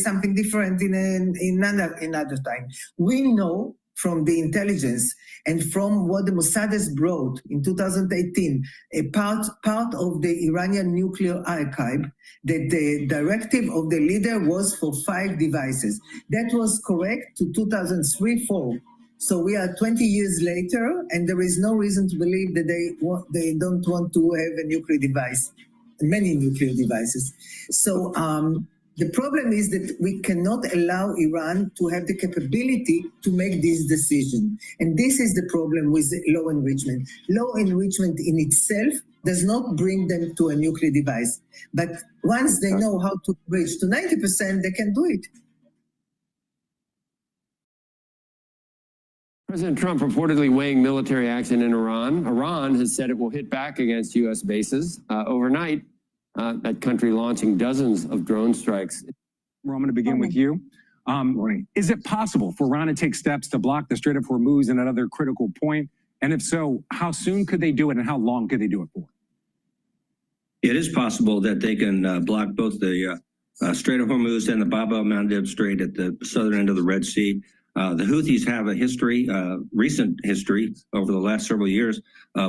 something different in another time. We know from the intelligence and from what the Mossad has brought in 2018, a part of the Iranian nuclear archive, that the directive of the leader was for 5 devices. That was correct to 2003-4. So we are 20 years later, and there is no reason to believe that they don't want to have a nuclear device, many nuclear devices. So the problem is that we cannot allow Iran to have the capability to make this decision. And this is the problem with low enrichment. Low enrichment in itself does not bring them to a nuclear device. But once they know how to reach to 90%, they can do it. President Trump reportedly weighing military action in Iran. Iran has said it will hit back against U.S. bases overnight. That country launching dozens of drone strikes. Well, I'm going to begin with you. Is it possible for Iran to take steps to block the Strait of Hormuz and another critical point? And if so, how soon could they do it and how long could they do it for? It is possible that they can block both the Strait of Hormuz and the Bab el-Mandeb Strait at the southern end of the Red Sea. The Houthis have a history, recent history over the last several years,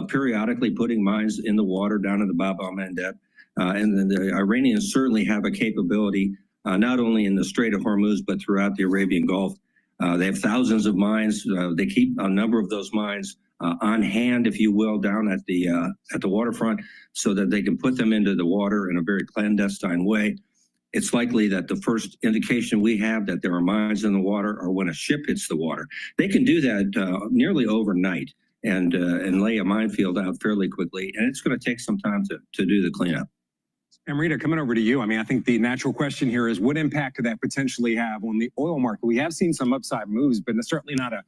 periodically putting mines in the water down in the Bab el-Mandeb. And then the Iranians certainly have a capability, not only in the Strait of Hormuz, but throughout the Arabian Gulf. They have thousands of mines. They keep a number of those mines on hand, if you will, down at the waterfront, so that they can put them into the water in a very clandestine way. It's likely that the first indication we have that there are mines in the water are when a ship hits the water. They can do that nearly overnight and lay a minefield out fairly quickly, and it's going to take some time to do the cleanup. And Rita, coming over to you, I mean, I think the natural question here is what impact could that potentially have on the oil market? We have seen some upside moves, but it's certainly not a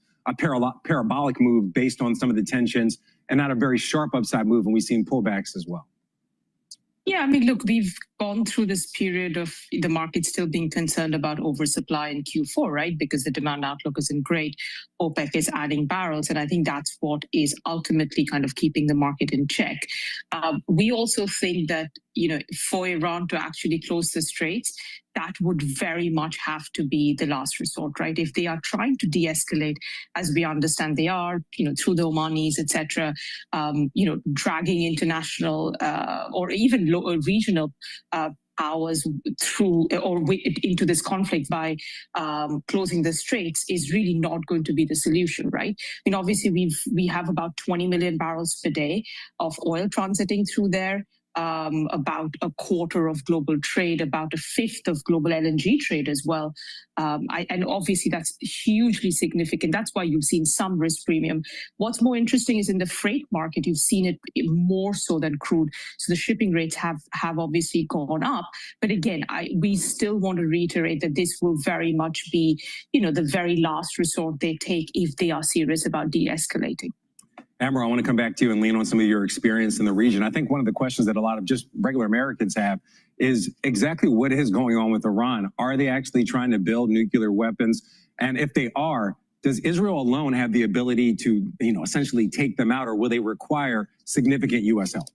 parabolic move based on some of the tensions and not a very sharp upside move, and we've seen pullbacks as well. Yeah, I mean, look, we've gone through this period of the market still being concerned about oversupply in Q4, right? Because the demand outlook isn't great. OPEC is adding barrels, and I think that's what is ultimately kind of keeping the market in check. We also think that, you know, for Iran to actually close the straits, that would very much have to be the last resort, right? If they are trying to de-escalate, as we understand they are, you know, through the Omanis, etc., you know, dragging international or even regional powers through or into this conflict by closing the straits is really not going to be the solution, right? I mean, obviously we have about 20 million barrels per day of oil transiting through there. About a quarter of global trade, about a fifth of global LNG trade as well. And obviously that's hugely significant. That's why you've seen some risk premium. What's more interesting is in the freight market, you've seen it more so than crude. So the shipping rates have obviously gone up. But again, we still want to reiterate that this will very much be, you know, the very last resort they take if they are serious about de-escalating. Admiral, I want to come back to you and lean on some of your experience in the region. I think one of the questions that a lot of just regular Americans have is exactly what is going on with Iran. Are they actually trying to build nuclear weapons? And if they are, does Israel alone have the ability to, you know, essentially take them out, or will they require significant U.S. help?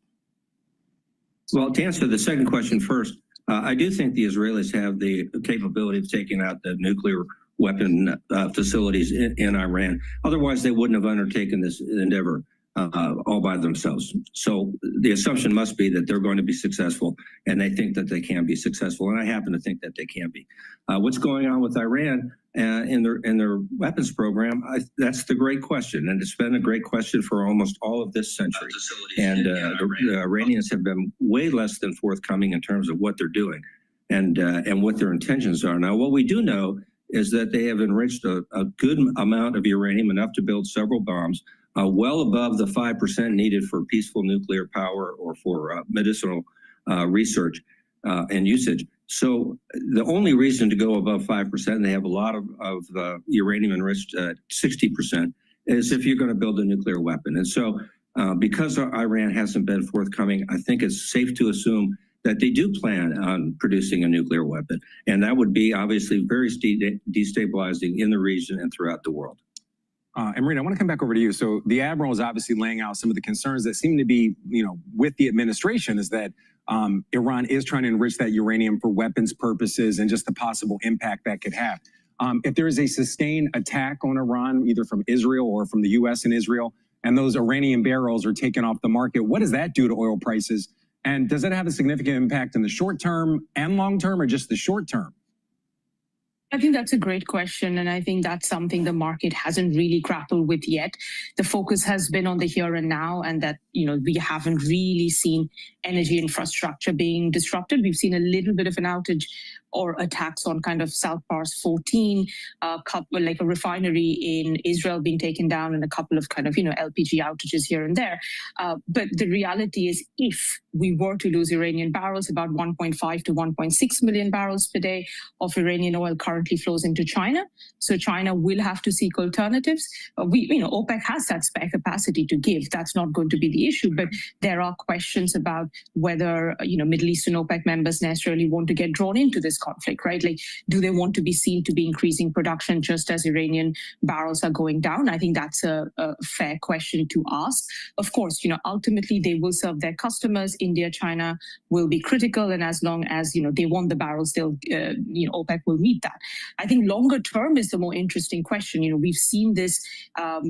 Well, to answer the second question first, I do think the Israelis have the capability of taking out the nuclear weapon facilities in Iran. Otherwise, they wouldn't have undertaken this endeavor all by themselves. So the assumption must be that they're going to be successful, and they think that they can be successful, and I happen to think that they can be. What's going on with Iran in their weapons program? That's the great question, and it's been a great question for almost all of this century. And the Iranians have been way less than forthcoming in terms of what they're doing and what their intentions are. Now, what we do know is that they have enriched a good amount of uranium, enough to build several bombs, well above the 5% needed for peaceful nuclear power or for medicinal research and usage. So the only reason to go above 5%, they have a lot of uranium enriched at 60%, is if you're going to build a nuclear weapon. And so because Iran hasn't been forthcoming, I think it's safe to assume that they do plan on producing a nuclear weapon. And that would be obviously very destabilizing in the region and throughout the world. And Marina, I want to come back over to you. So the Admiral is obviously laying out some of the concerns that seem to be, you know, with the administration, is that Iran is trying to enrich that uranium for weapons purposes and just the possible impact that could have. If there is a sustained attack on Iran, either from Israel or from the U.S. and Israel, and those Iranian barrels are taken off the market, what does that do to oil prices? And does it have a significant impact in the short term and long term, or just the short term? I think that's a great question, and I think that's something the market hasn't really grappled with yet. The focus has been on the here and now, and that, you know, we haven't really seen energy infrastructure being disrupted. We've seen a little bit of an outage or attacks on kind of South Pars 14, like a refinery in Israel being taken down, and a couple of kind of, you know, LPG outages here and there. But the reality is, if we were to lose Iranian barrels, about 1.5 to 1.6 million barrels per day of Iranian oil currently flows into China. So China will have to seek alternatives. OPEC has that spare capacity to give. That's not going to be the issue. But there are questions about whether, Middle Eastern OPEC members necessarily want to get drawn into this conflict, right? Like, do they want to be seen to be increasing production just as Iranian barrels are going down? I think that's a fair question to ask. Of course, ultimately they will serve their customers. India, China will be critical, and as long as they want the barrels, they'll OPEC will meet that. I think longer term is the more interesting question. We've seen this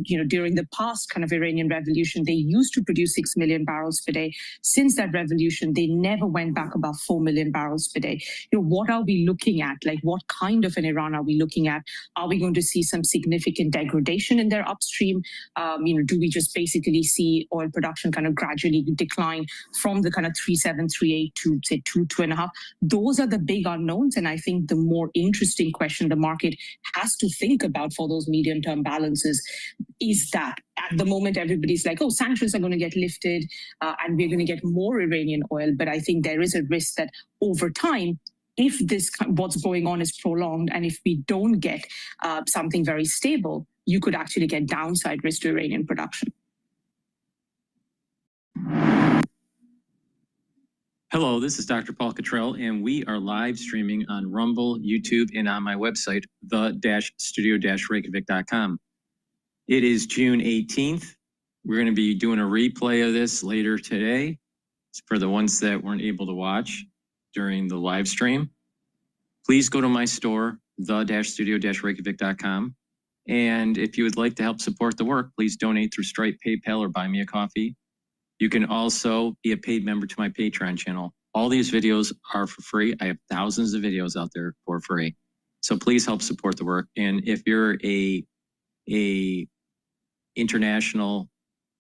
during the past kind of Iranian revolution. They used to produce 6 million barrels per day. Since that revolution, they never went back above 4 million barrels per day. What are we looking at? Like, what kind of an Iran are we looking at? Are we going to see some significant degradation in their upstream? Do we just basically see oil production kind of gradually decline from the kind of 3.7, 3.8 to say 2.5? Those are the big unknowns, and I think the more interesting question the market has to think about for those medium-term balances is that at the moment everybody's like, oh, sanctions are going to get lifted and we're going to get more Iranian oil. But I think there is a risk that over time, if what's going on is prolonged, and if we don't get something very stable, you could actually get downside risk to Iranian production. Hello, this is Dr. Paul Cottrell, and we are live streaming on Rumble, YouTube, and on my website, the-studio-reykjavik.com. It is June 18th. We're going to be doing a replay of this later today for the ones that weren't able to watch during the live stream. Please go to my store, the-studio-reykjavik.com. And if you would like to help support the work, please donate through Stripe, PayPal, or Buy Me a Coffee. You can also be a paid member to my Patreon channel. All these videos are for free. I have thousands of videos out there for free. So please help support the work. And if you're a international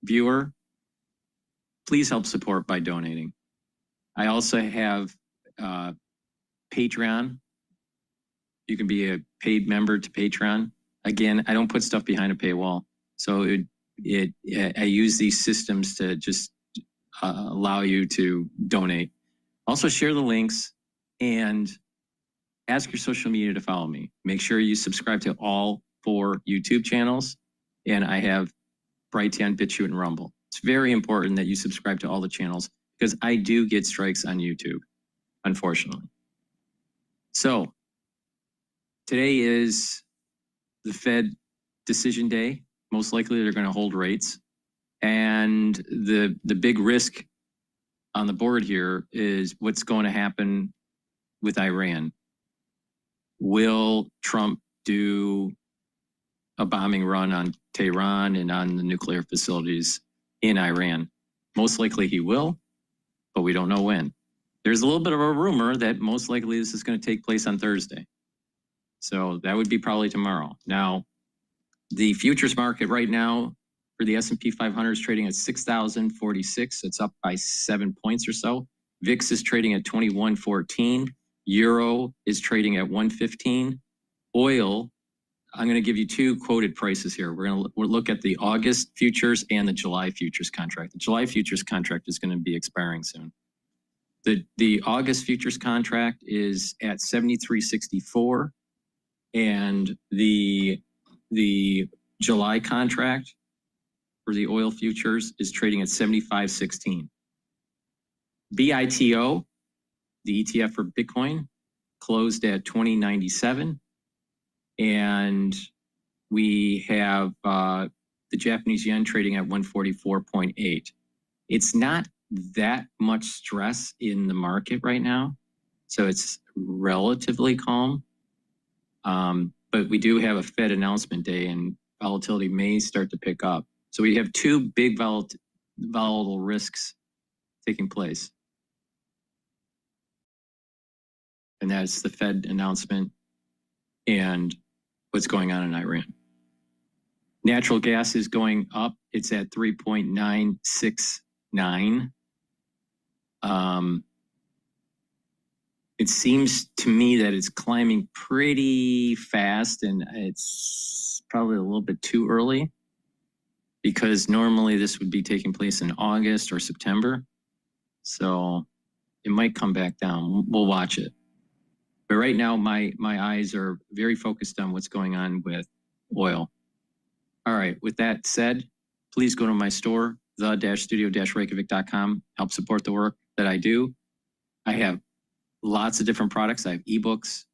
viewer, please help support by donating. I also have Patreon. You can be a paid member to Patreon. Again, I don't put stuff behind a paywall. So I use these systems to just allow you to donate. Also share the links and ask your social media to follow me. Make sure you subscribe to all 4 YouTube channels. And I have Brighteon, Bitchute, and Rumble. It's very important that you subscribe to all the channels because I do get strikes on YouTube, unfortunately. So today is the Fed decision day. Most likely they're going to hold rates. And the big risk on the board here is what's going to happen with Iran. Will Trump do a bombing run on Tehran and on the nuclear facilities in Iran? Most likely he will, but we don't know when. There's a little bit of a rumor that most likely this is going to take place on Thursday. So that would be probably tomorrow. Now, the futures market right now for the S&P 500 is trading at 6,046. It's up by 7 points or so. VIX is trading at 2114. Euro is trading at 115. Oil, I'm going to give you 2 quoted prices here. We'll look at the August futures and the July futures contract. The July futures contract is going to be expiring soon. The August futures contract is at 73.64, and the July contract for the oil futures is trading at 75.16. BITO, the ETF for Bitcoin, closed at 2097. And we have the Japanese yen trading at 144.8. It's not that much stress in the market right now. So it's relatively calm. But we do have a Fed announcement day and volatility may start to pick up. So we have two big volatile risks taking place. And that's the Fed announcement and what's going on in Iran. Natural gas is going up. It's at 3.969. It seems to me that it's climbing pretty fast, and it's probably a little bit too early because normally this would be taking place in August or September. So it might come back down. We'll watch it. But right now, my eyes are very focused on what's going on with oil. All right, with that said, please go to my store, the-studio-reykjavik.com. Help support the work that I do. I have lots of different products. I have ebooks,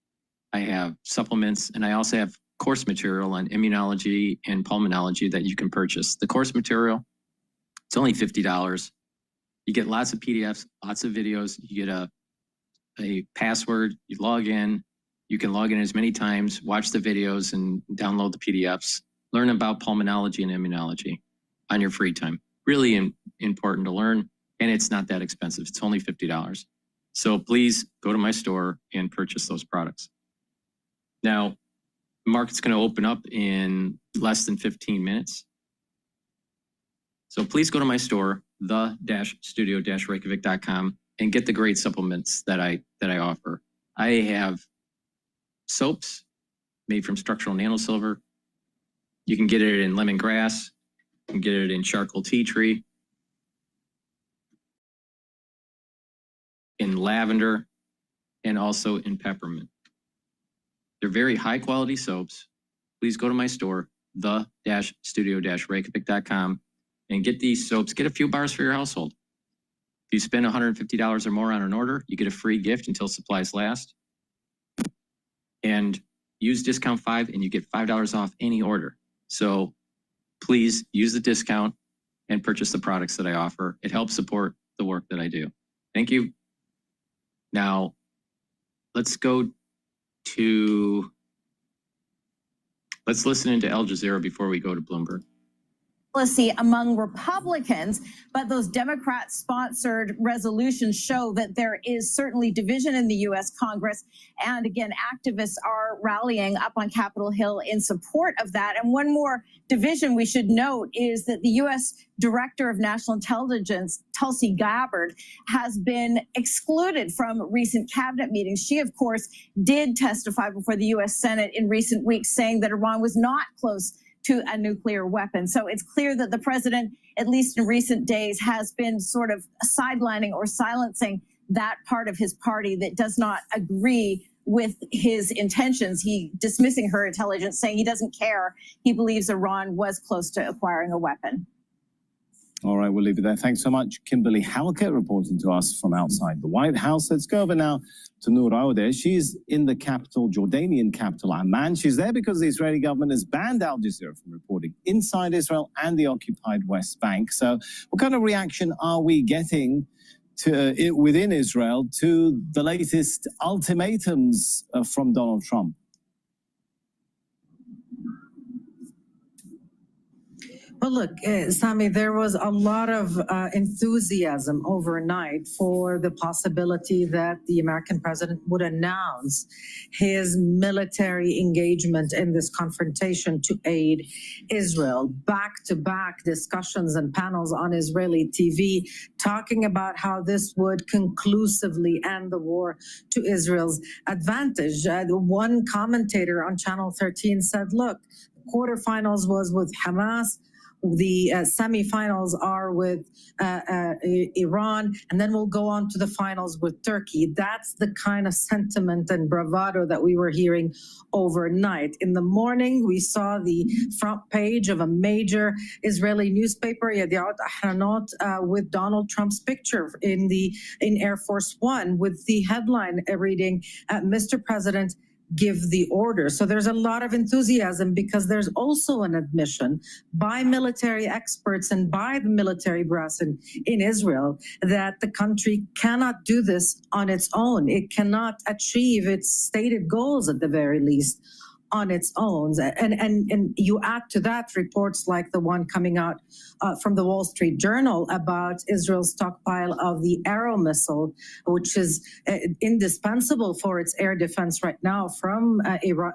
I have supplements, and I also have course material on immunology and pulmonology that you can purchase. The course material, it's only $50. You get lots of PDFs, lots of videos. You get a password, you log in. You can log in as many times, watch the videos, and download the PDFs. Learn about pulmonology and immunology on your free time. Really important to learn, and it's not that expensive. It's only $50. So please go to my store and purchase those products. Now, the market's going to open up in less than 15 minutes. So please go to my store, the-studio-reykjavik.com, and get the great supplements that I offer. I have soaps made from structural nanosilver. You can get it in lemongrass. You can get it in charcoal tea tree, in lavender, and also in peppermint. They're very high quality soaps. Please go to my store, the-studio-reykjavik.com, and get these soaps. Get a few bars for your household. If you spend $150 or more on an order, you get a free gift until supplies last. And use discount 5 and you get $5 off any order. So please use the discount and purchase the products that I offer. It helps support the work that I do. Thank you. Now, let's listen into Al Jazeera before we go to Bloomberg. Policy among Republicans, but those Democrat-sponsored resolutions show that there is certainly division in the U.S. Congress. And again, activists are rallying up on Capitol Hill in support of that. And one more division we should note is that the U.S. Director of National Intelligence, Tulsi Gabbard, has been excluded from recent cabinet meetings. She, of course, did testify before the U.S. Senate in recent weeks, saying that Iran was not close to a nuclear weapon. So it's clear that the president, at least in recent days, has been sort of sidelining or silencing that part of his party that does not agree with his intentions. He dismissing her intelligence, saying he doesn't care. He believes Iran was close to acquiring a weapon. All right, we'll leave it there. Thanks so much, Kimberly Halkett, reporting to us from outside the White House. Let's go over now to Noor Aouda. She's in the capital, Jordanian capital, Amman. She's there because the Israeli government has banned Al Jazeera from reporting inside Israel and the occupied West Bank. So what kind of reaction are we getting within Israel to the latest ultimatums from Donald Trump? Well, look, Sami, there was a lot of enthusiasm overnight for the possibility that the American president would announce his military engagement in this confrontation to aid Israel. Back-to-back discussions and panels on Israeli TV talking about how this would conclusively end the war to Israel's advantage. One commentator on Channel 13 said, look, quarterfinals was with Hamas, the semifinals are with Iran, and then we'll go on to the finals with Turkey. That's the kind of sentiment and bravado that we were hearing overnight. In the morning, we saw the front page of a major Israeli newspaper, Yediot Ahronot, with Donald Trump's picture in Air Force One, with the headline reading, Mr. President, give the order. So there's a lot of enthusiasm because there's also an admission by military experts and by the military brass in Israel that the country cannot do this on its own. It cannot achieve its stated goals at the very least on its own. And you add to that reports like the one coming out from the Wall Street Journal about Israel's stockpile of the Arrow missile, which is indispensable for its air defense right now from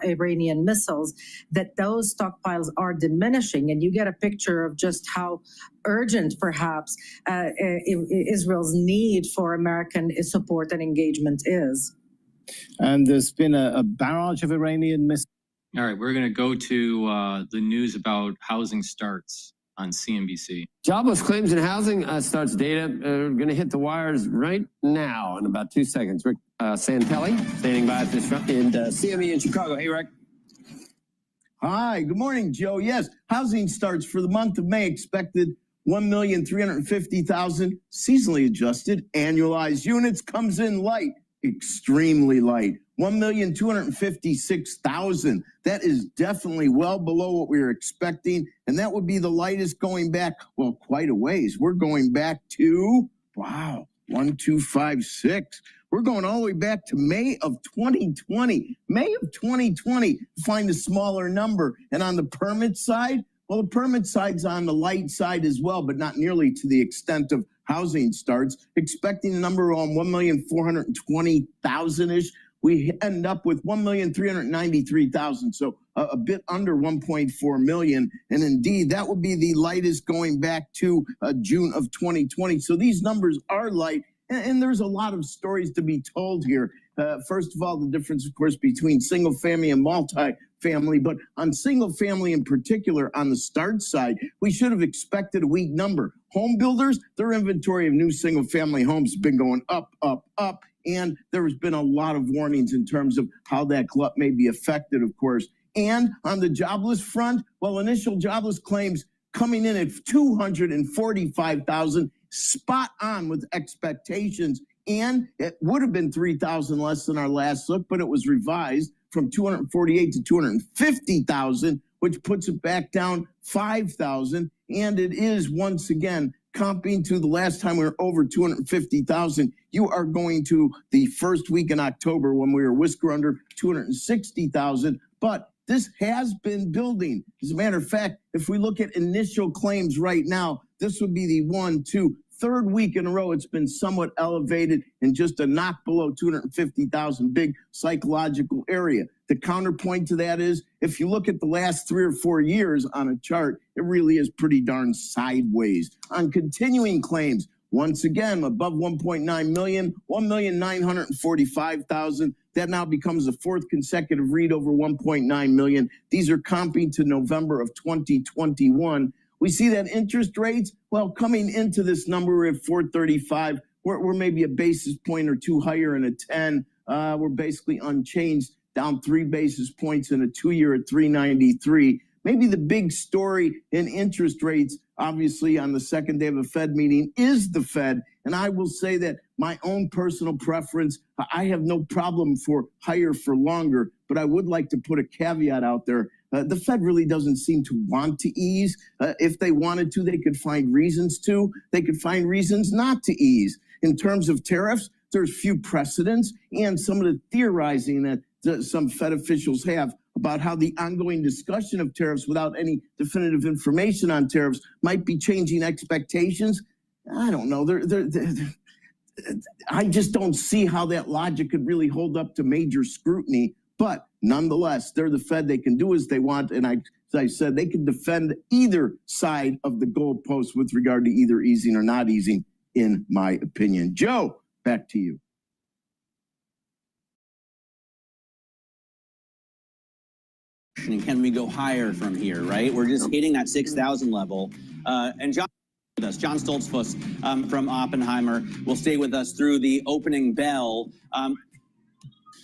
Iranian missiles, that those stockpiles are diminishing. And you get a picture of just how urgent perhaps Israel's need for American support and engagement is. And there's been a barrage of Iranian missiles. All right, we're going to go to the news about housing starts on CNBC. Jobless claims and housing starts data are going to hit the wires right now in about 2 seconds. Rick Santelli standing by at this and CME in Chicago. Hey, Rick. Hi, good morning, Joe. Yes, housing starts for the month of May expected 1,350,000 seasonally adjusted. Annualized units comes in light, extremely light. 1,256,000. That is definitely well below what we were expecting, and that would be the lightest going back, well, quite a ways. We're going back to, wow, 1,256. We're going all the way back to May of 2020. May of 2020, find a smaller number. And on the permit side, well, the permit side's on the light side as well, but not nearly to the extent of housing starts. Expecting a number on 1,420,000-ish. We end up with 1,393,000, so a bit under 1.4 million. And indeed, that would be the lightest going back to June of 2020. So these numbers are light, and there's a lot of stories to be told here. First of all, the difference, of course, between single family and multi-family, but on single family in particular, on the start side, we should have expected a weak number. Home builders, their inventory of new single family homes has been going up, up, up. And there has been a lot of warnings in terms of how that glut may be affected, of course. And on the jobless front, well, initial jobless claims coming in at 245,000, spot on with expectations. And it would have been 3,000 less than our last look, but it was revised from 248 to 250,000, which puts it back down 5,000. And it is once again comping to the last time we were over 250,000. You are going to the first week in October when we were whisker under 260,000. But this has been building. As a matter of fact, if we look at initial claims right now, this would be the third week in a row it's been somewhat elevated and just a knock below 250,000, big psychological area. The counterpoint to that is, if you look at the last 3 or 4 years on a chart, it really is pretty darn sideways. On continuing claims, once again, above 1.9 million, 1,945,000. That now becomes the fourth consecutive read over 1.9 million. These are comping to November of 2021. We see that interest rates, well, coming into this number, we're at 435. We're maybe a basis point or two higher in a 10. We're basically unchanged, down 3 basis points in a 2-year at 393. Maybe the big story in interest rates, obviously on the second day of a Fed meeting, is the Fed. And I will say that my own personal preference, I have no problem for higher for longer, but I would like to put a caveat out there. The Fed really doesn't seem to want to ease. If they wanted to, they could find reasons to. They could find reasons not to ease. In terms of tariffs, there's few precedents, and some of the theorizing that some Fed officials have about how the ongoing discussion of tariffs without any definitive information on tariffs might be changing expectations. I don't know. I just don't see how that logic could really hold up to major scrutiny. But nonetheless, they're the Fed. They can do as they want. And as I said, they can defend either side of the goalpost with regard to either easing or not easing, in my opinion. Joe, back to you. And can we go higher from here, right? We're just hitting that 6,000 level. And John with us, John Stoltzfus from Oppenheimer will stay with us through the opening bell.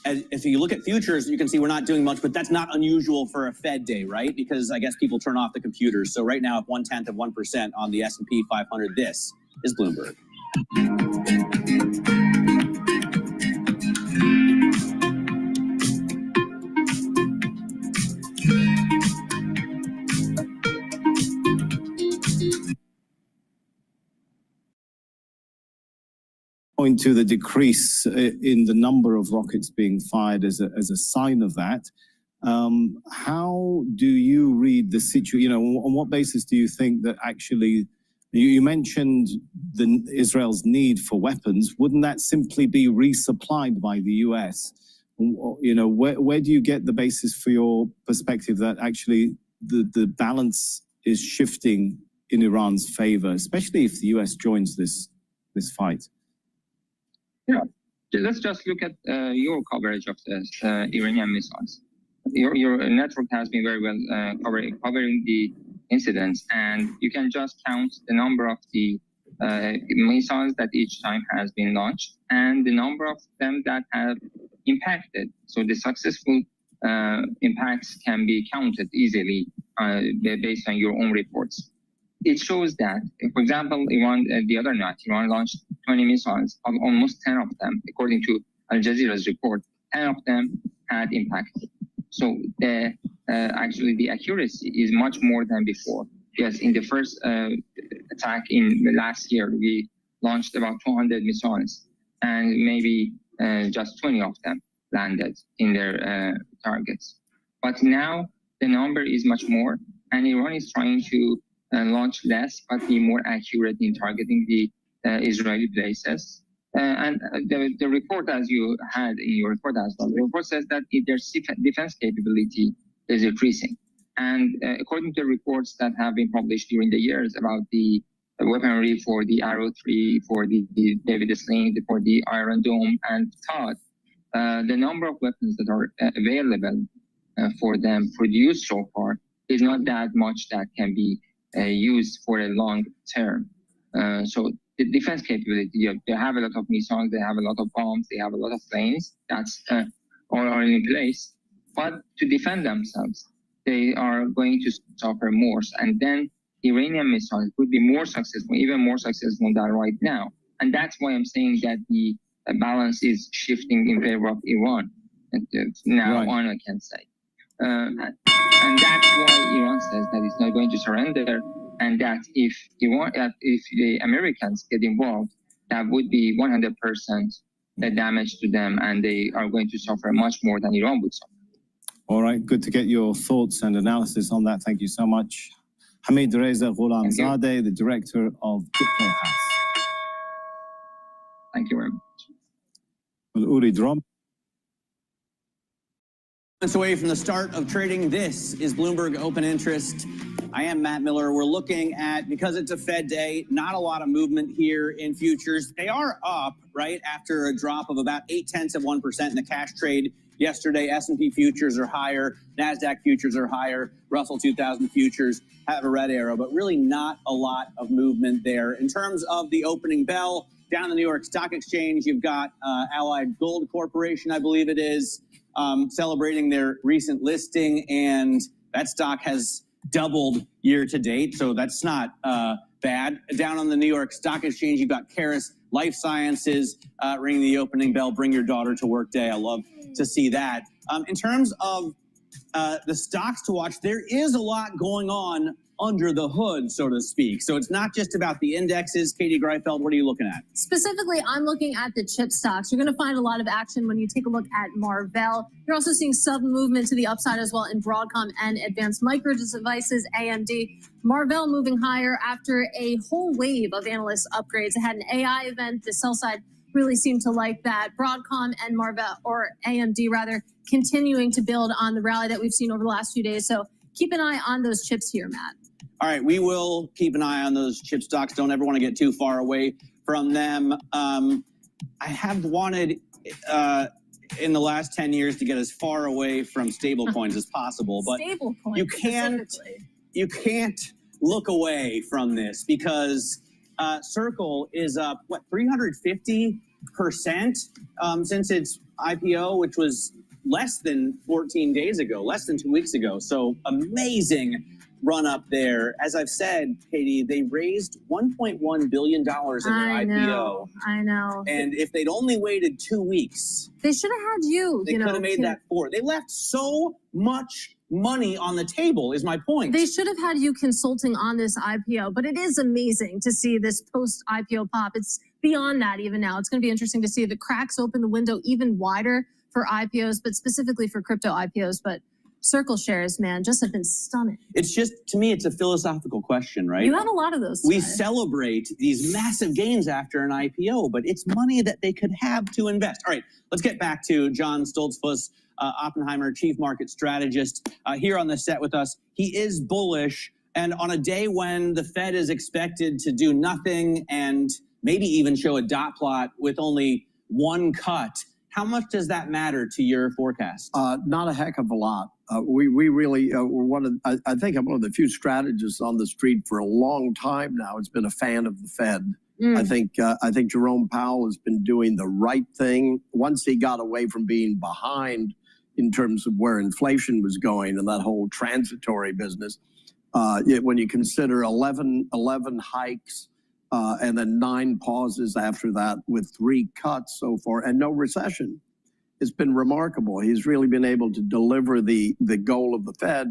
If you look at futures, you can see we're not doing much, but that's not unusual for a Fed day, right? Because I guess people turn off the computers. So right now, at 0.1% on the S&P 500, this is Bloomberg. point to the decrease in the number of rockets being fired as a sign of that. How do you read the situation? You know, on what basis do you think that actually, you mentioned Israel's need for weapons? Wouldn't that simply be resupplied by the US? You know, where do you get the basis for your perspective that actually the balance is shifting in Iran's favor, especially if the US joins this fight? Yeah, let's just look at your coverage of the Iranian missiles. Your network has been very well covering the incidents, and you can just count the number of the missiles that each time has been launched and the number of them that have impacted. So the successful impacts can be counted easily based on your own reports. It shows that, for example, Iran, the other night, Iran launched 20 missiles, almost 10 of them, according to Al Jazeera's report, 10 of them had impact. So actually the accuracy is much more than before. Yes, in the first attack in the last year, we launched about 200 missiles, and maybe just 20 of them landed in their targets. But now the number is much more, and Iran is trying to launch less, but be more accurate in targeting the Israeli bases. And the report, as you had in your report as well, the report says that their defense capability is increasing. And according to the reports that have been published during the years about the weaponry for the Arrow 3, for the David Sling, for the Iron Dome and Todd, the number of weapons that are available for them produced so far is not that much that can be used for a long term. So the defense capability, they have a lot of missiles, they have a lot of bombs, they have a lot of planes that's all are in place. But to defend themselves, they are going to suffer more. And then Iranian missiles would be more successful, even more successful than right now. And that's why I'm saying that the balance is shifting in favor of Iran. And now right on, I can say. And that's why Iran says that it's not going to surrender, and that if the Americans get involved, that would be 100% the damage to them, and they are going to suffer much more than Iran would suffer. All right, good to get your thoughts and analysis on that. Thank you so much. Hamid Reza Ghulamzadeh, the director of GETTR. Thank you very much. Uri Drum. Minutes away from the start of trading, this is Bloomberg Open Interest. I am Matt Miller. We're looking at, because it's a Fed day, not a lot of movement here in futures. They are up, right, after a drop of about 0.8% in the cash trade yesterday. S&P futures are higher. NASDAQ futures are higher. Russell 2000 futures have a red arrow, but really not a lot of movement there. In terms of the opening bell, down in the New York Stock Exchange, you've got Allied Gold Corporation, I believe it is, celebrating their recent listing, and that stock has doubled year to date, so that's not bad. Down on the New York Stock Exchange, you've got Caris Life Sciences ringing the opening bell. Bring your daughter to work day. I love to see that. In terms of the stocks to watch, there is a lot going on under the hood, so to speak. So it's not just about the indexes. Katie Greifeld, what are you looking at? Specifically, I'm looking at the chip stocks. You're going to find a lot of action when you take a look at Marvell. You're also seeing some movement to the upside as well in Broadcom and Advanced Micro Devices, AMD. Marvell moving higher after a whole wave of analyst upgrades. It had an AI event. The sell side really seemed to like that. Broadcom and Marvell, or AMD rather, continuing to build on the rally that we've seen over the last few days. So keep an eye on those chips here, Matt. All right, we will keep an eye on those chip stocks. Don't ever want to get too far away from them. I have wanted in the last 10 years to get as far away from stable coins as possible, but you can't look away from this because Circle is up, what, 350% since its IPO, which was less than 14 days ago, less than 2 weeks ago. So amazing run up there. As I've said, Katie, they raised $1.1 billion in their IPO. I know. And if they'd only waited 2 weeks, they should have had you. They could have made that 4. They left so much money on the table, is my point. They should have had you consulting on this IPO, but it is amazing to see this post-IPO pop. It's beyond that even now. It's going to be interesting to see if it cracks open the window even wider for IPOs, but specifically for crypto IPOs. But Circle shares, man, just have been stunning. It's just, to me, it's a philosophical question, right? You have a lot of those. We celebrate these massive gains after an IPO, but it's money that they could have to invest. All right, let's get back to John Stoltzfus, Oppenheimer, Chief Market Strategist, here on the set with us. He is bullish, and on a day when the Fed is expected to do nothing and maybe even show a dot plot with only one cut, how much does that matter to your forecast? Not a heck of a lot. We really were I think I'm one of the few strategists on the street for a long time now. It's been a fan of the Fed. I think Jerome Powell has been doing the right thing once he got away from being behind in terms of where inflation was going and that whole transitory business. When you consider 11 hikes and then 9 pauses after that with 3 cuts so far and no recession, it's been remarkable. He's really been able to deliver the goal of the Fed,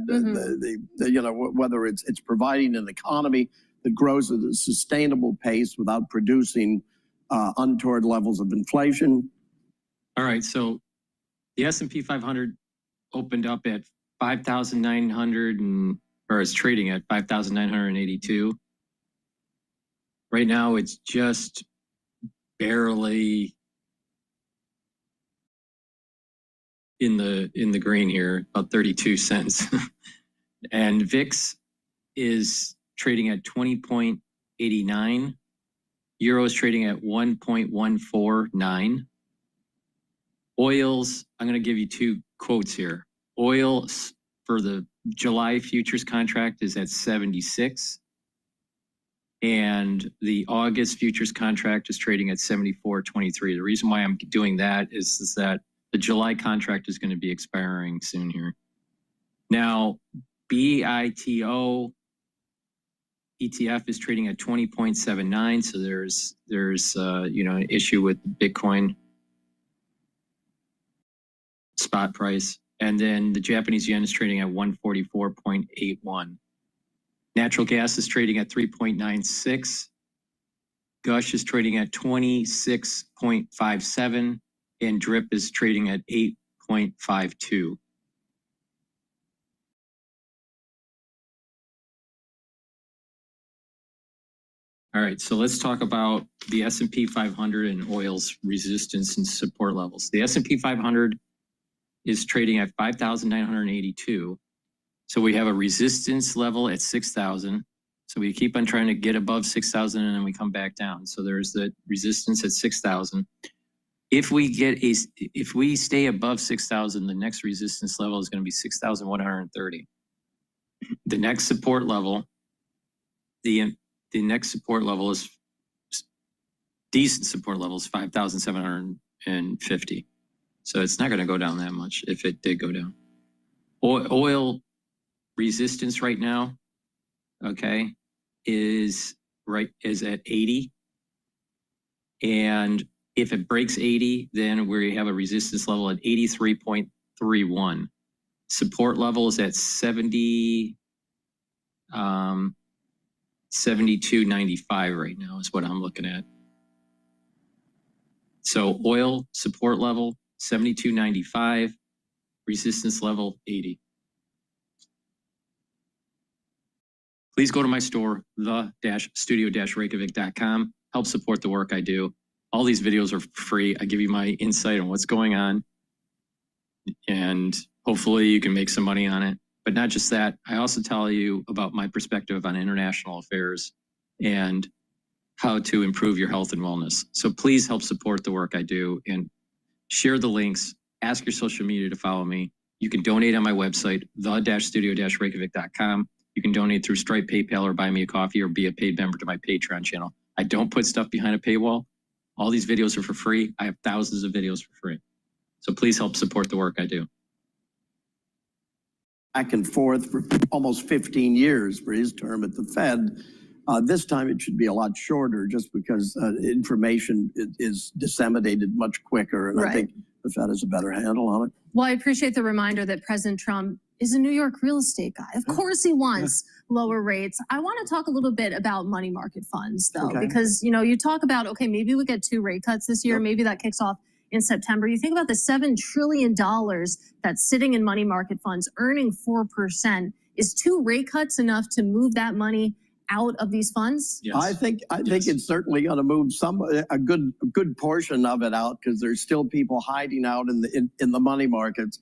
whether it's providing an economy that grows at a sustainable pace without producing untoward levels of inflation. All right, so the S&P 500 opened up at 5,900 or is trading at 5,982. Right now, it's just barely in the green here, about 32 cents. And VIX is trading at 20.89. Euro is trading at 1.149. Oils, I'm going to give you 2 quotes here. Oil for the July futures contract is at 76. And the August futures contract is trading at 74.23. The reason why I'm doing that is that the July contract is going to be expiring soon here. Now, BITO ETF is trading at 20.79. So there's an issue with Bitcoin spot price. And then the Japanese yen is trading at 144.81. Natural gas is trading at 3.96. Gush is trading at 26.57. And DRIP is trading at 8.52. All right, so let's talk about the S&P 500 and oil's resistance and support levels. The S&P 500 is trading at 5,982. So we have a resistance level at 6,000. So we keep on trying to get above 6,000 and then we come back down. So there's the resistance at 6,000. If we stay above 6,000, the next resistance level is going to be 6,130. The next support level, the next support level is decent support level is 5,750. So it's not going to go down that much if it did go down. Oil resistance right now, okay, is at 80. And if it breaks 80, then we have a resistance level at 83.31. Support level is at 72.95 right now is what I'm looking at. So oil support level 72.95, resistance level 80. Please go to my store, the-studio-reykjavik.com. Help support the work I do. All these videos are free. I give you my insight on what's going on, and hopefully you can make some money on it. But not just that, I also tell you about my perspective on international affairs and how to improve your health and wellness. So please help support the work I do and share the links. Ask your social media to follow me. You can donate on my website, the-studio-reykjavik.com. You can donate through Stripe, PayPal, or buy me a coffee, or be a paid member to my Patreon channel. I don't put stuff behind a paywall. All these videos are for free. I have thousands of videos for free. So please help support the work I do. Back and forth for almost 15 years for his term at the Fed. This time it should be a lot shorter just because information is disseminated much quicker. And I think the Fed has a better handle on it. Well, I appreciate the reminder that President Trump is a New York real estate guy. Of course he wants lower rates. I want to talk a little bit about money market funds, though, because, you know, you talk about, okay, maybe we get 2 rate cuts this year. Maybe that kicks off in September. You think about the $7 trillion that's sitting in money market funds earning 4%. Is 2 rate cuts enough to move that money out of these funds? Yes. I think it's certainly going to move a good portion of it out, because there's still people hiding out in the money markets.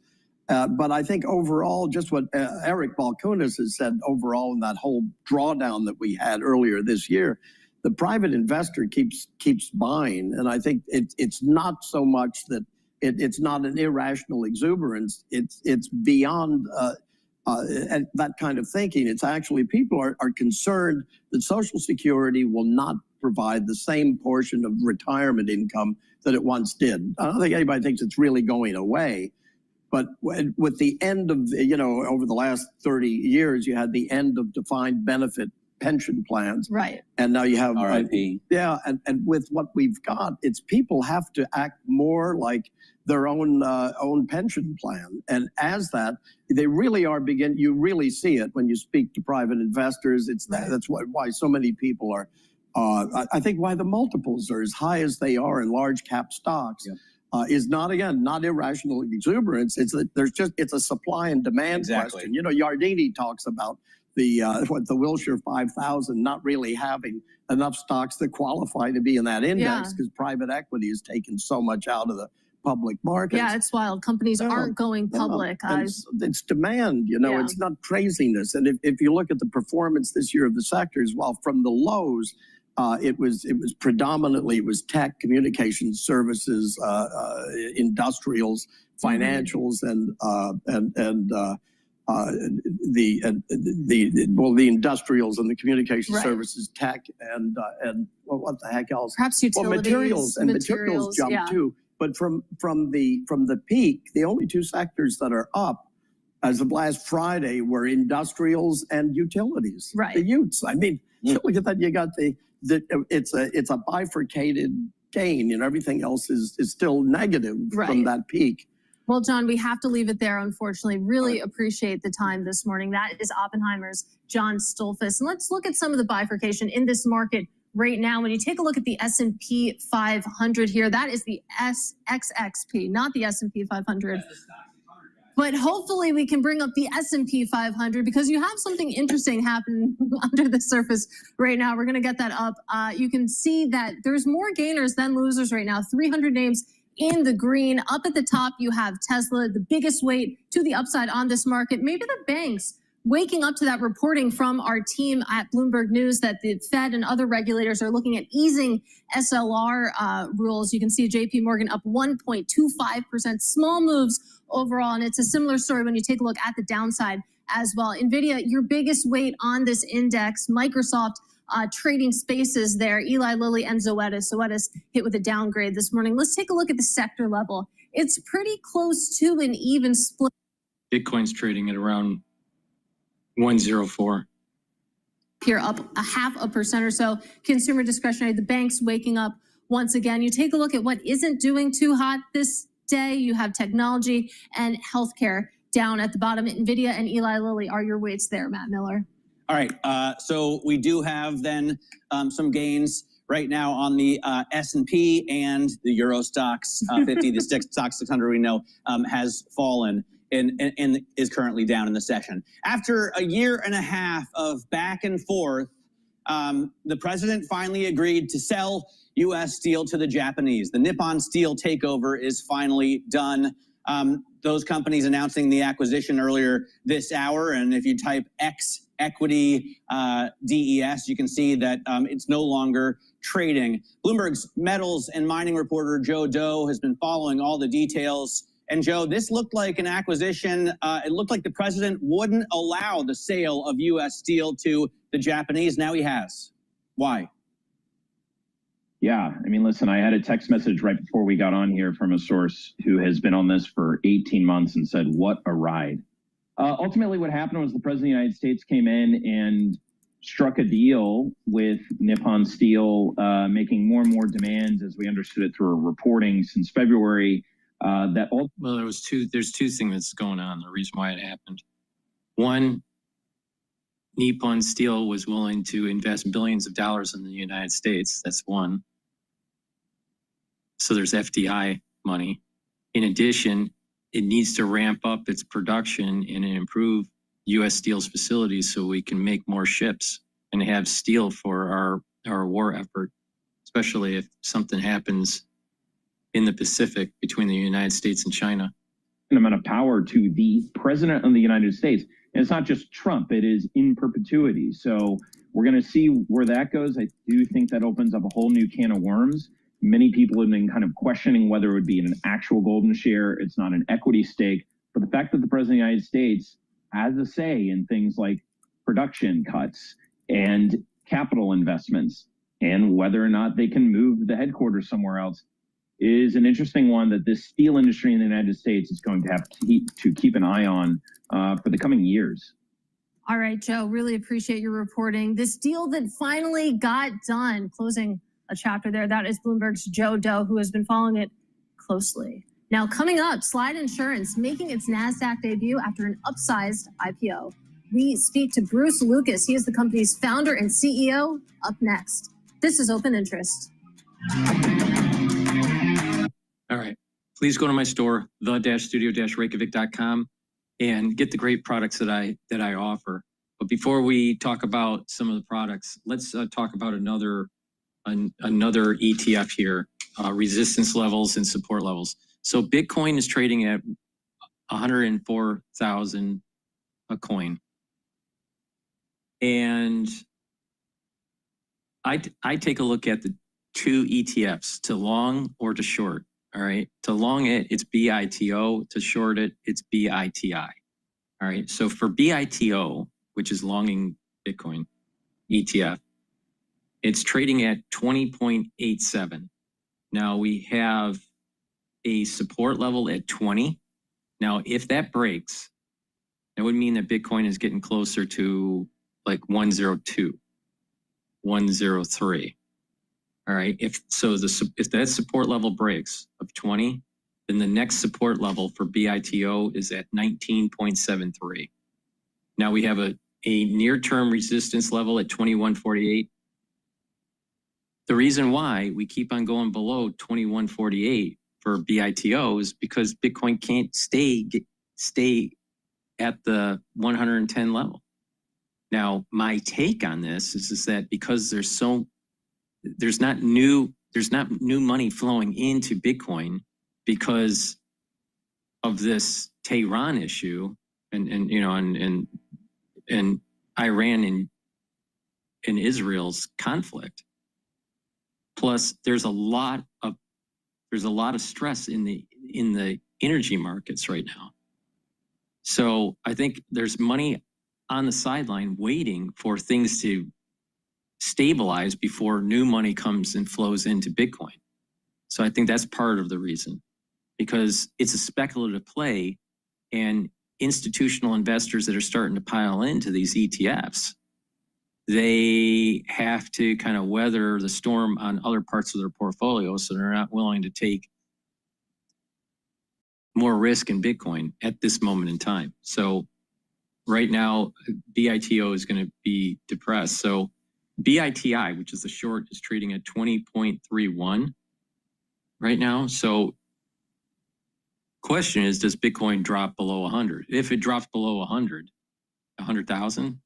But I think overall, just what Eric Balchunas has said overall in that whole drawdown that we had earlier this year, the private investor keeps buying, and I think it's not so much that it's not an irrational exuberance. It's beyond that kind of thinking. It's actually people are concerned that Social Security will not provide the same portion of retirement income that it once did. I don't think anybody thinks it's really going away. But with the end of, over the last 30 years, you had the end of defined benefit pension plans. Right. And now you have RIP. And with what we've got, it's people have to act more like their own pension plan. And as that, they really are you really see it when you speak to private investors. That's why so many people are, I think why the multiples are as high as they are in large cap stocks. Yep. Is not irrational exuberance. It's a supply and demand question. You know, Yardeni talks about the Wilshire 5000 not really having enough stocks that qualify to be in that index, because private equity has taken so much out of the public markets. Yeah, it's wild. Companies aren't going public. It's demand. It's not craziness. And if you look at the performance this year of the sectors, well, from the lows, it was predominantly tech, communications services, industrials, financials, and the industrials and the communication services, tech, and what the heck else? Perhaps utilities. Well, materials jumped too. But from the peak, the only 2 sectors that are up as of last Friday were industrials and utilities. Right. The Utes. I mean, look at that. You got it's a bifurcated gain, and everything else is still negative from that peak. Well, John, we have to leave it there, unfortunately. Really appreciate the time this morning. That is Oppenheimer's John Stolfus. And let's look at some of the bifurcation in this market right now. When you take a look at the S&P 500 here, that is the SXXP, not the S&P 500. But hopefully we can bring up the S&P 500, because you have something interesting happening under the surface right now. We're going to get that up. You can see that there's more gainers than losers right now. 300 names in the green. Up at the top, you have Tesla, the biggest weight to the upside on this market. Maybe the banks waking up to that reporting from our team at Bloomberg News that the Fed and other regulators are looking at easing SLR rules. You can see JP Morgan up 1.25%, small moves overall. And it's a similar story when you take a look at the downside as well. NVIDIA, your biggest weight on this index. Microsoft trading spaces there. Eli Lilly and Zoetis. Zoetis hit with a downgrade this morning. Let's take a look at the sector level. It's pretty close to an even split. Bitcoin's trading at around 104. Here up 0.5% or so. Consumer discretionary, the banks waking up once again. You take a look at what isn't doing too hot this day. You have technology and healthcare down at the bottom. NVIDIA and Eli Lilly are your weights there, Matt Miller. All right, so we do have then some gains right now on the S&P and the Euro stocks 50. The stock 600 we know has fallen and is currently down in the session. After a year and a half of back and forth, the president finally agreed to sell U.S. steel to the Japanese. The Nippon Steel takeover is finally done. Those companies announcing the acquisition earlier this hour, and if you type X equity DES, you can see that it's no longer trading. Bloomberg's metals and mining reporter Joe Doe has been following all the details. And Joe, this looked like an acquisition. It looked like the president wouldn't allow the sale of U.S. steel to the Japanese. Now he has. Why? Yeah, I mean, listen, I had a text message right before we got on here from a source who has been on this for 18 months and said, what a ride. Ultimately, what happened was the president of the United States came in and struck a deal with Nippon Steel, making more and more demands, as we understood it through reporting since February. Well, there's two things that's going on. The reason why it happened. One, Nippon Steel was willing to invest billions of dollars in the United States. That's one. So there's FDI money. In addition, it needs to ramp up its production and improve U.S. Steel's facilities so we can make more ships and have steel for our war effort, especially if something happens in the Pacific between the United States and China. An amount of power to the president of the United States. And it's not just Trump, it is in perpetuity. So we're going to see where that goes. I do think that opens up a whole new can of worms. Many people have been kind of questioning whether it would be an actual golden share. It's not an equity stake. But the fact that the president of the United States has a say in things like production cuts and capital investments and whether or not they can move the headquarters somewhere else is an interesting one that this steel industry in the United States is going to have to keep an eye on for the coming years. All right, Joe, really appreciate your reporting. This deal that finally got done, closing a chapter there, that is Bloomberg's Joe Doe, who has been following it closely. Now, coming up, Slide Insurance making its NASDAQ debut after an upsized IPO. We speak to Bruce Lucas. He is the company's founder and CEO. Up next. This is Open Interest. All right. Please go to my store, the-studio-reykjavik.com, and get the great products that I offer. But before we talk about some of the products, let's talk about another ETF here, resistance levels and support levels. So Bitcoin is trading at 104,000 a coin. And I take a look at the two ETFs, to long or to short. All right. To long it, it's BITO. To short it, it's BITI. All right. So for BITO, which is longing Bitcoin ETF, it's trading at 20.87. Now we have a support level at 20. Now, if that breaks, that would mean that Bitcoin is getting closer to like 102, 103. All right. If that support level breaks of 20, then the next support level for BITO is at 19.73. Now we have a near-term resistance level at 21.48. The reason why we keep on going below 21.48 for BITO is because Bitcoin can't stay at the 110 level. Now, my take on this is that because there's not new money flowing into Bitcoin because of this Tehran issue and Iran and Israel's conflict. Plus, there's a lot of stress in the energy markets right now. So I think there's money on the sideline waiting for things to stabilize before new money comes and flows into Bitcoin. So I think that's part of the reason, because it's a speculative play, and institutional investors that are starting to pile into these ETFs, they have to kind of weather the storm on other parts of their portfolio, so they're not willing to take more risk in Bitcoin at this moment in time. So right now, BITO is going to be depressed. So BITI, which is the short, is trading at 20.31 right now. So question is, does Bitcoin drop below 100? If it drops below 100,000,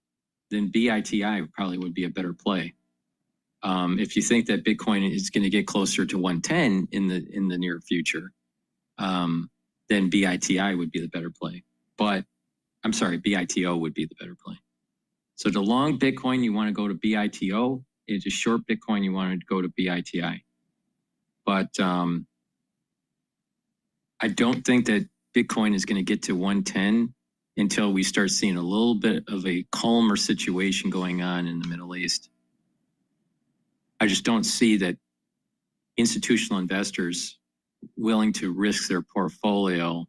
then BITI probably would be a better play. If you think that Bitcoin is going to get closer to 110 in the near future, then BITI would be the better play. But I'm sorry, BITO would be the better play. So to long Bitcoin, you want to go to BITO. And to short Bitcoin, you want to go to BITI. But I don't think that Bitcoin is going to get to 110 until we start seeing a little bit of a calmer situation going on in the Middle East. I just don't see that institutional investors willing to risk their portfolio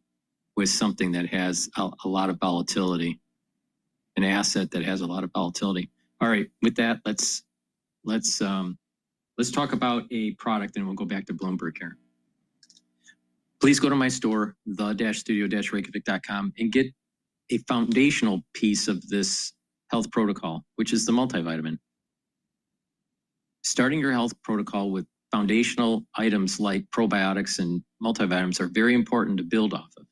with something that has a lot of volatility, an asset that has a lot of volatility. All right, with that, let's talk about a product, and we'll go back to Bloomberg here. Please go to my store, the-studio-reykjavik.com, and get a foundational piece of this health protocol, which is the multivitamin. Starting your health protocol with foundational items like probiotics and multivitamins are very important to build off of.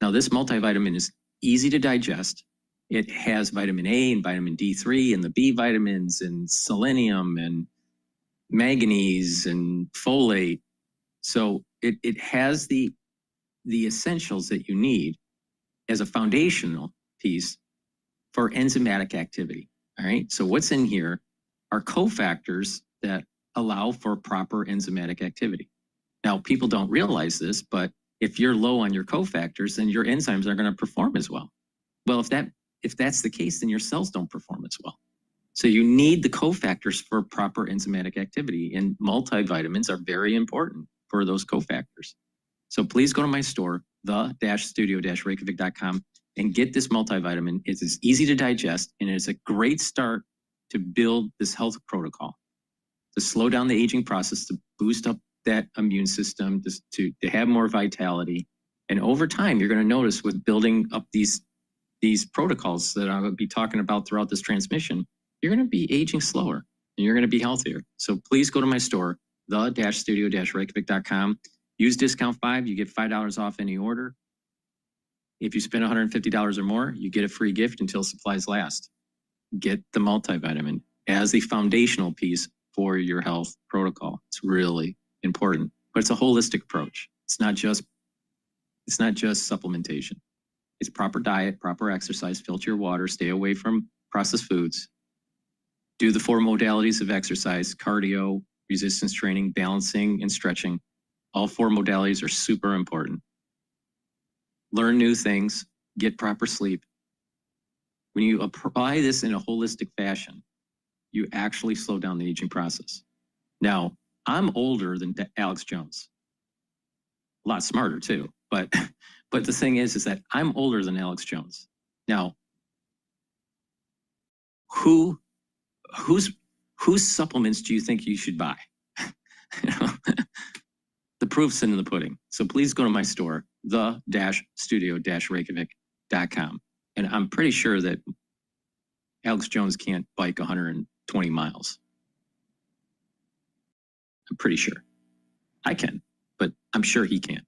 Now, this multivitamin is easy to digest. It has vitamin A and vitamin D3 and the B vitamins and selenium and manganese and folate. So it has the essentials that you need as a foundational piece for enzymatic activity. All right. So what's in here are cofactors that allow for proper enzymatic activity. Now, people don't realize this, but if you're low on your cofactors, then your enzymes aren't going to perform as well. Well, if that's the case, then your cells don't perform as well. So you need the cofactors for proper enzymatic activity, and multivitamins are very important for those cofactors. So please go to my store, the-studio-reykjavik.com, and get this multivitamin. It is easy to digest, and it is a great start to build this health protocol, to slow down the aging process, to boost up that immune system, to have more vitality. And over time, you're going to notice with building up these protocols that I'm going to be talking about throughout this transmission, you're going to be aging slower and you're going to be healthier. So please go to my store, the-studio-reykjavik.com. Use discount 5, you get $5 off any order. If you spend $150 or more, you get a free gift until supplies last. Get the multivitamin as a foundational piece for your health protocol. It's really important, but it's a holistic approach. It's not just supplementation. It's proper diet, proper exercise, filter your water, stay away from processed foods. Do the 4 modalities of exercise: cardio, resistance training, balancing, and stretching. All 4 modalities are super important. Learn new things, get proper sleep. When you apply this in a holistic fashion, you actually slow down the aging process. Now, I'm older than Alex Jones. A lot smarter too, but the thing is that I'm older than Alex Jones. Now, whose supplements do you think you should buy? You know? The proof's in the pudding. So please go to my store, the-studio-reykjavik.com. And I'm pretty sure that Alex Jones can't bike 120 miles. I'm pretty sure. I can, but I'm sure he can.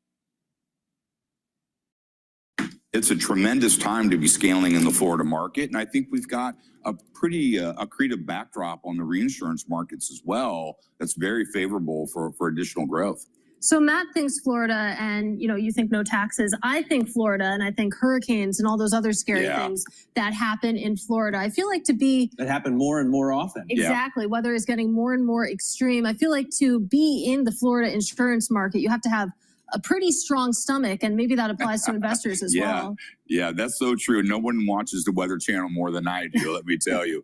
It's a tremendous time to be scaling in the Florida market. And I think we've got a pretty accretive backdrop on the reinsurance markets as well. That's very favorable for additional growth. So Matt thinks Florida, and you think no taxes. I think Florida, and I think hurricanes and all those other scary things that happen in Florida. I feel like that happen more and more often. Exactly. Weather is getting more and more extreme. I feel like to be in the Florida insurance market, you have to have a pretty strong stomach, and maybe that applies to investors as well. Yeah, that's so true. No one watches the Weather Channel more than I do, let me tell you.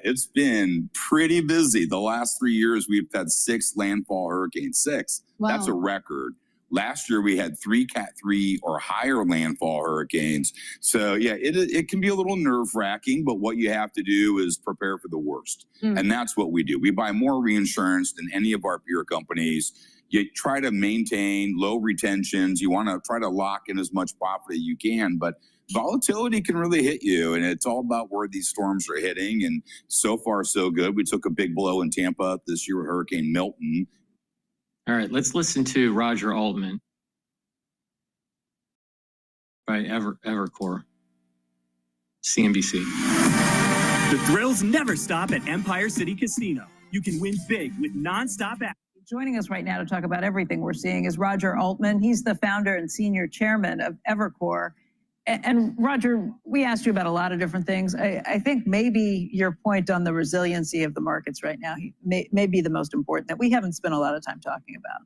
It's been pretty busy. The last 3 years, we've had 6 landfall hurricanes. 6. Wow. That's a record. Last year, we had 3 Cat 3 or higher landfall hurricanes. So, yeah, it can be a little nerve-wracking, but what you have to do is prepare for the worst. And that's what we do. We buy more reinsurance than any of our peer companies. You try to maintain low retentions. You want to try to lock in as much profit as you can, but volatility can really hit you, and it's all about where these storms are hitting. And so far, so good. We took a big blow in Tampa this year with Hurricane Milton. All right, let's listen to Roger Altman by Evercore, CNBC. The thrills never stop at Empire City Casino. You can win big with nonstop action. Joining us right now to talk about everything we're seeing is Roger Altman. He's the founder and senior chairman of Evercore. And Roger, we asked you about a lot of different things. I think maybe your point on the resiliency of the markets right now may be the most important that we haven't spent a lot of time talking about.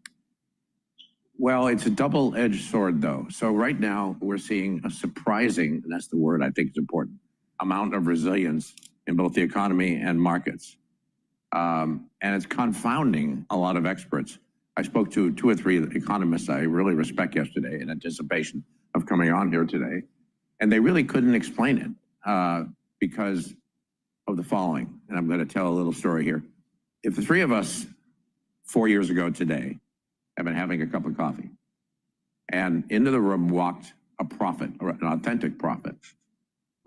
Well, it's a double-edged sword, though. So right now we're seeing a surprising, and that's the word I think is important, amount of resilience in both the economy and markets. And it's confounding a lot of experts. I spoke to 2 or 3 economists I really respect yesterday in anticipation of coming on here today, and they really couldn't explain it because of the following. And I'm going to tell a little story here. If the 3 of us 4 years ago today have been having a cup of coffee, and into the room walked a prophet, or an authentic prophet,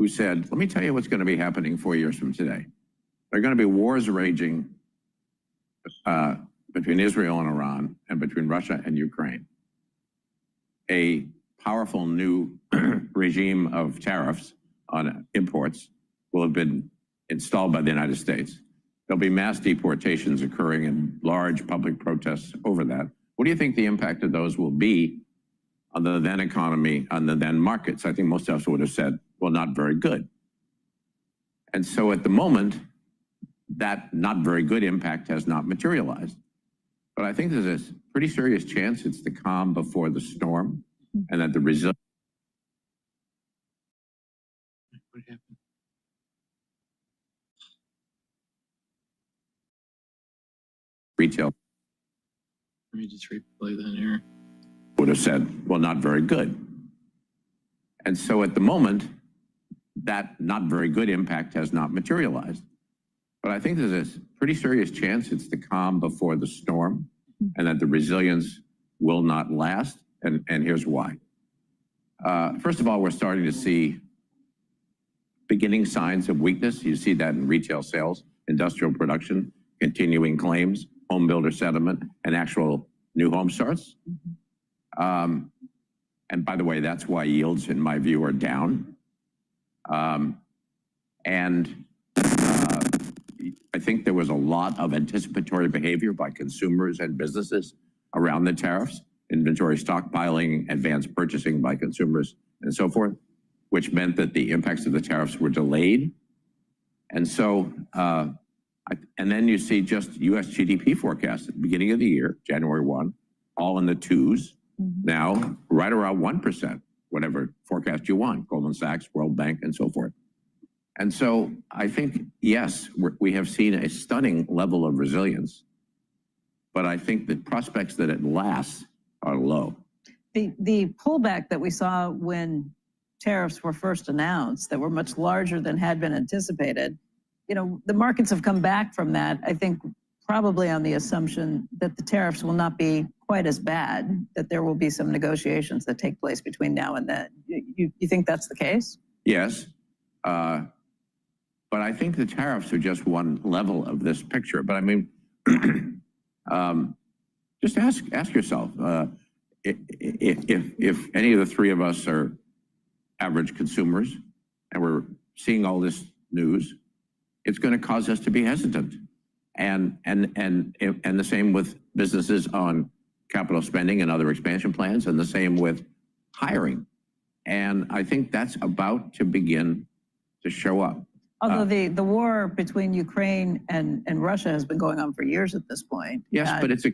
who said, let me tell you what's going to be happening 4 years from today. There are going to be wars raging between Israel and Iran and between Russia and Ukraine. A powerful new regime of tariffs on imports will have been installed by the United States. There'll be mass deportations occurring and large public protests over that. What do you think the impact of those will be on the then economy, on the then markets? I think most of us would have said, well, not very good. And so at the moment, that not very good impact has not materialized. But I think there's a pretty serious chance it's the calm before the storm, and that the resilience. What happened? Retail Let me just replay that here. would have said, well, not very good. And so at the moment, that not very good impact has not materialized. But I think there's a pretty serious chance it's the calm before the storm, and that the resilience will not last. And here's why. First of all, we're starting to see beginning signs of weakness. You see that in retail sales, industrial production, continuing claims, home builder sentiment, and actual new home starts. And by the way, that's why yields, in my view, are down. I think there was a lot of anticipatory behavior by consumers and businesses around the tariffs, inventory stockpiling, advanced purchasing by consumers, and so forth, which meant that the impacts of the tariffs were delayed. And so, and then you see just US GDP forecasts at the beginning of the year, January 1, all in the twos, now right around 1%, whatever forecast you want, Goldman Sachs, World Bank, and so forth. And so I think, yes, we have seen a stunning level of resilience, but I think the prospects that it lasts are low. The pullback that we saw when tariffs were first announced, that were much larger than had been anticipated, you know, the markets have come back from that, I think, probably on the assumption that the tariffs will not be quite as bad, that there will be some negotiations that take place between now and then. You think that's the case? Yes. But I think the tariffs are just one level of this picture. But I mean, just ask yourself, if any of the three of us are average consumers and we're seeing all this news, it's going to cause us to be hesitant. And the same with businesses on capital spending and other expansion plans, and the same with hiring. And I think that's about to begin to show up. Although the war between Ukraine and Russia has been going on for years at this point. Yes, but it's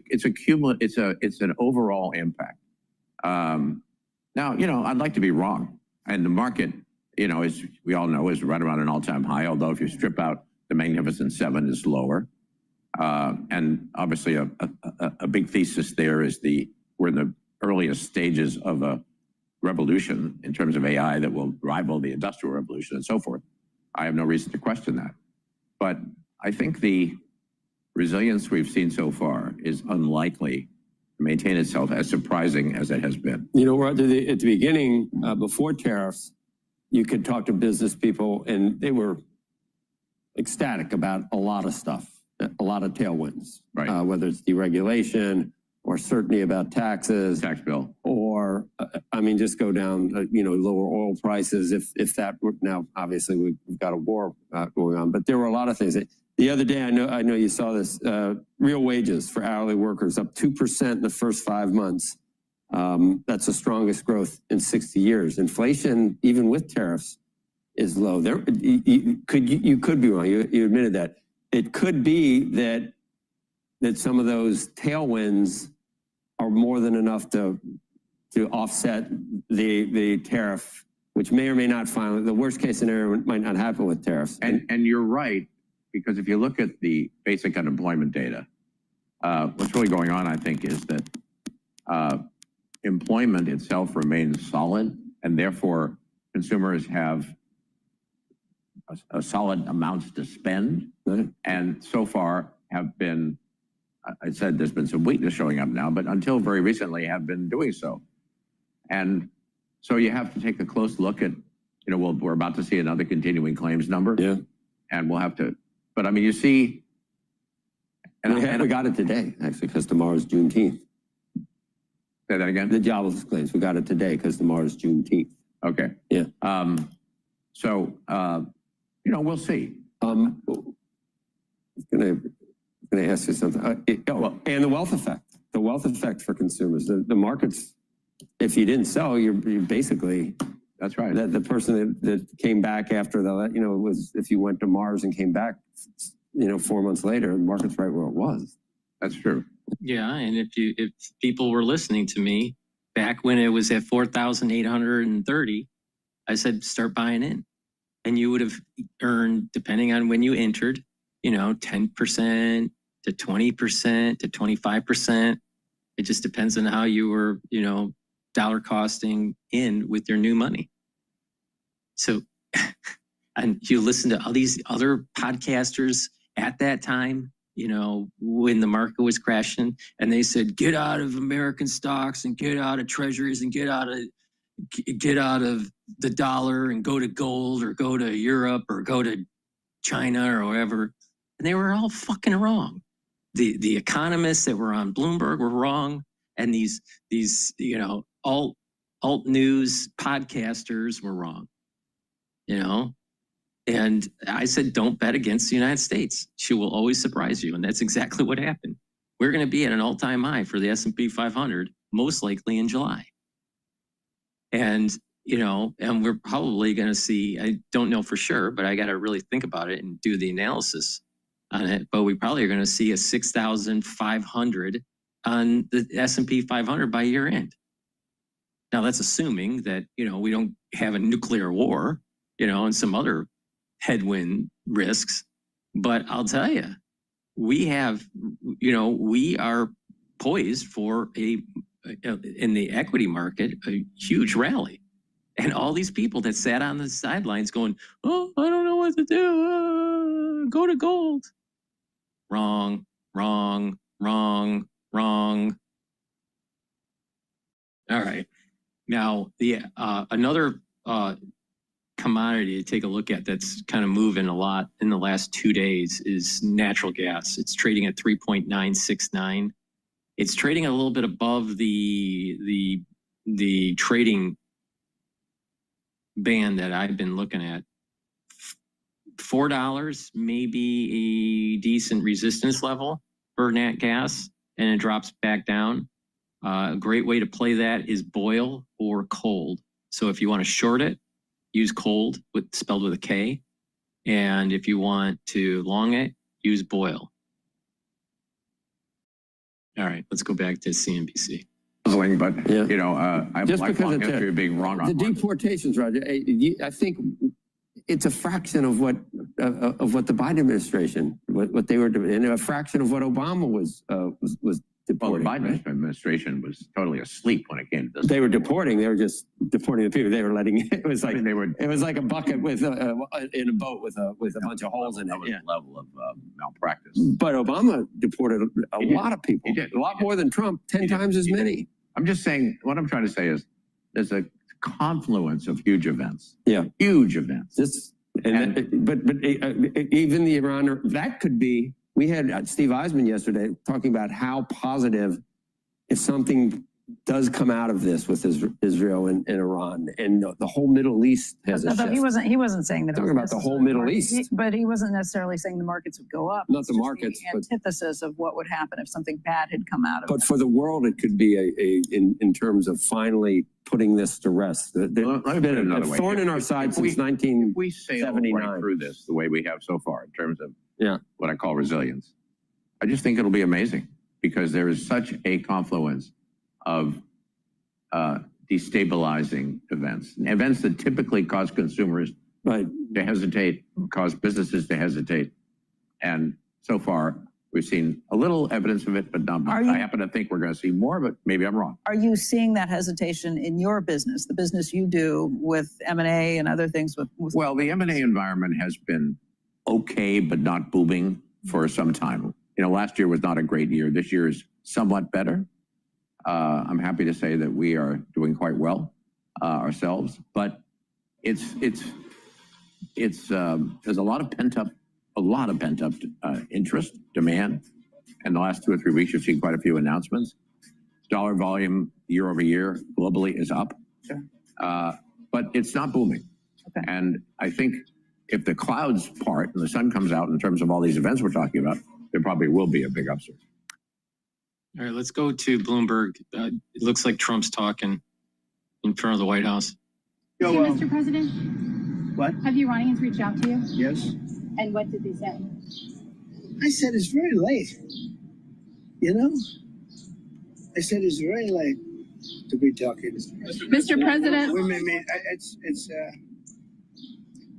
an overall impact. Now, you know, I'd like to be wrong. And the market, you know, as we all know, is right around an all-time high, although if you strip out the Magnificent Seven, is lower. And obviously a big thesis there is we're in the earliest stages of a revolution in terms of AI that will rival the Industrial Revolution and so forth. I have no reason to question that. But I think the resilience we've seen so far is unlikely to maintain itself as surprising as it has been. You know, Roger, at the beginning, before tariffs, you could talk to business people and they were ecstatic about a lot of stuff, a lot of tailwinds, right? Whether it's deregulation or certainty about taxes, tax bill, or I mean, just go down, you know, lower oil prices. If that were, now obviously we've got a war going on, but there were a lot of things. The other day, I know you saw this. Real wages for hourly workers up 2% in the first 5 months. That's the strongest growth in 60 years. Inflation, even with tariffs, is low. There, you could be wrong. You admitted that. It could be that some of those tailwinds are more than enough to offset the tariff, which may or may not finally, the worst case scenario might not happen with tariffs. And you're right, because if you look at the basic unemployment data, what's really going on, I think, is that employment itself remains solid, and therefore consumers have a solid amounts to spend, and so far have been, I said there's been some weakness showing up now, but until very recently have been doing so. And so you have to take a close look at you know, we're about to see another continuing claims number. Yeah. And we'll have to, but I mean, you see. And we got it today, actually, because tomorrow's Juneteenth. Say that again? The jobless claims. We got it today because tomorrow's Juneteenth. Okay. Yeah. So, you know, we'll see. I'm gonna ask you something. And the wealth effect. The wealth effect for consumers. The markets, if you didn't sell, you're basically. That's right. The person that came back after the, you know, was if you went to Mars and came back, you know, 4 months later, the market's right where it was. That's true. Yeah, and if people were listening to me back when it was at 4,830, I said start buying in, and you would have earned, depending on when you entered, you know, 10% to 20% to 25%. It just depends on how you were, you know, dollar costing in with your new money. So, and you listen to all these other podcasters at that time, you know, when the market was crashing, and they said, get out of American stocks and get out of treasuries and get out of the dollar and go to gold or go to Europe or go to China or whatever. And they were all fucking wrong. The economists that were on Bloomberg were wrong. And these, you know, alt news podcasters were wrong, you know? And I said, don't bet against the United States. She will always surprise you. And that's exactly what happened. We're going to be at an all-time high for the S&P 500, most likely in July. And, you know, and we're probably going to see, I don't know for sure, but I got to really think about it and do the analysis on it. But we probably are going to see a 6,500 on the S&P 500 by year end. Now that's assuming that, you know, we don't have a nuclear war, you know, and some other headwind risks. But I'll tell you, we have, you know, we are poised for in the equity market, a huge rally. And all these people that sat on the sidelines going, oh, I don't know what to do. Go to gold. Wrong, wrong, wrong, wrong. All right. Now, another commodity to take a look at that's kind of moving a lot in the last 2 days is natural gas. It's trading at 3.969. It's trading a little bit above the trading band that I've been looking at. $4 may be a decent resistance level for nat gas, and it drops back down. A great way to play that is boil or cold. So if you want to short it, use cold, spelled with a K. And if you want to long it, use boil. All right, let's go back to CNBC. But, Yeah. you know, I have a lifelong history of being wrong on the markets. deportations, Roger. I think it's a fraction of what the Biden administration, what they were doing, and a fraction of what Obama was deporting. Well, the Biden administration was totally asleep when it came to this. They were deporting. They were just deporting the people. They were letting it was like it was like a bucket with in a boat with a bunch of holes in it. That was the level of malpractice. But Obama deported a lot of people. He did. A lot more than Trump. 10 times as many. I'm just saying. What I'm trying to say is, there's a confluence of huge events. Yeah, huge events. But even the Iran, that could be. We had Steve Eisman yesterday talking about how positive, if something does come out of this with Israel and Iran and the whole Middle East has a shift. He wasn't saying that. Talking about the whole Middle East. But he wasn't necessarily saying the markets would go up. Not the markets, but the antithesis of what would happen if something bad had come out of it. But for the world, it could be in terms of finally putting this to rest. There's been a thorn in our side since 1979. If we sail right through this the way we have so far in terms of what I call resilience, I just think it'll be amazing because there is such a confluence of destabilizing events that typically cause consumers to hesitate, cause businesses to hesitate. And so far, we've seen a little evidence of it, but not much. I happen to think we're going to see more, but maybe I'm wrong. Are you seeing that hesitation in your business, the business you do with M&A and other things? Well, the M&A environment has been okay, but not booming for some time. You know, last year was not a great year. This year is somewhat better. I'm happy to say that we are doing quite well ourselves, but there's a lot of pent up interest, demand. And the last 2 or 3 weeks, you've seen quite a few announcements. Dollar volume year over year globally is up, but it's not booming. Okay. And I think if the clouds part and the sun comes out in terms of all these events we're talking about, there probably will be a big upsurge. All right, let's go to Bloomberg. It looks like Trump's talking in front of the White House. Hey, Mr. President, What? have the Iranians reached out to you? Yes. And what did they say? I said it's very late. You know? I said it's very late to be talking. Mr. President.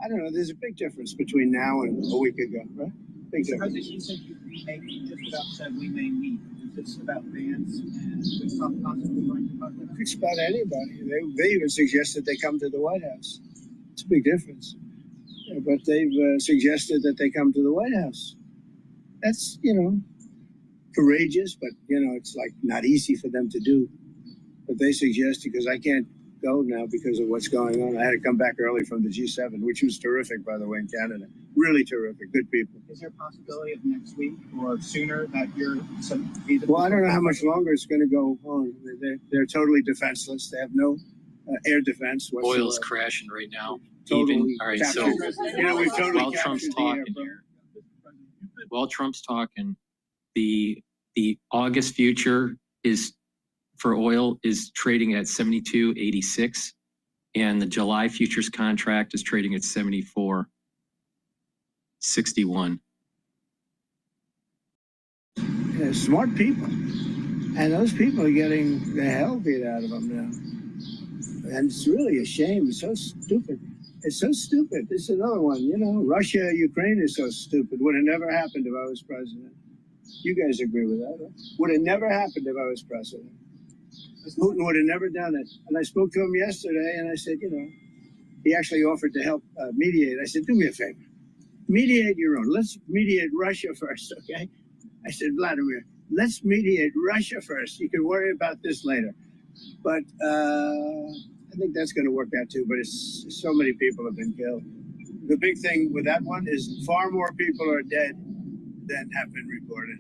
I don't know, there's a big difference between now and a week ago, right? Big difference. You said you may just about said we may meet. Is this about Vance and Trump possibly going to talk about that? It's about anybody. They even suggested they come to the White House. It's a big difference. Yeah, but they've suggested that they come to the White House. That's, courageous, but, it's like not easy for them to do. But they suggested, because I can't go now because of what's going on. I had to come back early from the G7, which was terrific, by the way, in Canada. Really terrific. Good people. Is there a possibility of next week or sooner that you're Well, I don't know how much longer it's going to go on. They're totally defenseless. They have no air defense whatsoever. Oil's crashing right now. Totally All right, captured. so We've totally while Trump's captured the air, talking bro. here, while Trump's talking, the August future is for oil is trading at 72.86, and the July futures contract is trading at 74.61. Yeah, smart people. And those people are getting the hell beat out of them now. And it's really a shame. It's so stupid. It's so stupid. This is another one. Russia, Ukraine is so stupid. Would have never happened if I was president. You guys agree with that, right? Would have never happened if I was president. Putin would have never done it. And I spoke to him yesterday, and I said, he actually offered to help mediate. I said, do me a favor. Mediate your own. Let's mediate Russia first, okay? I said, Vladimir, let's mediate Russia first. You can worry about this later. But I think that's going to work out too. But it's so many people have been killed. The big thing with that one is far more people are dead than have been reported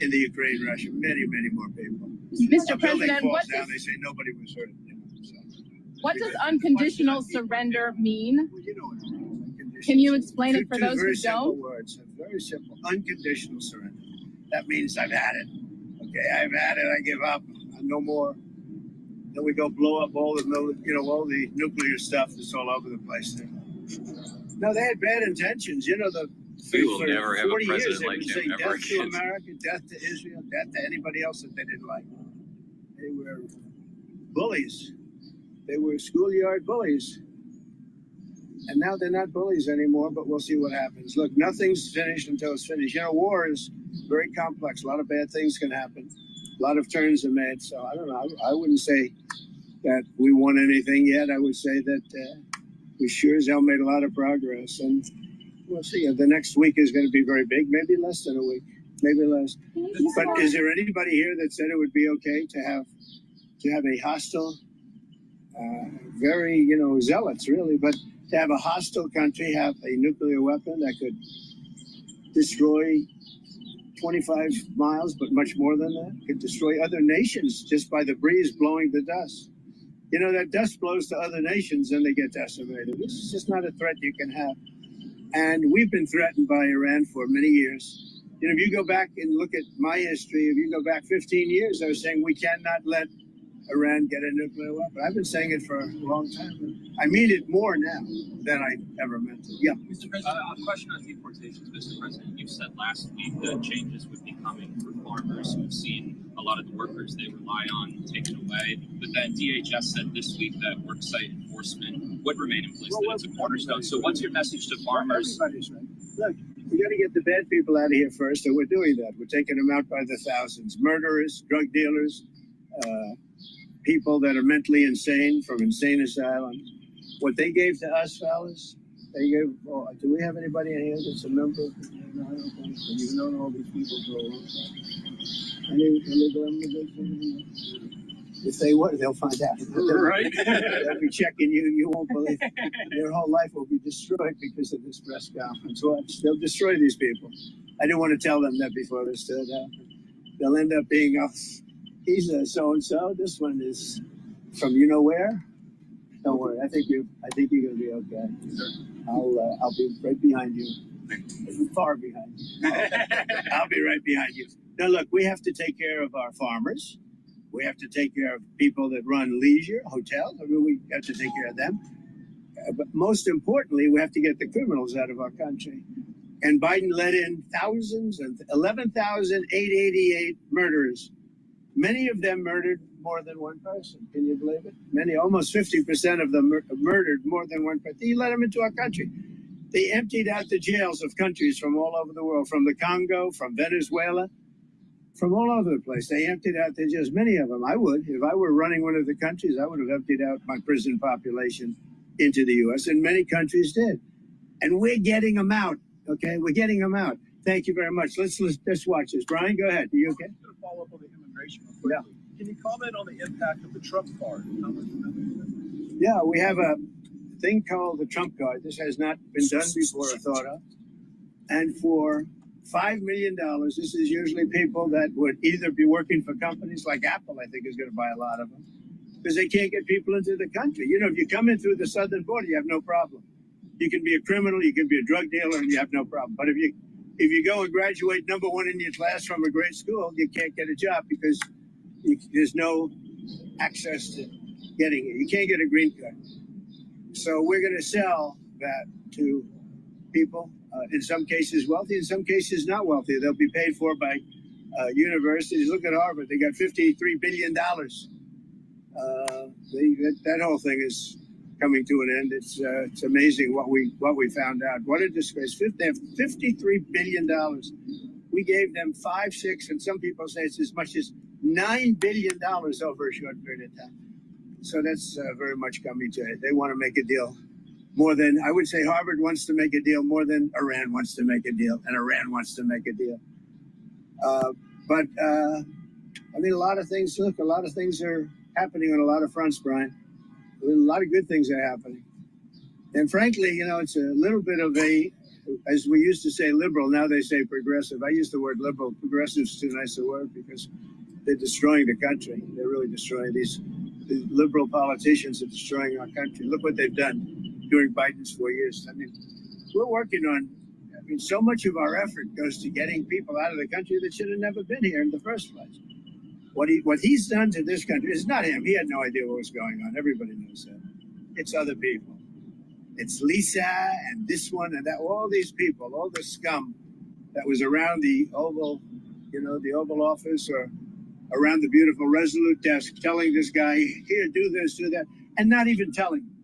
in the Ukraine, Russia. Many, many more people. Mr. A building President, falls what down, does, they say nobody was hurt. what does unconditional surrender mean? Well, you know what it means. Can you explain it for Two those very who simple don't? words. Very simple. Unconditional surrender. That means I've had it. Okay, I've had it. I give up. No more. Then we go blow up all the all the nuclear stuff that's all over the place there. No, they had bad intentions. We will for never have a 40 years, president they like would him say ever death to again. America, death to Israel, death to anybody else that they didn't like. They were bullies. They were schoolyard bullies. And now they're not bullies anymore, but we'll see what happens. Look, nothing's finished until it's finished. War is very complex. A lot of bad things can happen. A lot of turns are made. So I don't know. I wouldn't say that we won anything yet. I would say that we sure as hell made a lot of progress. And we'll see. The next week is going to be very big, maybe less than a week, maybe less. But is there anybody here that said it would be okay to have a hostile, very, zealots really, but to have a hostile country have a nuclear weapon that could destroy 25 miles, but much more than that, could destroy other nations just by the breeze blowing the dust. That dust blows to other nations and they get decimated. This is just not a threat you can have. And we've been threatened by Iran for many years. If you go back and look at my history, if you go back 15 years, I was saying we cannot let Iran get a nuclear weapon. I've been saying it for a long time. I mean it more now than I ever meant to. Yeah. Mr. President, a question on deportations, Mr. President. You said last week that changes would be coming for farmers who've seen a lot of the workers they rely on taken away. But then DHS said this week that worksite enforcement would remain in place, that it's a cornerstone. So what's your message to farmers? Everybody's right. Look, we got to get the bad people out of here first, and we're doing that. We're taking them out by the thousands. Murderers, drug dealers, people that are mentally insane from insane asylums. What they gave to us, fellas, they gave. Oh, do we have anybody in here that's a member? No, I don't think so. You've known all these people for a long time. Any illegal immigration? If they would, they'll find out. Right. They'll be checking you. You won't believe it. Their whole life will be destroyed because of this press conference. Watch, they'll destroy these people. I didn't want to tell them that before this stood up. They'll end up being he's a so-and-so. This one is from you know where. Don't worry. I think you're going to be okay. I'll be right behind you. Far behind you. I'll be right behind you. Now, look, we have to take care of our farmers. We have to take care of people that run leisure, hotels. I mean, we have to take care of them. But most importantly, we have to get the criminals out of our country. And Biden let in thousands and 11,888 murderers. Many of them murdered more than one person. Can you believe it? Many, almost 50% of them murdered more than one person. He let them into our country. They emptied out the jails of countries from all over the world, from the Congo, from Venezuela, from all over the place. They emptied out the jails, many of them. I would. If I were running one of the countries, I would have emptied out my prison population into the U.S., and many countries did. And we're getting them out, okay? We're getting them out. Thank you very much. Let's watch this. Brian, go ahead. Are you okay? I'm going to follow up on the immigration real quickly. Yeah. Can you comment on the impact of the Trump card? Yeah, we have a thing called the Trump card. This has not been done before or thought of. And for $5 million, this is usually people that would either be working for companies like Apple, I think is going to buy a lot of them, because they can't get people into the country. You know, if you come in through the southern border, you have no problem. You can be a criminal, you can be a drug dealer, and you have no problem. But if you go and graduate number one in your class from a great school, you can't get a job because there's no access to getting it. You can't get a green card. So we're going to sell that to people, in some cases wealthy, in some cases not wealthy. They'll be paid for by universities. Look at Harvard. They got $53 billion. That whole thing is coming to an end. It's amazing what we found out. What a disgrace. They have $53 billion. We gave them 5, 6, and some people say it's as much as $9 billion over a short period of time. So that's very much coming to it. They want to make a deal more than, I would say Harvard wants to make a deal more than Iran wants to make a deal, and Iran wants to make a deal. I mean, a lot of things are happening on a lot of fronts, Brian. A lot of good things are happening. And frankly, you know, it's a little bit of as we used to say liberal, now they say progressive. I use the word liberal. Progressive is too nice a word because they're destroying the country. They're really destroying the liberal politicians are destroying our country. Look what they've done during Biden's 4 years. I mean, we're working on, so much of our effort goes to getting people out of the country that should have never been here in the first place. What he's done to this country is not him. He had no idea what was going on. Everybody knows that. It's other people. It's Lisa and this one and that. All these people, all the scum that was around the Oval, the Oval Office or around the beautiful Resolute desk, telling this guy, here, do this, do that, and not even telling him.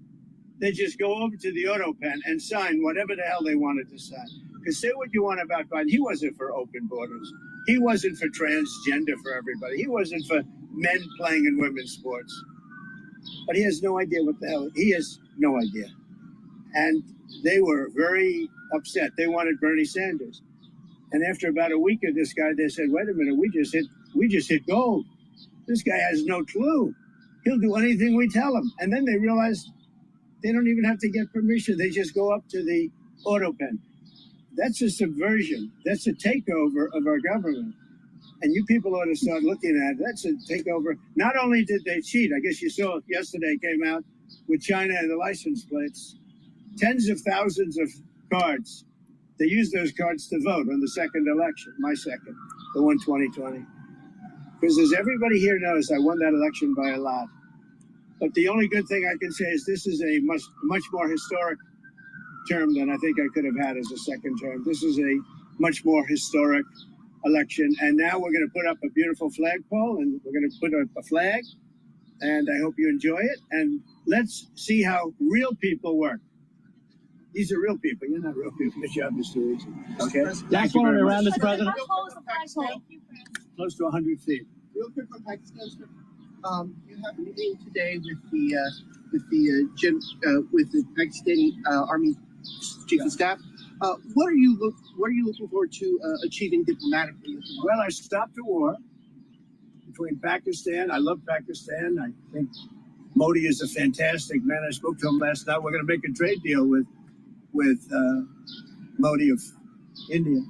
They just go over to the auto pen and sign whatever the hell they wanted to sign. Because say what you want about Biden, he wasn't for open borders. He wasn't for transgender for everybody. He wasn't for men playing in women's sports. But he has no idea what the hell, he has no idea. And they were very upset. They wanted Bernie Sanders. And after about a week of this guy, they said, wait a minute, we just hit gold. This guy has no clue. He'll do anything we tell him. And then they realized they don't even have to get permission. They just go up to the auto pen. That's a subversion. That's a takeover of our government. And you people ought to start looking at it. That's a takeover. Not only did they cheat, I guess you saw yesterday came out with China and the license plates, tens of thousands of cards. They used those cards to vote on the second election, my second, the one 2020. Because as everybody here knows, I won that election by a lot. But the only good thing I can say is this is a much more historic term than I think I could have had as a second term. This is a much more historic election. And now we're going to put up a beautiful flagpole, and we're going to put up a flag. And I hope you enjoy it. And let's see how real people work. These are real people. You're not real people. Your job is too easy. Okay? Thank you very much. Mr. President. How tall is the flagpole? Close to 100 feet. Real quick on Pakistan, sir. You have a meeting today with the Pakistani Army Chief of Staff. What are you looking forward to achieving diplomatically? Well, I stopped the war. between Pakistan. I love Pakistan. I think Modi is a fantastic man. I spoke to him last night. We're going to make a trade deal with Modi of India.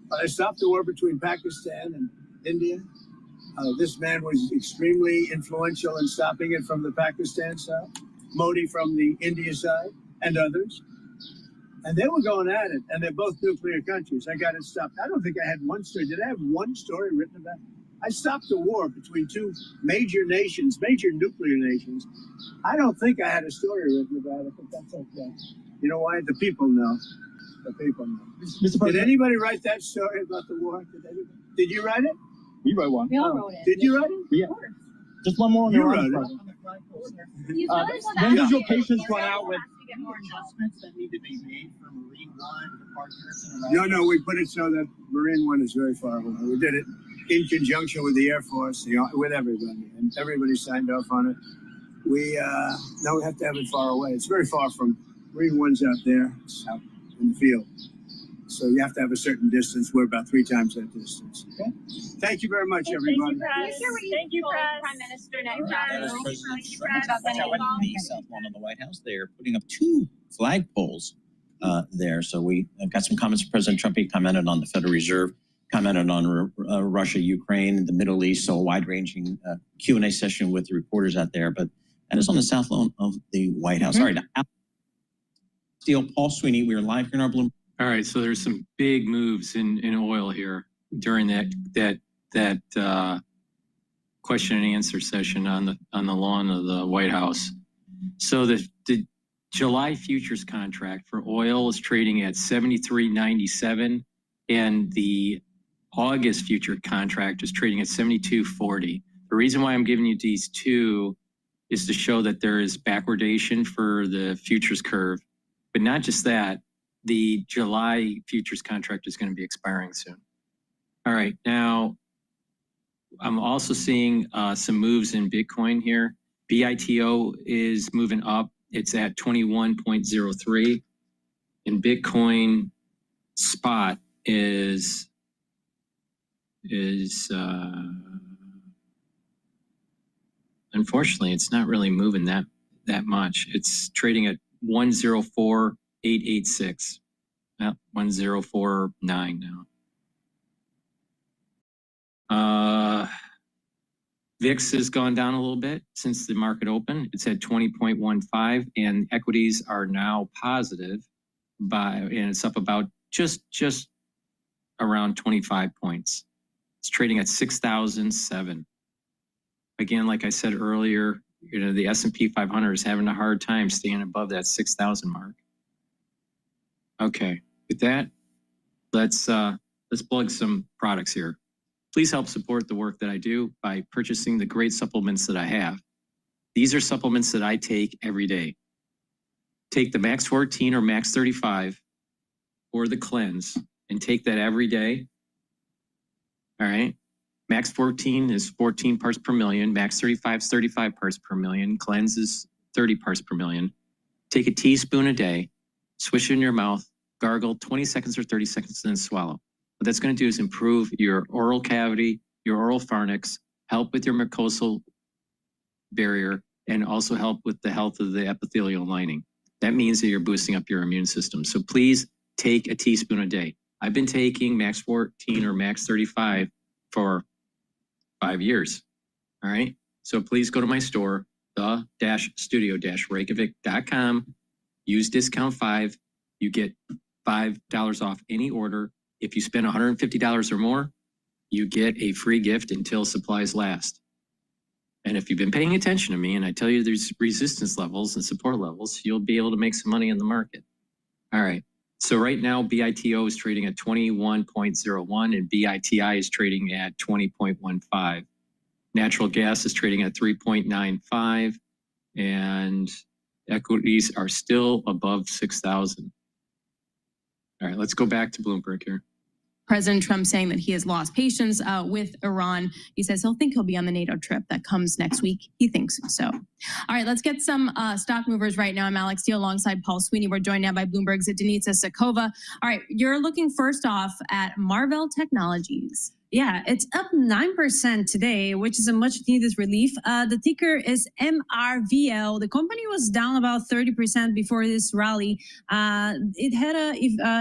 But I stopped the war between Pakistan and India. This man was extremely influential in stopping it from the Pakistan side, Modi from the India side, and others. And they were going at it, and they're both nuclear countries. I got it stopped. I don't think I had one story. Did I have one story written about it? I stopped the war between two major nations, major nuclear nations. I don't think I had a story written about it, but that's okay. You know why? The people know. The people know. Did anybody write that story about the war? Did you write it? We wrote one. We all wrote it. Did you write it? Yeah. Just one more on the You wrote it. When does your patience run out with adjustments that need to be made for Marine One, the partners? No, we put it so that Marine One is very far away. We did it in conjunction with the Air Force, with everybody, and everybody signed off on it. Now we have to have it far away. It's very far from Marine One's out there, it's out in the field. So you have to have a certain distance. We're about 3 times that distance. Okay. Thank you very much, everybody. Thank you, Prime Minister. The south lawn of the White House, they're putting up 2 flagpoles there. So we got some comments from President Trump. He commented on the Federal Reserve, commented on Russia, Ukraine, the Middle East. So a wide-ranging Q&A session with the reporters out there. But that is on the south lawn of the White House. All right, now, Steele, Paul Sweeney, we are live here in our Bloomberg. All right, so there's some big moves in oil here during that question and answer session on the lawn of the White House. So the July futures contract for oil is trading at 73.97, and the August future contract is trading at 72.40. The reason why I'm giving you these two is to show that there is backwardation for the futures curve, but not just that. The July futures contract is going to be expiring soon. All right, now I'm also seeing some moves in Bitcoin here. BITO is moving up. It's at 21.03. And Bitcoin spot is unfortunately, it's not really moving that much. It's trading at 104.886. Well, 1049 now. VIX has gone down a little bit since the market opened. It's at 20.15, and equities are now positive and it's up about just around 25 points. It's trading at 6,007. Again, like I said earlier, the S&P 500 is having a hard time staying above that 6,000 mark. Okay, with that, let's plug some products here. Please help support the work that I do by purchasing the great supplements that I have. These are supplements that I take every day. Take the Max 14 or Max 35 or the Cleanse and take that every day. All right. Max 14 is 14 parts per million. Max 35 is 35 parts per million. Cleanse is 30 parts per million. Take a teaspoon a day, swish it in your mouth, gargle 20 seconds or 30 seconds, and then swallow. What that's going to do is improve your oral cavity, your oral pharynx, help with your mucosal barrier, and also help with the health of the epithelial lining. That means that you're boosting up your immune system. So please take a teaspoon a day. I've been taking Max 14 or Max 35 for 5 years. All right. So please go to my store, the-studio-reykjavik.com. Use discount 5. You get $5 off any order. If you spend $150 or more, you get a free gift until supplies last. And if you've been paying attention to me and I tell you there's resistance levels and support levels, you'll be able to make some money in the market. All right. So right now, BITO is trading at 21.01 and BITI is trading at 20.15. Natural gas is trading at 3.95 and equities are still above 6,000. All right, let's go back to Bloomberg here. President Trump saying that he has lost patience with Iran. He says he'll be on the NATO trip that comes next week. He thinks so. All right, let's get some stock movers right now. I'm Alex Steele alongside Paul Sweeney. We're joined now by Bloomberg's Denitsa Sakova. All right, you're looking first off at Marvell Technologies. Yeah, it's up 9% today, which is a much needed relief. The ticker is MRVL. The company was down about 30% before this rally. It had a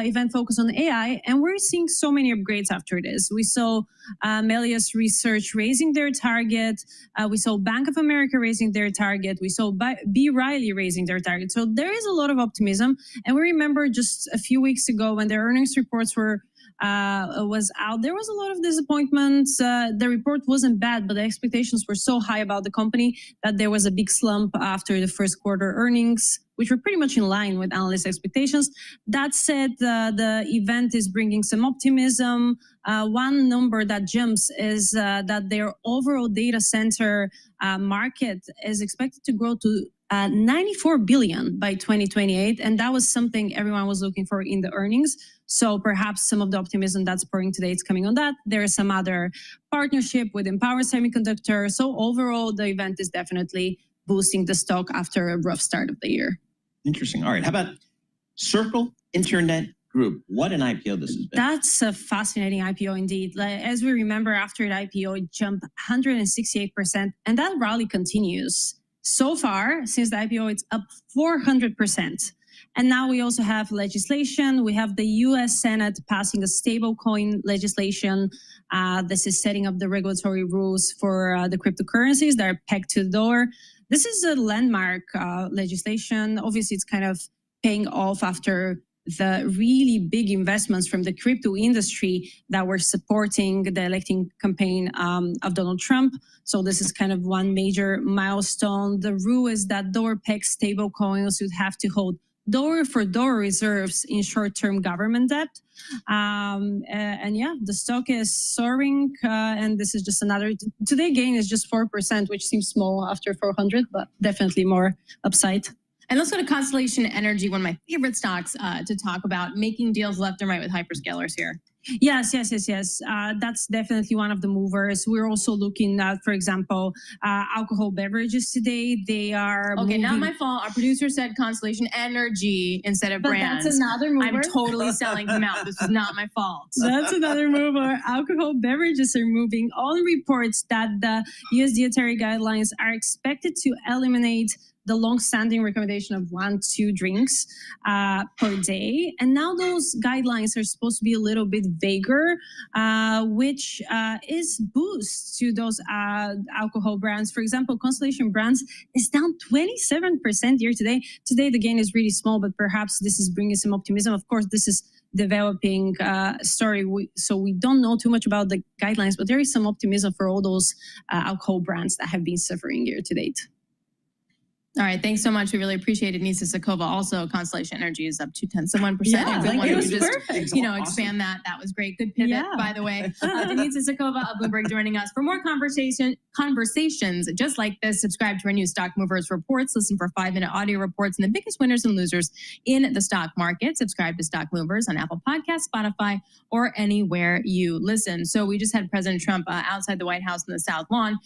event focused on AI, and we're seeing so many upgrades after this. We saw Melius Research raising their target. We saw Bank of America raising their target. We saw B. Riley raising their target. So there is a lot of optimism. And we remember just a few weeks ago when their earnings reports was out, there was a lot of disappointments. The report wasn't bad, but the expectations were so high about the company that there was a big slump after the first quarter earnings, which were pretty much in line with analyst expectations. That said, the event is bringing some optimism. One number that jumps is that their overall data center market is expected to grow to 94 billion by 2028. And that was something everyone was looking for in the earnings. So perhaps some of the optimism that's pouring today is coming on that. There is some other partnership with Empower Semiconductor. So overall, the event is definitely boosting the stock after a rough start of the year. Interesting. All right. How about Circle Internet Group? What an IPO this has been. That's a fascinating IPO indeed. As we remember, after the IPO, it jumped 168%, and that rally continues. So far, since the IPO, it's up 400%. And now we also have legislation. We have the US Senate passing a stablecoin legislation. This is setting up the regulatory rules for the cryptocurrencies that are pegged to the dollar. This is a landmark legislation. Obviously, it's kind of paying off after the really big investments from the crypto industry that were supporting the electing campaign of Donald Trump. So this is kind of one major milestone. The rule is that dollar-pegged stablecoins would have to hold dollar-for-dollar reserves in short-term government debt. And yeah, the stock is soaring. And this is just another, today gain is just 4%, which seems small after 400, but definitely more upside. And let's go to Constellation Energy, one of my favorite stocks to talk about, making deals left and right with hyperscalers here. Yes. That's definitely one of the movers. We're also looking at, for example, alcohol beverages today. They are okay. Not my fault. Our producer said Constellation Energy instead of brands. That's another mover. I'm totally selling him out. This is not my fault. That's another mover. Alcohol beverages are moving. All reports that the US dietary guidelines are expected to eliminate the long-standing recommendation of 1-2 drinks per day. And now those guidelines are supposed to be a little bit vaguer, which is boost to those alcohol brands. For example, Constellation Brands is down 27% year to date. Today, the gain is really small, but perhaps this is bringing some optimism. Of course, this is developing story, so we don't know too much about the guidelines, but there is some optimism for all those alcohol brands that have been suffering year to date. All right, thanks so much. We really appreciate it, Nisa Sakova. Also, Constellation Energy is up 0.2%. Yeah, if we wanted to just, perfect. Expand that. That was great. Good pivot, by the way. Nisa Sakova of Bloomberg joining us. For more conversations just like this, subscribe to our new Stock Movers reports. Listen for 5-minute audio reports and the biggest winners and losers in the stock market. Subscribe to Stock Movers on Apple Podcasts, Spotify, or anywhere you listen. So we just had President Trump outside the White House in the South Lawn.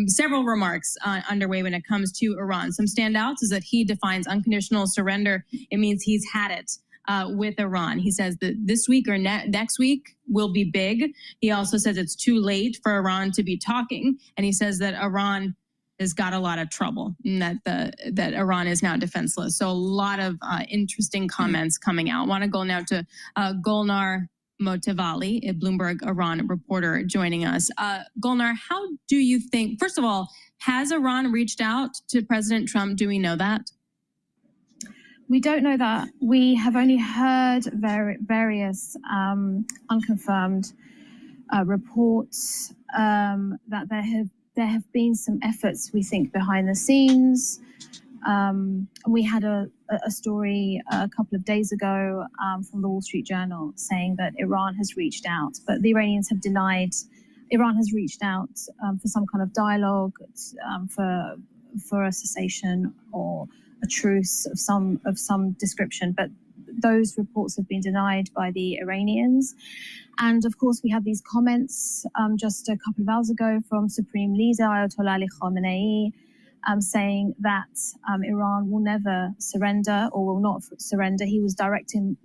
Several remarks underway when it comes to Iran. Some standouts is that he defines unconditional surrender. It means he's had it with Iran. He says that this week or next week will be big. He also says it's too late for Iran to be talking. And he says that Iran has got a lot of trouble and that Iran is now defenseless. So a lot of interesting comments coming out. I want to go now to Golnar Motivali, a Bloomberg Iran reporter joining us. Golnar, how do you think, first of all, has Iran reached out to President Trump? Do we know that? We don't know that. We have only heard various unconfirmed reports that there have been some efforts, we think, behind the scenes. We had a story a couple of days ago from the Wall Street Journal saying that Iran has reached out, but the Iranians have denied Iran has reached out for some kind of dialogue, for a cessation or a truce of some description. But those reports have been denied by the Iranians. And of course, we had these comments just a couple of hours ago from Supreme Leader Ayatollah Ali Khamenei, saying that Iran will never surrender or will not surrender. He was directing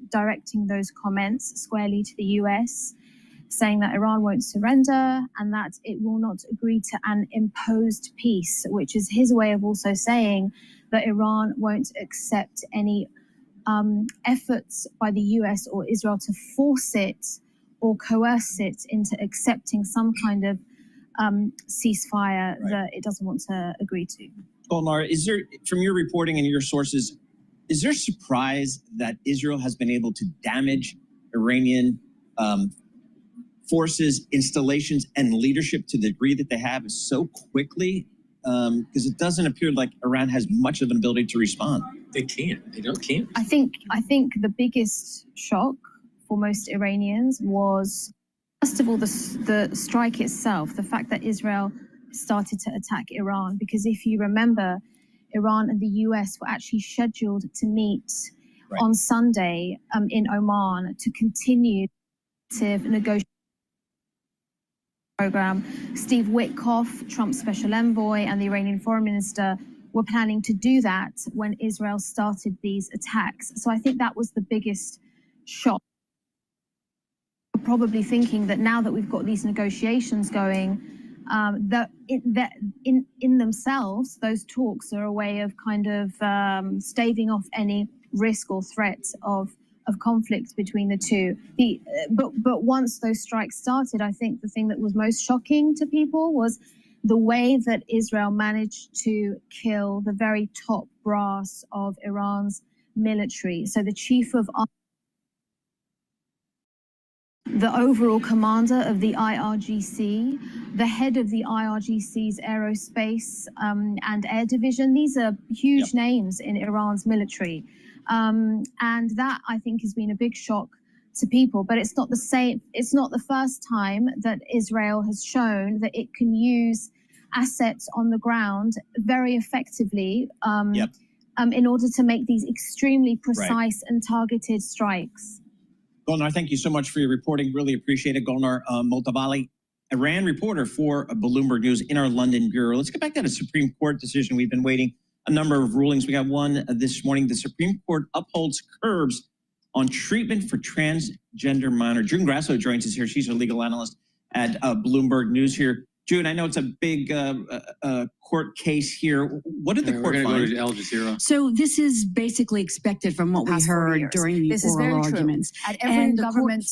those comments squarely to the US, saying that Iran won't surrender and that it will not agree to an imposed peace, which is his way of also saying that Iran won't accept any efforts by the US or Israel to force it or coerce it into accepting some kind of ceasefire that it doesn't want to agree to. Golnar, is there, from your reporting and your sources, is there surprise that Israel has been able to damage Iranian forces, installations, and leadership to the degree that they have so quickly? Because it doesn't appear like Iran has much of an ability to respond. They can't. They can't. I think the biggest shock for most Iranians was, first of all, the strike itself, the fact that Israel started to attack Iran. Because if you remember, Iran and the US were actually scheduled to meet on Sunday in Oman to continue negotiations. Program. Steve Witkoff, Trump's special envoy, and the Iranian foreign minister were planning to do that when Israel started these attacks. So I think that was the biggest shock. Probably thinking that now that we've got these negotiations going, that in themselves, those talks are a way of kind of staving off any risk or threat of conflict between the two. But once those strikes started, I think the thing that was most shocking to people was the way that Israel managed to kill the very top brass of Iran's military. So the chief of the overall commander of the IRGC, the head of the IRGC's aerospace and air division. These are huge names in Iran's military. And that, I think, has been a big shock to people. But it's not the same. It's not the first time that Israel has shown that it can use assets on the ground very effectively in order to make these extremely precise and targeted strikes. Golnar, thank you so much for your reporting. Really appreciate it. Golnar Moltabali, Iran reporter for Bloomberg News in our London bureau. Let's get back to the Supreme Court decision. We've been waiting a number of rulings. We got one this morning. The Supreme Court upholds curbs on treatment for transgender minor. June Grasso joins us here. She's a legal analyst at Bloomberg News here. June, I know it's a big court case here. What did the court find? We're going to go to Al Jazeera. So this is basically expected from what we heard during the oral arguments. At every government,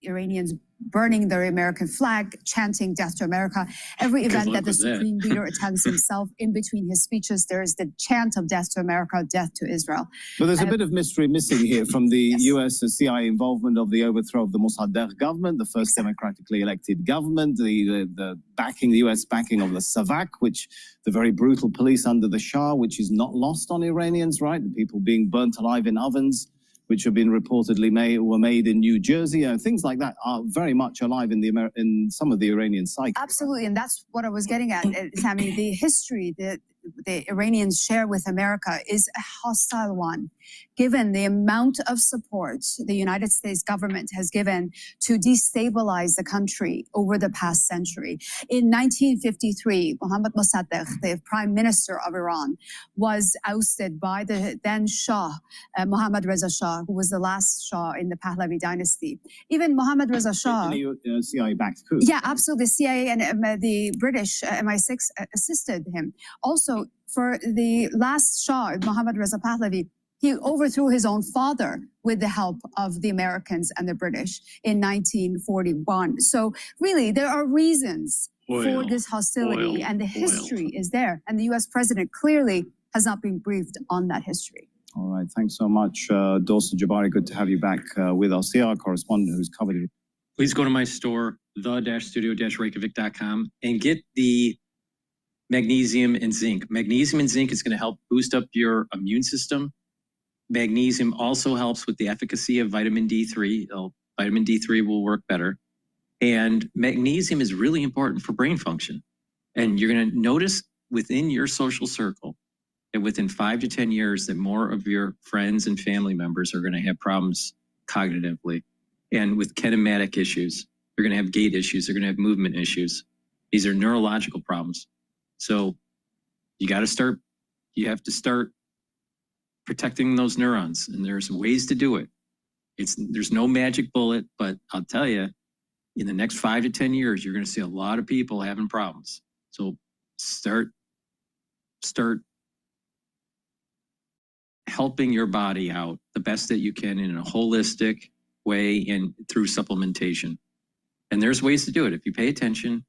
Iranians burning their American flag, chanting death to America. Every event that the Supreme Leader attends himself, in between his speeches, there is the chant of death to America, death to Israel. But there's a bit of mystery missing here from the US and CIA involvement of the overthrow of the Mossadegh government, the first democratically elected government, the backing, the US backing of the Savak, which the very brutal police under the Shah, which is not lost on Iranians, right? The people being burnt alive in ovens, which have been reportedly made in New Jersey, and things like that are very much alive in some of the Iranian psyche. Absolutely, and that's what I was getting at, Sammy. The history that the Iranians share with America is a hostile one, given the amount of support the United States government has given to destabilize the country over the past century. In 1953, Mohammad Mossadegh, the prime minister of Iran, was ousted by the then Shah, Mohammad Reza Shah, who was the last Shah in the Pahlavi dynasty. Even Mohammad Reza Shah... The CIA-backed coup. Yeah, absolutely. The CIA and the British MI6 assisted him. Also, for the last Shah, Mohammad Reza Pahlavi, he overthrew his own father with the help of the Americans and the British in 1941. So really, there are reasons for this hostility, and the history is there. And the U.S. president clearly has not been briefed on that history. All right, thanks so much, Dawson Jabari. Good to have you back with our CR correspondent who's covered it. Please go to my store, the-studio-reykjavik.com, and get the magnesium and zinc. Magnesium and zinc is going to help boost up your immune system. Magnesium also helps with the efficacy of vitamin D3. Vitamin D3 will work better. And magnesium is really important for brain function. And you're going to notice within your social circle that within 5 to 10 years that more of your friends and family members are going to have problems cognitively. And with kinematic issues, they're going to have gait issues, they're going to have movement issues. These are neurological problems. So you have to start protecting those neurons, and there's ways to do it. There's no magic bullet, but I'll tell you, in the next 5 to 10 years, you're going to see a lot of people having problems. So start helping your body out the best that you can in a holistic way and through supplementation. And there's ways to do it. If you pay attention,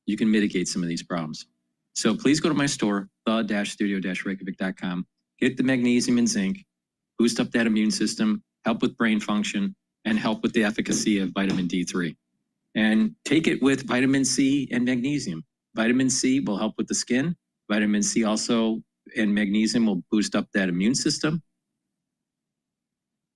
you can mitigate some of these problems. So please go to my store, the-studio-reykjavik.com, get the magnesium and zinc, boost up that immune system, help with brain function, and help with the efficacy of vitamin D3. And take it with vitamin C and magnesium. Vitamin C will help with the skin. Vitamin C also and magnesium will boost up that immune system.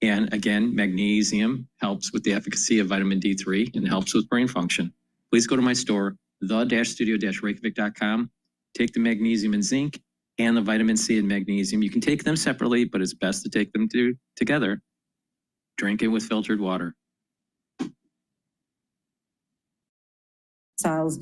And again, magnesium helps with the efficacy of vitamin D3 and helps with brain function. Please go to my store, the-studio-reykjavik.com, take the magnesium and zinc and the vitamin C and magnesium. You can take them separately, but it's best to take them together. Drink it with filtered water. Missiles,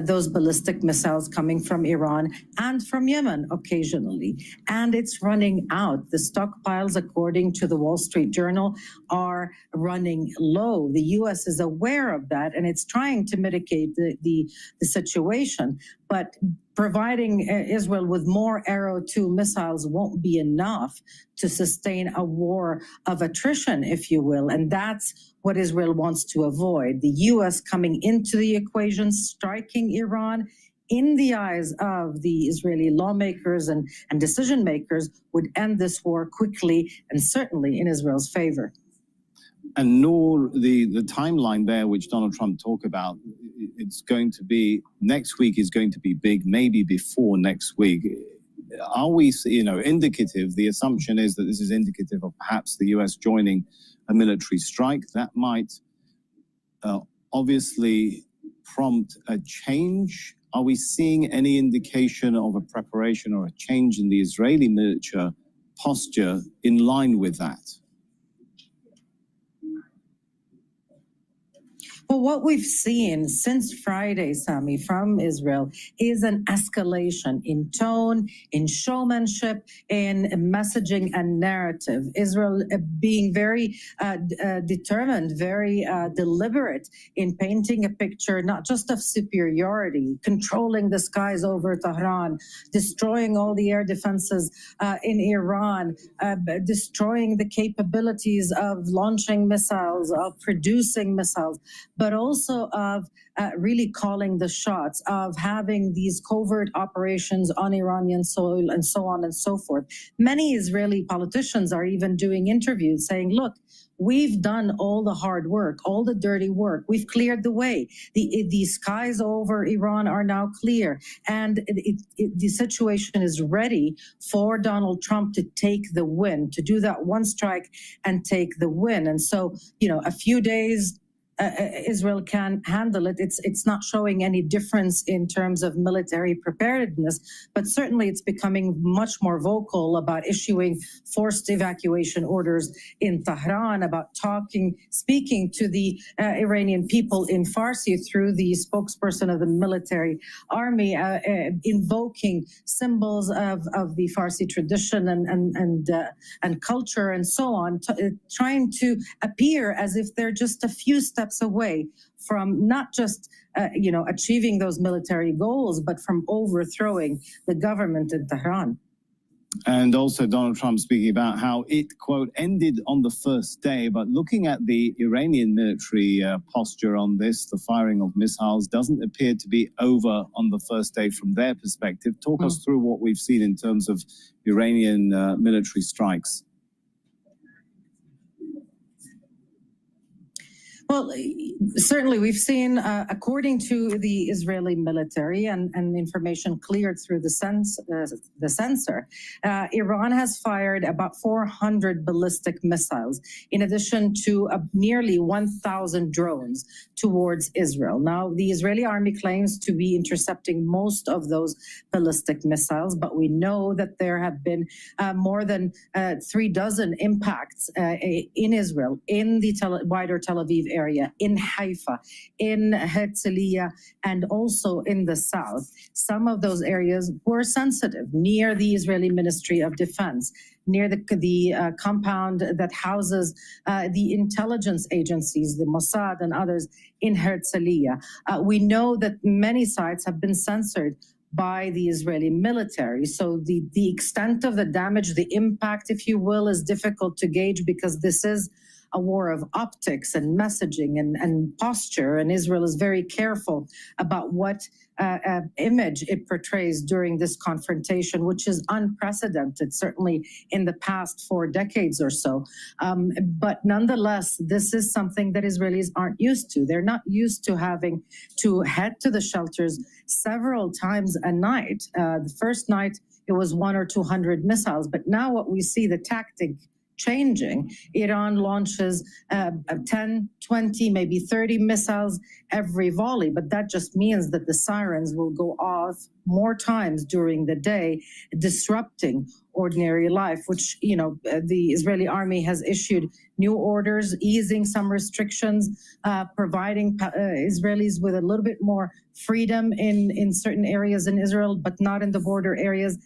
those ballistic missiles coming from Iran and from Yemen occasionally. And it's running out. The stockpiles, according to the Wall Street Journal, are running low. The U.S. is aware of that, and it's trying to mitigate the situation. But providing Israel with more Arrow 2 missiles won't be enough to sustain a war of attrition, if you will. And that's what Israel wants to avoid. The U.S. coming into the equation, striking Iran in the eyes of the Israeli lawmakers and decision makers would end this war quickly and certainly in Israel's favor. And nor the timeline there, which Donald Trump talked about, it's going to be, next week is going to be big, maybe before next week. Are we, indicative? The assumption is that this is indicative of perhaps the U.S. joining a military strike. That might obviously prompt a change. Are we seeing any indication of a preparation or a change in the Israeli military posture in line with that? Well, what we've seen since Friday, Sami, from Israel is an escalation in tone, in showmanship, in messaging and narrative. Israel being very determined, very deliberate in painting a picture not just of superiority, controlling the skies over Tehran, destroying all the air defenses in Iran, destroying the capabilities of launching missiles, of producing missiles, but also of really calling the shots, of having these covert operations on Iranian soil and so on and so forth. Many Israeli politicians are even doing interviews saying, look, we've done all the hard work, all the dirty work. We've cleared the way. The skies over Iran are now clear. And the situation is ready for Donald Trump to take the win, to do that one strike and take the win. And so, a few days, Israel can handle it. It's not showing any difference in terms of military preparedness, but certainly it's becoming much more vocal about issuing forced evacuation orders in Tehran, about speaking to the Iranian people in Farsi through the spokesperson of the military army, invoking symbols of the Farsi tradition and culture and so on, trying to appear as if they're just a few steps away from not just achieving those military goals, but from overthrowing the government in Tehran. And also Donald Trump speaking about how it, quote, ended on the first day. But looking at the Iranian military posture on this, the firing of missiles doesn't appear to be over on the first day from their perspective. Talk us through what we've seen in terms of Iranian military strikes. Well, certainly we've seen, according to the Israeli military and information cleared through the censor, Iran has fired about 400 ballistic missiles, in addition to nearly 1,000 drones towards Israel. Now, the Israeli army claims to be intercepting most of those ballistic missiles, but we know that there have been more than 3 dozen impacts in Israel, in the wider Tel Aviv area, area, in Haifa, in Herzliya, and also in the south. Some of those areas were sensitive, near the Israeli Ministry of Defense, near the compound that houses the intelligence agencies, the Mossad and others in Herzliya. We know that many sites have been censored by the Israeli military. So the extent of the damage, the impact, if you will, is difficult to gauge because this is a war of optics and messaging and posture. And Israel is very careful about what image it portrays during this confrontation, which is unprecedented, certainly in the past 4 decades or so. But nonetheless, this is something that Israelis aren't used to. They're not used to having to head to the shelters several times a night. The first night, it was 100 or 200 missiles. But now what we see, the tactic changing. Iran launches 10, 20, maybe 30 missiles every volley, but that just means that the sirens will go off more times during the day, disrupting ordinary life, which, you know, the Israeli army has issued new orders, easing some restrictions, providing Israelis with a little bit more freedom in certain areas in Israel, but not in the border areas.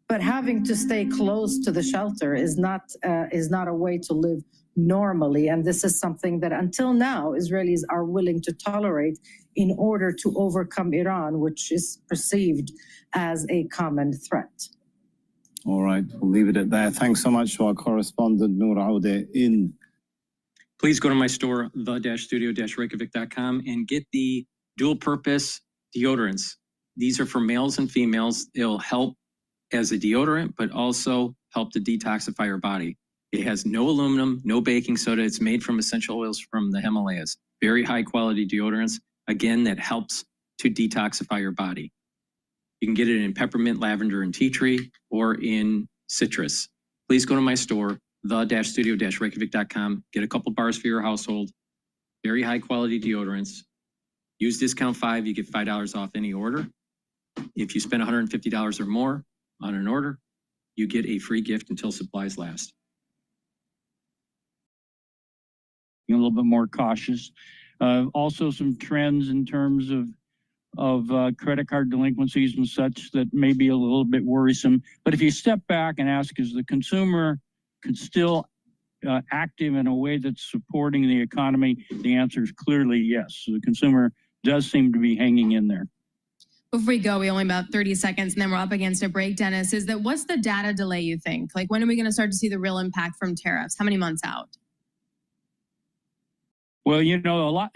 But having to stay close to the shelter is not a way to live normally. And this is something that until now, Israelis are willing to tolerate in order to overcome Iran, which is perceived as a common threat. All right, we'll leave it at that. Thanks so much to our correspondent, Noor Aude in. Please go to my store, the-studio-reykjavik.com, and get the dual purpose deodorants. These are for males and females. It'll help as a deodorant, but also help to detoxify your body. It has no aluminum, no baking soda. It's made from essential oils from the Himalayas. Very high quality deodorants, again, that helps to detoxify your body. You can get it in peppermint, lavender, and tea tree, or in citrus. Please go to my store, the-studio-reykjavik.com. Get a couple bars for your household. Very high quality deodorants. Use discount 5, you get $5 off any order. If you spend $150 or more on an order, you get a free gift until supplies last. A little bit more cautious. Also some trends in terms of credit card delinquencies and such that may be a little bit worrisome. But if you step back and ask, is the consumer still active in a way that's supporting the economy? The answer is clearly yes. So the consumer does seem to be hanging in there. Before we go, we only about 30 seconds and then we're up against a break, Dennis. What's the data delay you think? Like, when are we going to start to see the real impact from tariffs? How many months out? Well, you know,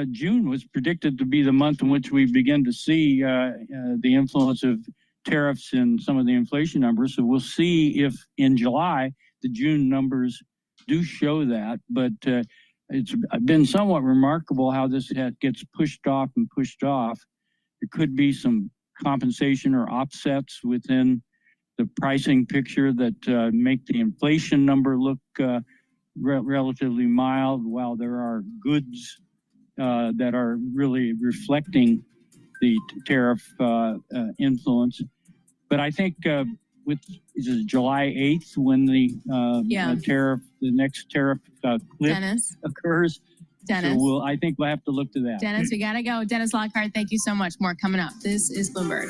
June was predicted to be the month in which we begin to see the influence of tariffs in some of the inflation numbers. So we'll see if in July the June numbers do show that. But it's been somewhat remarkable how this gets pushed off and pushed off. There could be some compensation or offsets within the pricing picture that make the inflation number look relatively mild, while there are goods that are really reflecting the tariff influence. But I think with July 8th when the next tariff cliff occurs. Dennis. So I think we'll have to look to that. Dennis, we got to go. Dennis Lockhart, thank you so much. More coming up. This is Bloomberg.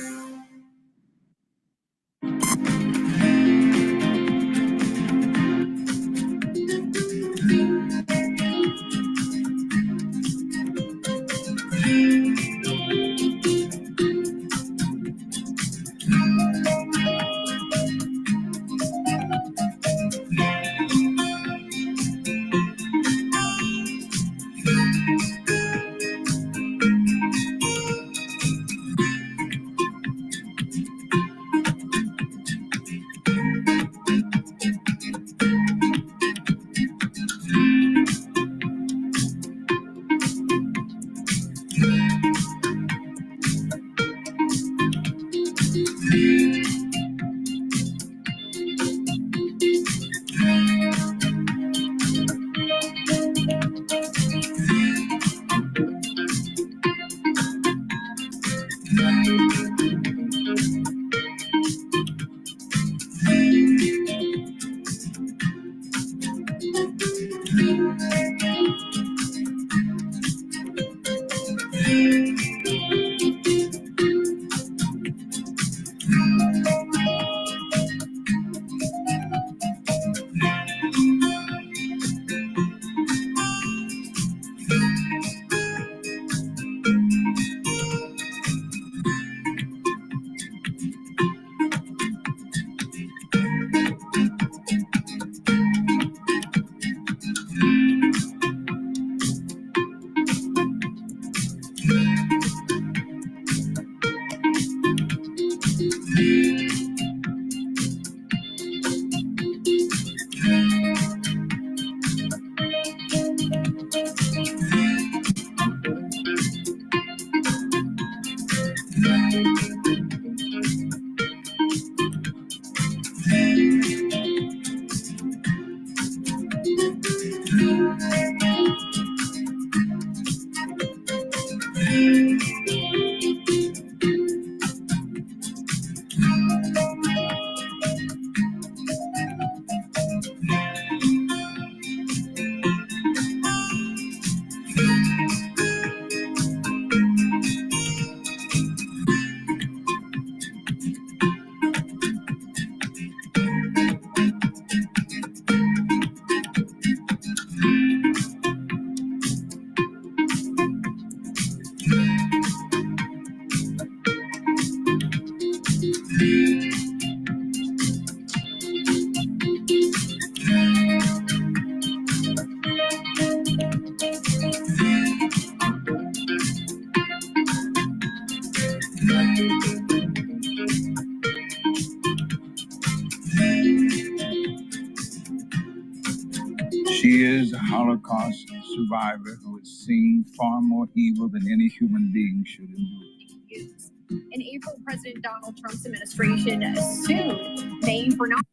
She is a Holocaust survivor who has seen far more evil than any human being should endure. In April, President Donald Trump's administration sued Maine for not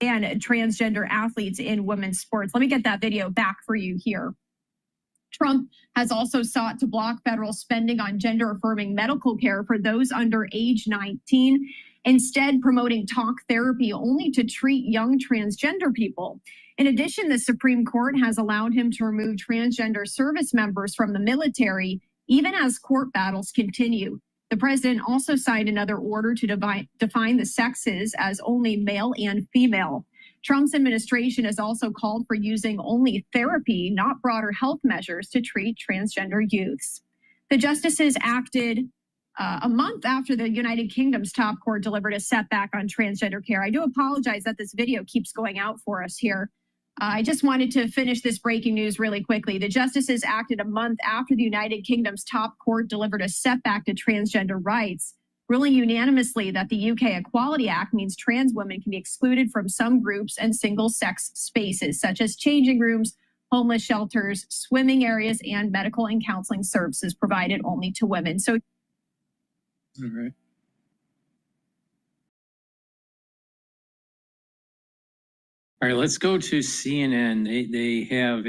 and transgender athletes in women's sports. Let me get that video back for you here. Trump has also sought to block federal spending on gender-affirming medical care for those under age 19, instead promoting talk therapy only to treat young transgender people. In addition, the Supreme Court has allowed him to remove transgender service members from the military, even as court battles continue. The president also signed another order to define the sexes as only male and female. Trump's administration has also called for using only therapy, not broader health measures, to treat transgender youths. The justices acted a month after the United Kingdom's top court delivered a setback on transgender care. I do apologize that this video keeps going out for us here. I just wanted to finish this breaking news really quickly. The justices acted a month after the United Kingdom's top court delivered a setback to transgender rights, ruling unanimously that the UK Equality Act means trans women can be excluded from some groups and single-sex spaces, such as changing rooms, homeless shelters, swimming areas, and medical and counseling services provided only to women. So, all right. All right, let's go to CNN. They have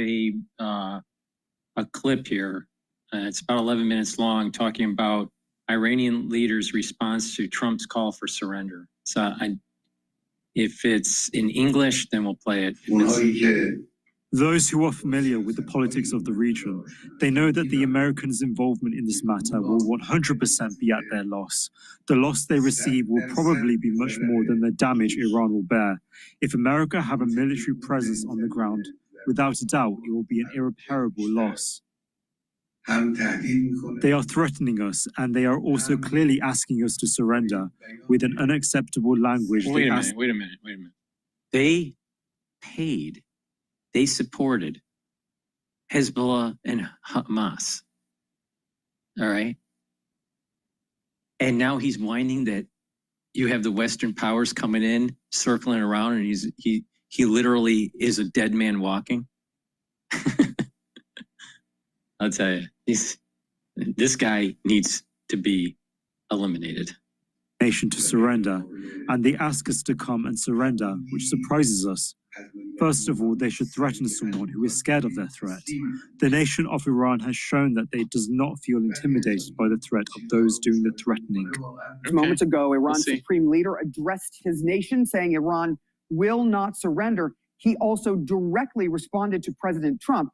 a clip here. It's about 11 minutes long, talking about Iranian leaders' response to Trump's call for surrender. So if it's in English, then we'll play it. Those who are familiar with the politics of the region, they know that the Americans' involvement in this matter will 100% be at their loss. The loss they receive will probably be much more than the damage Iran will bear. If America have a military presence on the ground, without a doubt, it will be an irreparable loss. They are threatening us, and they are also clearly asking us to surrender with an unacceptable language. Wait a minute. They paid. They supported Hezbollah and Hamas. All right. And now he's whining that you have the Western powers coming in, circling around, and he literally is a dead man walking. I'll tell you, this guy needs to be eliminated. Nation to surrender, and they ask us to come and surrender, which surprises us. First of all, they should threaten someone who is scared of their threat. The nation of Iran has shown that it does not feel intimidated by the threat of those doing the threatening. Moments ago, Iran's supreme leader addressed his nation, saying Iran will not surrender. He also directly responded to President Trump.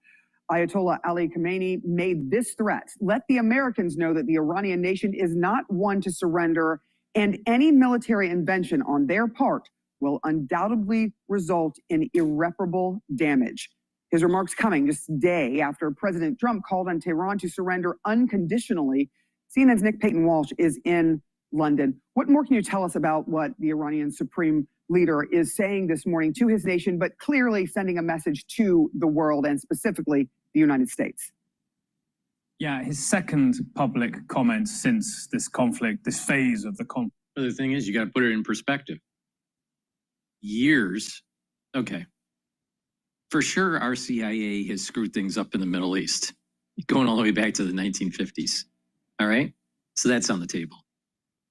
Ayatollah Ali Khamenei made this threat: let the Americans know that the Iranian nation is not one to surrender, and any military invention on their part will undoubtedly result in irreparable damage. His remarks coming just a day after President Trump called on Tehran to surrender unconditionally. CNN's Nick Payton-Walsh is in London. What more can you tell us about what the Iranian supreme leader is saying this morning to his nation, but clearly sending a message to the world and specifically the United States? Yeah, his second public comment since this conflict, this phase of the conflict. The thing is, you got to put it in perspective. Years, okay. For sure, our CIA has screwed things up in the Middle East, going all the way back to the 1950s. All right? So that's on the table.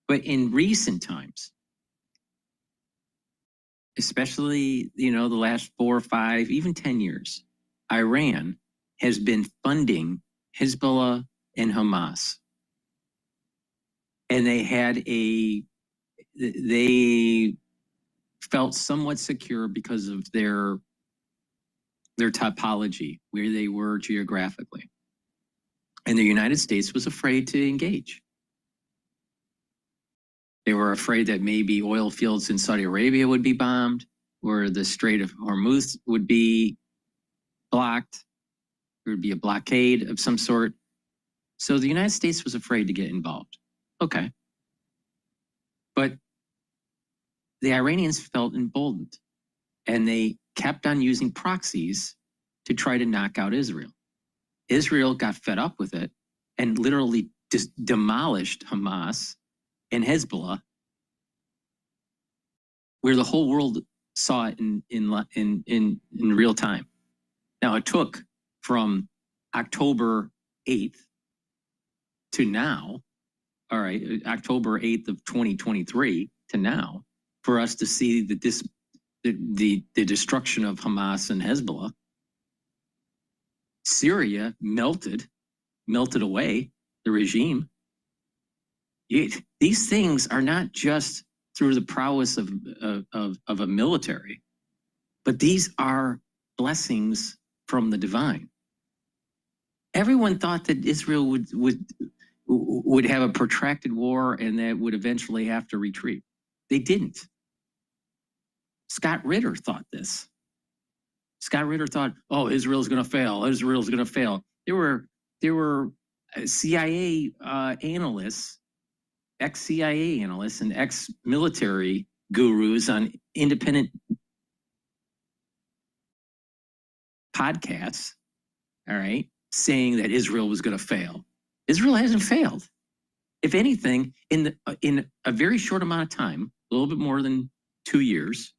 But in recent times, especially, the last 4 or 5, even 10 years, Iran has been funding Hezbollah and Hamas. And they felt somewhat secure because of their topology, where they were geographically. And the United States was afraid to engage. They were afraid that maybe oil fields in Saudi Arabia would be bombed, or the Strait of Hormuz would be blocked. There would be a blockade of some sort. So the United States was afraid to get involved. Okay. But the Iranians felt emboldened, and they kept on using proxies to try to knock out Israel. Israel got fed up with it and literally just demolished Hamas and Hezbollah, where the whole world saw it in real time. Now, it took from October 8th to now, all right, October 8th of 2023 to now, for us to see that the destruction of Hamas and Hezbollah. Syria melted away, the regime. These things are not just through the prowess of a military, but these are blessings from the divine. Everyone thought that Israel would have a protracted war and that would eventually have to retreat. They didn't. Scott Ritter thought this. Scott Ritter thought, oh, Israel's going to fail. Israel's going to fail. There were CIA analysts, ex-CIA analysts and ex-military gurus on independent podcasts, all right, saying that Israel was going to fail. Israel hasn't failed. If anything, in a very short amount of time, a little bit more than 2 years,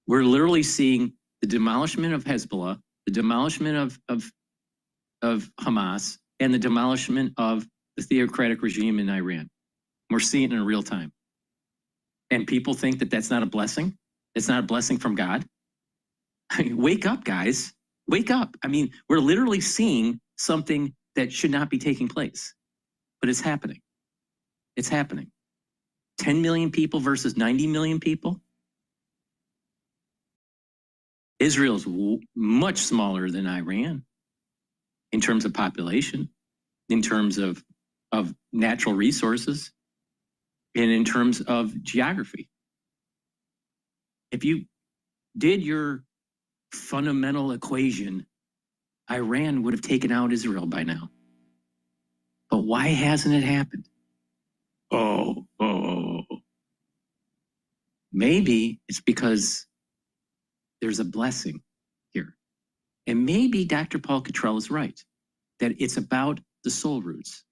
we're literally seeing the demolishment of Hezbollah, the demolishment of Hamas, and the demolishment of the theocratic regime in Iran. We're seeing it in real time. And people think that that's not a blessing? It's not a blessing from God? I mean, wake up, guys. Wake up. I mean, we're literally seeing something that should not be taking place. But it's happening. It's happening. 10 million people versus 90 million people? Israel's much smaller than Iran in terms of population, in terms of natural resources, and in terms of geography. If you did your fundamental equation, Iran would have taken out Israel by now. But why hasn't it happened? Oh. Maybe it's because there's a blessing here. And maybe Dr. Paul Cottrell is right, that it's about the soul roots,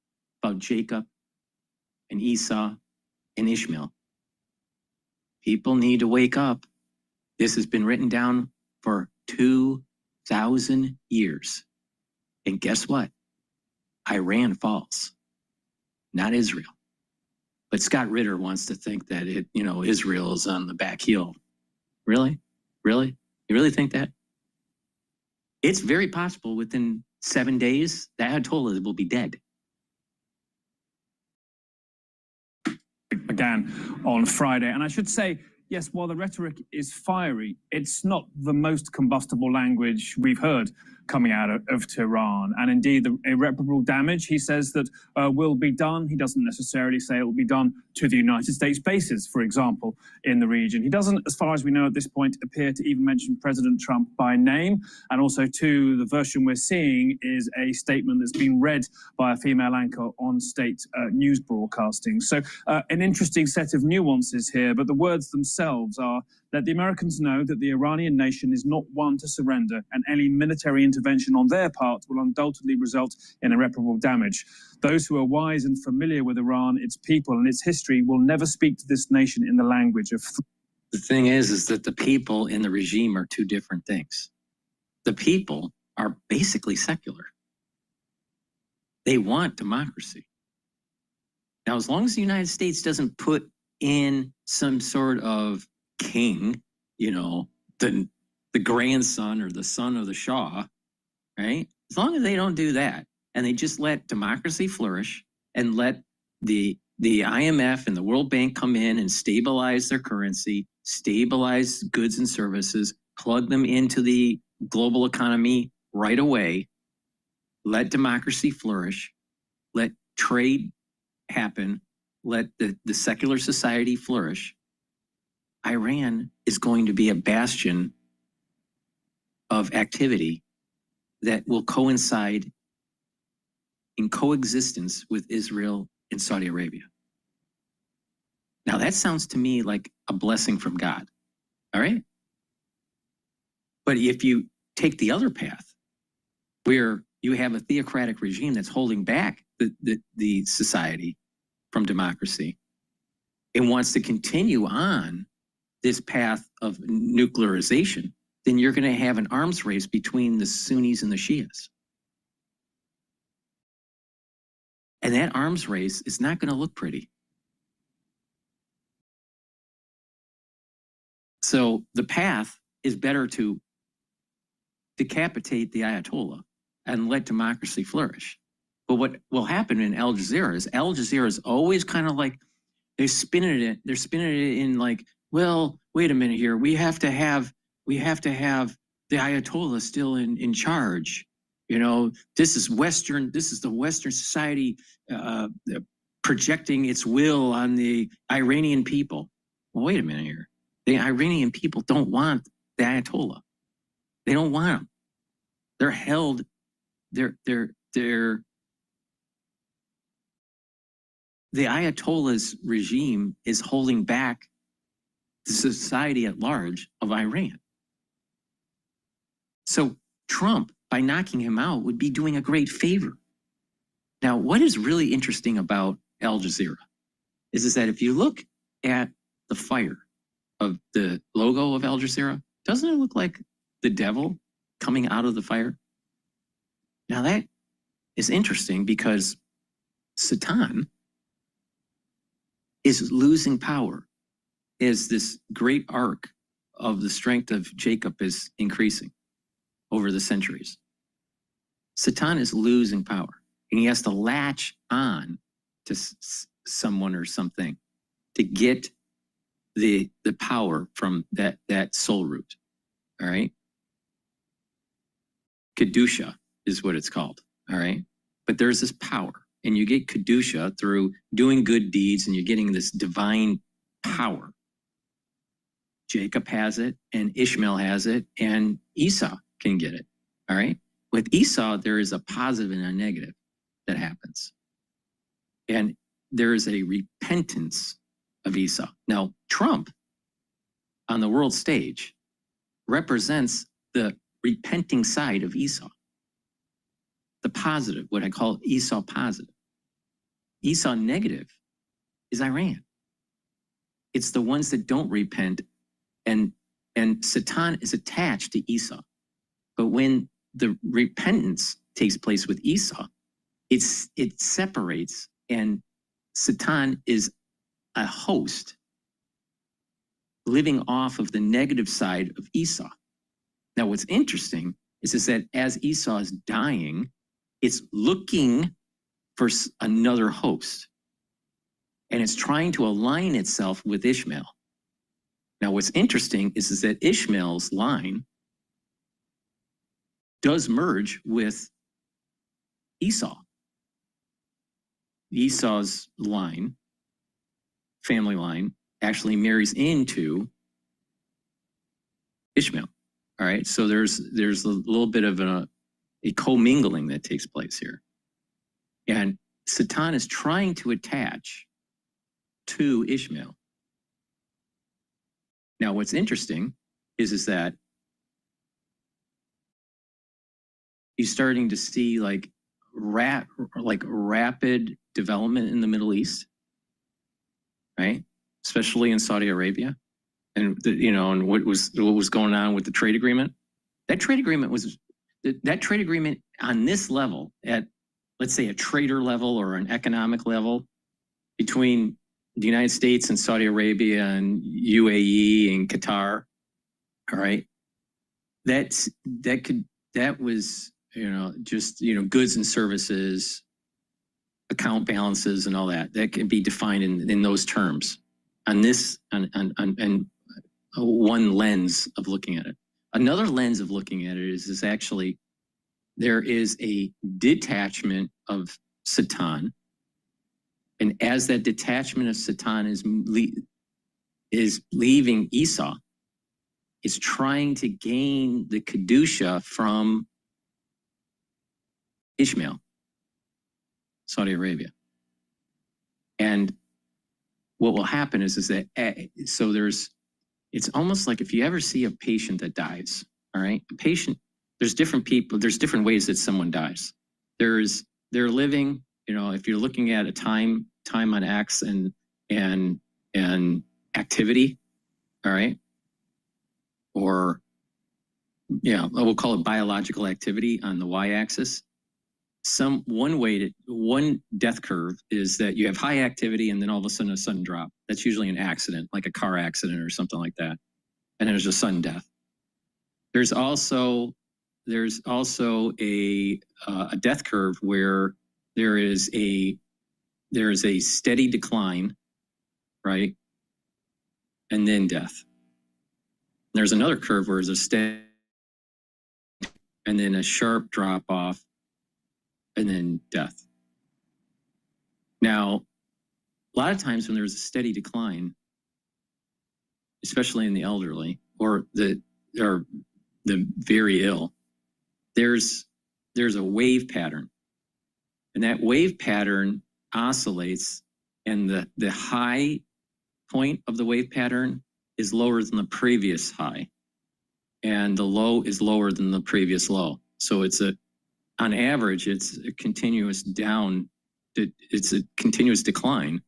about Jacob and Esau and Ishmael. People need to wake up. This has been written down for 2,000 years. And guess what? Iran falls, not Israel. But Scott Ritter wants to think that Israel is on the back heel. Really? Really? You really think that? It's very possible within 7 days, the Ayatollah will be dead. Began on Friday. And I should say, yes, while the rhetoric is fiery, it's not the most combustible language we've heard coming out of Tehran. And indeed, the irreparable damage, he says, that will be done. He doesn't necessarily say it will be done to the United States bases, for example, in the region. He doesn't, as far as we know at this point, appear to even mention President Trump by name. And also, too, the version we're seeing is a statement that's been read by a female anchor on state news broadcasting. So an interesting set of nuances here, but the words themselves are that the Americans know that the Iranian nation is not one to surrender, and any military intervention on their part will undoubtedly result in irreparable damage. Those who are wise and familiar with Iran, its people, and its history will never speak to this nation in the language of... The thing is that the people and the regime are two different things. The people are basically secular. They want democracy. Now, as long as the United States doesn't put in some sort of king you know, the grandson or the son of the Shah, right? As long as they don't do that and they just let democracy flourish and let the IMF and the World Bank come in and stabilize their currency, stabilize goods and services, plug them into the global economy right away, let democracy flourish, let trade happen, let the secular society flourish, Iran is going to be a bastion of activity that will coincide in coexistence with Israel and Saudi Arabia. Now that sounds to me like a blessing from God, all right? But if you take the other path, where you have a theocratic regime that's holding back the society from democracy and wants to continue on this path of nuclearization, then you're going to have an arms race between the Sunnis and the Shias. And that arms race is not going to look pretty. So the path is better to decapitate the Ayatollah and let democracy flourish. But what will happen in Al Jazeera is always kind of like, they're spinning it in like, well, wait a minute here. We have to have the Ayatollah still in charge. You know, this is the Western society projecting its will on the Iranian people. Well, wait a minute here. The Iranian people don't want the Ayatollah. They don't want them. They're held, the Ayatollah's regime is holding back the society at large of Iran. So Trump, by knocking him out, would be doing a great favor. Now, what is really interesting about Al Jazeera is that if you look at the fire of the logo of Al Jazeera, doesn't it look like the devil coming out of the fire? Now that is interesting because Satan is losing power as this great arc of the strength of Jacob is increasing over the centuries. Satan is losing power, and he has to latch on to someone or something to get the power from that soul root. All right. Kedusha is what it's called. All right. But there's this power, and you get Kedusha through doing good deeds, and you're getting this divine power. Jacob has it, and Ishmael has it, and Esau can get it. All right. With Esau, there is a positive and a negative that happens. And there is a repentance of Esau. Now, Trump on the world stage represents the repenting side of Esau. The positive, what I call Esau positive. Esau negative is Iran. It's the ones that don't repent, and Satan is attached to Esau. But when the repentance takes place with Esau, it separates, and Satan is a host living off of the negative side of Esau. Now, what's interesting is that as Esau is dying, it's looking for another host, and it's trying to align itself with Ishmael. Now, what's interesting is that Ishmael's line does merge with Esau. Esau's line, family line, actually marries into Ishmael. All right, so there's a little bit of a commingling that takes place here. And Satan is trying to attach to Ishmael. Now, what's interesting is that he's starting to see like rapid development in the Middle East, right? Especially in Saudi Arabia, and and what was going on with the trade agreement. That trade agreement on this level, at let's say a trader level or an economic level, between the United States and Saudi Arabia and UAE and Qatar, All right. That was, just, goods and services, account balances and all that. That can be defined in those terms on one lens of looking at it. Another lens of looking at it is actually there is a detachment of Satan. And as that detachment of Satan is leaving Esau, it's trying to gain the Kedusha from Ishmael, Saudi Arabia. And what will happen is that, it's almost like if you ever see a patient that dies, all right? A patient, there's different people, there's different ways that someone dies. They're living, if you're looking at a time on X and activity, all right? Or, we'll call it biological activity on the Y-axis. One death curve is that you have high activity and then all of a sudden drop. That's usually an accident, like a car accident or something like that. And there's a sudden death. There's also a death curve where there is a steady decline, right? And then death. There's another curve where there's a steady and then a sharp drop off and then death. Now, a lot of times when there's a steady decline, especially in the elderly or the very ill, there's a wave pattern. And that wave pattern oscillates, and the high point of the wave pattern is lower than the previous high, and the low is lower than the previous low. So on average, it's a continuous it's a continuous decline,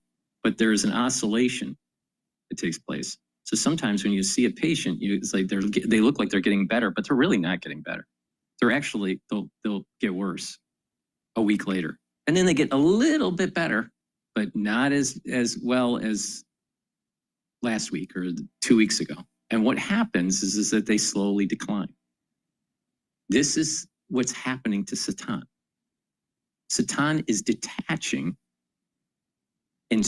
but there is an oscillation that takes place. So sometimes when you see a patient, it's like they look like they're getting better, but they're really not getting better. They're actually, they'll get worse a week later. And then they get a little bit better, but not as well as last week or 2 weeks ago. And what happens is that they slowly decline. This is what's happening to Satan. Satan is detaching and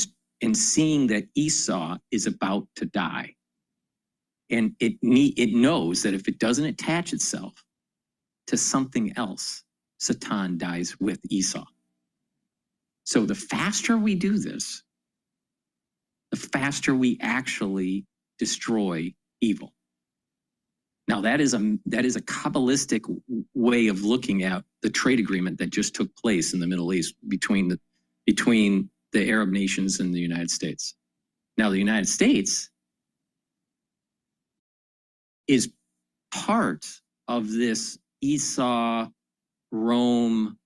seeing that Esau is about to die. And it knows that if it doesn't attach itself to something else, Satan dies with Esau. So the faster we do this, the faster we actually destroy evil. Now that is a Kabbalistic way of looking at the trade agreement that just took place in the Middle East between the Arab nations and the United States. Now the United States is part of this Esau, Rome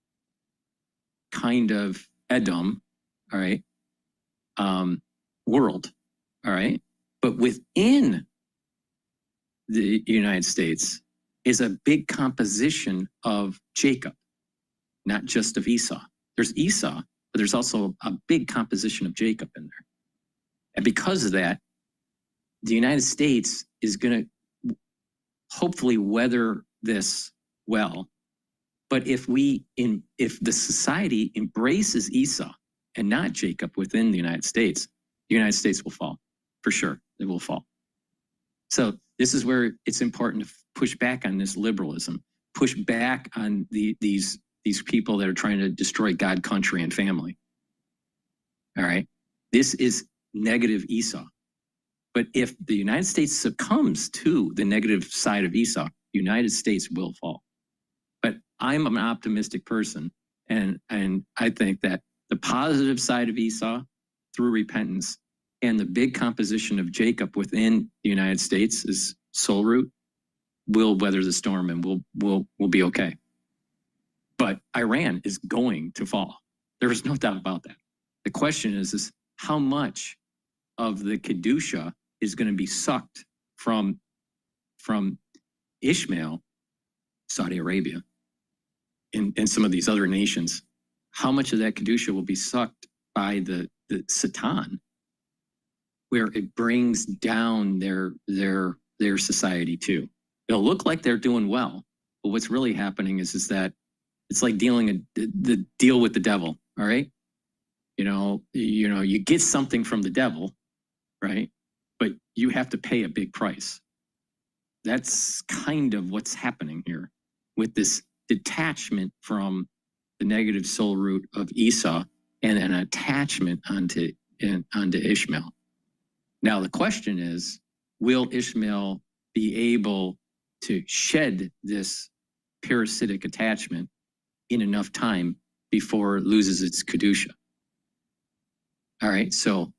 kind of Edom, all right, world, all right? But within the United States is a big composition of Jacob, not just of Esau. There's Esau, but there's also a big composition of Jacob in there. And because of that, the United States is going to hopefully weather this well. But if the society embraces Esau and not Jacob within the United States will fall, for sure. It will fall. So this is where it's important to push back on this liberalism, push back on these people that are trying to destroy God, country, and family. All right. This is negative Esau. But if the United States succumbs to the negative side of Esau, the United States will fall. But I'm an optimistic person, and I think that the positive side of Esau through repentance and the big composition of Jacob within the United States is soul root will weather the storm and we'll be okay. But Iran is going to fall. There is no doubt about that. The question is how much of the Kedusha is going to be sucked from Ishmael, Saudi Arabia, and some of these other nations. How much of that Kedusha will be sucked by the Satan, where it brings down their their society too. They'll look like they're doing well, but what's really happening is that it's like the deal with the devil. All right, you get something from the devil, right? But you have to pay a big price. That's kind of what's happening here with this detachment from the negative soul root of Esau and an attachment onto Ishmael. Now, the question is, will Ishmael be able to shed this parasitic attachment in enough time before it loses its Kedusha? All right, so,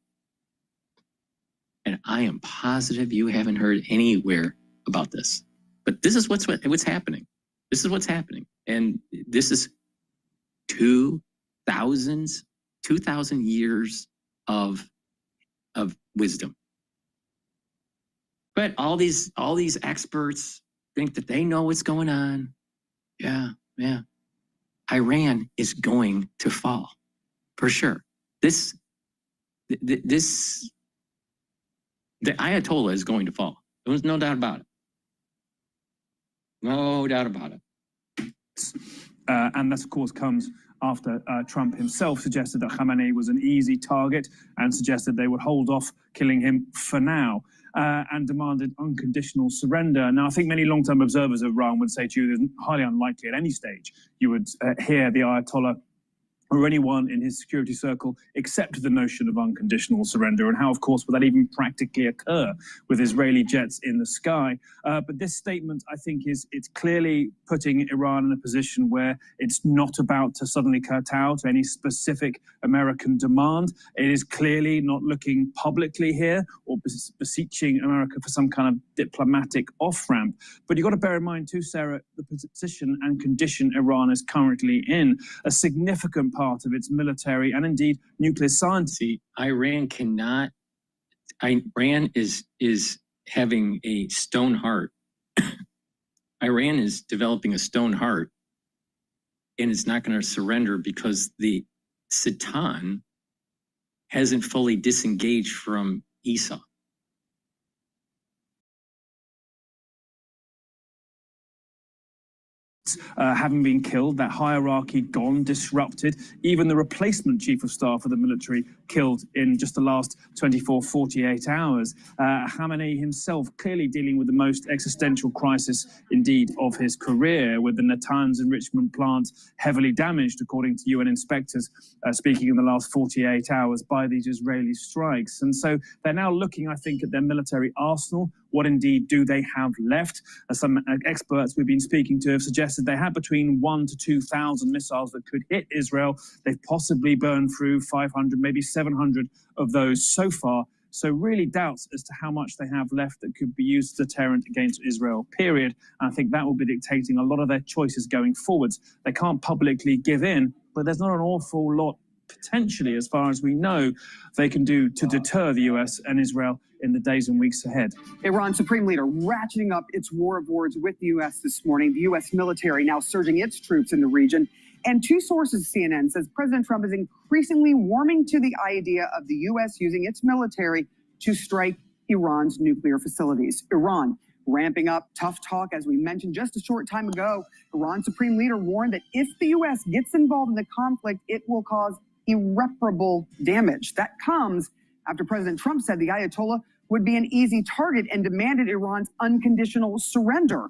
and I am positive you haven't heard anywhere about this, but this is what's happening. This is what's happening. And this is 2,000 years of wisdom. But all these experts think that they know what's going on. Yeah. Iran is going to fall for sure. The Ayatollah is going to fall. There's no doubt about it. No doubt about it. And that, of course, comes after Trump himself suggested that Khamenei was an easy target and suggested they would hold off killing him for now, and demanded unconditional surrender. Now, I think many long-term observers of Iran would say to you, it's highly unlikely at any stage you would hear the Ayatollah or anyone in his security circle accept the notion of unconditional surrender, and how, of course, would that even practically occur with Israeli jets in the sky? But this statement, I think, it's clearly putting Iran in a position where it's not about to suddenly kowtow to any specific American demand. It is clearly not looking publicly here or beseeching America for some kind of diplomatic off-ramp. But you've got to bear in mind too, Sarah, the position and condition Iran is currently in. A significant part of its military and indeed nuclear science. See, Iran is having a stone heart. Iran is developing a stone heart, and it's not going to surrender because the Satan hasn't fully disengaged from Esau. Having been killed, that hierarchy gone, disrupted, even the replacement chief of staff of the military killed in just the last 24, 48 hours. Khamenei himself clearly dealing with the most existential crisis indeed of his career, with the Natanz enrichment plant heavily damaged, according to UN inspectors, speaking in the last 48 hours, by these Israeli strikes. And so they're now looking, I think, at their military arsenal. What indeed do they have left? Some experts we've been speaking to have suggested they have between 1,000 to 2,000 missiles that could hit Israel. They've possibly burned through 500, maybe 700 of those so far. So really doubts as to how much they have left that could be used as a deterrent against Israel, period. And I think that will be dictating a lot of their choices going forwards. They can't publicly give in, but there's not an awful lot potentially, as far as we know, they can do to deter the US and Israel in the days and weeks ahead. Iran Supreme Leader ratcheting up its war of words with the U.S. this morning. The U.S. military now surging its troops in the region. And two sources, CNN says President Trump is increasingly warming to the idea of the U.S. using its military to strike Iran's nuclear facilities. Iran ramping up tough talk, as we mentioned just a short time ago. Iran Supreme Leader warned that if the U.S. gets involved in the conflict, it will cause irreparable damage. That comes after President Trump said the Ayatollah would be an easy target and demanded Iran's unconditional surrender.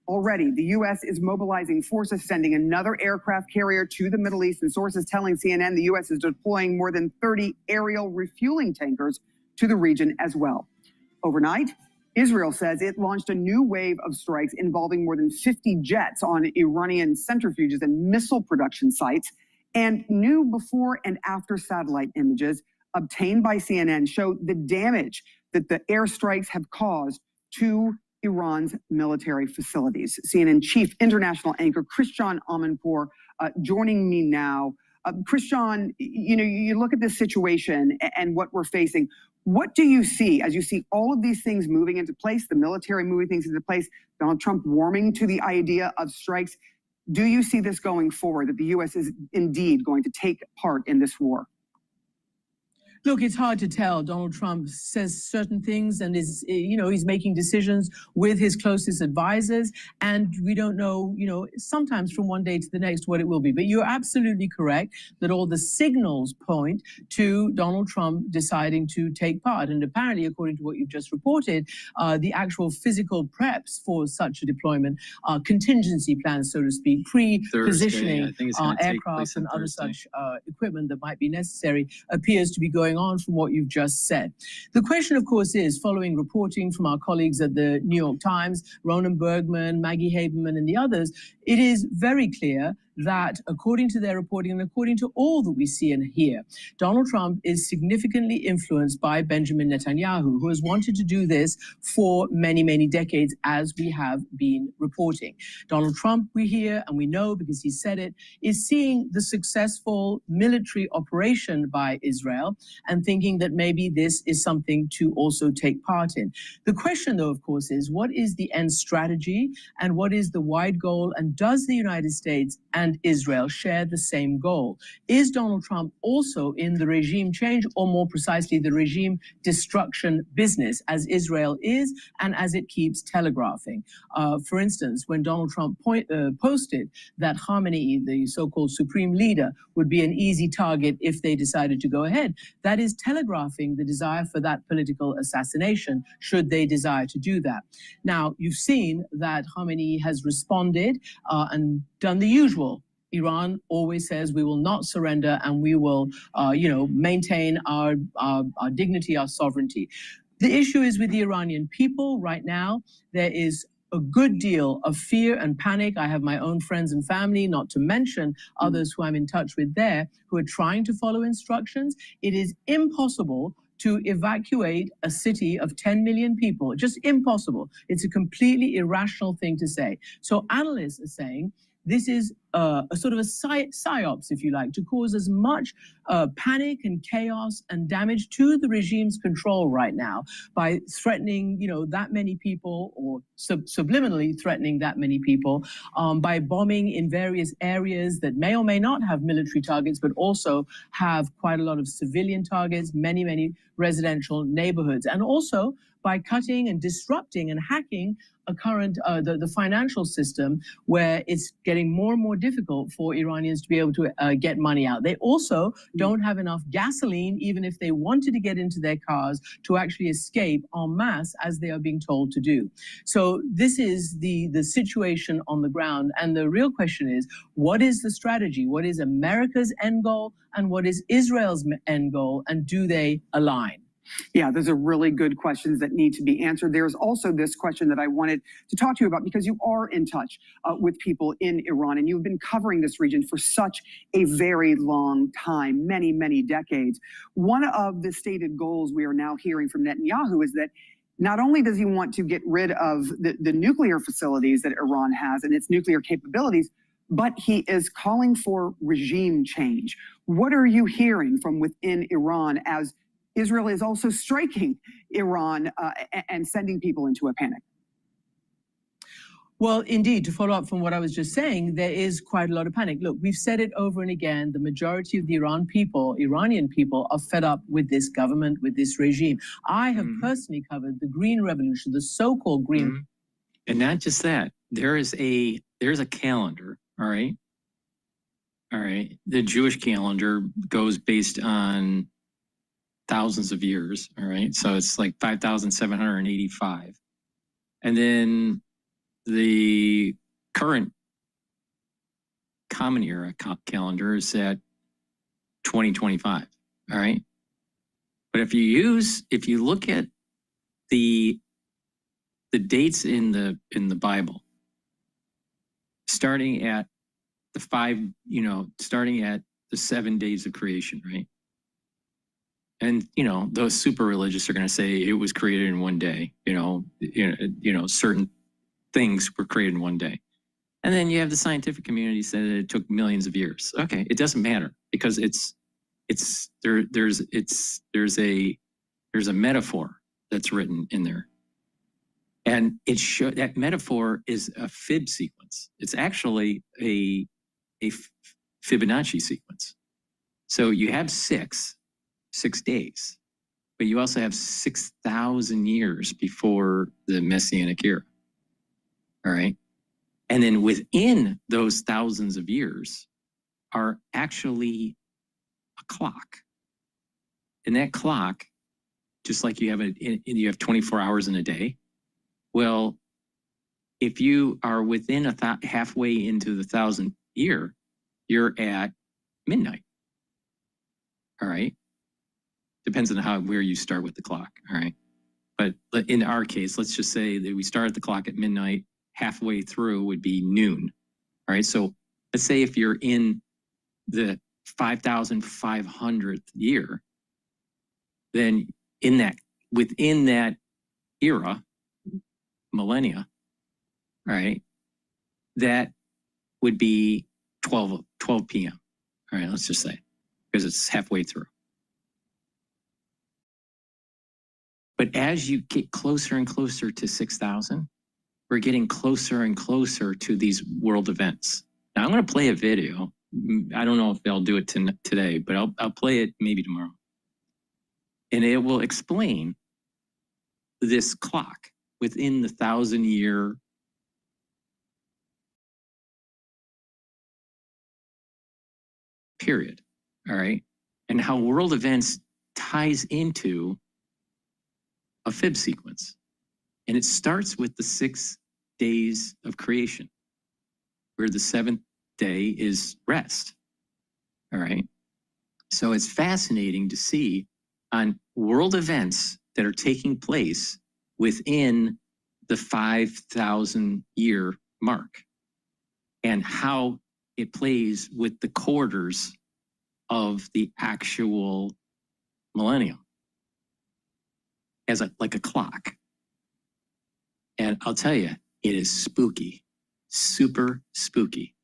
Already, the U.S. is mobilizing forces, sending another aircraft carrier to the Middle East, and sources telling CNN the U.S. is deploying more than 30 aerial refueling tankers to the region as well. Overnight, Israel says it launched a new wave of strikes involving more than 50 jets on Iranian centrifuges and missile production sites, and new before and after satellite images obtained by CNN show the damage that the airstrikes have caused to Iran's military facilities. CNN chief international anchor Christian Amanpour joining me now. Christian, you look at this situation and what we're facing. What do you see as you see all of these things moving into place, the military moving things into place, Donald Trump warming to the idea of strikes? Do you see this going forward, that the U.S. is indeed going to take part in this war? Look, it's hard to tell. Donald Trump says certain things and is, he's making decisions with his closest advisors. And we don't know, sometimes from one day to the next what it will be. But you're absolutely correct that all the signals point to Donald Trump deciding to take part. And apparently, according to what you've just reported, the actual physical preps for such a deployment, contingency plans, so to speak, pre-positioning aircraft and other such equipment that might be necessary, appears to be going on from what you've just said. The question, of course, is, following reporting from our colleagues at the New York Times, Ronan Bergman, Maggie Haberman, and the others, it is very clear that, according to their reporting and according to all that we see and hear, Donald Trump is significantly influenced by Benjamin Netanyahu, who has wanted to do this for many, many decades, as we have been reporting. Donald Trump, we hear and we know because he said it, is seeing the successful military operation by Israel and thinking that maybe this is something to also take part in. The question, though, of course, is what is the end strategy and what is the wide goal, and does the United States and Israel share the same goal? Is Donald Trump also in the regime change, or more precisely the regime destruction business, as Israel is and as it keeps telegraphing? For instance, when Donald Trump posted that Khamenei, the so-called supreme leader, would be an easy target if they decided to go ahead, that is telegraphing the desire for that political assassination, should they desire to do that. Now, you've seen that Khamenei has responded and done the usual. Iran always says we will not surrender and we will, maintain our dignity, our sovereignty. The issue is with the Iranian people right now. There is a good deal of fear and panic. I have my own friends and family, not to mention others who I'm in touch with there, who are trying to follow instructions. It is impossible to evacuate a city of 10 million people. Just impossible. It's a completely irrational thing to say. So analysts are saying this is a sort of a psyops, if you like, to cause as much panic and chaos and damage to the regime's control right now by threatening, that many people, or subliminally threatening that many people, by bombing in various areas that may or may not have military targets, but also have quite a lot of civilian targets, many, many residential neighborhoods, and also by cutting and disrupting and hacking the financial system, where it's getting more and more difficult for Iranians to be able to get money out. They also don't have enough gasoline, even if they wanted to get into their cars, to actually escape en masse, as they are being told to do. So this is the situation on the ground. And the real question is, what is the strategy? What is America's end goal? And what is Israel's end goal? And do they align? Yeah, those are really good questions that need to be answered. There's also this question that I wanted to talk to you about, because you are in touch with people in Iran, and you've been covering this region for such a very long time, many, many decades. One of the stated goals we are now hearing from Netanyahu is that not only does he want to get rid of the nuclear facilities that Iran has and its nuclear capabilities, but he is calling for regime change. What are you hearing from within Iran as Israel is also striking Iran and sending people into a panic? Well, indeed, to follow up from what I was just saying, there is quite a lot of panic. Look, we've said it over and again, the majority of the Iranian people are fed up with this government, with this regime. I have personally covered the Green Revolution, the so-called Green. And not just that, there's a calendar, all right? All right, the Jewish calendar goes based on thousands of years, all right? So it's like 5,785. And then the current common era calendar is at 2025, all right? But if you look at the dates in the Bible, starting at the 7 days of creation, right? And, those super religious are going to say it was created in one day, certain things were created in one day. And then you have the scientific community say that it took millions of years. Okay. It doesn't matter, because there's a metaphor that's written in there. And that metaphor is a fib sequence. It's actually a Fibonacci sequence. So you have 6, 6 days. But you also have 6,000 years before the Messianic era. All right. And then within those thousands of years are actually a clock. And that clock, just like you have 24 hours in a day. Well, if you are within halfway into the 1,000th year, you're at midnight. All right. Depends on where you start with the clock. All right. But in our case, let's just say that we start the clock at midnight, halfway through would be noon. All right. So let's say if you're in the 5,500th year, then within that era, millennia, all right, that would be 12 p.m. All right, let's just say, because it's halfway through. But as you get closer and closer to 6,000, we're getting closer and closer to these world events. Now I'm going to play a video. I don't know if they'll do it today, but I'll play it maybe tomorrow. And it will explain this clock within the 1,000-year period, all right? And how world events ties into a fib sequence. And it starts with the 6 days of creation, where the 7th day is rest, all right? So it's fascinating to see on world events that are taking place within the 5,000-year mark and how it plays with the quarters of the actual millennium as like a clock. And I'll tell you, it is spooky, super spooky.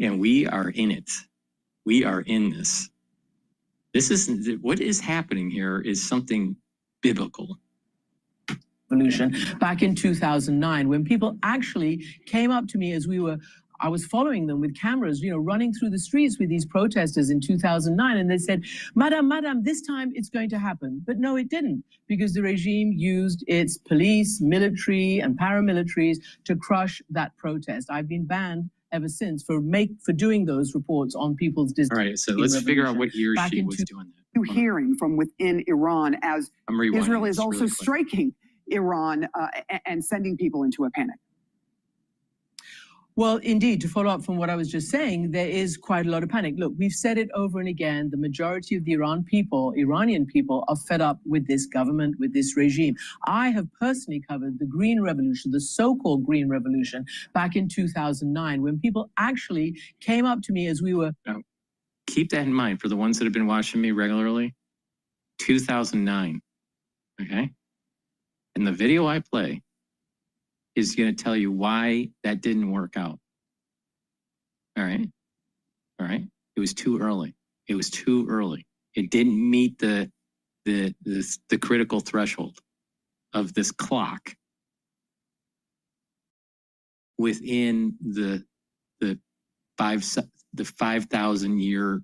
And we are in it. We are in this. What is happening here is something biblical. Revolution back in 2009, when people actually came up to me as I was following them with cameras, running through the streets with these protesters in 2009. And they said, Madam, this time it's going to happen. But no, it didn't, because the regime used its police, military, and paramilitaries to crush that protest. I've been banned ever since for doing those reports on people's All right, so let's figure out what he or she was doing there. Hearing from within Iran as Israel is also really striking Iran and sending people into a panic. Well, indeed, to follow up from what I was just saying, there is quite a lot of panic. Look, we've said it over and again. The majority of the Iranian people are fed up with this government, with this regime. I have personally covered the Green Revolution, the so-called Green Revolution, back in 2009, when people actually came up to me as we were... Now, keep that in mind for the ones that have been watching me regularly. 2009, okay? And the video I play is going to tell you why that didn't work out. All right? All right? It was too early. It was too early. It didn't meet the critical threshold of this clock within the 5,000 year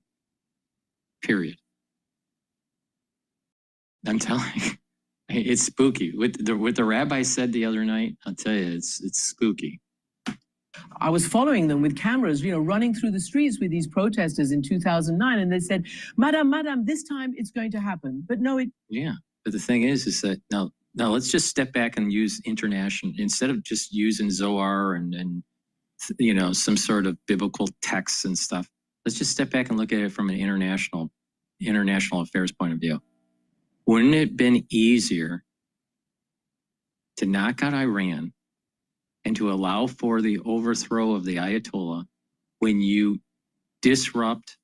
period. I'm telling you. It's spooky. What the rabbi said the other night, I'll tell you, it's spooky. I was following them with cameras, running through the streets with these protesters in 2009. And they said, Madam, this time it's going to happen. But no, Yeah, but the thing is that now let's just step back and use international, instead of just using Zohar and some sort of biblical texts and stuff. Let's just step back and look at it from an international affairs point of view. Wouldn't it have been easier to knock out Iran and to allow for the overthrow of the Ayatollah when you disrupt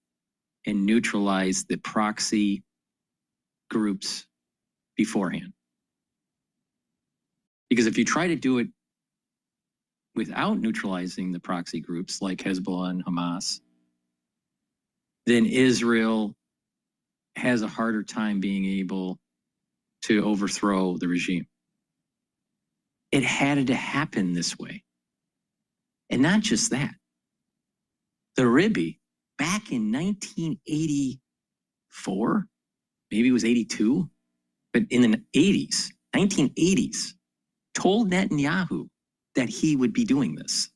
and neutralize the proxy groups beforehand? Because if you try to do it without neutralizing the proxy groups like Hezbollah and Hamas, then Israel has a harder time being able to overthrow the regime. It had to happen this way. And not just that. The Rebbe back in 1984, maybe it was 82, but in the 80s, 1980s, told Netanyahu that he would be doing this.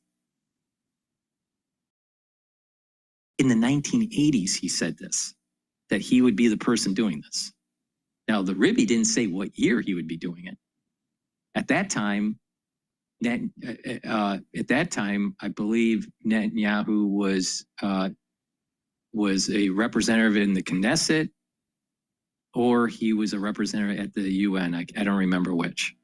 In the 1980s, he said this, that he would be the person doing this. Now, the Rebbe didn't say what year he would be doing it. At that time, I believe Netanyahu was a representative in the Knesset, or he was a representative at the UN. I don't remember which.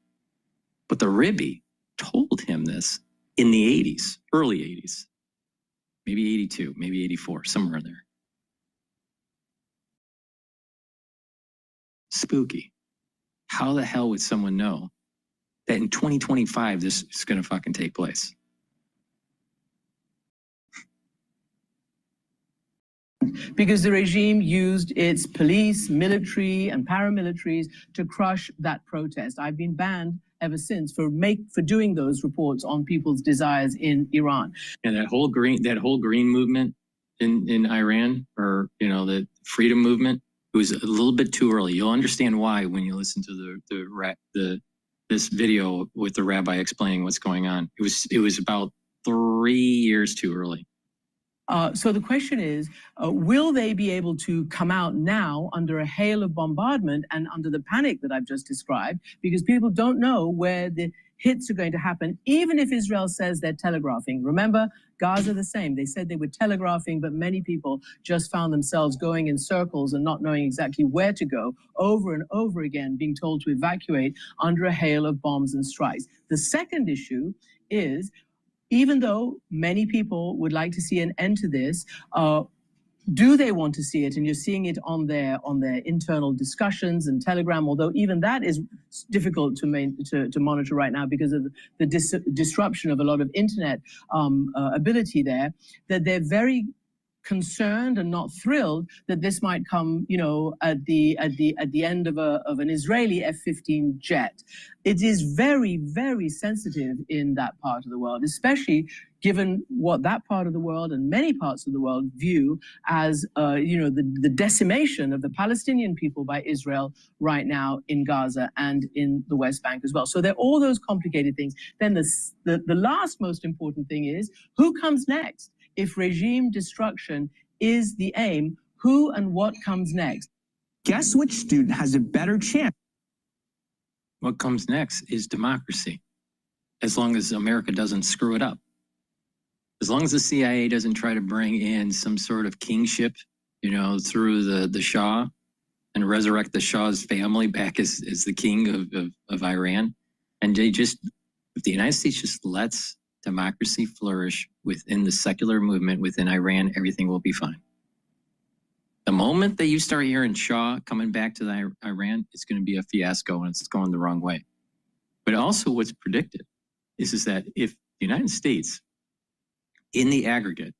But the Rebbe told him this in the 80s, early 80s, maybe 82, maybe 84, somewhere in there. Spooky. How the hell would someone know that in 2025 this is going to fucking take place? Because the regime used its police, military, and paramilitaries to crush that protest. I've been banned ever since for doing those reports on people's desires in Iran. And that whole green movement in Iran, or the freedom movement, it was a little bit too early. You'll understand why when you listen to this video with the rabbi explaining what's going on. It was about 3 years too early. So the question is, will they be able to come out now under a hail of bombardment and under the panic that I've just described? Because people don't know where the hits are going to happen, even if Israel says they're telegraphing. Remember, Gaza the same. They said they were telegraphing, but many people just found themselves going in circles and not knowing exactly where to go, over and over again, being told to evacuate under a hail of bombs and strikes. The second issue is, even though many people would like to see an end to this, do they want to see it? And you're seeing it on their internal discussions and Telegram, although even that is difficult to monitor right now because of the disruption of a lot of internet ability there, that they're very concerned and not thrilled that this might come, at the end of an Israeli F-15 jet. It is very, very sensitive in that part of the world, especially given what that part of the world and many parts of the world view as, the decimation of the Palestinian people by Israel right now in Gaza and in the West Bank as well. So there are all those complicated things. Then the last most important thing is, who comes next? If regime destruction is the aim, who and what comes next? Guess which student has a better chance? What comes next is democracy, as long as America doesn't screw it up. As long as the CIA doesn't try to bring in some sort of kingship, through the Shah and resurrect the Shah's family back as the king of Iran. And if the United States just lets democracy flourish within the secular movement within Iran, everything will be fine. The moment that you start hearing Shah coming back to Iran, it's going to be a fiasco and it's going the wrong way. But also what's predicted is that if the United States, in the aggregate,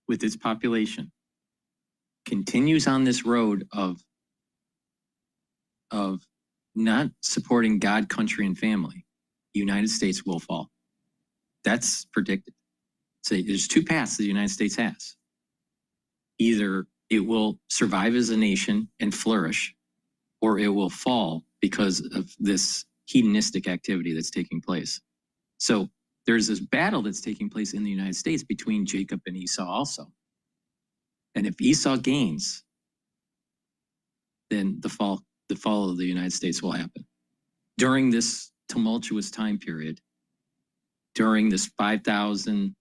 with its population, continues on this road of not supporting God, country, and family, the United States will fall. That's predicted. So there's two paths the United States has. Either it will survive as a nation and flourish, or it will fall because of this hedonistic activity that's taking place. So there's this battle that's taking place in the United States between Jacob and Esau also. And if Esau gains, then the fall of the United States will happen. During this tumultuous time period, during this 5,000,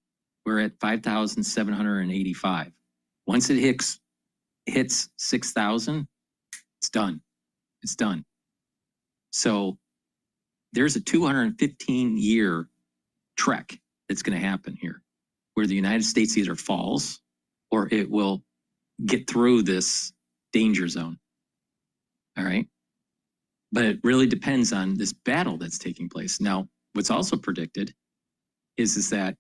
we're at 5,785. Once it hits 6,000, it's done. It's done. So there's a 215-year trek that's going to happen here, where the United States either falls or it will get through this danger zone. All right? But it really depends on this battle that's taking place. Now, what's also predicted is that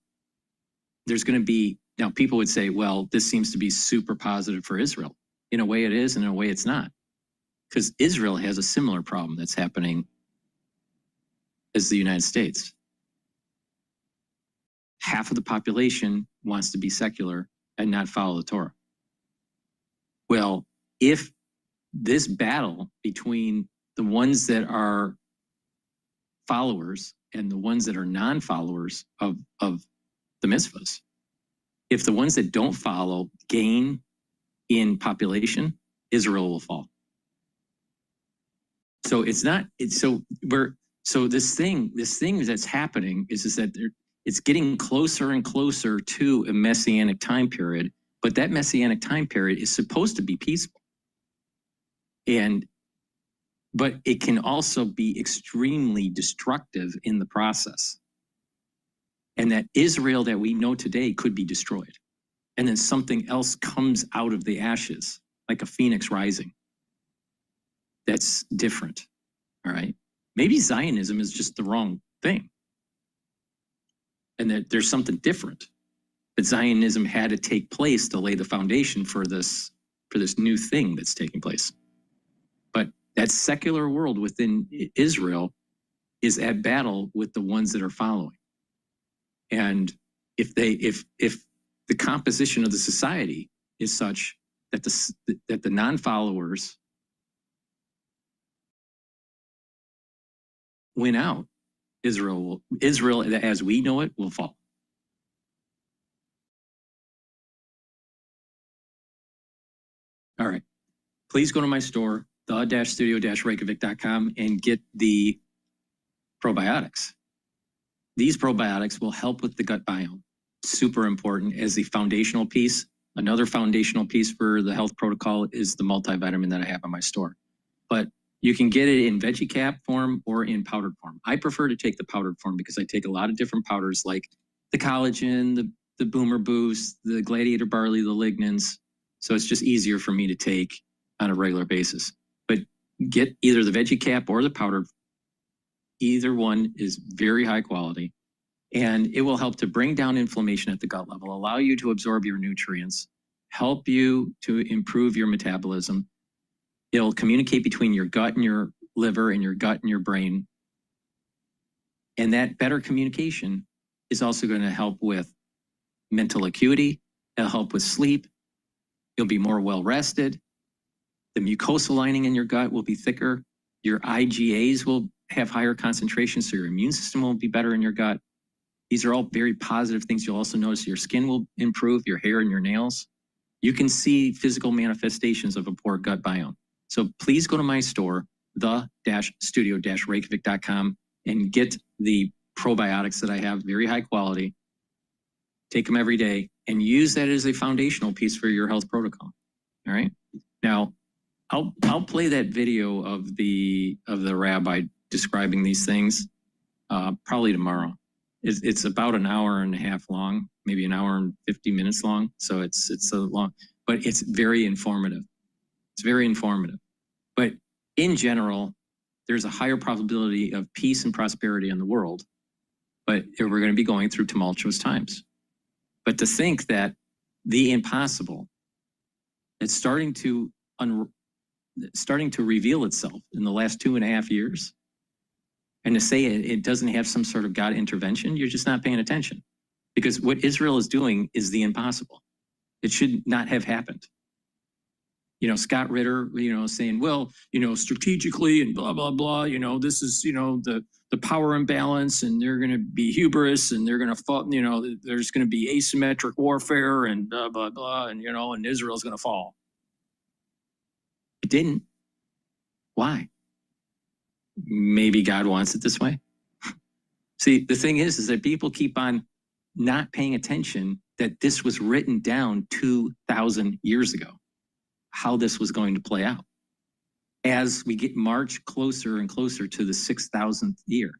there's going to be, now people would say, well, this seems to be super positive for Israel. In a way it is, and in a way it's not. Because Israel has a similar problem that's happening as the United States. Half of the population wants to be secular and not follow the Torah. Well, if this battle between the ones that are followers and the ones that are non-followers of the mitzvahs, if the ones that don't follow gain in population, Israel will fall. So it's not, it's so this thing that's happening is that it's getting closer and closer to a messianic time period, but that messianic time period is supposed to be peaceful. But it can also be extremely destructive in the process. And that Israel that we know today could be destroyed. And then something else comes out of the ashes, like a phoenix rising. That's different, all right? Maybe Zionism is just the wrong thing. And that there's something different. But Zionism had to take place to lay the foundation for this new thing that's taking place. But that secular world within Israel is at battle with the ones that are following. And if the composition of the society is such that the non-followers win out, Israel as we know it will fall. All right. Please go to my store, the-studio-reykjavik.com, and get the probiotics. These probiotics will help with the gut biome. Super important as the foundational piece. Another foundational piece for the health protocol is the multivitamin that I have in my store. But you can get it in veggie cap form or in powdered form. I prefer to take the powdered form because I take a lot of different powders like the collagen, the Boomer Boost, the Gladiator Barley, the lignans. So it's just easier for me to take on a regular basis. But get either the veggie cap or the powdered. Either one is very high quality, and it will help to bring down inflammation at the gut level, allow you to absorb your nutrients, help you to improve your metabolism. It'll communicate between your gut and your liver and your gut and your brain. And that better communication is also going to help with mental acuity. It'll help with sleep. You'll be more well rested. The mucosal lining in your gut will be thicker. Your IgAs will have higher concentrations, so your immune system will be better in your gut. These are all very positive things. You'll also notice your skin will improve, your hair and your nails. You can see physical manifestations of a poor gut biome. So please go to my store, the-studio-reykjavik.com, and get the probiotics that I have, very high quality. Take them every day and use that as a foundational piece for your health protocol. All right. Now, I'll play that video of the rabbi describing these things probably tomorrow. It's about an hour and a half long, maybe an hour and 50 minutes long. So it's so long, but it's very informative. It's very informative. But in general, there's a higher probability of peace and prosperity in the world, but we're going to be going through tumultuous times. But to think that the impossible, it's starting to reveal itself in the last 2.5 years, and to say it doesn't have some sort of God intervention, you're just not paying attention. Because what Israel is doing is the impossible. It should not have happened. You know, Scott Ritter, saying, well, strategically and blah, blah, blah, this is, the power imbalance, and they're going to be hubris, and they're going to fall, there's going to be asymmetric warfare and blah, blah, blah, and, and Israel's going to fall. It didn't. Why? Maybe God wants it this way. See, the thing is that people keep on not paying attention that this was written down 2,000 years ago, how this was going to play out as we march closer and closer to the 6,000th year.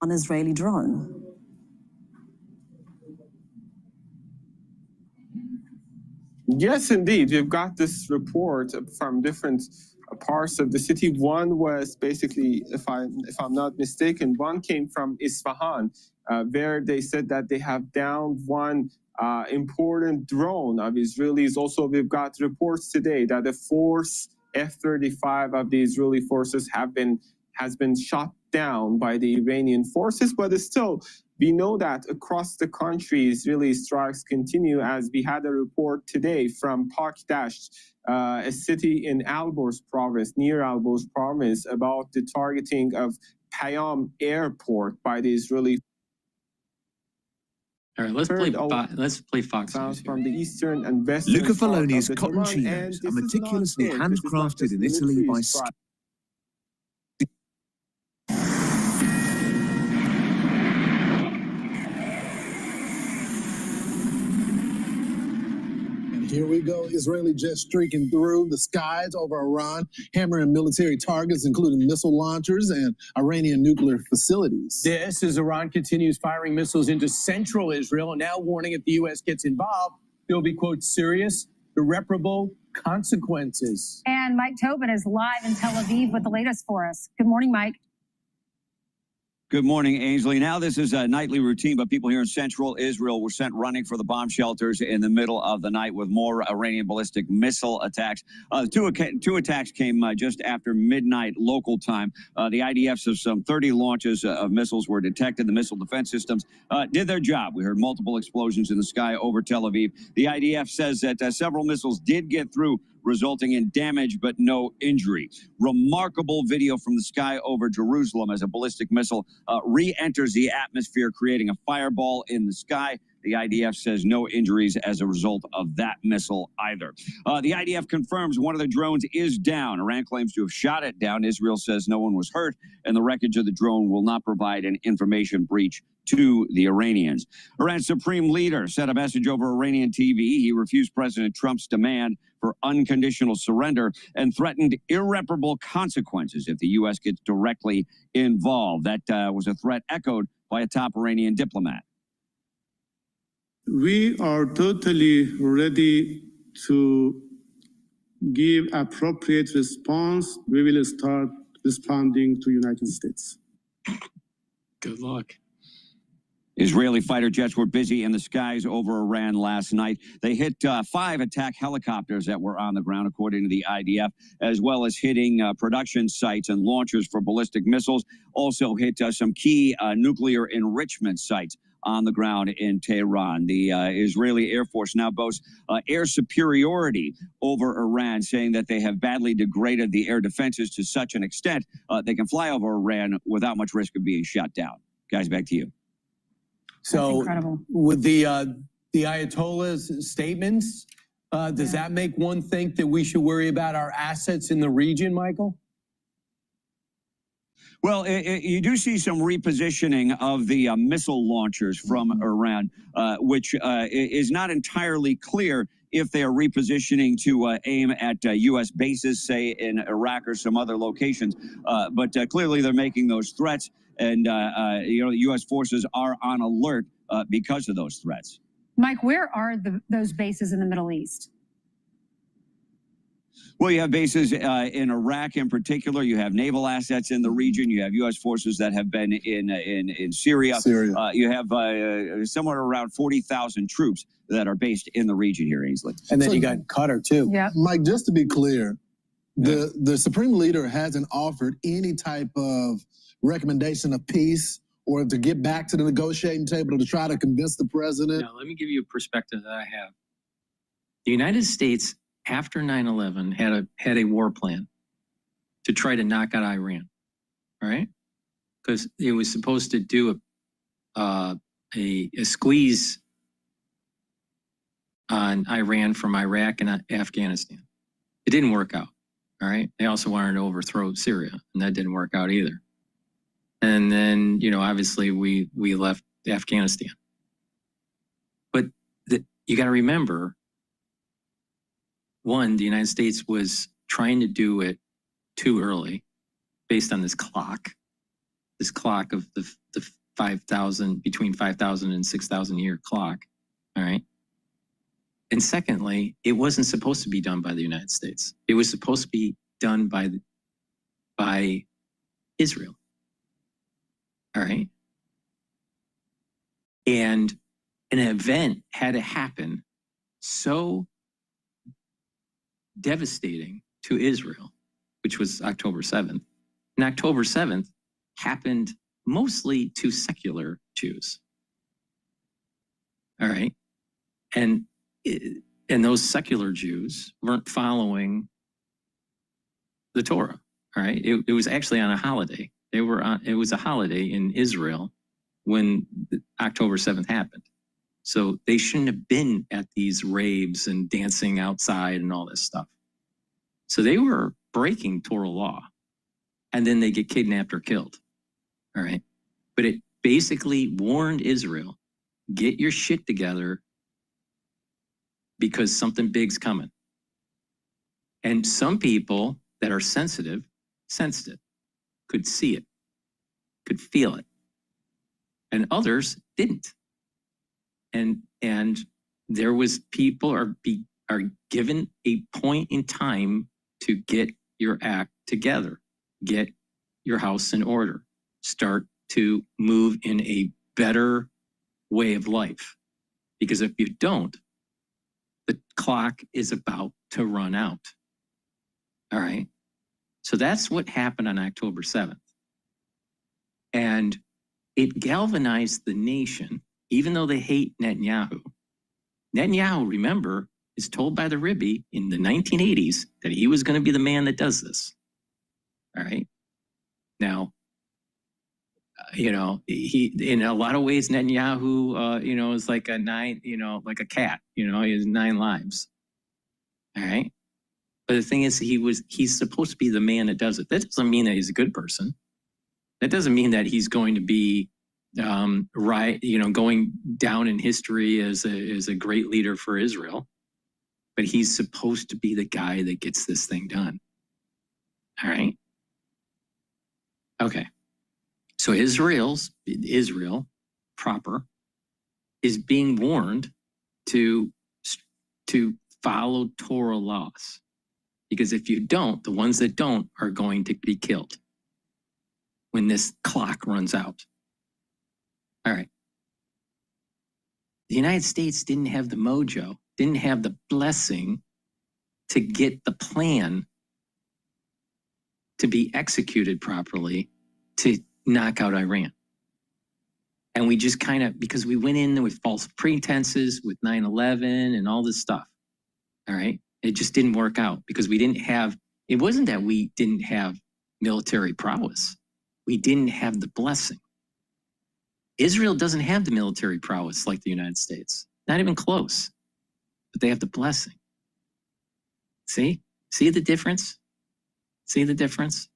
An Israeli drone. Yes, indeed. We've got this report from different parts of the city. One was basically, if I'm not mistaken, one came from Isfahan, where they said that they have downed one important drone of Israelis. Also, we've got reports today that the fourth F-35 of the Israeli forces has been shot down by the Iranian forces, but still, we know that across the country, Israeli strikes continue, as we had a report today from Pakdash, a city in Alborz province, near Alborz province, about the targeting of Payam airport by the Israeli. All right, let's play Fox News from the eastern and western Luca part of Faloni's the cotton Tehran, chinos and are this is not meticulously it. This is not handcrafted just in Italy military by strike. Here we go. Israeli jets streaking through the skies over Iran, hammering military targets, including missile launchers and Iranian nuclear facilities. This as Iran continues firing missiles into central Israel and now warning if the U.S. gets involved, there will be, quote, serious, irreparable consequences. And Mike Tobin is live in Tel Aviv with the latest for us. Good morning, Mike. Good morning, Ainsley. Now, this is a nightly routine, but people here in central Israel were sent running for the bomb shelters in the middle of the night with more Iranian ballistic missile attacks. Two attacks came just after midnight local time. The IDF says some 30 launches of missiles were detected. The missile defense systems did their job. We heard multiple explosions in the sky over Tel Aviv. The IDF says that several missiles did get through, resulting in damage but no injury. Remarkable video from the sky over Jerusalem as a ballistic missile re-enters the atmosphere, creating a fireball in the sky. The IDF says no injuries as a result of that missile either. The IDF confirms one of the drones is down. Iran claims to have shot it down. Israel says no one was hurt, and the wreckage of the drone will not provide an information breach to the Iranians. Iran's supreme leader sent a message over Iranian TV. He refused President Trump's demand for unconditional surrender and threatened irreparable consequences if the U.S. gets directly involved. That was a threat echoed by a top Iranian diplomat. We are totally ready to give appropriate response. We will start responding to United States. Good luck. Israeli fighter jets were busy in the skies over Iran last night. They hit 5 attack helicopters that were on the ground, according to the IDF, as well as hitting production sites and launchers for ballistic missiles. Also hit some key nuclear enrichment sites on the ground in Tehran. The Israeli Air Force now boasts air superiority over Iran, saying that they have badly degraded the air defenses to such an extent they can fly over Iran without much risk of being shot down. Guys, back to you. So with the Ayatollah's statements, does that make one think that we should worry about our assets in the region, Michael? Well, you do see some repositioning of the missile launchers from Iran, which is not entirely clear if they are repositioning to aim at U.S. bases, say in Iraq or some other locations. But clearly they're making those threats. And, the U.S. forces are on alert because of those threats. Mike, where are those bases in the Middle East? Well, you have bases in Iraq in particular. You have naval assets in the region. You have U.S. forces that have been in Syria. You have somewhere around 40,000 troops that are based in the region here, Ainsley. And then you got Qatar, too. Yeah. Mike, just to be clear, the Supreme Leader hasn't offered any type of recommendation of peace or to get back to the negotiating table to try to convince the president. Now, let me give you a perspective that I have. The United States, after 9/11, had a war plan to try to knock out Iran, right? Because it was supposed to do a squeeze on Iran from Iraq and Afghanistan. It didn't work out, all right? They also wanted to overthrow Syria, and that didn't work out either. And then, obviously we left Afghanistan. But you got to remember, one, the United States was trying to do it too early based on this clock of the 5,000, between 5,000 and 6,000 year clock. All right. And secondly, it wasn't supposed to be done by the United States. It was supposed to be done by Israel. All right. And an event had to happen so devastating to Israel, which was October 7th. And October 7th happened mostly to secular Jews. All right. And those secular Jews weren't following the Torah. All right. It was actually on a holiday. It was a holiday in Israel when October 7th happened. So they shouldn't have been at these raves and dancing outside and all this stuff. So they were breaking Torah law, and then they get kidnapped or killed. All right. But it basically warned Israel, get your shit together because something big's coming. And some people that are sensitive sensed it, could see it, could feel it. And others didn't. And there was people are given a point in time to get your act together, get your house in order, start to move in a better way of life. Because if you don't, the clock is about to run out. All right. So that's what happened on October 7th. And it galvanized the nation, even though they hate Netanyahu. Netanyahu, remember, is told by the Rebbe in the 1980s that he was going to be the man that does this. All right. Now, he, in a lot of ways, Netanyahu, is like a like a cat, he has 9 lives. All right. But the thing is, he's supposed to be the man that does it. That doesn't mean that he's a good person. That doesn't mean that he's going to be going down in history as a great leader for Israel. But he's supposed to be the guy that gets this thing done. All right. Okay. So Israel proper is being warned to follow Torah laws. Because if you don't, the ones that don't are going to be killed when this clock runs out. All right. The United States didn't have the mojo, didn't have the blessing to get the plan to be executed properly to knock out Iran. And we just because we went in with false pretenses with 9/11 and all this stuff. All right. It just didn't work out because it wasn't that we didn't have military prowess. We didn't have the blessing. Israel doesn't have the military prowess like the United States. Not even close. But they have the blessing. See? See the difference? See the difference?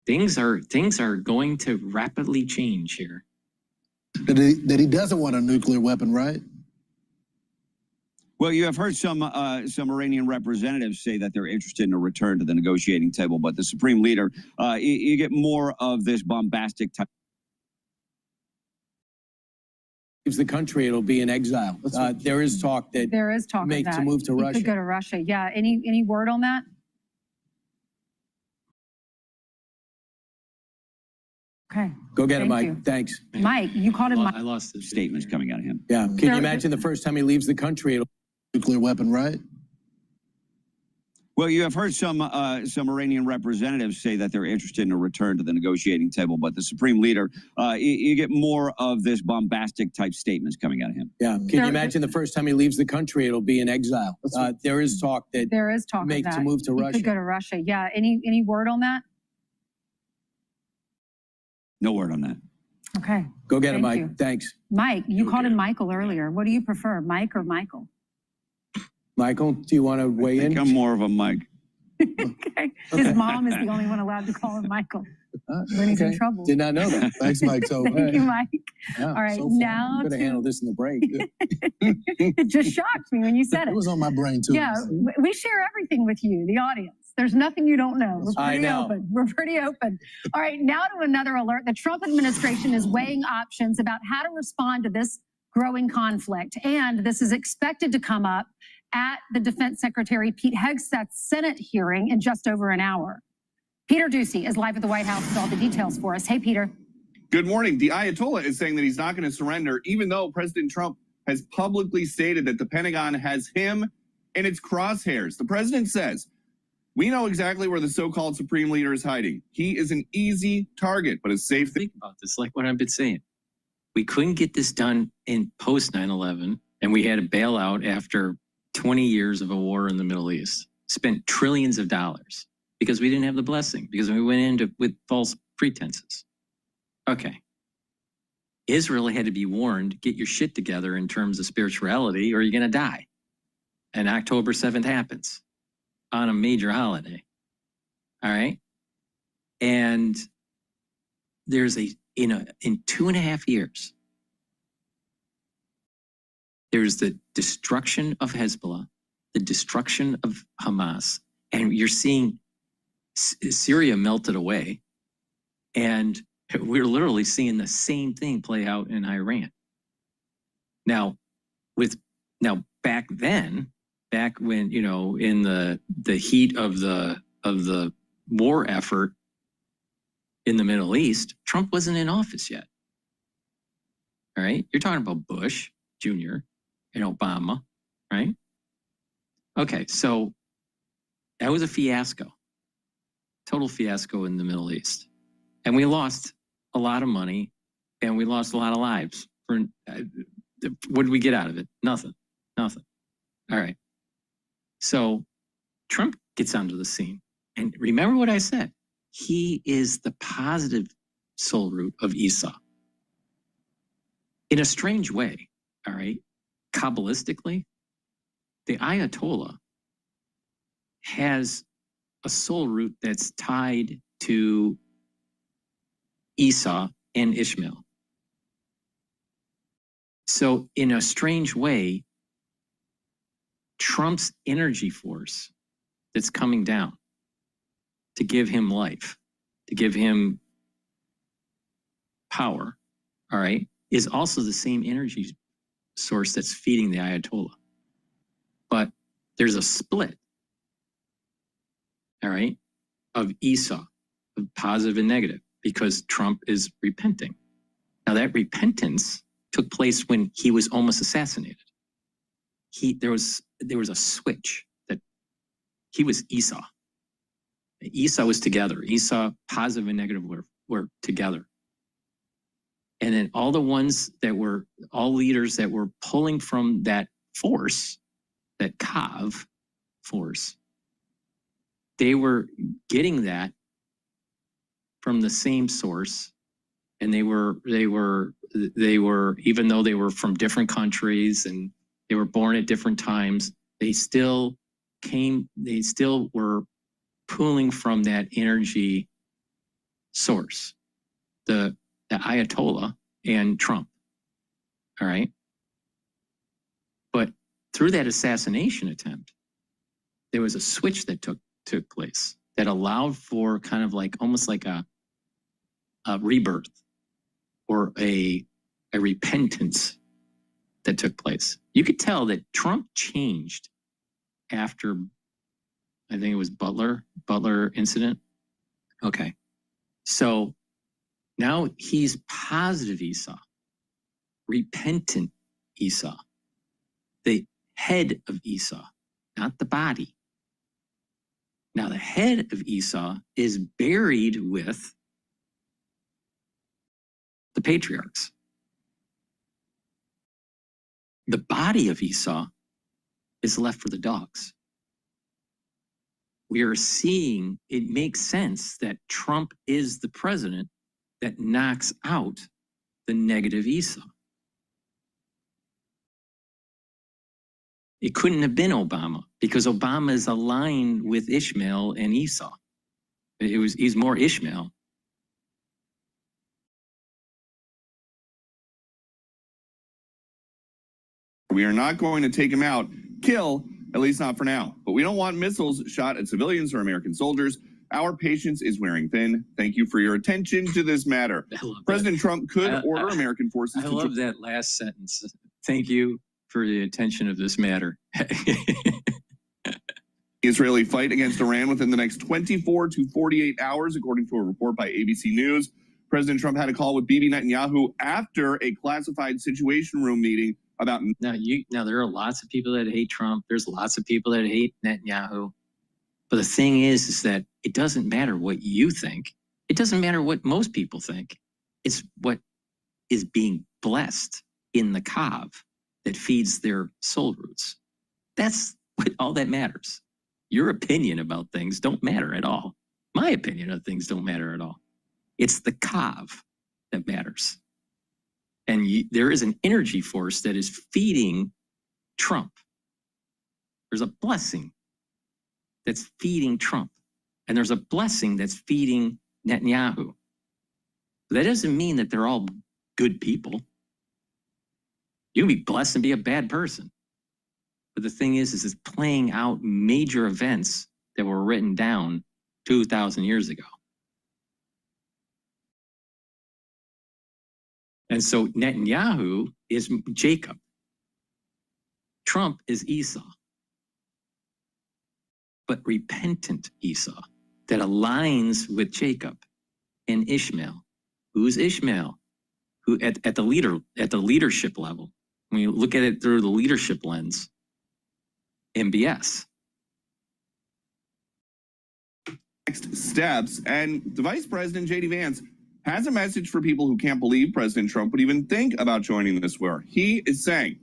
Things are going to rapidly change here. That he doesn't want a nuclear weapon, right? Well, you have heard some Iranian representatives say that they're interested in a return to the negotiating table, but the supreme leader, you get more of this bombastic type. Leaves the country, it'll be in exile. There is talk that makes a move to Russia. He could go to Russia. Yeah. Any word on that? Okay. Go get him, Mike. Thanks. Mike, you called him Mike. I lost the statements coming out of him. Yeah. Can you imagine the first time he leaves the country, it'll nuclear weapon, right? Well, you have heard some Iranian representatives say that they're interested in a return to the negotiating table, but the supreme leader, you get more of this bombastic type statements coming out of him. Yeah. Can you imagine the first time he leaves the country, it'll be in exile. There is talk that makes a move to Russia. He could go to Russia. Yeah. Any word on that? No word on that. Okay. Go get him, Mike. Thanks. Mike, you called him Michael earlier. What do you prefer, Mike or Michael? Michael, do you want to weigh in? I'm more of a Mike. Okay. His mom is the only one allowed to call him Michael. When he's in trouble. Did not know that. Thanks, Mike. So, Thank you, Mike. Yeah, all right, so now I'm going to handle this in the break. It just shocked me when you said it. It was on my brain too. Yeah, we share everything with you, the audience. There's nothing you don't know. We're pretty open. We're pretty open. All right, now to another alert. The Trump administration is weighing options about how to respond to this growing conflict. And this is expected to come up at the Defense Secretary Pete Hegseth's Senate hearing in just over an hour. Peter Doocy is live at the White House with all the details for us. Hey, Peter. Good morning. The Ayatollah is saying that he's not going to surrender, even though President Trump has publicly stated that the Pentagon has him in its crosshairs. The president says We know exactly where the so-called supreme leader is hiding. He is an easy target, but is safe. Think about this, like what I've been saying. We couldn't get this done in post 9/11, and we had a bailout after 20 years of a war in the Middle East. Spent trillions of dollars because we didn't have the blessing, because we went into with false pretenses. Okay. Israel had to be warned, get your shit together in terms of spirituality or you're going to die. And October 7th happens on a major holiday. All right. And there's in 2.5 years, there's the destruction of Hezbollah, the destruction of Hamas, and you're seeing Syria melted away. And we're literally seeing the same thing play out in Iran. Now, back then, back when, in the heat of the war effort in the Middle East, Trump wasn't in office yet. All right? You're talking about Bush Jr. and Obama, right? Okay, so that was a fiasco, total fiasco in the Middle East. And we lost a lot of money and we lost a lot of lives. What did we get out of it? Nothing. All right. So Trump gets onto the scene. And remember what I said. He is the positive soul root of Esau. In a strange way, all right, Kabbalistically, the Ayatollah has a soul root that's tied to Esau and Ishmael. So in a strange way, Trump's energy force that's coming down to give him life, to give him power, all right, is also the same energy source that's feeding the Ayatollah. But there's a split, all right, of Esau, of positive and negative, because Trump is repenting. Now that repentance took place when he was almost assassinated. There was a switch that he was Esau. Esau was together. Esau, positive and negative, were together. And then all the ones that were, all leaders that were pulling from that force, that Kav force, they were getting that from the same source. And they were, even though they were from different countries and they were born at different times, they still were pulling from that energy source, the Ayatollah and Trump. All right. But through that assassination attempt, there was a switch that took place that allowed for kind of like almost like a rebirth or a repentance that took place. You could tell that Trump changed after, I think it was Butler incident. Okay. So now he's positive Esau, repentant Esau, the head of Esau, not the body. Now the head of Esau is buried with the patriarchs. The body of Esau is left for the dogs. We are seeing, it makes sense that Trump is the president that knocks out the negative Esau. It couldn't have been Obama because Obama is aligned with Ishmael and Esau. He's more Ishmael. We are not going to take him out, kill, at least not for now. But we don't want missiles shot at civilians or American soldiers. Our patience is wearing thin. Thank you for your attention to this matter. President Trump could order American forces I love that last sentence. Thank you for the attention of this matter. Israeli fight against Iran within the next 24 to 48 hours, according to a report by ABC News. President Trump had a call with Bibi Netanyahu after a classified Situation Room meeting about. Now there are lots of people that hate Trump. There's lots of people that hate Netanyahu. But the thing is that it doesn't matter what you think. It doesn't matter what most people think. It's what is being blessed in the Kav that feeds their soul roots. That's what all that matters. Your opinion about things don't matter at all. My opinion of things don't matter at all. It's the Kav that matters. And there is an energy force that is feeding Trump. There's a blessing that's feeding Trump. And there's a blessing that's feeding Netanyahu. That doesn't mean that they're all good people. You can be blessed and be a bad person. But the thing is it's playing out major events that were written down 2,000 years ago. And so Netanyahu is Jacob. Trump is Esau. But repentant Esau that aligns with Jacob and Ishmael. Who's Ishmael? Who at the leadership level, when you look at it through the leadership lens, MBS. Next steps, and the Vice President J.D. Vance has a message for people who can't believe President Trump would even think about joining this war. He is saying,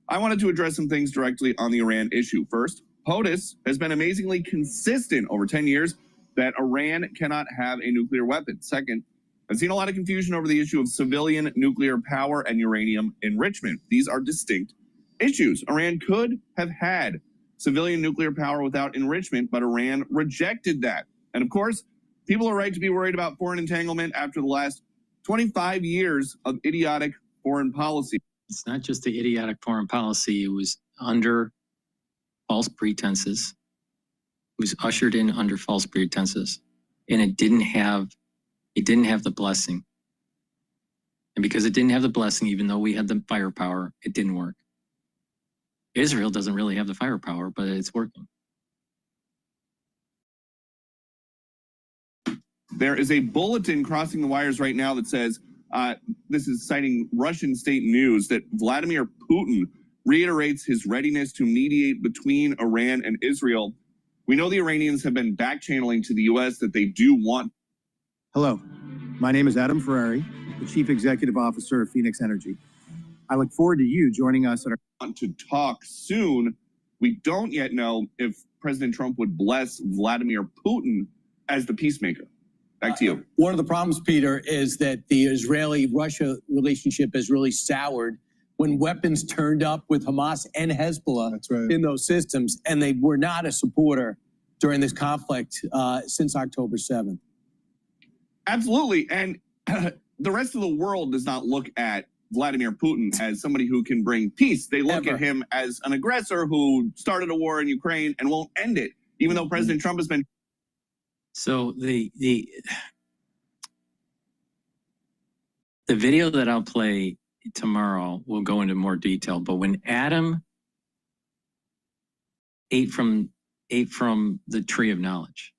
I wanted to address some things directly on the Iran issue. First, POTUS has been amazingly consistent over 10 years that Iran cannot have a nuclear weapon. Second, I've seen a lot of confusion over the issue of civilian nuclear power and uranium enrichment. These are distinct issues. Iran could have had civilian nuclear power without enrichment, but Iran rejected that. And of course, people are right to be worried about foreign entanglement after the last 25 years of idiotic foreign policy. It's not just the idiotic foreign policy. It was under false pretenses. It was ushered in under false pretenses. And it didn't have the blessing. And because it didn't have the blessing, even though we had the firepower, it didn't work. Israel doesn't really have the firepower, but it's working. There is a bulletin crossing the wires right now that says, this is citing Russian state news, that Vladimir Putin reiterates his readiness to mediate between Iran and Israel. We know the Iranians have been back-channeling to the U.S. that they do want. Hello, my name is Adam Ferrari, the Chief Executive Officer of Phoenix Energy. I look forward to you joining us at our... Want to talk soon. We don't yet know if President Trump would bless Vladimir Putin as the peacemaker. Back to you. One of the problems, Peter, is that the Israeli-Russia relationship has really soured when weapons turned up with Hamas and Hezbollah in those systems, and they were not a supporter during this conflict since October 7th. Absolutely. And the rest of the world does not look at Vladimir Putin as somebody who can bring peace. They look at him as an aggressor who started a war in Ukraine and won't end it, even though President Trump has been... So the video that I'll play tomorrow will go into more detail, but when Adam ate from the tree of knowledge,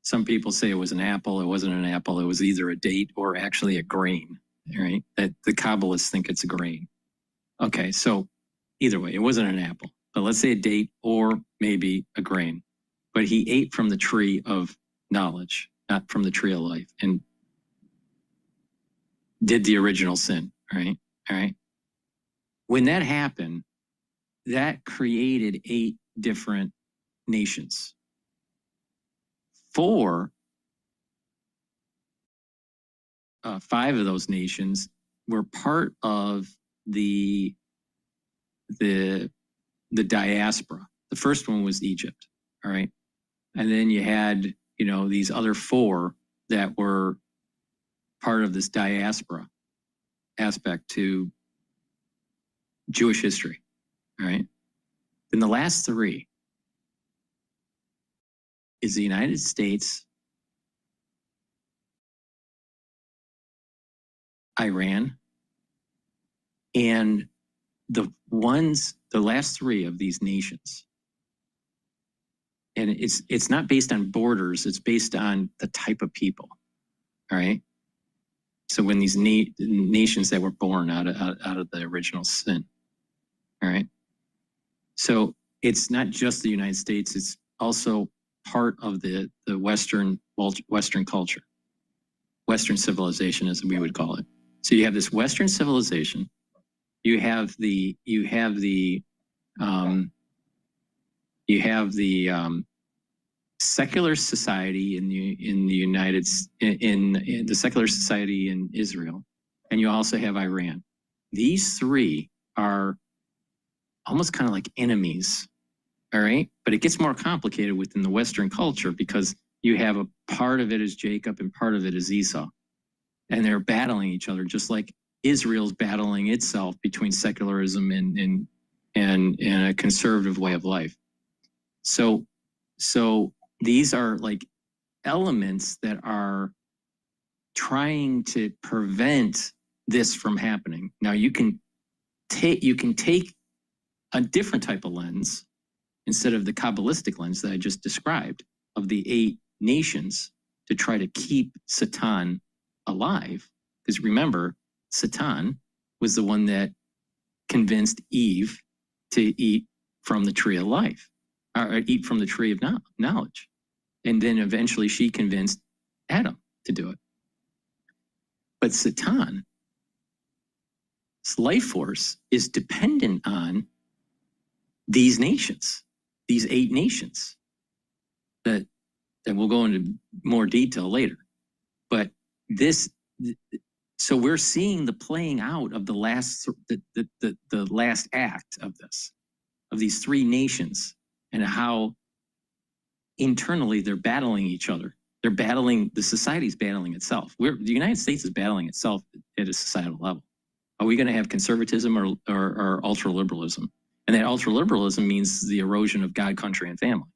some people say it was an apple. It wasn't an apple. It was either a date or actually a grain, right? That the Kabbalists think it's a grain. Okay, so either way, it wasn't an apple, but let's say a date or maybe a grain. But he ate from the tree of knowledge, not from the tree of life, and did the original sin, right? All right. When that happened, that created 8 different nations. 5 of those nations were part of the diaspora. The first one was Egypt, all right? And then you had, these other 4 that were part of this diaspora aspect to Jewish history, all right? Then the last 3 is the United States, Iran, and the last 3 of these nations. And it's not based on borders, it's based on the type of people, all right? So when these nations that were born out of the original sin, all right? So it's not just the United States, it's also part of the Western culture, Western civilization, as we would call it. So you have this Western civilization. You have the secular society in the secular society in Israel, and you also have Iran. These three are almost kind of like enemies, all right? But it gets more complicated within the Western culture because you have a part of it is Jacob and part of it is Esau, and they're battling each other, just like Israel's battling itself between secularism and a conservative way of life. So these are like elements that are trying to prevent this from happening. Now you can take a different type of lens instead of the Kabbalistic lens that I just described of the 8 nations to try to keep Satan alive. Because remember, Satan was the one that convinced Eve to eat from the tree of life, or eat from the tree of knowledge. And then eventually she convinced Adam to do it. But Satan's life force is dependent on these nations, these 8 nations that we'll go into more detail later. But so we're seeing the playing out of the last act of this, of these 3 nations, and how internally they're battling each other. They're battling, the society's battling itself. The United States is battling itself at a societal level. Are we going to have conservatism or ultra-liberalism? And that ultra-liberalism means the erosion of God, country, and family.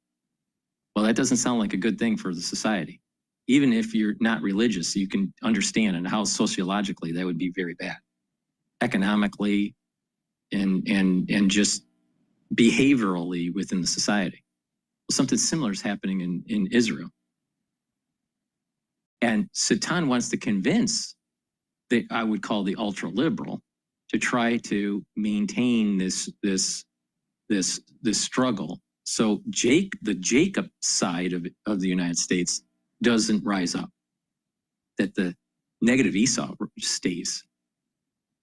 Well, that doesn't sound like a good thing for the society. Even if you're not religious, you can understand and how sociologically that would be very bad. Economically and just behaviorally within the society. Well, something similar is happening in Israel. And Satan wants to convince I would call the ultra-liberal to try to maintain this struggle. So the Jacob side of the United States doesn't rise up, that the negative Esau stays.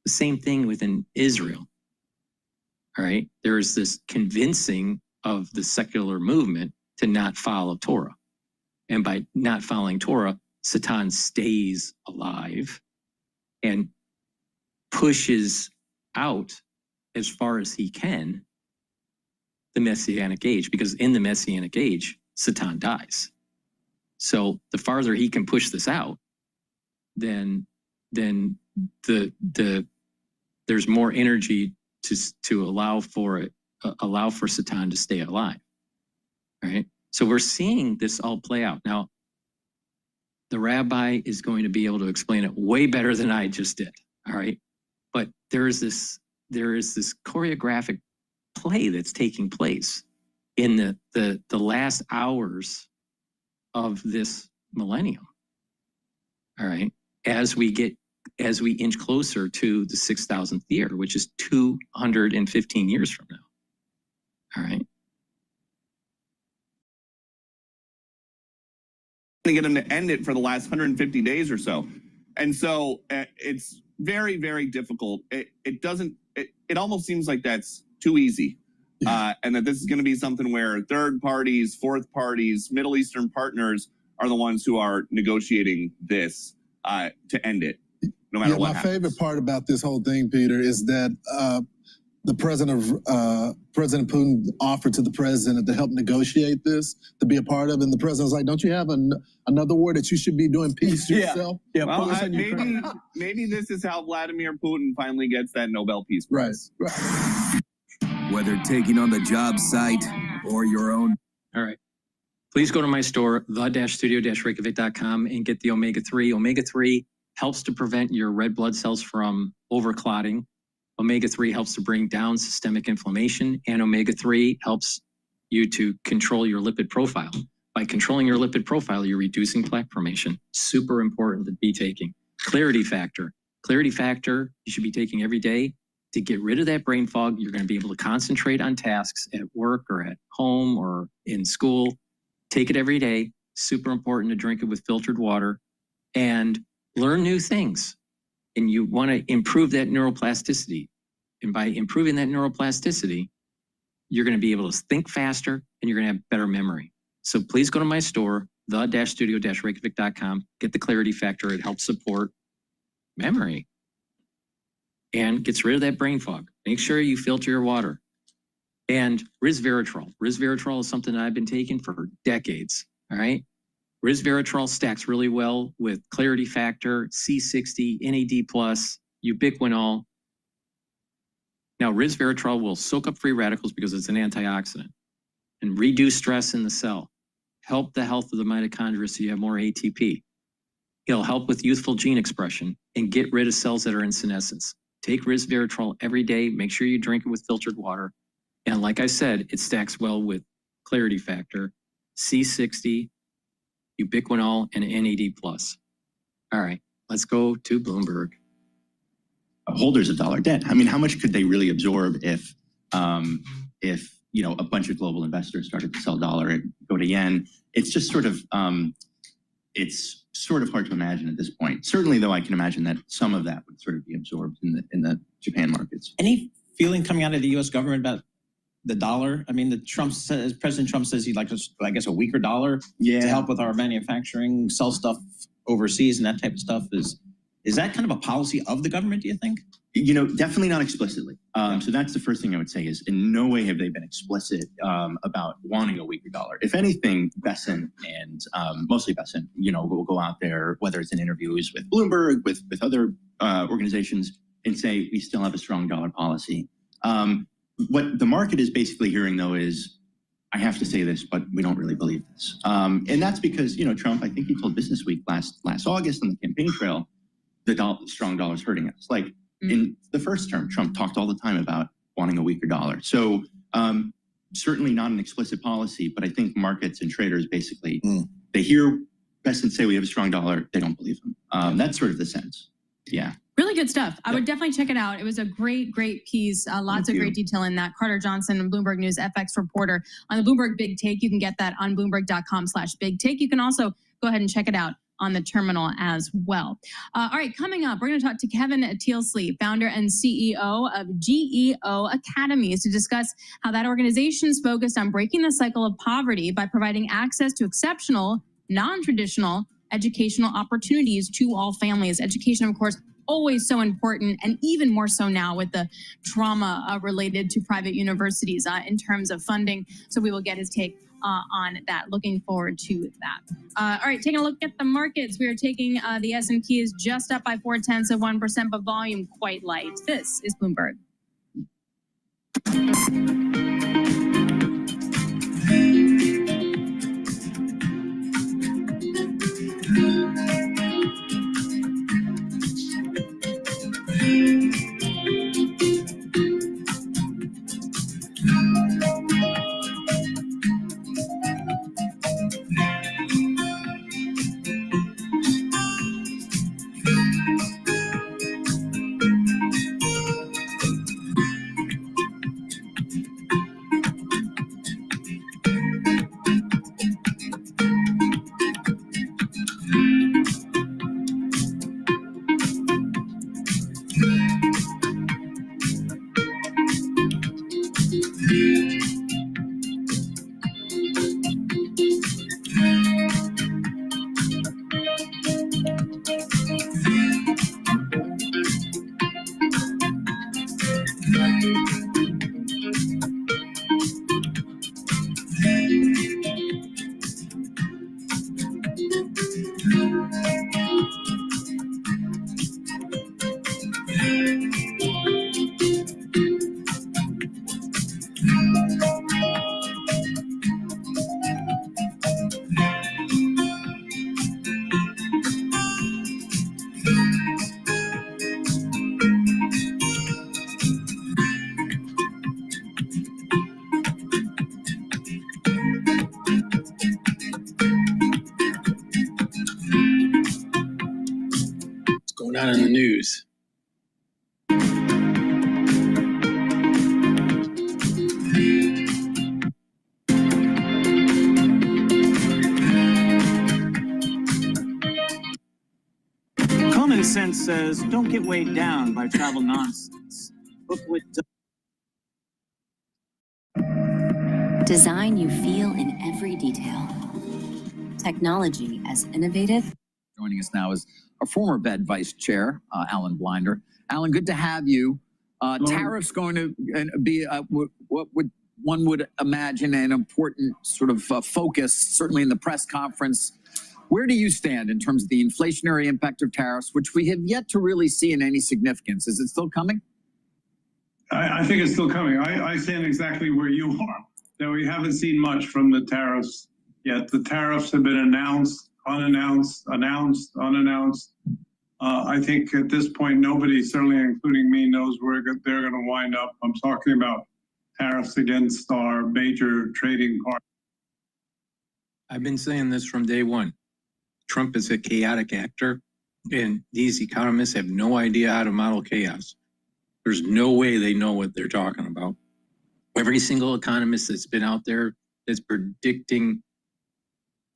The same thing within Israel. All right, there is this convincing of the secular movement to not follow Torah. And by not following Torah, Satan stays alive and pushes out as far as he can the Messianic age, because in the Messianic age, Satan dies. So the farther he can push this out, then there's more energy to allow for Satan to stay alive. All right. So we're seeing this all play out. Now, the rabbi is going to be able to explain it way better than I just did. All right. But there is this choreographic play that's taking place in the last hours of this millennium. All right. As we inch closer to the 6,000th year, which is 215 years from now. All right. To get them to end it for the last 150 days or so. And so it's very, very difficult. It almost seems like that's too easy. And that this is going to be something where third parties, fourth parties, Middle Eastern partners are the ones who are negotiating this to end it, no matter what happens. My favorite part about this whole thing, Peter, is that the President Putin offered to the president to help negotiate this, to be a part of it. And the president's like, don't you have another war that you should be doing peace yourself? Yeah. Well, maybe this is how Vladimir Putin finally gets that Nobel Peace Prize. Right. Whether taking on the job site or your own. All right. Please go to my store, the-studio-reykjavik.com, and get the omega-3. Omega-3 helps to prevent your red blood cells from overclotting. Omega-3 helps to bring down systemic inflammation, and omega-3 helps you to control your lipid profile. By controlling your lipid profile, you're reducing plaque formation. Super important to be taking. Clarity factor. Clarity factor you should be taking every day. to get rid of that brain fog. You're going to be able to concentrate on tasks at work or at home or in school. Take it every day. Super important to drink it with filtered water and learn new things. And you want to improve that neuroplasticity. And by improving that neuroplasticity, you're going to be able to think faster and you're going to have better memory. So please go to my store, the-studio-reykjavik.com, get the Clarity Factor. It helps support memory and gets rid of that brain fog. Make sure you filter your water. And resveratrol. Resveratrol is something that I've been taking for decades, all right? Resveratrol stacks really well with Clarity Factor, C60, NAD+, ubiquinol. Now, resveratrol will soak up free radicals because it's an antioxidant and reduce stress in the cell, help the health of the mitochondria so you have more ATP. It'll help with youthful gene expression and get rid of cells that are in senescence. Take resveratrol every day. Make sure you drink it with filtered water. And like I said, it stacks well with Clarity Factor, C60, ubiquinol, and NAD+. All right, let's go to Bloomberg. Holders of dollar debt. I mean, how much could they really absorb if you know, a bunch of global investors started to sell dollar and go to yen? It's just sort of it's sort of hard to imagine at this point. Certainly, though, I can imagine that some of that would sort of be absorbed in the Japan markets. Any feeling coming out of the U.S. government about the dollar? I mean, President Trump says he'd like, I guess, a weaker dollar to help with our manufacturing, sell stuff overseas and that type of stuff. Is that kind of a policy of the government, do you think? You know, definitely not explicitly. So that's the first thing I would say is in no way have they been explicit about wanting a weaker dollar. If anything, Besson and mostly Besson, you know, will go out there, whether it's in interviews with Bloomberg, with other organizations, and say we still have a strong dollar policy. What the market is basically hearing, though, is I have to say this, but we don't really believe this. And that's because, you know, Trump, I think he told Business Week last August on the campaign trail, the strong dollar is hurting us. Like in the first term, Trump talked all the time about wanting a weaker dollar. So certainly not an explicit policy, but I think markets and traders basically, they hear Besson say we have a strong dollar, they don't believe him. That's sort of the sense. Yeah. Really good stuff. I would definitely check it out. It was a great piece. Lots of great detail in that. Carter Johnson, Bloomberg News FX reporter on the Bloomberg Big Take. You can get that on Bloomberg.com/Big Take. You can also go ahead and check it out on the terminal as well. All right, coming up, we're going to talk to Kevin Tealsley, founder and CEO of GEO Academies, to discuss how that organization is focused on breaking the cycle of poverty by providing access to exceptional, non-traditional educational opportunities to all families. Education, of course, always so important, and even more so now with the trauma related to private universities in terms of funding. So we will get his take on that. Looking forward to that. All right, taking a look at the markets. We are taking the S&P is just up by 0.4%, but volume quite light. This is Bloomberg. What's going on in the news? 1% says, don't get weighed down by travel nonsense. Look what Design you feel in every detail. Technology as innovative. Joining us now is our former Fed Vice Chair, Alan Blinder. Alan, good to have you. Tariffs going to be what one would imagine an important sort of focus, certainly in the press conference. Where do you stand in terms of the inflationary impact of tariffs, which we have yet to really see in any significance? Is it still coming? I think it's still coming. I stand exactly where you are. That we haven't seen much from the tariffs yet. The tariffs have been announced, unannounced, announced, unannounced. I think at this point, nobody, certainly including me, knows where they're going to wind up. I'm talking about tariffs against our major trading partners. I've been saying this from day one. Trump is a chaotic actor, and these economists have no idea how to model chaos. There's no way they know what they're talking about. Every single economist that's been out there that's predicting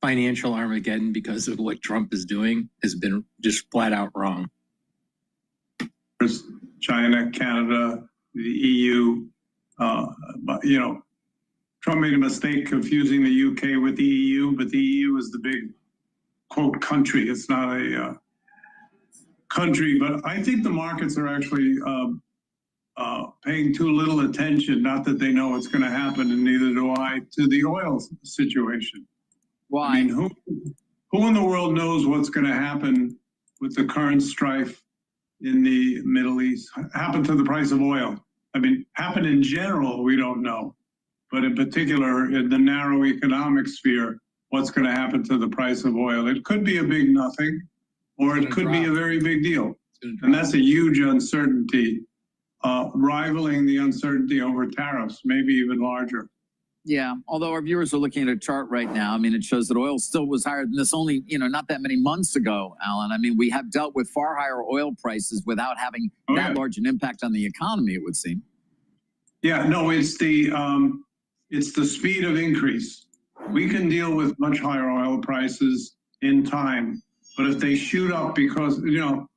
financial Armageddon because of what Trump is doing has been just flat out wrong. China, Canada, the EU, you know, Trump made a mistake confusing the UK with the EU, but the EU is the big, quote, country. It's not a country, but I think the markets are actually paying too little attention, not that they know what's going to happen, and neither do I, to the oil situation. Why? I mean, who in the world knows what's going to happen with the current strife in the Middle East? Happen to the price of oil? I mean, happen in general, we don't know. But in particular, in the narrow economic sphere, what's going to happen to the price of oil? It could be a big nothing, or it could be a very big deal. And that's a huge uncertainty, rivaling the uncertainty over tariffs, maybe even larger. Yeah, although our viewers are looking at a chart right now, I mean, it shows that oil still was higher than this only, you know, not that many months ago, Alan. I mean, we have dealt with far higher oil prices without having that large an impact on the economy, it would seem. Yeah, no, it's the speed of increase. We can deal with much higher oil prices in time, but if they shoot up because, you know,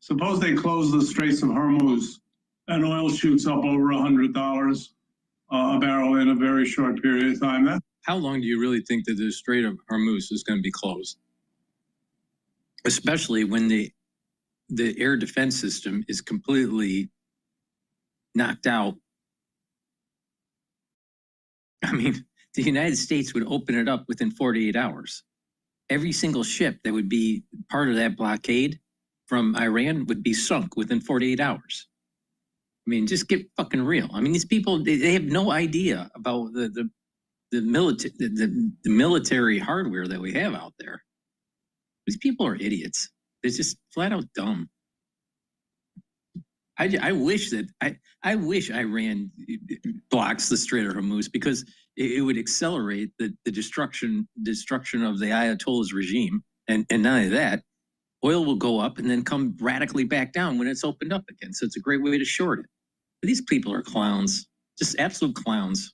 suppose they close the Straits of Hormuz and oil shoots up over $100 a barrel in a very short period of time. How long do you really think that the Strait of Hormuz is going to be closed? Especially when the air defense system is completely knocked out. I mean, the United States would open it up within 48 hours. Every single ship that would be part of that blockade from Iran would be sunk within 48 hours. I mean, just get fucking real. I mean, these people, they have no idea about the military hardware that we have out there. These people are idiots. They're just flat out dumb. I wish Iran blocks the Strait of Hormuz, because it would accelerate the destruction of the Ayatollah's regime. And not only that, oil will go up and then come radically back down when it's opened up again. So it's a great way to short it. But these people are clowns, just absolute clowns.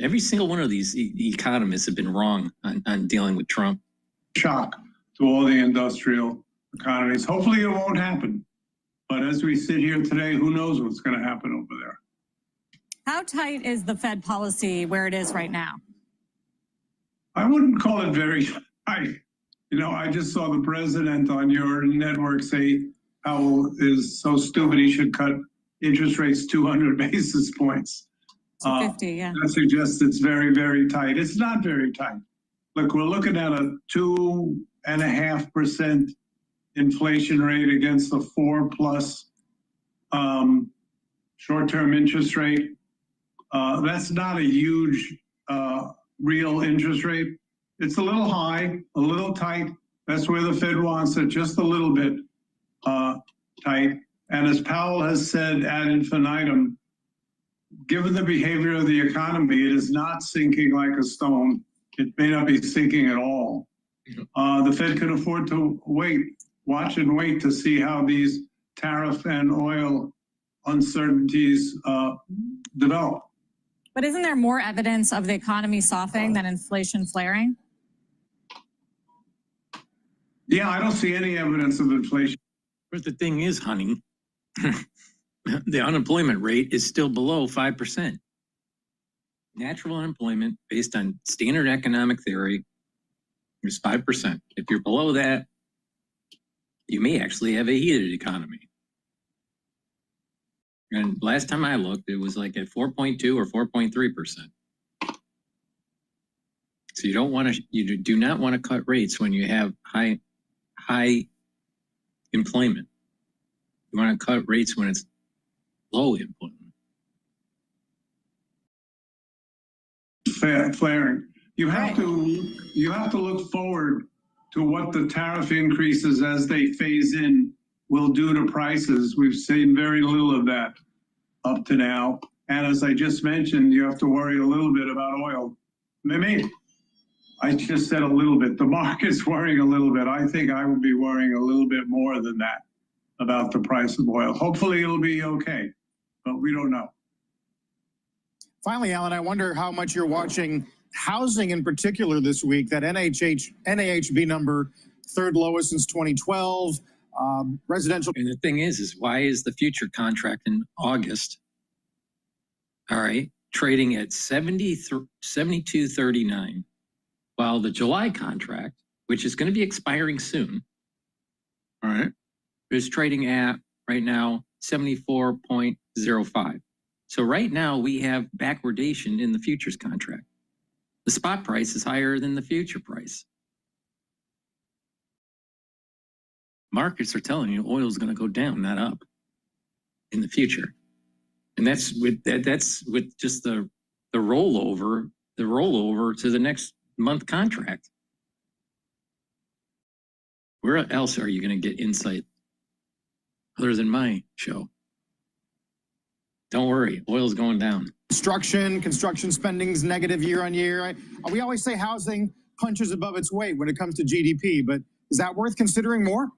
Every single one of these economists have been wrong on dealing with Trump. Shock to all the industrial economies. Hopefully it won't happen. But as we sit here today, who knows what's going to happen over there? How tight is the Fed policy where it is right now? I wouldn't call it very tight. You know, I just saw the president on your network say Powell is so stupid he should cut interest rates 200 basis points. 250, yeah. That suggests it's very, very tight. It's not very tight. Look, we're looking at a 2.5% inflation rate against the 4+ short-term interest rate. That's not a huge real interest rate. It's a little high, a little tight. That's where the Fed wants it, just a little bit tight. And as Powell has said ad infinitum, given the behavior of the economy, it is not sinking like a stone. It may not be sinking at all. The Fed can afford to watch and wait to see how these tariff and oil uncertainties develop. But isn't there more evidence of the economy softening than inflation flaring? Yeah, I don't see any evidence of inflation But the thing is, honey, the unemployment rate is still below 5%. Natural unemployment based on standard economic theory is 5%. If you're below that, you may actually have a heated economy. And last time I looked, it was like at 4.2 or 4.3%. So you do not want to cut rates when you have high employment. You want to cut rates when it's low employment. Flaring. You have to look forward to what the tariff increases as they phase in will do to prices. We've seen very little of that up to now. And as I just mentioned, you have to worry a little bit about oil. Maybe I just said a little bit. The market's worrying a little bit. I think I would be worrying a little bit more than that about the price of oil. Hopefully it'll be okay, but we don't know. Finally, Alan, I wonder how much you're watching housing in particular this week. That NAHB number, third lowest since 2012. Residential. And the thing is why is the future contract in August, all right, trading at 72.39, while the July contract, which is going to be expiring soon, all right, is trading at right now 74.05. So right now we have backwardation in the futures contract. The spot price is higher than the future price. Markets are telling you oil is going to go down, not up, in the future, and that's with just the rollover to the next month contract. Where else are you going to get insight other than my show? Don't worry, oil's going down. Construction spending's negative year on year. We always say housing punches above its weight when it comes to GDP, but is that worth considering more?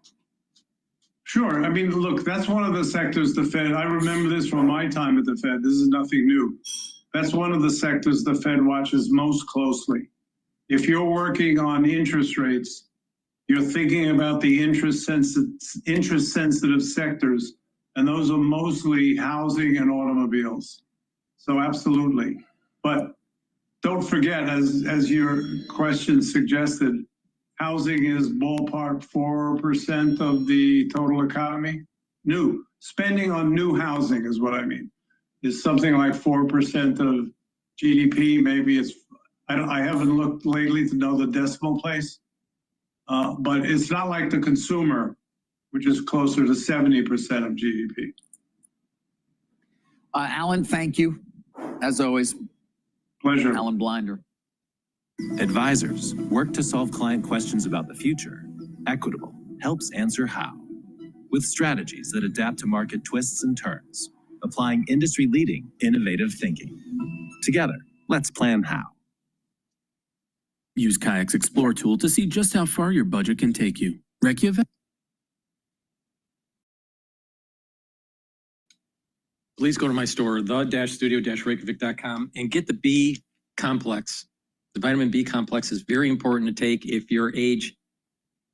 Sure. I mean, look, that's one of the sectors the Fed, I remember this from my time at the Fed. This is nothing new. That's one of the sectors the Fed watches most closely. If you're working on interest rates, you're thinking about the interest sensitive sectors, and those are mostly housing and automobiles. So absolutely. But don't forget, as your question suggested, housing is ballpark 4% of the total economy. New spending on new housing is what I mean, is something like 4% of GDP. Maybe it's, I haven't looked lately to know the decimal place, but it's not like the consumer, which is closer to 70% of GDP. Alan, thank you. As always. Pleasure. Alan Blinder. Advisors work to solve client questions about the future. Equitable helps answer how, with strategies that adapt to market twists and turns, applying industry-leading innovative thinking. Together, let's plan how. Use Kayak's Explore tool to see just how far your budget can take you. Reykjavik. Please go to my store, the-studio-reykjavik.com, and get the B complex. The vitamin B complex is very important to take if you're age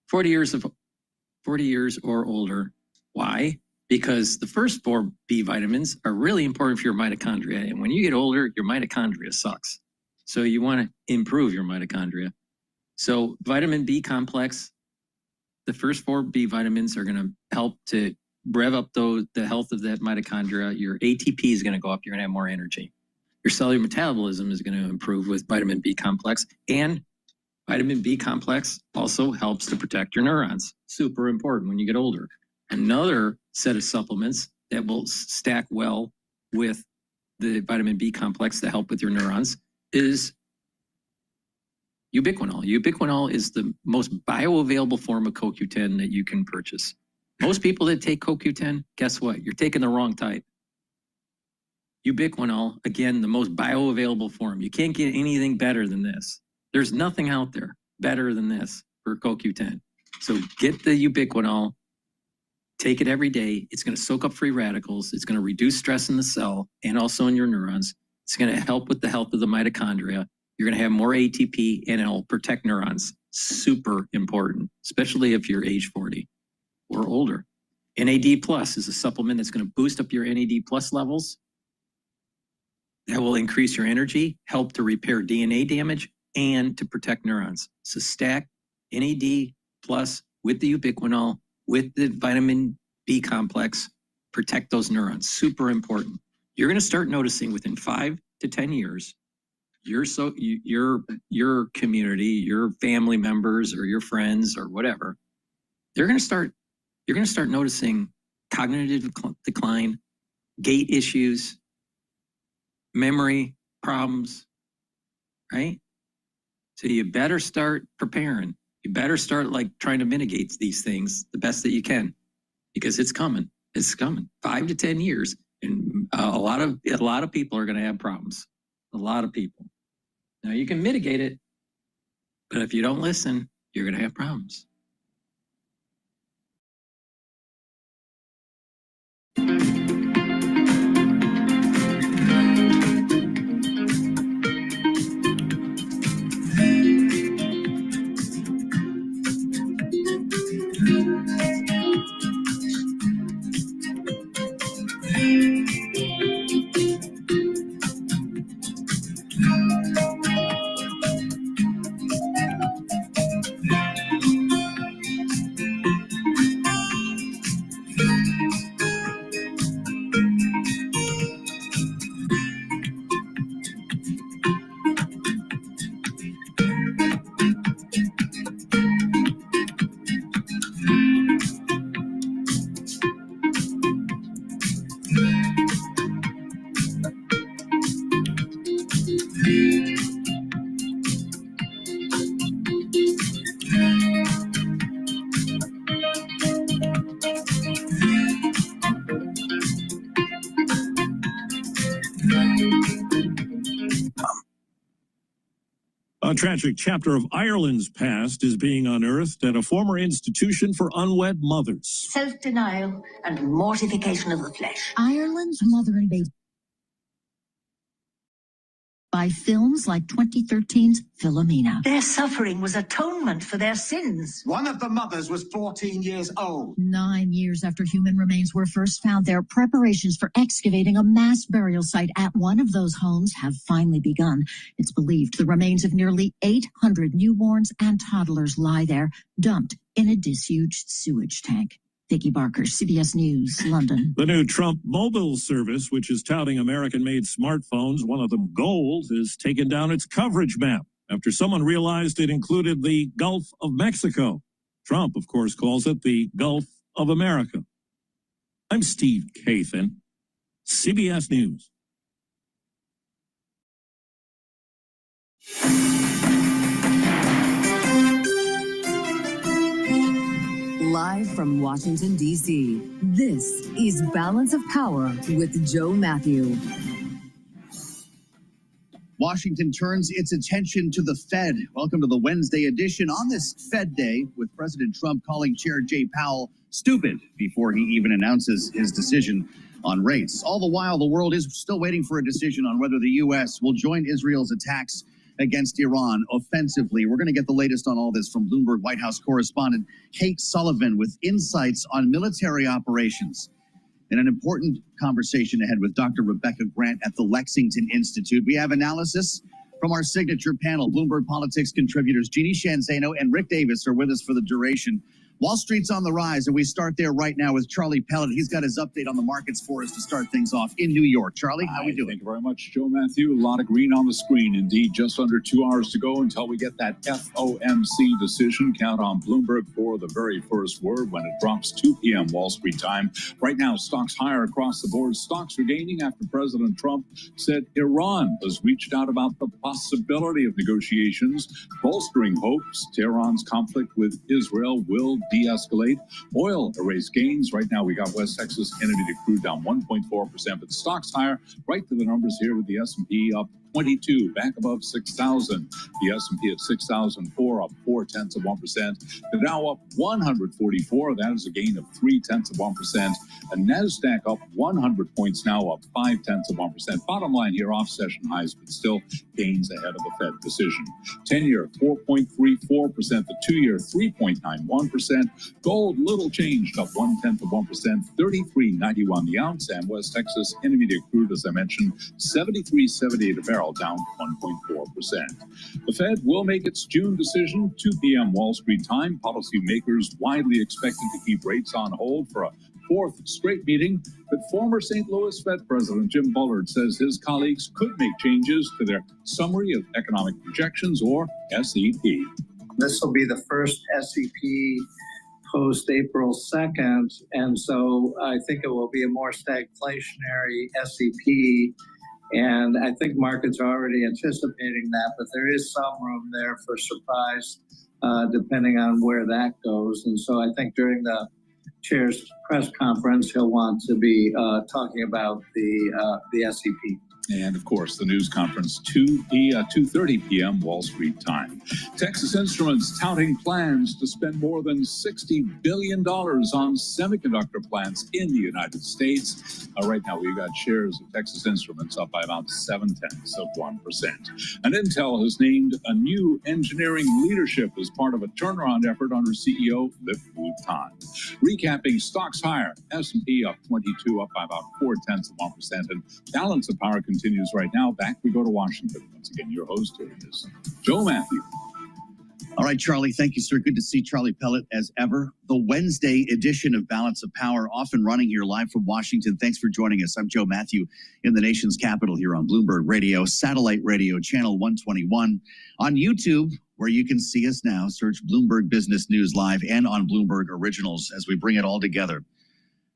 40 years or older. Why? Because the first 4 B vitamins are really important for your mitochondria. And when you get older, your mitochondria sucks. So you want to improve your mitochondria. So vitamin B complex, the first 4 B vitamins are going to help to rev up the health of that mitochondria. Your ATP is going to go up. You're going to have more energy. Your cellular metabolism is going to improve with vitamin B complex, and vitamin B complex also helps to protect your neurons. Super important when you get older. Another set of supplements that will stack well with the vitamin B complex to help with your neurons is ubiquinol. Ubiquinol is the most bioavailable form of CoQ10 that you can purchase. Most people that take CoQ10, guess what? You're taking the wrong type. Ubiquinol, again, the most bioavailable form. You can't get anything better than this. There's nothing out there better than this for CoQ10. So get the ubiquinol, take it every day. It's going to soak up free radicals. It's going to reduce stress in the cell and also in your neurons. It's going to help with the health of the mitochondria. You're going to have more ATP and it'll protect neurons. Super important, especially if you're age 40 or older. NAD plus is a supplement that's going to boost up your NAD plus levels. That will increase your energy, help to repair DNA damage, and to protect neurons. So stack NAD plus with the ubiquinol, with the vitamin B complex, protect those neurons. Super important. You're going to start noticing within 5 to 10 years, your community, your family members or your friends or whatever, you're going to start noticing cognitive decline, gait issues, memory problems, right? So you better start preparing. You better start like trying to mitigate these things the best that you can, because it's coming. It's coming. 5 to 10 years, and a lot of people are going to have problems. A lot of people. Now you can mitigate it, but if you don't listen, you're going to have problems. A tragic chapter of Ireland's past is being unearthed at a former institution for unwed mothers. Self-denial and mortification of the flesh. Ireland's mother and baby. By films like 2013's Philomena. Their suffering was atonement for their sins. One of the mothers was 14 years old. 9 years after human remains were first found there, preparations for excavating a mass burial site at one of those homes have finally begun. It's believed the remains of nearly 800 newborns and toddlers lie there, dumped in a disused sewage tank. Vicky Barker, CBS News, London. The new Trump mobile service, which is touting American-made smartphones, one of them gold, has taken down its coverage map after someone realized it included the Gulf of Mexico. Trump, of course, calls it the Gulf of America. I'm Steve Kathan, CBS News. Live from Washington, D.C., this is Balance of Power with Joe Matthew. Washington turns its attention to the Fed. Welcome to the Wednesday edition on this Fed Day, with President Trump calling Chair Jay Powell stupid before he even announces his decision on rates. All the while, the world is still waiting for a decision on whether the U.S. will join Israel's attacks against Iran offensively. We're going to get the latest on all this from Bloomberg White House correspondent Kate Sullivan with insights on military operations. In an important conversation ahead with Dr. Rebecca Grant at the Lexington Institute, we have analysis from our signature panel. Bloomberg Politics contributors Jeannie Shanzano and Rick Davis are with us for the duration. Wall Street's on the rise, and we start there right now with Charlie Pellet. He's got his update on the markets for us to start things off in New York. Charlie, how we doing? Thank you very much, Joe Matthew. A lot of green on the screen. Indeed, just under 2 hours to go until we get that FOMC decision. Count on Bloomberg for the very first word when it drops 2 p.m. Wall Street time. Right now, stocks higher across the board. Stocks are gaining after President Trump said Iran has reached out about the possibility of negotiations, bolstering hopes Tehran's conflict with Israel will de-escalate. Oil erased gains. Right now, we got West Texas Intermediate crude down 1.4%, but the stock's higher. Right to the numbers here with the S&P up 22, back above 6,000. The S&P at 6,004, up 0.4%. The Dow up 144. That is a gain of 0.3%. The Nasdaq up 100 points now, up 0.5%. Bottom line here, off session highs, but still gains ahead of the Fed decision. 10-year 4.34%. The 2-year 3.91%. Gold little changed, up 0.1%. 33.91 the ounce. And West Texas Intermediate crude, as I mentioned, 73.78 a barrel, down 1.4%. The Fed will make its June decision, 2 p.m. Wall Street time. Policymakers widely expected to keep rates on hold for a fourth straight meeting, but former St. Louis Fed President Jim Bullard says his colleagues could make changes to their summary of economic projections, or SEP. This will be the first SEP post-April 2nd, and so I think it will be a more stagflationary SEP, and I think markets are already anticipating that, but there is some room there for surprise depending on where that goes. And so I think during the chair's press conference, he'll want to be talking about the SEP. And, of course, the news conference, 2:30 p.m. Wall Street time. Texas Instruments touting plans to spend more than $60 billion on semiconductor plants in the United States. Right now, we've got shares of Texas Instruments up by about 0.7%. And Intel has named a new engineering leadership as part of a turnaround effort under CEO Lip-Bu Tan. Recapping stocks higher, S&P up 22, up by about 0.4%. And balance of power continues right now. Back we go to Washington. Once again, your host here is Joe Matthew. All right, Charlie. Thank you, sir. Good to see Charlie Pellet as ever. The Wednesday edition of Balance of Power, off and running here live from Washington. Thanks for joining us. I'm Joe Matthew in the nation's capital here on Bloomberg Radio, satellite radio, channel 121. On YouTube, where you can see us now, search Bloomberg Business News Live and on Bloomberg Originals as we bring it all together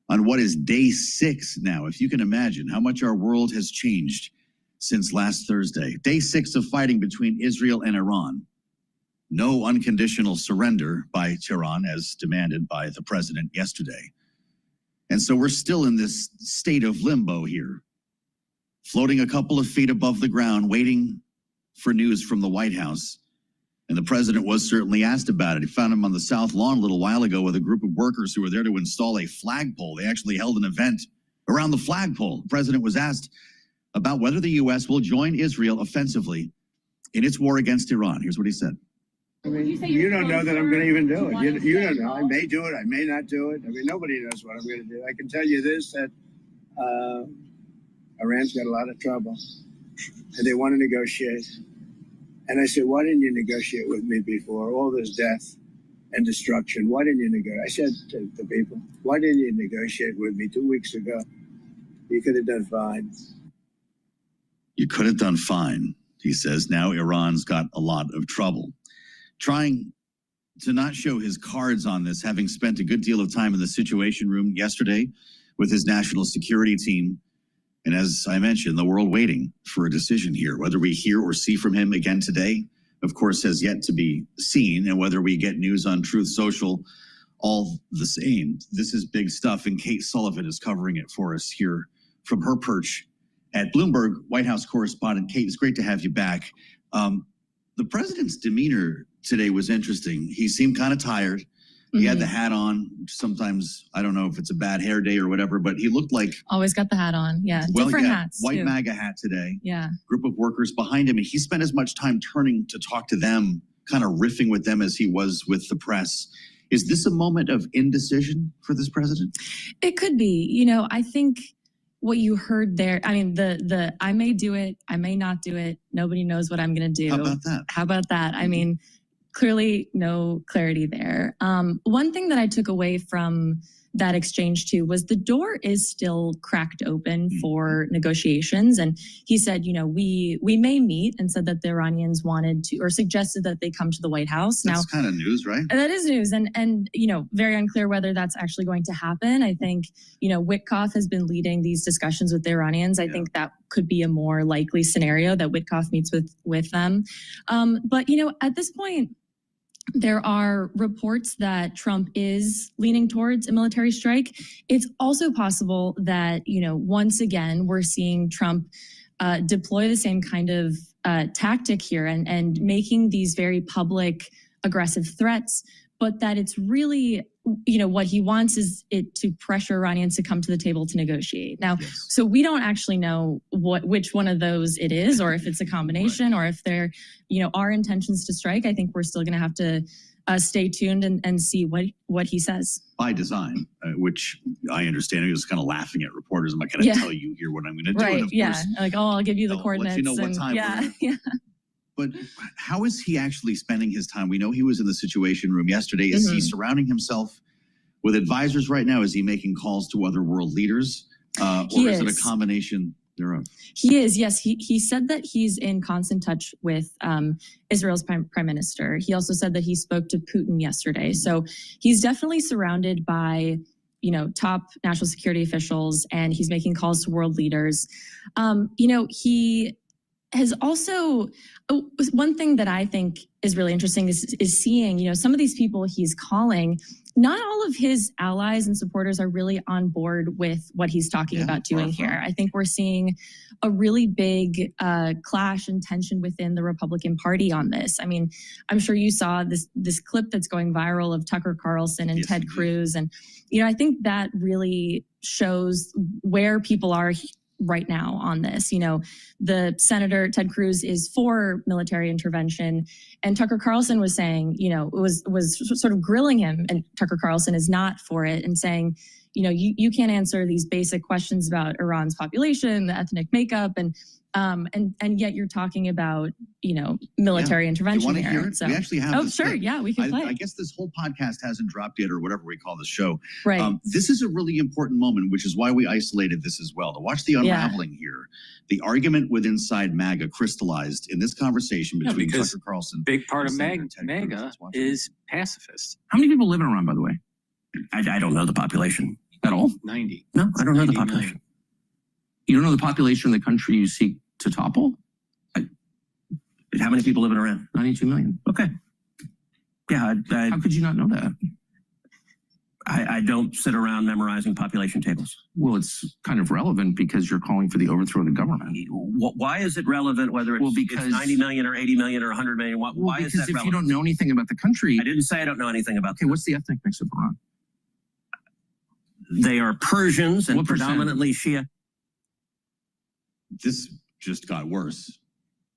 on what is day 6 now. If you can imagine how much our world has changed since last Thursday. Day 6 of fighting between Israel and Iran. No unconditional surrender by Tehran as demanded by the president yesterday. And so we're still in this state of limbo here, floating a couple of feet above the ground, waiting for news from the White House. And the president was certainly asked about it. He found him on the South Lawn a little while ago with a group of workers who were there to install a flagpole. They actually held an event around the flagpole. The president was asked about whether the U.S. will join Israel offensively in its war against Iran. Here's what he said. I mean, you don't know that I'm going to even do it. You don't know. I may do it. I may not do it. I mean, nobody knows what I'm going to do. I can tell you this, that Iran's got a lot of trouble, and they want to negotiate. And I said, why didn't you negotiate with me before? All this death and destruction. Why didn't you negotiate? I said to the people, why didn't you negotiate with me 2 weeks ago? You could have done fine. You could have done fine, he says. Now Iran's got a lot of trouble. Trying to not show his cards on this, having spent a good deal of time in the Situation Room yesterday with his national security team. And as I mentioned, the world waiting for a decision here. Whether we hear or see from him again today, of course, has yet to be seen. And whether we get news on Truth Social, all the same. This is big stuff. And Kate Sullivan is covering it for us here from her perch at Bloomberg, White House correspondent. Kate, it's great to have you back. The president's demeanor today was interesting. He seemed kind of tired. He had the hat on. Sometimes, I don't know if it's a bad hair day or whatever, but he looked like... Always got the hat on. Yeah, well, different hats. White too. MAGA hat today. Yeah. Group of workers behind him. And he spent as much time turning to talk to them, kind of riffing with them as he was with the press. Is this a moment of indecision for this president? It could be. You know, I think what you heard there, I mean, the I may do it, I may not do it. Nobody knows what I'm going to do. How about that? I mean, clearly no clarity there. One thing that I took away from that exchange too was the door is still cracked open for negotiations. And he said, you know, we may meet, and said that the Iranians wanted to, or suggested that they come to the White House. That's kind of news, right? That is news. And, you know, very unclear whether that's actually going to happen. I think, you know, Witkoff has been leading these discussions with the Iranians. I think that could be a more likely scenario, that Witkoff meets with them. But, you know, at this point, there are reports that Trump is leaning towards a military strike. It's also possible that, you know, once again, we're seeing Trump deploy the same kind of tactic here and making these very public aggressive threats, but that it's really, what he wants is it to pressure Iranians to come to the table to negotiate. Now, so we don't actually know which one of those it is, or if it's a combination, or if there, are intentions to strike. I think we're still going to have to stay tuned and see what he says. By design, which I understand. He was kind of laughing at reporters. I'm not going to tell you here what I'm going to do. Right, and of course, like, I'll give you the coordinates. Let you know what time. Yeah. But how is he actually spending his time? We know he was in the Situation Room yesterday. Is he surrounding himself with advisors right now? Is he making calls to other world leaders? Or is it a combination thereof? He is, yes. He said that he's in constant touch with Israel's prime minister. He also said that he spoke to Putin yesterday. So he's definitely surrounded by, top national security officials, and he's making calls to world leaders. He has also, one thing that I think is really interesting is seeing, some of these people he's calling, not all of his allies and supporters are really on board with what he's talking about doing here. I think we're seeing a really big clash and tension within the Republican Party on this. I mean, I'm sure you saw this clip that's going viral of Tucker Carlson and Ted Cruz. And, I think that really shows where people are right now on this. The Senator Ted Cruz is for military intervention, and Tucker Carlson was saying, was sort of grilling him, and Tucker Carlson is not for it, and saying, you can't answer these basic questions about Iran's population, the ethnic makeup, and yet you're talking about, military intervention. You want to hear it? So, we actually have. Oh, sure. Yeah, we can play. I guess this whole podcast hasn't dropped yet, or whatever we call the show. Right. This is a really important moment, which is why we isolated this as well, to watch the unraveling here. The argument with inside MAGA crystallized in this conversation between Tucker Carlson. Big part of MAGA is pacifist. How many people live in Iran, by the way? I don't know the population at all. 90. No, I don't know the population. Million. You don't know the population of the country you seek to topple? How many people live in Iran? 92 million. Okay. Yeah. How could you not know that? I don't sit around memorizing population tables. Well, it's kind of relevant because you're calling for the overthrow of the government. Why is it relevant whether it's 90 million or 80 million or 100 million? Why is that relevant? Because if you don't know anything about the country... I didn't say I don't know anything about what's the ethnic mix of Iran? They are Persians and predominantly Shia. This just got worse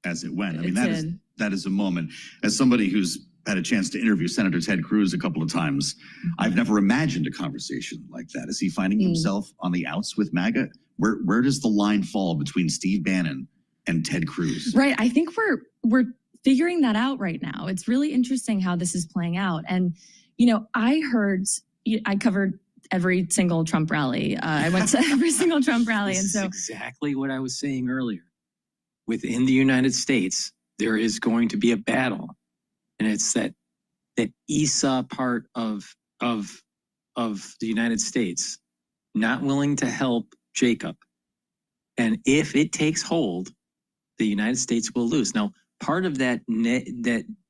as it went. I mean, that is a moment. As somebody who's had a chance to interview Senator Ted Cruz a couple of times, I've never imagined a conversation like that. Is he finding himself on the outs with MAGA? Where does the line fall between Steve Bannon and Ted Cruz? Right. I think we're figuring that out right now. It's really interesting how this is playing out. And, I covered every single Trump rally. I went to every single Trump rally. This and so is exactly what I was saying earlier. Within the United States, there is going to be a battle. And it's that Esau part of the United States not willing to help Jacob. And if it takes hold, the United States will lose. Now, part of that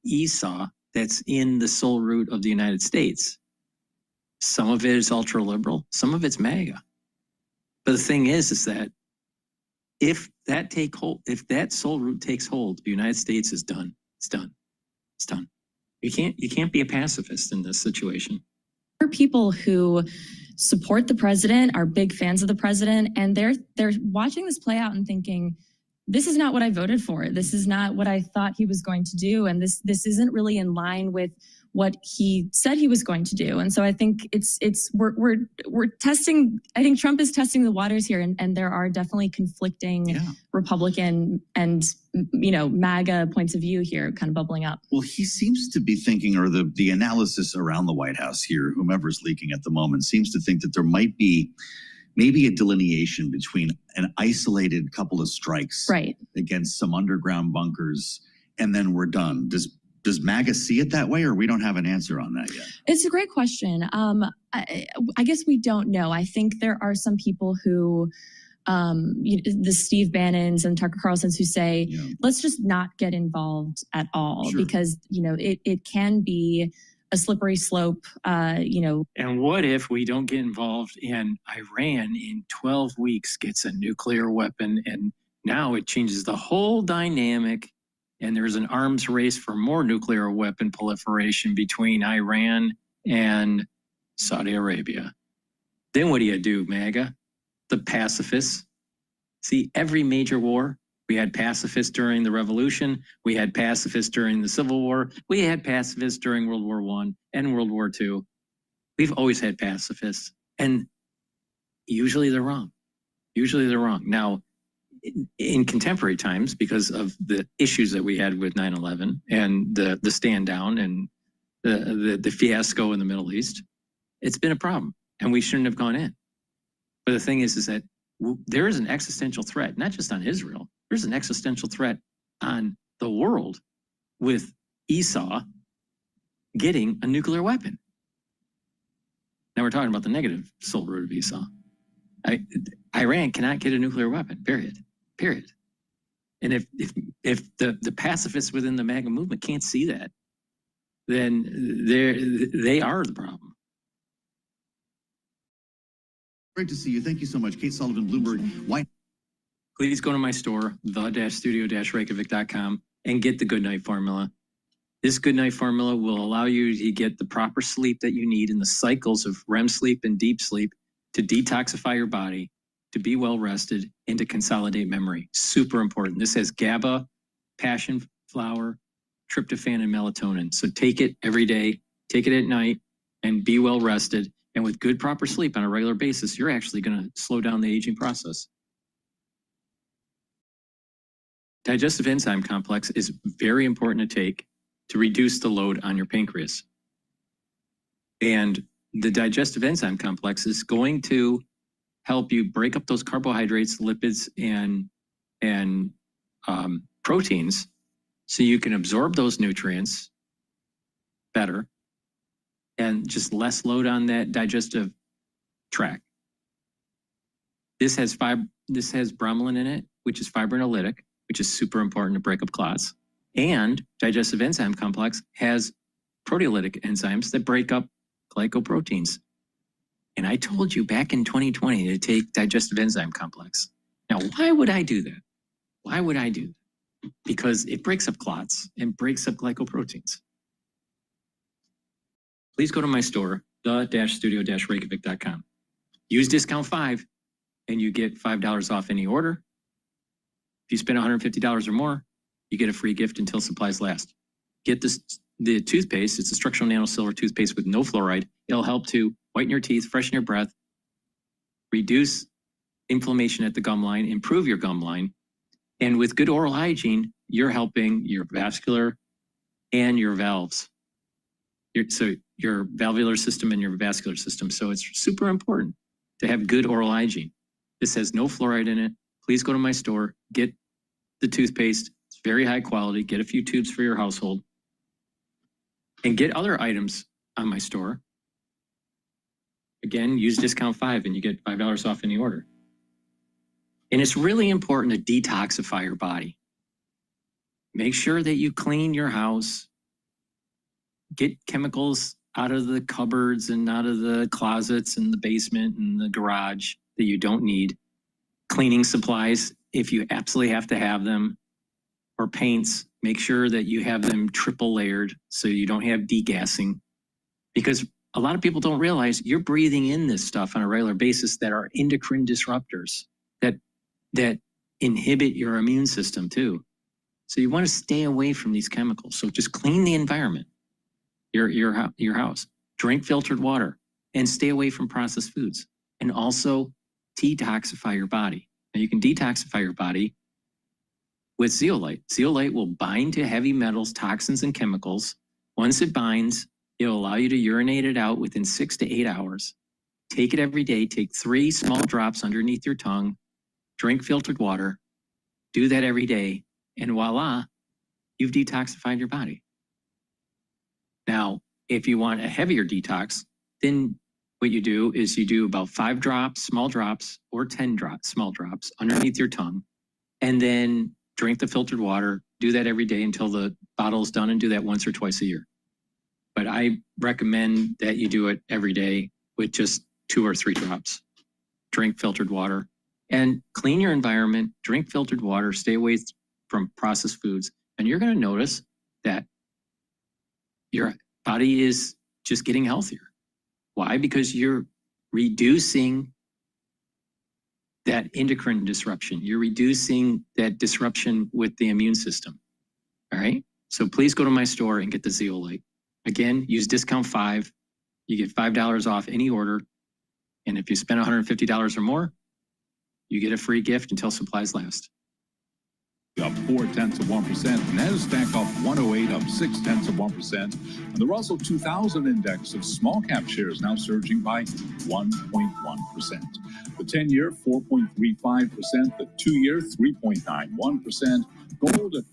Esau that's in the soul root of the United States, some of it is ultra liberal, some of it's MAGA. But the thing is that if that soul root takes hold, the United States is done. It's done. It's done. You can't be a pacifist in this situation. There are people who support the president, are big fans of the president, and they're watching this play out and thinking, this is not what I voted for. This is not what I thought he was going to do. And this isn't really in line with what he said he was going to do. And so I think we're testing, I think Trump is testing the waters here, and there are definitely conflicting Republican and, MAGA points of view here kind of bubbling up. Well, he seems to be thinking, or the analysis around the White House here, whomever's leaking at the moment, seems to think that there might be maybe a delineation between an isolated couple of strikes against some underground bunkers, and then we're done. Does MAGA see it that way, or we don't have an answer on that yet? It's a great question. I guess we don't know. I think there are some people who, the Steve Bannons and Tucker Carlsons, who say, let's just not get involved at all, because, it can be a slippery slope, And what if we don't get involved and Iran in 12 weeks gets a nuclear weapon and Now it changes the whole dynamic, and there's an arms race for more nuclear weapon proliferation between Iran and Saudi Arabia. Then what do, MAGA? The pacifists. See, every major war, we had pacifists during the Revolution, we had pacifists during the Civil War, we had pacifists during World War I and World War II. We've always had pacifists, and usually they're wrong. Usually they're wrong. Now, in contemporary times, because of the issues that we had with 9/11 and the stand down and the fiasco in the Middle East, it's been a problem, and we shouldn't have gone in. But the thing is that there is an existential threat, not just on Israel. There's an existential threat on the world with Esau getting a nuclear weapon. Now we're talking about the negative soul root of Esau. Iran cannot get a nuclear weapon, period. And if the pacifists within the MAGA movement can't see that, then they are the problem. Great to see you. Thank you so much. Kate Sullivan, Bloomberg. Why? Please go to my store, the-studio-reykjavik.com, and get the Good Night Formula. This Good Night Formula will allow you to get the proper sleep that you need in the cycles of REM sleep and deep sleep to detoxify your body, to be well rested, and to consolidate memory. Super important. This has GABA, passion flower, tryptophan, and melatonin. So take it every day, take it at night, and be well rested. And with good, proper sleep on a regular basis, you're actually going to slow down the aging process. Digestive enzyme complex is very important to take to reduce the load on your pancreas. And the digestive enzyme complex is going to help you break up those carbohydrates, lipids, and proteins so you can absorb those nutrients better and just less load on that digestive tract. This has bromelain in it, which is fibrinolytic, which is super important to break up clots. And digestive enzyme complex has proteolytic enzymes that break up glycoproteins. And I told you back in 2020 to take digestive enzyme complex. Now, why would I do that? Why would I do that? Because it breaks up clots and breaks up glycoproteins. Please go to my store, the-studio-reykjavik.com. Use discount 5 and you get $5 off any order. If you spend $150 or more, you get a free gift until supplies last. Get the toothpaste. It's a structural nano silver toothpaste with no fluoride. It'll help to whiten your teeth, freshen your breath, reduce inflammation at the gum line, improve your gum line. And with good oral hygiene, you're helping your vascular and your valves. So your valvular system and your vascular system. So it's super important to have good oral hygiene. This has no fluoride in it. Please go to my store, get the toothpaste. It's very high quality. Get a few tubes for your household. And get other items on my store. Again, use discount 5 and you get $5 off any order. And it's really important to detoxify your body. Make sure that you clean your house. Get chemicals out of the cupboards and out of the closets and the basement and the garage that you don't need. Cleaning supplies, if you absolutely have to have them, or paints, make sure that you have them triple layered so you don't have degassing. Because a lot of people don't realize you're breathing in this stuff on a regular basis that are endocrine disruptors that inhibit your immune system too. So you want to stay away from these chemicals. So just clean the environment, your house. Drink filtered water and stay away from processed foods. And also detoxify your body. Now you can detoxify your body with zeolite. Zeolite will bind to heavy metals, toxins, and chemicals. Once it binds, it'll allow you to urinate it out within 6 to 8 hours. Take it every day. Take 3 small drops underneath your tongue. Drink filtered water. Do that every day. And voila, you've detoxified your body. Now, if you want a heavier detox, then what you do is you do about 5 drops, small drops, or 10 drops, small drops underneath your tongue. And then drink the filtered water. Do that every day until the bottle is done, and do that once or twice a year. But I recommend that you do it every day with just 2 or 3 drops. Drink filtered water And clean your environment, drink filtered water, stay away from processed foods. And you're going to notice that your body is just getting healthier. Why? Because you're reducing that endocrine disruption. You're reducing that disruption with the immune system. All right. So please go to my store and get the zeolite. Again, use discount 5. You get $5 off any order. And if you spend $150 or more, you get a free gift until supplies last. Up 0.4%, NASDAQ up 108, up 0.6%, and the Russell 2000 index of small cap shares now surging by 1.1%. The 10-year 4.35%, the 2-year 3.91%, gold at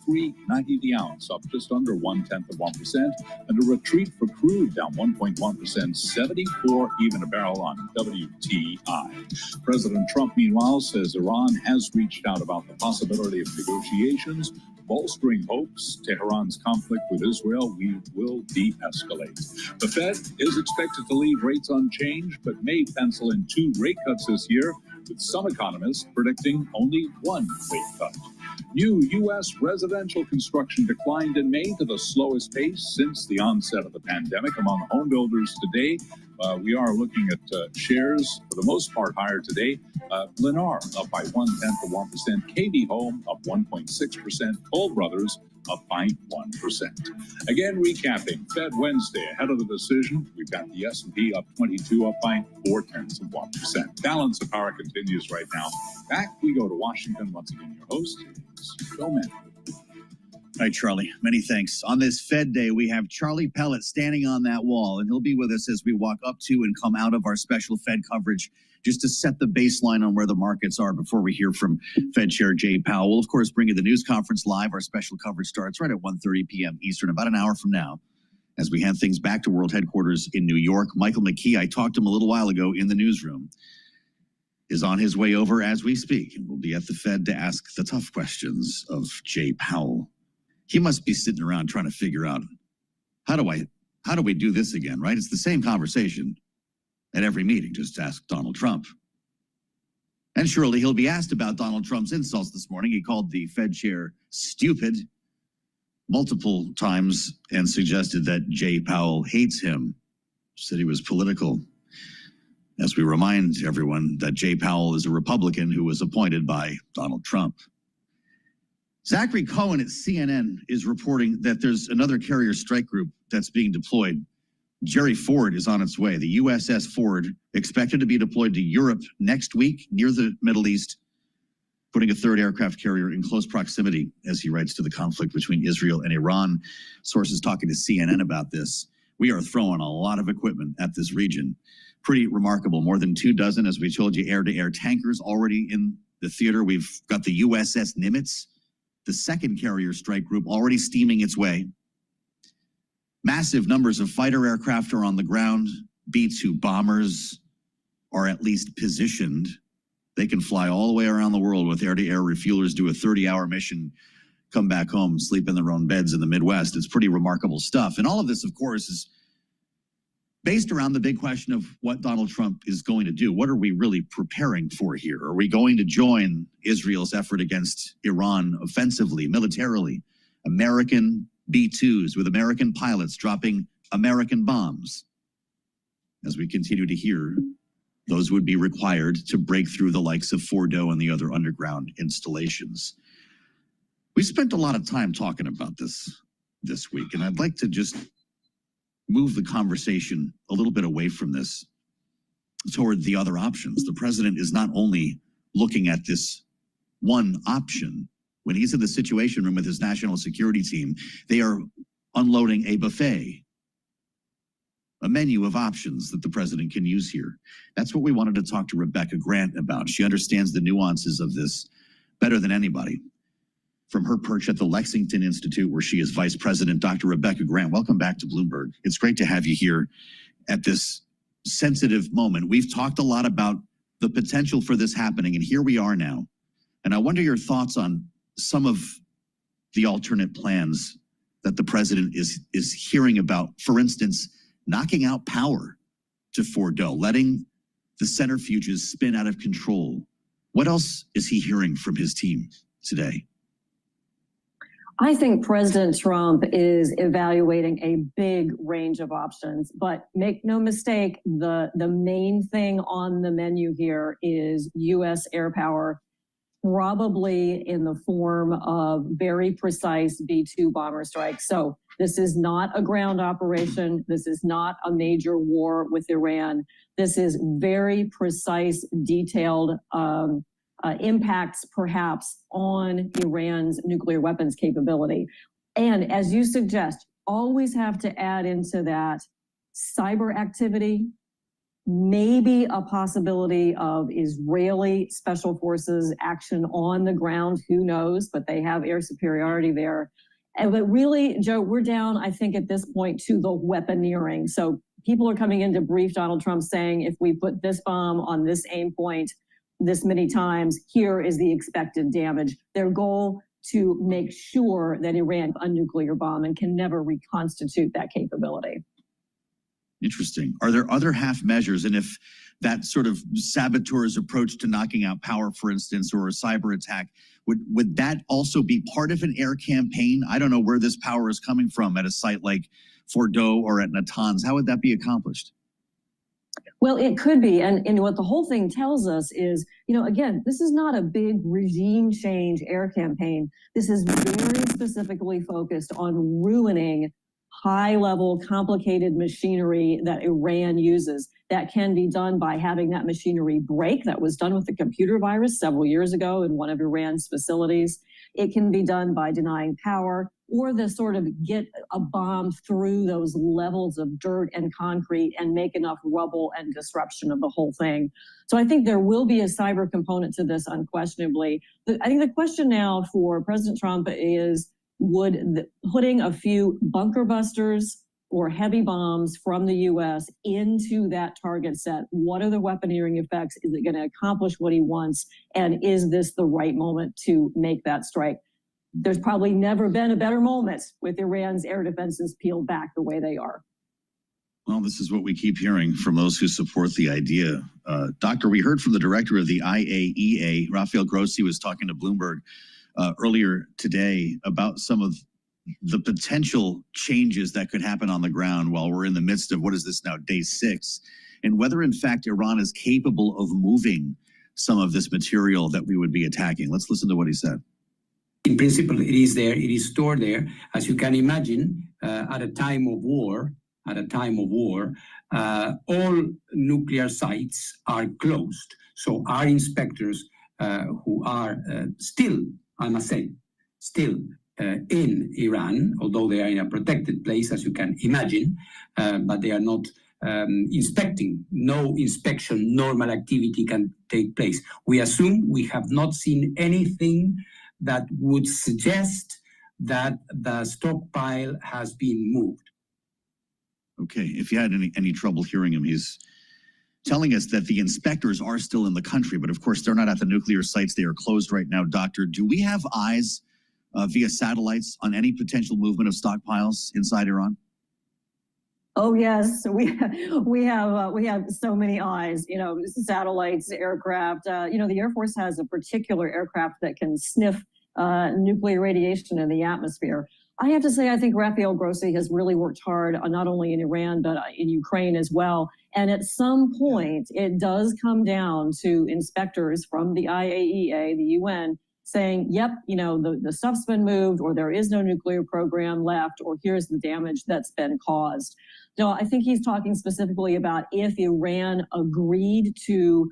$33.90 the ounce, up just under 0.1%, and a retreat for crude down 1.1%, 74 even a barrel on WTI. President Trump, meanwhile, says Iran has reached out about the possibility of negotiations, bolstering hopes Tehran's conflict with Israel will de-escalate. The Fed is expected to leave rates unchanged, but may pencil in 2 rate cuts this year, with some economists predicting only 1 rate cut. New U.S. residential construction declined in May to the slowest pace since the onset of the pandemic. Among home builders today, we are looking at shares, for the most part, higher today. Lennar up by 0.1%, KB Home up 1.6%, Toll Brothers up by 1%. Again, recapping, Fed Wednesday ahead of the decision. We've got the S&P up 22, up by 0.4%. Balance of power continues right now. Back we go to Washington. Once again, your host is Joe Mann. All right, Charlie, many thanks. On this Fed Day, we have Charlie Pellet standing on that wall, and he'll be with us as we walk up to and come out of our special Fed coverage, just to set the baseline on where the markets are before we hear from Fed Chair Jay Powell. We'll, of course, bring you the news conference live. Our special coverage starts right at 1:30 p.m. Eastern, about an hour from now, as we hand things back to World Headquarters in New York. Michael McKee, I talked to him a little while ago in the newsroom, is on his way over as we speak, and will be at the Fed to ask the tough questions of Jay Powell. He must be sitting around trying to figure out, how do we do this again, right? It's the same conversation at every meeting. Just ask Donald Trump. And surely he'll be asked about Donald Trump's insults this morning. He called the Fed chair stupid multiple times and suggested that Jay Powell hates him, said he was political. As we remind everyone that Jay Powell is a Republican who was appointed by Donald Trump. Zachary Cohen at CNN is reporting that there's another carrier strike group that's being deployed. Jerry Ford is on its way. The USS Ford expected to be deployed to Europe next week near the Middle East, putting a 3rd aircraft carrier in close proximity as he writes to the conflict between Israel and Iran. Sources talking to CNN about this. We are throwing a lot of equipment at this region. Pretty remarkable. More than 24, as we told you, air-to-air tankers already in the theater. We've got the USS Nimitz, the 2nd carrier strike group, already steaming its way. Massive numbers of fighter aircraft are on the ground. B-2 bombers are at least positioned. They can fly all the way around the world with air-to-air refuelers, do a 30-hour mission, come back home, sleep in their own beds in the Midwest. It's pretty remarkable stuff. And all of this, of course, is based around the big question of what Donald Trump is going to do. What are we really preparing for here? Are we going to join Israel's effort against Iran offensively, militarily? American B-2s with American pilots dropping American bombs. As we continue to hear, those would be required to break through the likes of Fordo and the other underground installations. We spent a lot of time talking about this week, and I'd like to just move the conversation a little bit away from this toward the other options. The president is not only looking at this one option. When he's in the Situation Room with his national security team, they are unloading a buffet, a menu of options that the president can use here. That's what we wanted to talk to Rebecca Grant about. She understands the nuances of this better than anybody. From her perch at the Lexington Institute, where she is vice president, Dr. Rebecca Grant, welcome back to Bloomberg. It's great to have you here at this sensitive moment. We've talked a lot about the potential for this happening, and here we are now. And I wonder your thoughts on some of the alternate plans that the president is hearing about. For instance, knocking out power to Fordo, letting the centrifuges spin out of control What else is he hearing from his team today? I think President Trump is evaluating a big range of options, but make no mistake, the main thing on the menu here is U.S. air power, probably in the form of very precise B-2 bomber strikes. So this is not a ground operation. This is not a major war with Iran. This is very precise, detailed impacts perhaps on Iran's nuclear weapons capability. And as you suggest, always have to add into that cyber activity, maybe a possibility of Israeli special forces action on the ground, who knows, but they have air superiority there. But really, Joe, we're down, I think, at this point to the weaponeering. So people are coming in to brief Donald Trump saying, if we put this bomb on this aim point this many times, here is the expected damage. Their goal to make sure that Iran a nuclear bomb and can never reconstitute that capability. Interesting. Are there other half measures? And if that sort of saboteur's approach to knocking out power, for instance, or a cyber attack, would that also be part of an air campaign? I don't know where this power is coming from at a site like Fordo or at Natanz. How would that be accomplished? Well, it could be. And what the whole thing tells us is, again, this is not a big regime change air campaign. This is very specifically focused on ruining high-level, complicated machinery that Iran uses. That can be done by having that machinery break. That was done with the computer virus several years ago in one of Iran's facilities. It can be done by denying power, or the sort of get a bomb through those levels of dirt and concrete and make enough rubble and disruption of the whole thing. So I think there will be a cyber component to this unquestionably. I think the question now for President Trump is, would putting a few bunker busters or heavy bombs from the U.S. into that target set, what are the weaponeering effects? Is it going to accomplish what he wants? And is this the right moment to make that strike? There's probably never been a better moment with Iran's air defenses peeled back the way they are. Well, this is what we keep hearing from those who support the idea. Doctor, we heard from the director of the IAEA, Rafael Grossi, was talking to Bloomberg earlier today about some of the potential changes that could happen on the ground while we're in the midst of, what is this now, day 6, and whether in fact Iran is capable of moving some of this material that we would be attacking. Let's listen to what he said. In principle, it is there, it is stored there. As you can imagine, at a time of war, all nuclear sites are closed. So our inspectors who are still, I must say, in Iran, although they are in a protected place, as you can imagine, but they are not inspecting. No inspection, normal activity can take place. We assume we have not seen anything that would suggest that the stockpile has been moved. Okay, if you had any trouble hearing him, he's telling us that the inspectors are still in the country, but of course they're not at the nuclear sites. They are closed right now. Doctor, do we have eyes via satellites on any potential movement of stockpiles inside Iran? Oh yes, we have so many eyes. Satellites, aircraft. The Air Force has a particular aircraft that can sniff nuclear radiation in the atmosphere. I have to say, I think Rafael Grossi has really worked hard, not only in Iran, but in Ukraine as well. And at some point, it does come down to inspectors from the IAEA, the UN, saying, yep, the stuff's been moved, or there is no nuclear program left, or here's the damage that's been caused. So I think he's talking specifically about if Iran agreed to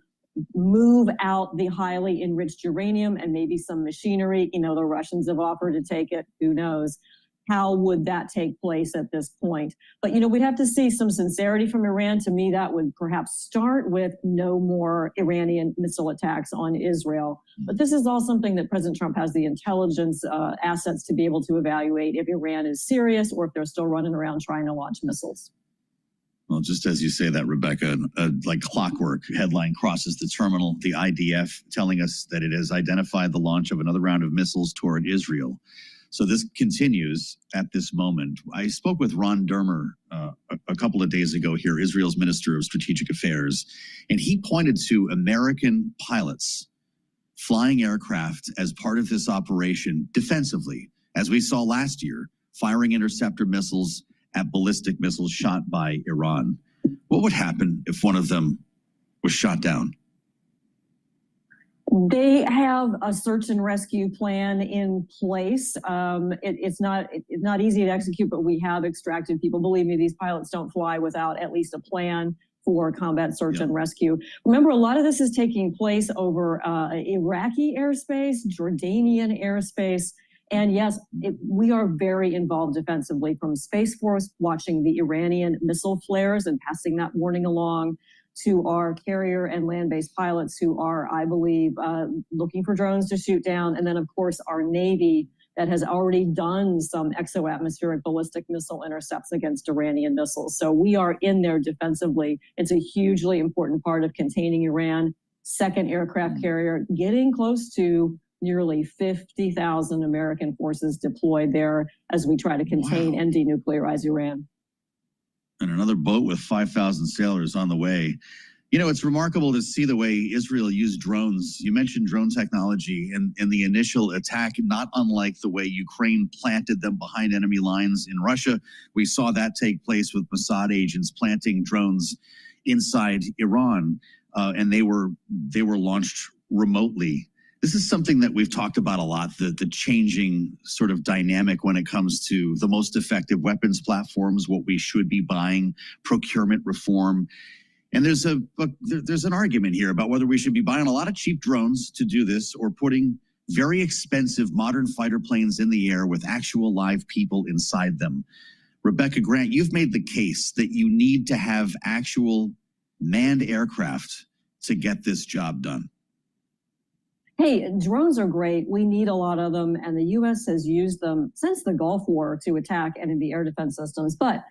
move out the highly enriched uranium and maybe some machinery. The Russians have offered to take it. Who knows? How would that take place at this point? But, we'd have to see some sincerity from Iran. To me, that would perhaps start with no more Iranian missile attacks on Israel. But this is all something that President Trump has the intelligence assets to be able to evaluate if Iran is serious or if they're still running around trying to launch missiles. Well, just as you say that, Rebecca, like clockwork, headline crosses the terminal, the IDF telling us that it has identified the launch of another round of missiles toward Israel. So this continues at this moment. I spoke with Ron Dermer a couple of days ago here, Israel's Minister of Strategic Affairs, and he pointed to American pilots flying aircraft as part of this operation defensively, as we saw last year, firing interceptor missiles at ballistic missiles shot by Iran. What would happen if one of them was shot down? They have a search and rescue plan in place. It's not easy to execute, but we have extracted people. Believe me, these pilots don't fly without at least a plan for combat search and rescue. Remember, a lot of this is taking place over Iraqi airspace, Jordanian airspace. And yes, we are very involved defensively, from Space Force watching the Iranian missile flares and passing that warning along, to our carrier and land-based pilots who are, I believe, looking for drones to shoot down. And then, of course, our Navy that has already done some exo-atmospheric ballistic missile intercepts against Iranian missiles. So we are in there defensively. It's a hugely important part of containing Iran. Second aircraft carrier, getting close to nearly 50,000 American forces deployed there as we try to contain and denuclearize Iran. And another boat with 5,000 sailors on the way. You know, it's remarkable to see the way Israel used drones. You mentioned drone technology in the initial attack, not unlike the way Ukraine planted them behind enemy lines in Russia. We saw that take place with Mossad agents planting drones inside Iran, and they were launched remotely. This is something that we've talked about a lot, the changing sort of dynamic when it comes to the most effective weapons platforms, what we should be buying, procurement reform. And there's an argument here about whether we should be buying a lot of cheap drones to do this or putting very expensive modern fighter planes in the air with actual live people inside them. Rebecca Grant, you've made the case that you need to have actual manned aircraft to get this job done. Hey, drones are great. We need a lot of them, and the U.S. has used them since the Gulf War to attack enemy air defense systems. But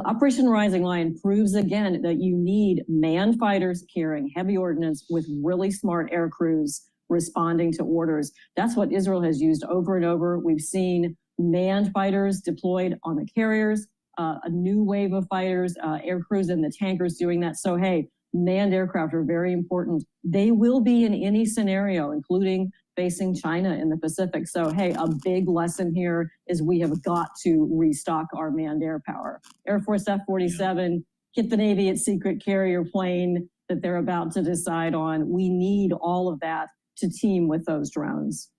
Operation Rising Lion proves again that you need manned fighters carrying heavy ordnance with really smart air crews responding to orders. That's what Israel has used over and over. We've seen manned fighters deployed on the carriers, a new wave of fighters, air crews and the tankers doing that. So, hey, manned aircraft are very important. They will be in any scenario, including facing China in the Pacific. So, hey, a big lesson here is we have got to restock our manned air power. Air Force F-47, get the Navy its secret carrier plane that they're about to decide on. We need all of that to team with those drones.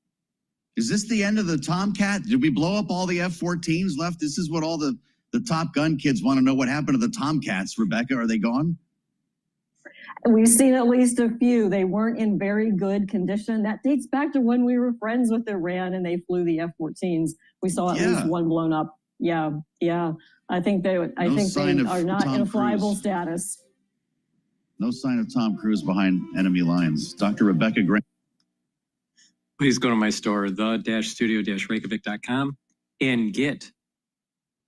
Is this the end of the Tomcat? Did we blow up all the F-14s left? This is what all the Top Gun kids want to know. What happened to the Tomcats, Rebecca? Are they gone? We've seen at least a few. They weren't in very good condition. That dates back to when we were friends with Iran and they flew the F-14s. We saw at least one blown up. Yeah. I think they are not in a flyable status. No sign of Tom Cruise behind enemy lines. Dr. Rebecca Grant. Please go to my store, the-studio-reykjavik.com, and get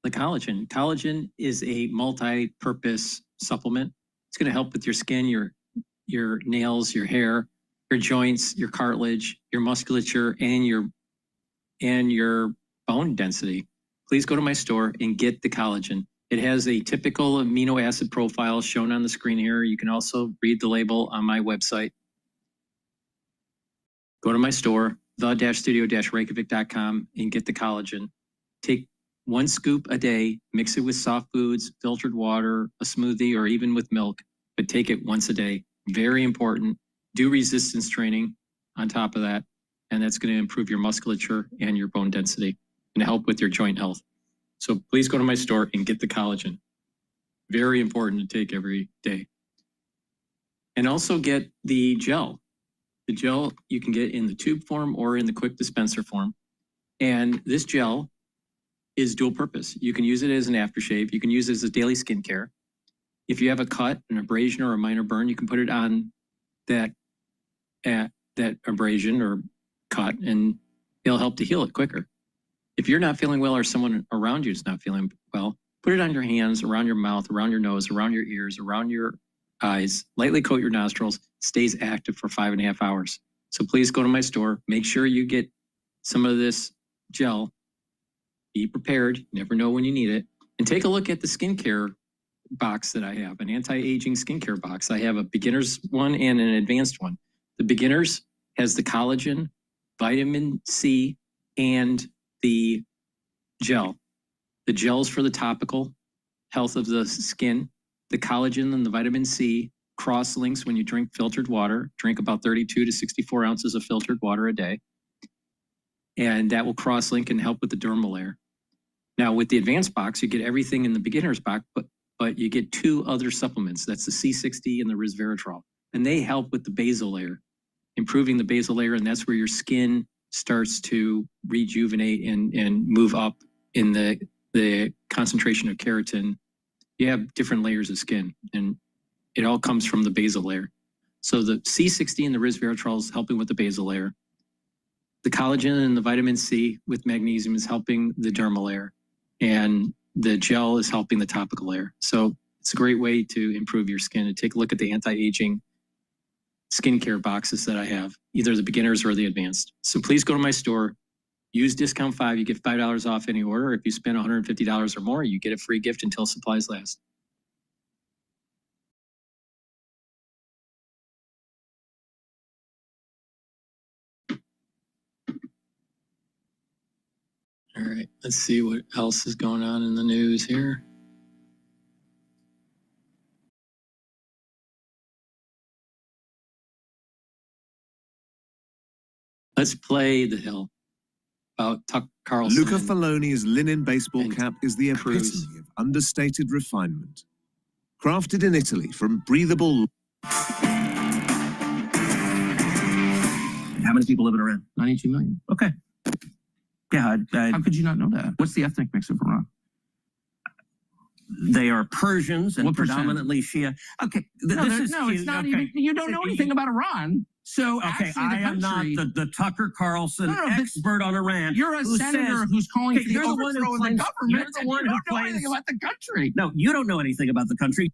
the collagen. Collagen is a multi-purpose supplement. It's going to help with your skin, your nails, your hair, your joints, your cartilage, your musculature, and your bone density. Please go to my store and get the collagen. It has a typical amino acid profile shown on the screen here. You can also read the label on my website. Go to my store, the-studio-reykjavik.com, and get the collagen. Take 1 scoop a day, mix it with soft foods, filtered water, a smoothie, or even with milk, but take it once a day. Very important. Do resistance training on top of that, and that's going to improve your musculature and your bone density and help with your joint health. So please go to my store and get the collagen. Very important to take every day. And also get the gel. The gel you can get in the tube form or in the quick dispenser form. And this gel is dual purpose. You can use it as an aftershave. You can use it as a daily skincare. If you have a cut, an abrasion, or a minor burn, you can put it on that abrasion or cut, and it'll help to heal it quicker. If you're not feeling well or someone around you is not feeling well, put it on your hands, around your mouth, around your nose, around your ears, around your eyes. Lightly coat your nostrils. Stays active for 5.5 hours. So please go to my store. Make sure you get some of this gel. Be prepared. You never know when you need it. And take a look at the skincare box that I have, an anti-aging skincare box. I have a beginner's one and an advanced one. The beginners has the collagen, vitamin C, and the gel. The gel's for the topical health of the skin. The collagen and the vitamin C cross-links when you drink filtered water. Drink about 32 to 64 ounces of filtered water a day. And that will cross-link and help with the dermal layer. Now, with the advanced box, you get everything in the beginner's box, but you get 2 other supplements. That's the C60 and the resveratrol. And they help with the basal layer, improving the basal layer, and that's where your skin starts to rejuvenate and move up in the concentration of keratin. You have different layers of skin, and it all comes from the basal layer. So the C60 and the resveratrol is helping with the basal layer. The collagen and the vitamin C with magnesium is helping the dermal layer, and the gel is helping the topical layer. So it's a great way to improve your skin. And take a look at the anti-aging skincare boxes that I have, either the beginners or the advanced. So please go to my store, use discount 5, you get $5 off any order. If you spend $150 or more, you get a free gift until supplies last. All right, let's see what else is going on in the news here. Let's play the hill about Tucker Carlson. Luca Fallone's linen baseball cap is the epitome of understated refinement. Crafted in Italy from breathable... How many people live in Iran? 92 million. Okay. Yeah. How could you not know that? What's the ethnic mix of Iran? They are Persians and What percent? predominantly Shia. Okay. It's not even. You don't know anything about Iran. So Okay, I am not the Tucker Carlson expert on Iran. You're a senator who's calling for the you're the one who overthrow of the claims, government. You're the one and you who don't know claims anything about the country. No, you don't know anything about the country.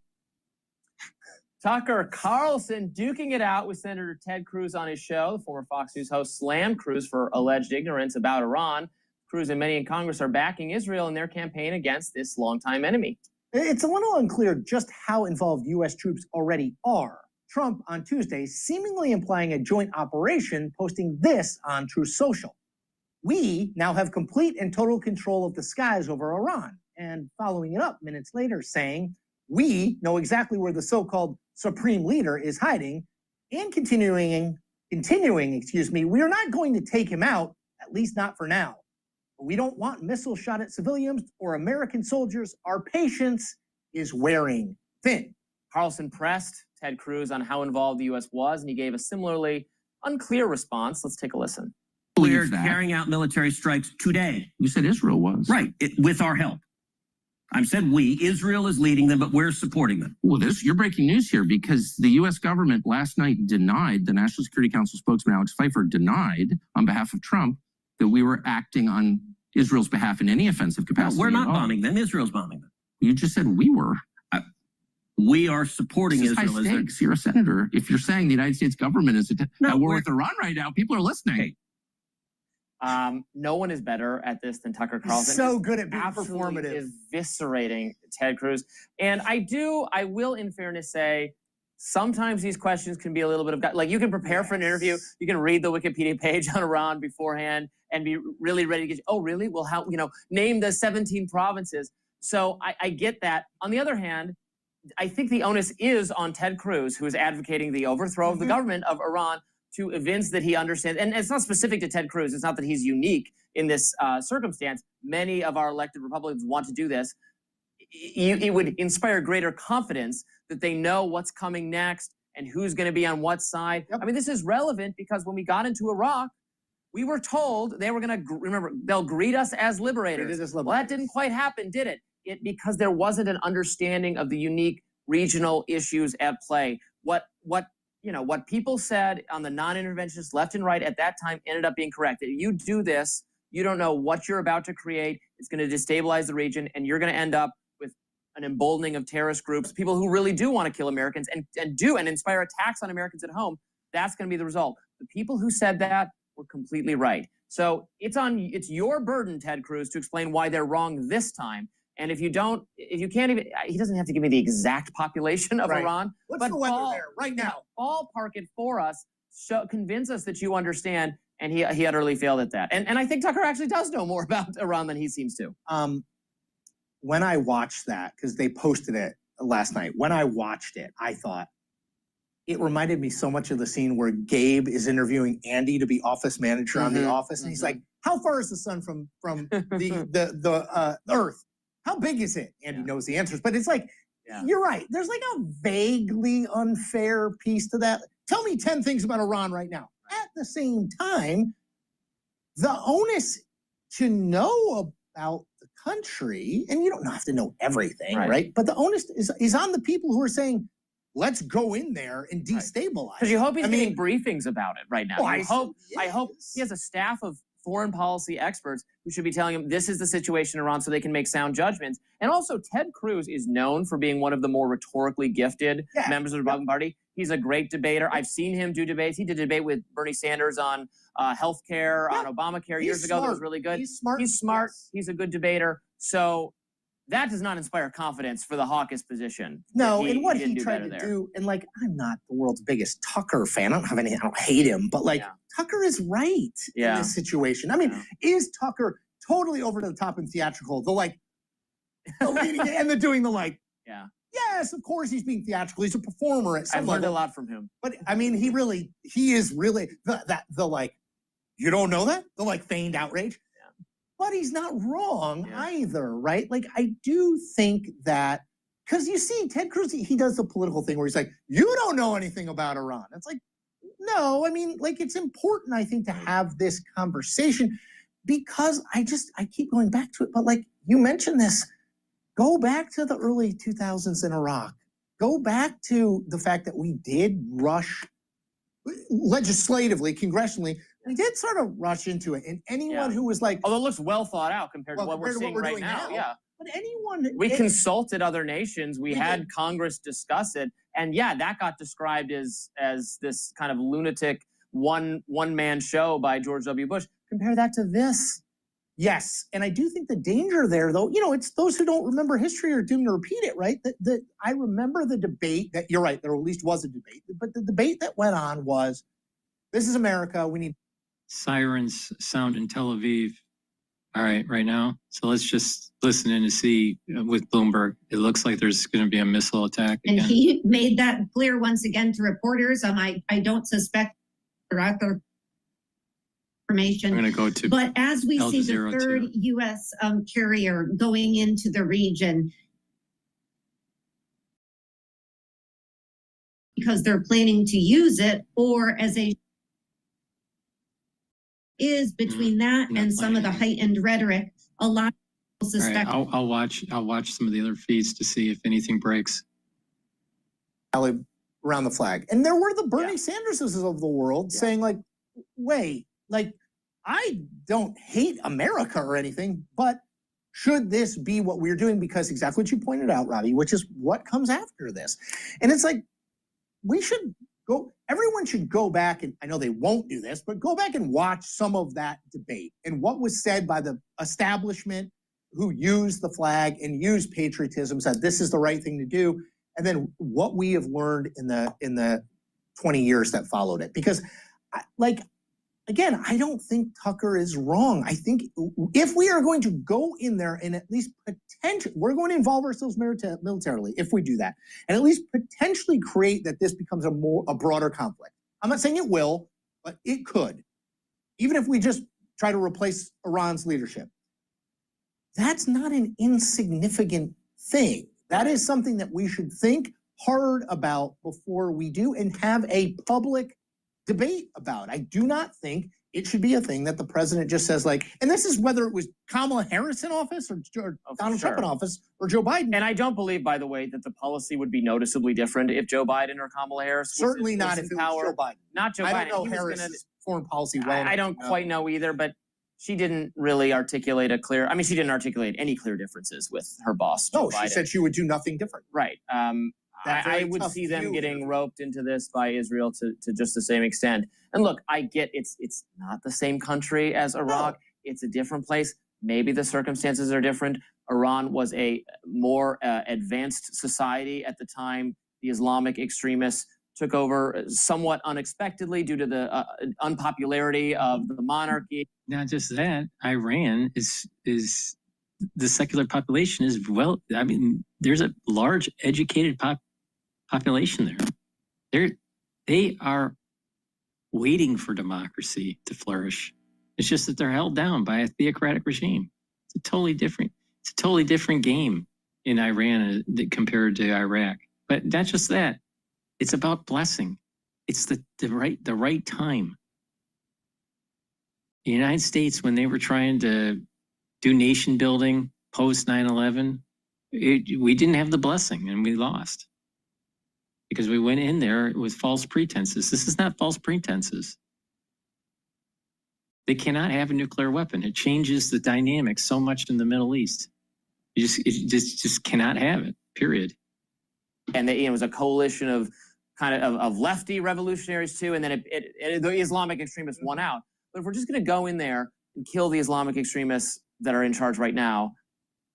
Tucker Carlson duking it out with Senator Ted Cruz on his show. The former Fox News host slammed Cruz for alleged ignorance about Iran. Cruz and many in Congress are backing Israel in their campaign against this longtime enemy. It's a little unclear just how involved U.S. troops already are. Trump on Tuesday seemingly implying a joint operation, posting this on Truth Social. We now have complete and total control of the skies over Iran. And following it up minutes later saying, we know exactly where the so-called supreme leader is hiding, and continuing, we are not going to take him out, at least not for now. We don't want missiles shot at civilians or American soldiers. Our patience is wearing thin. Carlson pressed Ted Cruz on how involved the U.S. was, and he gave a similarly unclear response. Let's take a listen. We're carrying out military strikes today. You said Israel was. Right, with our help. I said we. Israel is leading them, but we're supporting them. Well, you're breaking news here because the U.S. government last night denied, the National Security Council spokesman Alex Pfeiffer denied on behalf of Trump that we were acting on Israel's behalf in any offensive capacity. No, we're not bombing them. Israel's bombing them. You just said we were. We are supporting This is Israel. high stakes. You're a senator. If you're saying the United States government is at war with Iran right now, people are listening. No one is better at this than Tucker Carlson. He's so good at being performative. Eviscerating Ted Cruz. And I will in fairness say, sometimes these questions can be a little bit of, like you can prepare for an interview, you can read the Wikipedia page on Iran beforehand and be really ready to get, oh really? Well, how, name the 17 provinces. So I get that. On the other hand, I think the onus is on Ted Cruz, who is advocating the overthrow of the government of Iran, to evince that he understands, and it's not specific to Ted Cruz, it's not that he's unique in this circumstance. Many of our elected Republicans want to do this. It would inspire greater confidence that they know what's coming next and who's going to be on what side. Yep. I mean, this is relevant because when we got into Iraq, we were told they were going to, remember, they'll greet us as liberators. Well, that didn't quite happen, did it? Because there wasn't an understanding of the unique regional issues at play. What people said on the non-interventionist left and right at that time ended up being correct. If you do this, you don't know what you're about to create. It's going to destabilize the region, and you're going to end up with an emboldening of terrorist groups, people who really do want to kill Americans and inspire attacks on Americans at home. That's going to be the result. The people who said that were completely right. So it's your burden, Ted Cruz, to explain why they're wrong this time. And if you can't even, he doesn't have to give me the exact population of Iran. What's the weather there right now? Ballpark it for us convince us that you understand. And he utterly failed at that. And I think Tucker actually does know more about Iran than he seems to. When I watched that, because they posted it last night, when I watched it, I thought it reminded me so much of the scene where Gabe is interviewing Andy to be office manager on The Office. And he's like, how far is the sun from the Earth? How big is it? Andy knows the answers. But it's like, you're right. There's like a vaguely unfair piece to that. Tell me 10 things about Iran right now. At the same time, the onus to know about the country, and you don't have to know everything, right? But the onus is on the people who are saying, let's go in there and destabilize. Because you hope he's getting briefings about it right now. Oh, I hope he has a staff of foreign policy experts who should be telling him this is the situation in Iran so they can make sound judgments. And also, Ted Cruz is known for being one of the more rhetorically gifted members of the Republican Party. He's a great debater. I've seen him do debates. He did a debate with Bernie Sanders on healthcare, on Obamacare years ago. That was really good. He's smart. He's smart. He's a good debater. So that does not inspire confidence for the haucus position. No, and what he tried to do, and like, I'm not the world's biggest Tucker fan. I don't hate him, but like, Tucker is right in this situation. I mean, is Tucker totally over to the top and theatrical? The like, the leading and the doing the like, yes, of course he's being theatrical. He's a performer at some I've learned a lot from him. But I mean, he is really the like, you don't know that? The like feigned outrage. But he's not wrong either, right? Like, I do think that, because you see, Ted Cruz, he does the political thing where he's like, you don't know anything about Iran. It's like, no, I mean, like, it's important, I think, to have this conversation because I keep going back to it. But like, you mentioned this, go back to the early 2000s in Iraq. Go back to the fact that we did rush legislatively, congressionally, we did sort of rush into it. And anyone who was like... Although it looks well thought out compared to what we're seeing right now. But anyone... We consulted other nations. We had Congress discuss it. And that got described as this kind of lunatic one-man show by George W. Bush. Compare that to this. Yes. And I do think the danger there, though, it's those who don't remember history are doomed to repeat it, right? I remember the debate that, you're right, there at least was a debate. But the debate that went on was, this is America, we need... Sirens sound in Tel Aviv. All right, right now. So let's just listen in to see with Bloomberg. It looks like there's going to be a missile attack again. And he made that clear once again to reporters. I don't suspect other information. I'm going to go to But as we Al see the Jazeera third too. U.S. carrier going into the region, because they're planning to use it, or as a is between that and some of the heightened rhetoric, a lot of people suspect. All right, I'll watch some of the other feeds to see if anything breaks. Around the flag. And there were the Bernie Sanderses of the world saying like, wait, like, I don't hate America or anything, but should this be what we're doing? Because exactly what you pointed out, Robbie, which is what comes after this. And it's like, everyone should go back, and I know they won't do this, but go back and watch some of that debate and what was said by the establishment who used the flag and used patriotism, said this is the right thing to do, and then what we have learned in the 20 years that followed it. Because, again, I don't think Tucker is wrong. I think if we are going to go in there and at least potentially, we're going to involve ourselves militarily if we do that, and at least potentially create that this becomes a broader conflict. I'm not saying it will, but it could. Even if we just try to replace Iran's leadership. That's not an insignificant thing. That is something that we should think hard about before we do and have a public debate about. I do not think it should be a thing that the president just says like, and this is whether it was Kamala Harris in office or Donald Trump in office or Joe Biden. And I don't believe, by the way, that the policy would be noticeably different if Joe Biden or Kamala Harris certainly not if it was Joe Biden. Not Joe Biden. I don't know Harris's foreign policy well. I don't quite know either, but she didn't really articulate she didn't articulate any clear differences with her boss, Joe Biden. She said she would do nothing different. Right. I would see them getting roped into this by Israel to just the same extent. And look, I get it's not the same country as Iraq. No. It's a different place. Maybe the circumstances are different. Iran was a more advanced society at the time the Islamic extremists took over somewhat unexpectedly due to the unpopularity of the monarchy. Not just that, Iran is the secular population is there's a large educated population there. They are waiting for democracy to flourish. It's just that they're held down by a theocratic regime. It's a totally different game in Iran compared to Iraq. But not just that. It's about blessing. It's the right time. The United States, when they were trying to do nation building post 9/11, we didn't have the blessing and we lost because we went in there with false pretenses. This is not false pretenses. They cannot have a nuclear weapon. It changes the dynamics so much in the Middle East. It just cannot have it, period. And it was a coalition of of lefty revolutionaries too, and then the Islamic extremists won out. But if we're just going to go in there and kill the Islamic extremists that are in charge right now,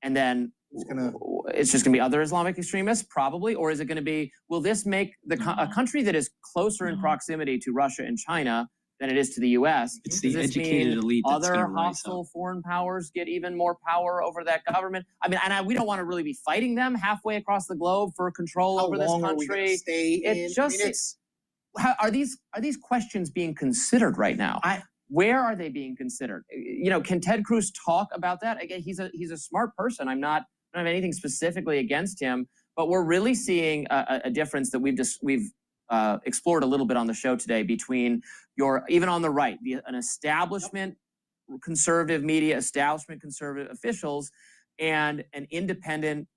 and then it's just going to be other Islamic extremists, probably, or is it going to be? Will this make a country that is closer in proximity to Russia and China than it is to the U.S.? It's the educated elite that's other hostile foreign powers get even more power over that government. I mean, and we don't want to really be fighting them halfway across the globe for control over this country. Are these questions being considered right now? Where are they being considered? Can Ted Cruz talk about that? Again, he's a smart person. I don't have anything specifically against him, but we're really seeing a difference that we've explored a little bit on the show today between even on the right, an establishment conservative media, establishment conservative officials, and an independent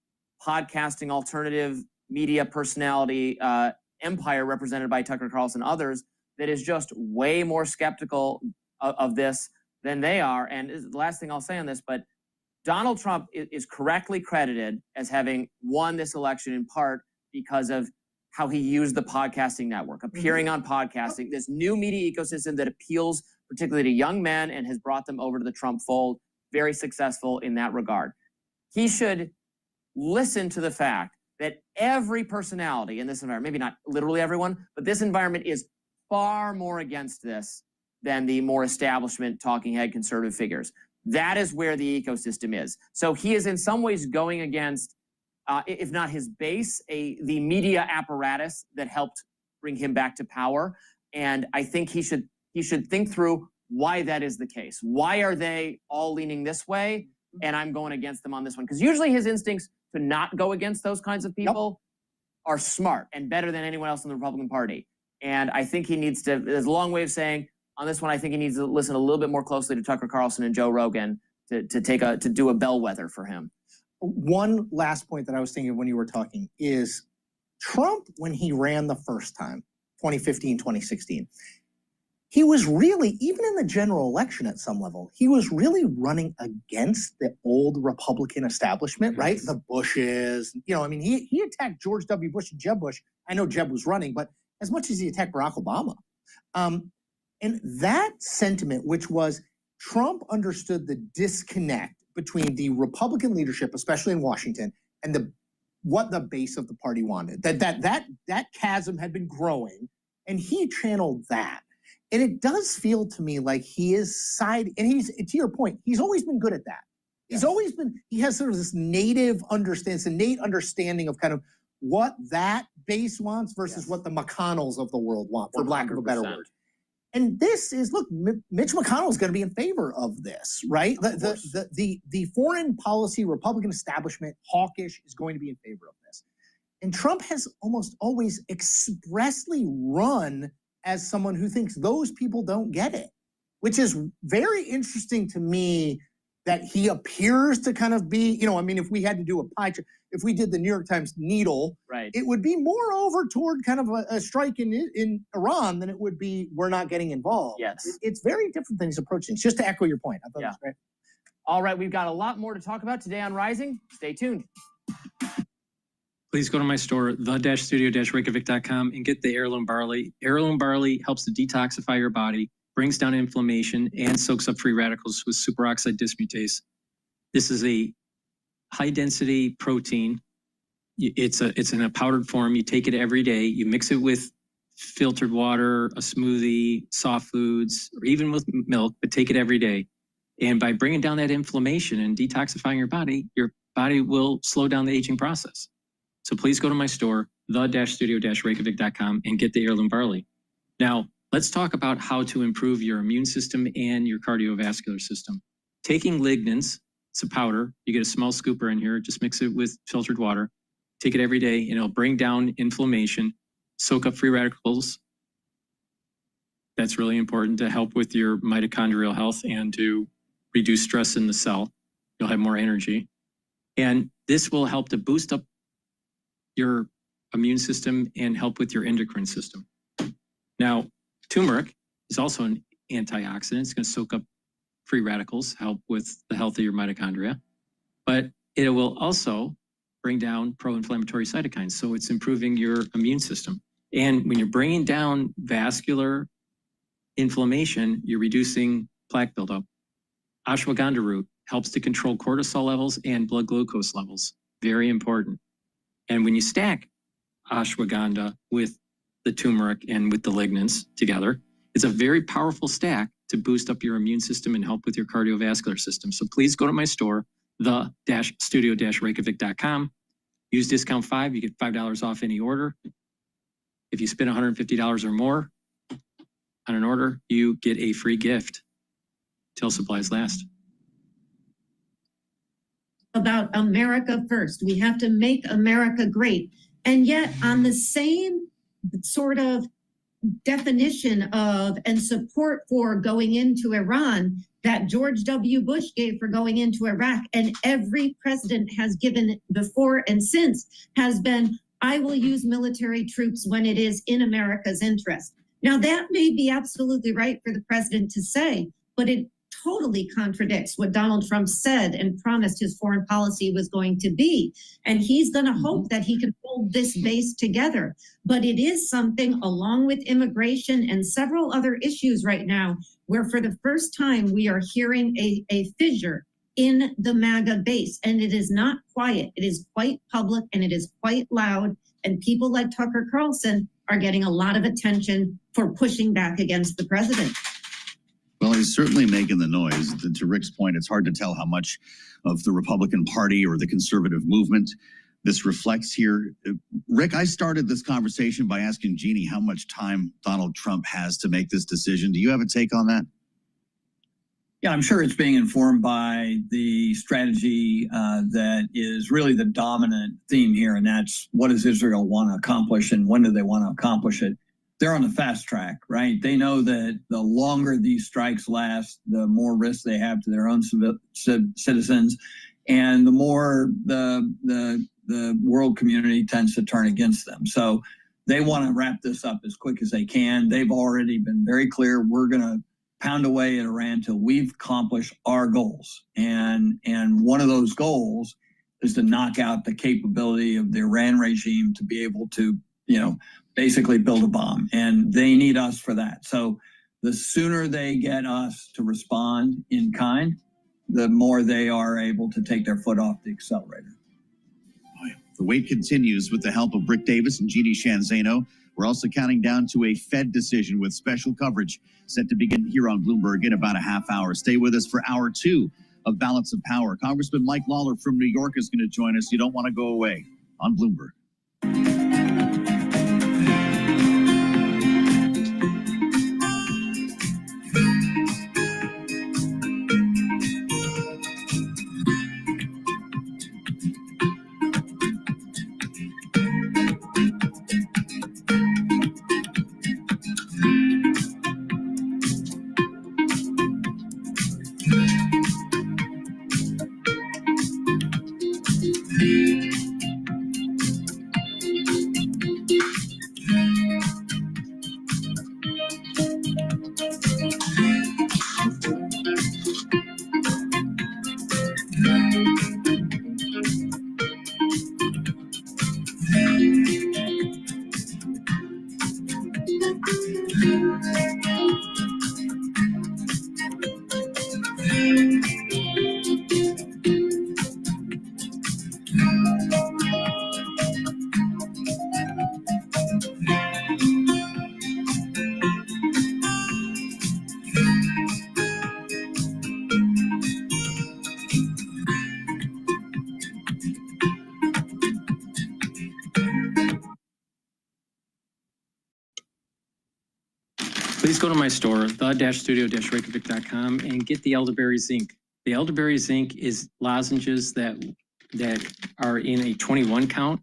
podcasting alternative media personality empire represented by Tucker Carlson and others that is just way more skeptical of this than they are. And the last thing I'll say on this, but Donald Trump is correctly credited as having won this election in part because of how he used the podcasting network, appearing on podcasting, this new media ecosystem that appeals particularly to young men and has brought them over to the Trump fold, very successful in that regard. He should listen to the fact that every personality in this environment, maybe not literally everyone, but this environment is far more against this than the more establishment talking head conservative figures. That is where the ecosystem is. So he is in some ways going against, if not his base, the media apparatus that helped bring him back to power. And I think he should think through why that is the case. Why are they all leaning this way? And I'm going against them on this one. Because usually his instincts to not go against those kinds of people are smart and better than anyone else in the Republican Party. And I think he needs to, there's a long way of saying, on this one, I think he needs to listen a little bit more closely to Tucker Carlson and Joe Rogan to do a bellwether for him. One last point that I was thinking when you were talking is Trump, when he ran the first time, 2015, 2016, he was really, even in the general election at some level, he was really running against the old Republican establishment, right? The Bushes, he attacked George W. Bush and Jeb Bush. I know Jeb was running, but as much as he attacked Barack Obama. And that sentiment, which was Trump understood the disconnect between the Republican leadership, especially in Washington, and what the base of the party wanted. That chasm had been growing, and he channeled that. And it does feel to me like he is and he's, to your point, he's always been good at that. He's always been, he has sort of this innate understanding of kind of what that base wants versus what the McConnells of the world want, for lack of a better word. And this is, look, Mitch McConnell is going to be in favor of this, right? The foreign policy Republican establishment, hawkish, is going to be in favor of this. And Trump has almost always expressly run as someone who thinks those people don't get it, which is very interesting to me that he appears to kind of be, if we had to do a pie chart, if we did the New York Times needle, right, it would be more over toward kind of a strike in Iran than it would be we're not getting involved. Yes. It's very different than he's approaching. Just to echo your point. I thought it was great. All right, we've got a lot more to talk about today on Rising. Stay tuned. Please go to my store, the-studio-reykjavik.com, and get the heirloom barley. Heirloom barley helps to detoxify your body, brings down inflammation, and soaks up free radicals with superoxide dismutase. This is a high-density protein. It's in a powdered form. You take it every day. You mix it with filtered water, a smoothie, soft foods, or even with milk, but take it every day. And by bringing down that inflammation and detoxifying your body will slow down the aging process. So please go to my store, the-studio-reykjavik.com, and get the heirloom barley. Now, let's talk about how to improve your immune system and your cardiovascular system. Taking lignans, it's a powder. You get a small scooper in here, just mix it with filtered water. Take it every day, and it'll bring down inflammation, soak up free radicals. That's really important to help with your mitochondrial health and to reduce stress in the cell. You'll have more energy. And this will help to boost up your immune system and help with your endocrine system. Now, turmeric is also an antioxidant. It's going to soak up free radicals, help with the health of your mitochondria, but it will also bring down pro-inflammatory cytokines. So it's improving your immune system. And when you're bringing down vascular inflammation, you're reducing plaque buildup. Ashwagandha root helps to control cortisol levels and blood glucose levels. Very important. And when you stack ashwagandha with the turmeric and with the lignans together, it's a very powerful stack to boost up your immune system and help with your cardiovascular system. So please go to my store, the-studio-reykjavik.com. Use discount 5, you get $5 off any order. If you spend $150 or more on an order, you get a free gift till supplies last. About America first. We have to make America great. And yet on the same sort of definition of and support for going into Iran that George W. Bush gave for going into Iraq, and every president has given before and since, has been, I will use military troops when it is in America's interest. Now, that may be absolutely right for the president to say, but it totally contradicts what Donald Trump said and promised his foreign policy was going to be. And he's going to hope that he can hold this base together. But it is something, along with immigration and several other issues right now, where for the first time we are hearing a fissure in the MAGA base. And it is not quiet. It is quite public and it is quite loud. And people like Tucker Carlson are getting a lot of attention for pushing back against the president. Well, he's certainly making the noise. To Rick's point, it's hard to tell how much of the Republican Party or the conservative movement this reflects here. Rick, I started this conversation by asking Jeannie how much time Donald Trump has to make this decision. Do you have a take on that? Yeah, I'm sure it's being informed by the strategy that is really the dominant theme here, and that's what does Israel want to accomplish and when do they want to accomplish it? They're on the fast track, right? They know that the longer these strikes last, the more risk they have to their own citizens, and the more the world community tends to turn against them. So they want to wrap this up as quick as they can. They've already been very clear. We're going to pound away at Iran till we've accomplished our goals. And one of those goals is to knock out the capability of the Iran regime to be able to, basically build a bomb. And they need us for that. So the sooner they get us to respond in kind, the more they are able to take their foot off the accelerator. The wait continues with the help of Rick Davis and Jeannie Shanzano. We're also counting down to a Fed decision with special coverage set to begin here on Bloomberg in about a half hour. Stay with us for hour 2 of Balance of Power. Congressman Mike Lawler from New York is going to join us. You don't want to go away on Bloomberg. Please go to my store, the-studio-reykjavik.com, and get the elderberry zinc. The elderberry zinc is lozenges that are in a 21 count.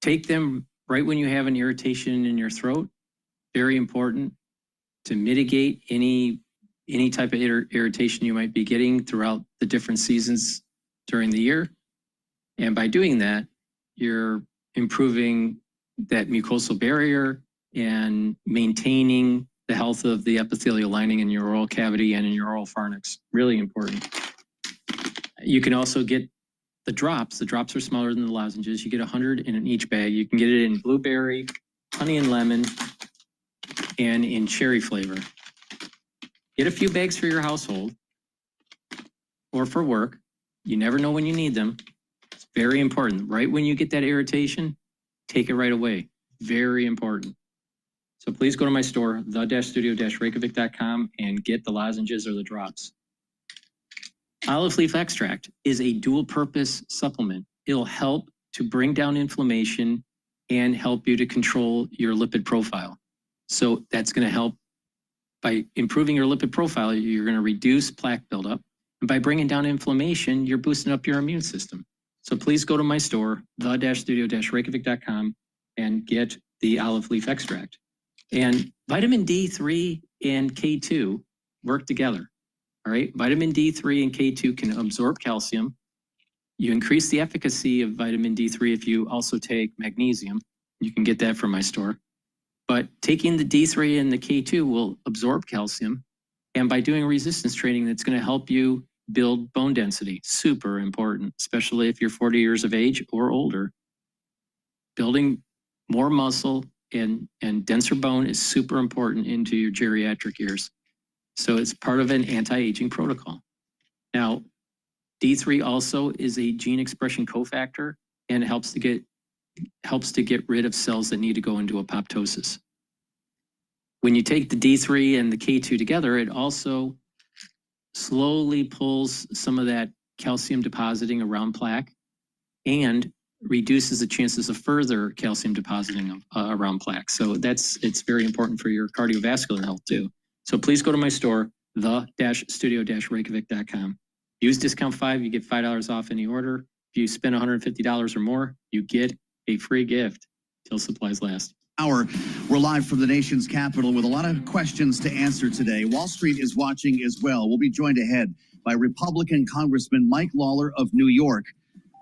Take them right when you have an irritation in your throat. Very important to mitigate any type of irritation you might be getting throughout the different seasons during the year. And by doing that, you're improving that mucosal barrier and maintaining the health of the epithelial lining in your oral cavity and in your oral pharynx. Really important. You can also get the drops. The drops are smaller than the lozenges. You get 100 in each bag. You can get it in blueberry, honey and lemon, and in cherry flavor. Get a few bags for your household or for work. You never know when you need them. It's very important. Right when you get that irritation, take it right away. Very important. So please go to my store, the-studio-reykjavik.com, and get the lozenges or the drops. Olive leaf extract is a dual-purpose supplement. It'll help to bring down inflammation and help you to control your lipid profile. So that's going to help. By improving your lipid profile, you're going to reduce plaque buildup. And by bringing down inflammation, you're boosting up your immune system. So please go to my store, the-studio-reykjavik.com, and get the olive leaf extract. And vitamin D3 and K2 work together. All right. Vitamin D3 and K2 can absorb calcium. You increase the efficacy of vitamin D3 if you also take magnesium. You can get that from my store. But taking the D3 and the K2 will absorb calcium. And by doing resistance training, that's going to help you build bone density. Super important, especially if you're 40 years of age or older. Building more muscle and denser bone is super important into your geriatric years. So it's part of an anti-aging protocol. Now, D3 also is a gene expression cofactor and it helps to get rid of cells that need to go into apoptosis. When you take the D3 and the K2 together, it also slowly pulls some of that calcium depositing around plaque and reduces the chances of further calcium depositing around plaque. So it's very important for your cardiovascular health too. So please go to my store, the-studio-reykjavik.com. Use discount 5, you get $5 off any order. If you spend $150 or more, you get a free gift till supplies last. We're live from the nation's capital with a lot of questions to answer today. Wall Street is watching as well. We'll be joined ahead by Republican Congressman Mike Lawler of New York,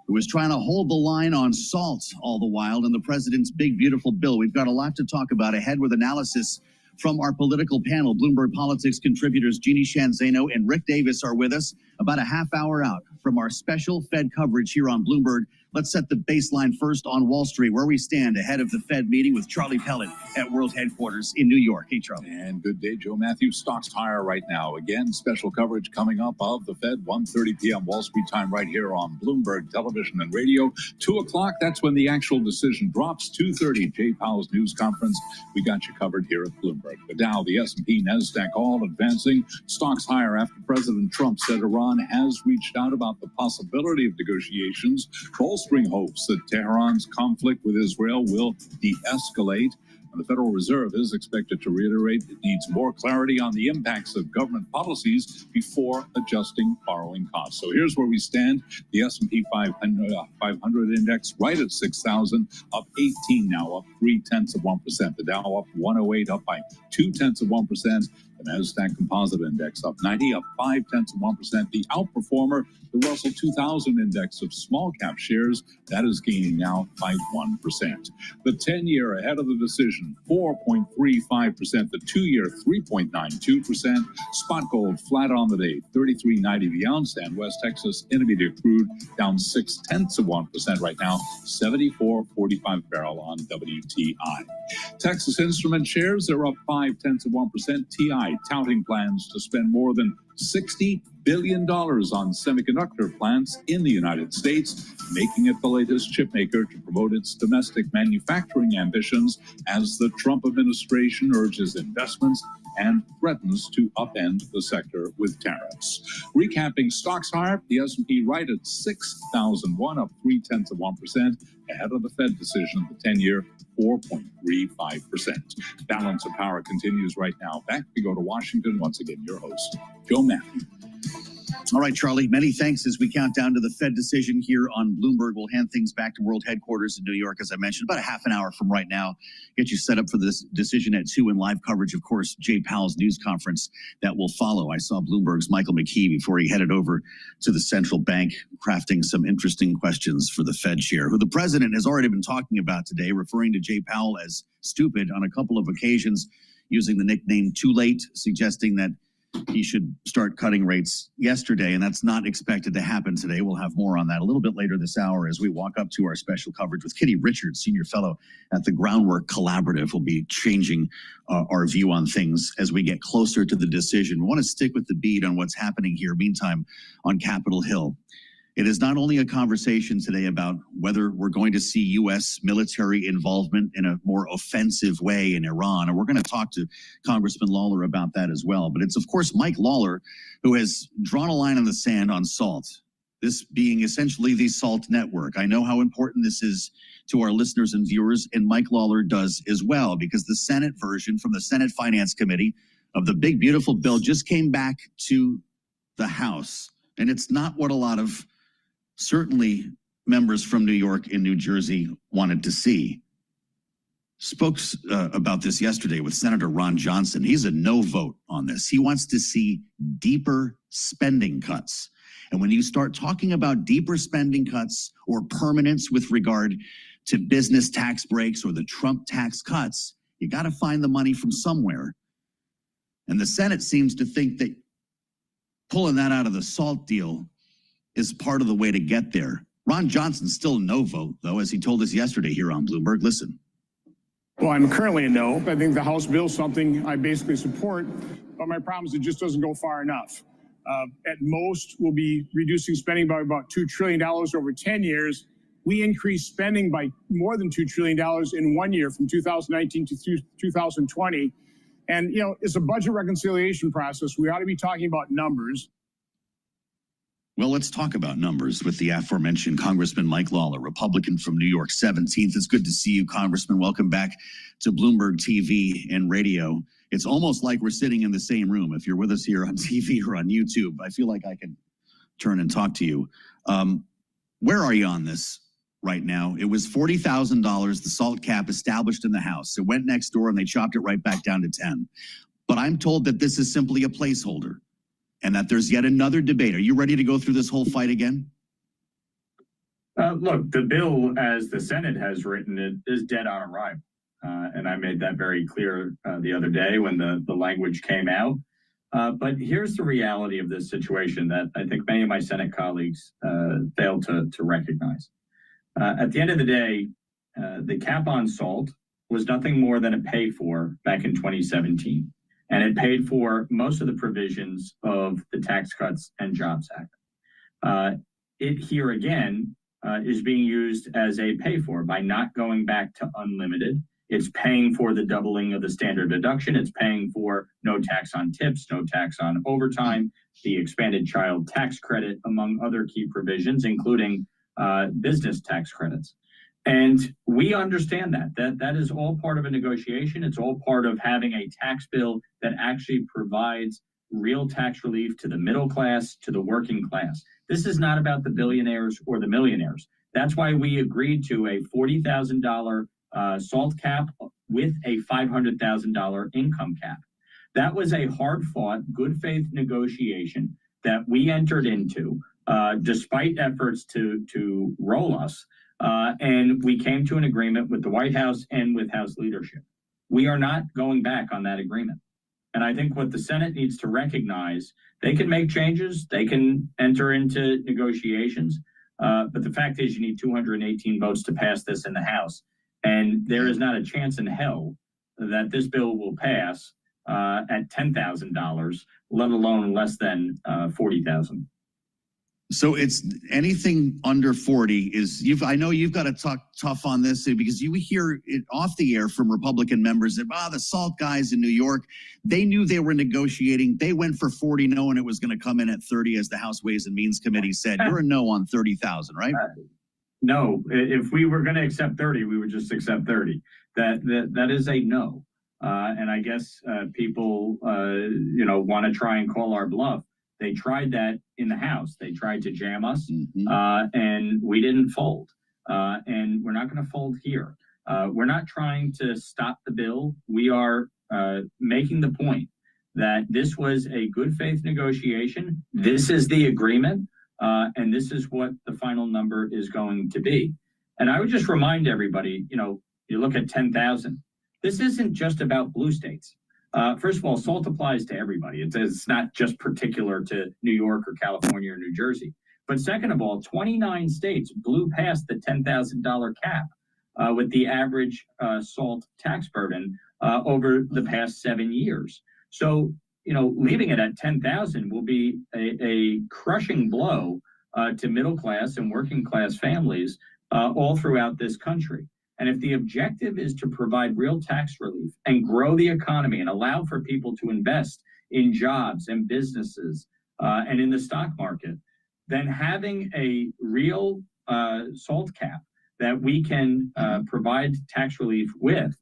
who is trying to hold the line on salt all the while in the president's big, beautiful bill. We've got a lot to talk about ahead with analysis from our political panel. Bloomberg Politics contributors Jeannie Shanzano and Rick Davis are with us about a half hour out from our special Fed coverage here on Bloomberg. Let's set the baseline first on Wall Street, where we stand ahead of the Fed meeting with Charlie Pellet at World Headquarters in New York. Hey, Charlie. And good day, Joe Matthew. Stocks higher right now. Again, special coverage coming up of the Fed, 1:30 p.m. Wall Street time right here on Bloomberg Television and Radio. 2 o'clock, that's when the actual decision drops. 2:30, Jay Powell's news conference. We got you covered here at Bloomberg. The Dow, the S&P, NASDAQ all advancing. Stocks higher after President Trump said Iran has reached out about the possibility of negotiations, bolstering hopes that Tehran's conflict with Israel will de-escalate. And the Federal Reserve is expected to reiterate it needs more clarity on the impacts of government policies before adjusting borrowing costs. So here's where we stand. The S&P 500 index right at 6,000, up 18 now, up 0.3%. The Dow up 108, up by 0.2%. The NASDAQ Composite Index up 90, up 0.5%. The outperformer, the Russell 2000 Index of small cap shares, that is gaining now by 1%. The 10-year ahead of the decision, 4.35%. The 2-year, 3.92%. Spot gold flat on the day, 33.90 the ounce. And West Texas Intermediate crude down 0.6% right now, 74.45 barrel on WTI. Texas Instrument shares are up 0.5%. TI touting plans to spend more than $60 billion on semiconductor plants in the United States, making it the latest chip maker to promote its domestic manufacturing ambitions as the Trump administration urges investments and threatens to upend the sector with tariffs. Recapping stocks higher, the S&P right at 6,001, up 0.3%, ahead of the Fed decision, the 10-year 4.35%. Balance of Power continues right now. Back we go to Washington. Once again, your host, Joe Matthew. All right, Charlie, many thanks as we count down to the Fed decision here on Bloomberg. We'll hand things back to World Headquarters in New York, as I mentioned, about a half an hour from right now. Get you set up for this decision at 2 and live coverage, of course, Jay Powell's news conference that will follow. I saw Bloomberg's Michael McKee before he headed over to the central bank, crafting some interesting questions for the Fed chair, who the president has already been talking about today, referring to Jay Powell as stupid on a couple of occasions, using the nickname Too Late, suggesting that he should start cutting rates yesterday, and that's not expected to happen today. We'll have more on that a little bit later this hour as we walk up to our special coverage with Kitty Richards, senior fellow at the Groundwork Collaborative. We'll be changing our view on things as we get closer to the decision. We want to stick with the beat on what's happening here. Meantime, on Capitol Hill, it is not only a conversation today about whether we're going to see U.S. military involvement in a more offensive way in Iran, and we're going to talk to Congressman Lawler about that as well. But it's, of course, Mike Lawler who has drawn a line in the sand on SALT, this being essentially the SALT network. I know how important this is to our listeners and viewers, and Mike Lawler does as well, because the Senate version from the Senate Finance Committee of the big, beautiful bill just came back to the House, and it's not what a lot of certainly members from New York and New Jersey wanted to see. Spoke about this yesterday with Senator Ron Johnson. He's a no vote on this. He wants to see deeper spending cuts. And when you start talking about deeper spending cuts or permanence with regard to business tax breaks or the Trump tax cuts, you got to find the money from somewhere. And the Senate seems to think that pulling that out of the SALT deal is part of the way to get there. Ron Johnson's still a no vote, though, as he told us yesterday here on Bloomberg. Listen. Well, I'm currently a no. I think the House bill is something I basically support, but my problem is it just doesn't go far enough. At most, we'll be reducing spending by about $2 trillion over 10 years. We increased spending by more than $2 trillion in 1 year from 2019 to 2020. And, you know, it's a budget reconciliation process. We ought to be talking about numbers. Well, let's talk about numbers with the aforementioned Congressman Mike Lawler, Republican from New York 17th. It's good to see you, Congressman. Welcome back to Bloomberg TV and radio. It's almost like we're sitting in the same room. If you're with us here on TV or on YouTube, I feel like I can turn and talk to you. Where are you on this right now? It was $40,000, the SALT cap established in the House. It went next door and they chopped it right back down to 10. But I'm told that this is simply a placeholder, and that there's yet another debate. Are you ready to go through this whole fight again? Look, the bill, as the Senate has written it, is dead on arrival. And I made that very clear the other day when the language came out. But here's the reality of this situation that I think many of my Senate colleagues failed to recognize. At the end of the day, the cap on SALT was nothing more than a pay for back in 2017. And it paid for most of the provisions of the Tax Cuts and Jobs Act. It here again is being used as a pay for by not going back to unlimited. It's paying for the doubling of the standard deduction. It's paying for no tax on tips, no tax on overtime, the expanded child tax credit, among other key provisions, including business tax credits. And we understand that is all part of a negotiation. It's all part of having a tax bill that actually provides real tax relief to the middle class, to the working class. This is not about the billionaires or the millionaires. That's why we agreed to a $40,000 SALT cap with a $500,000 income cap. That was a hard-fought, good faith negotiation that we entered into, despite efforts to roll us. And we came to an agreement with the White House and with House leadership. We are not going back on that agreement. And I think what the Senate needs to recognize, they can make changes, they can enter into negotiations, but the fact is you need 218 votes to pass this in the House. And there is not a chance in hell that this bill will pass at $10,000, let alone less than $40,000. So it's anything under 40 is I know you've got to talk tough on this because you hear it off the air from Republican members that the SALT guys in New York, they knew they were negotiating. They went for 40 knowing it was going to come in at 30 as the House Ways and Means Committee said. You're a no on 30,000, right? No, if we were going to accept 30, we would just accept 30. That is a no. And I guess people, want to try and call our bluff. They tried that in the House. They tried to jam us, and we didn't fold. And we're not going to fold here. We're not trying to stop the bill. We are making the point that this was a good faith negotiation. This is the agreement, and this is what the final number is going to be. And I would just remind everybody, you look at 10,000. This isn't just about blue states. First of all, SALT applies to everybody. It's not just particular to New York or California or New Jersey. But second of all, 29 states blew past the $10,000 cap with the average SALT tax burden over the past 7 years. So, leaving it at 10,000 will be a crushing blow to middle class and working class families all throughout this country. And if the objective is to provide real tax relief and grow the economy and allow for people to invest in jobs and businesses and in the stock market, then having a real SALT cap that we can provide tax relief with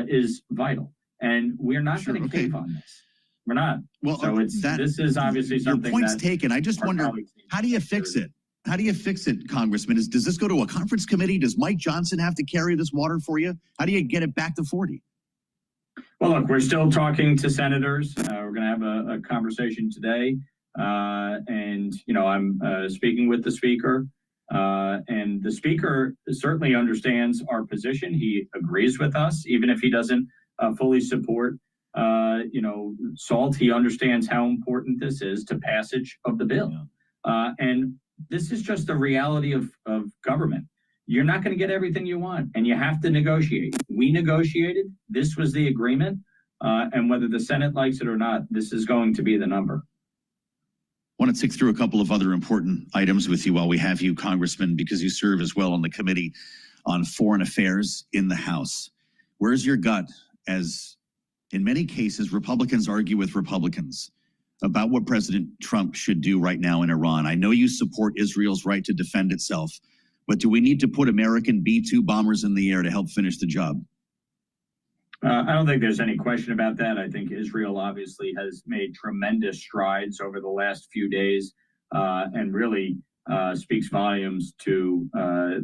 is vital. And we're not going to cave on this. We're not. Well, so this is obviously something your point's taken. I just wonder, how do you fix it? How do you fix it, Congressman? Does this go to a conference committee? Does Mike Johnson have to carry this water for you? How do you get it back to 40? Well, look, we're still talking to senators. We're going to have a conversation today. And I'm speaking with the speaker. And the speaker certainly understands our position. He agrees with us, even if he doesn't fully support, SALT. He understands how important this is to passage of the bill. And this is just the reality of government. You're not going to get everything you want, and you have to negotiate. We negotiated. This was the agreement. And whether the Senate likes it or not, this is going to be the number. I want to tick through a couple of other important items with you while we have you, Congressman, because you serve as well on the Committee on Foreign Affairs in the House. Where's your gut as, in many cases, Republicans argue with Republicans about what President Trump should do right now in Iran? I know you support Israel's right to defend itself, but do we need to put American B-2 bombers in the air to help finish the job? I don't think there's any question about that. I think Israel obviously has made tremendous strides over the last few days and really speaks volumes to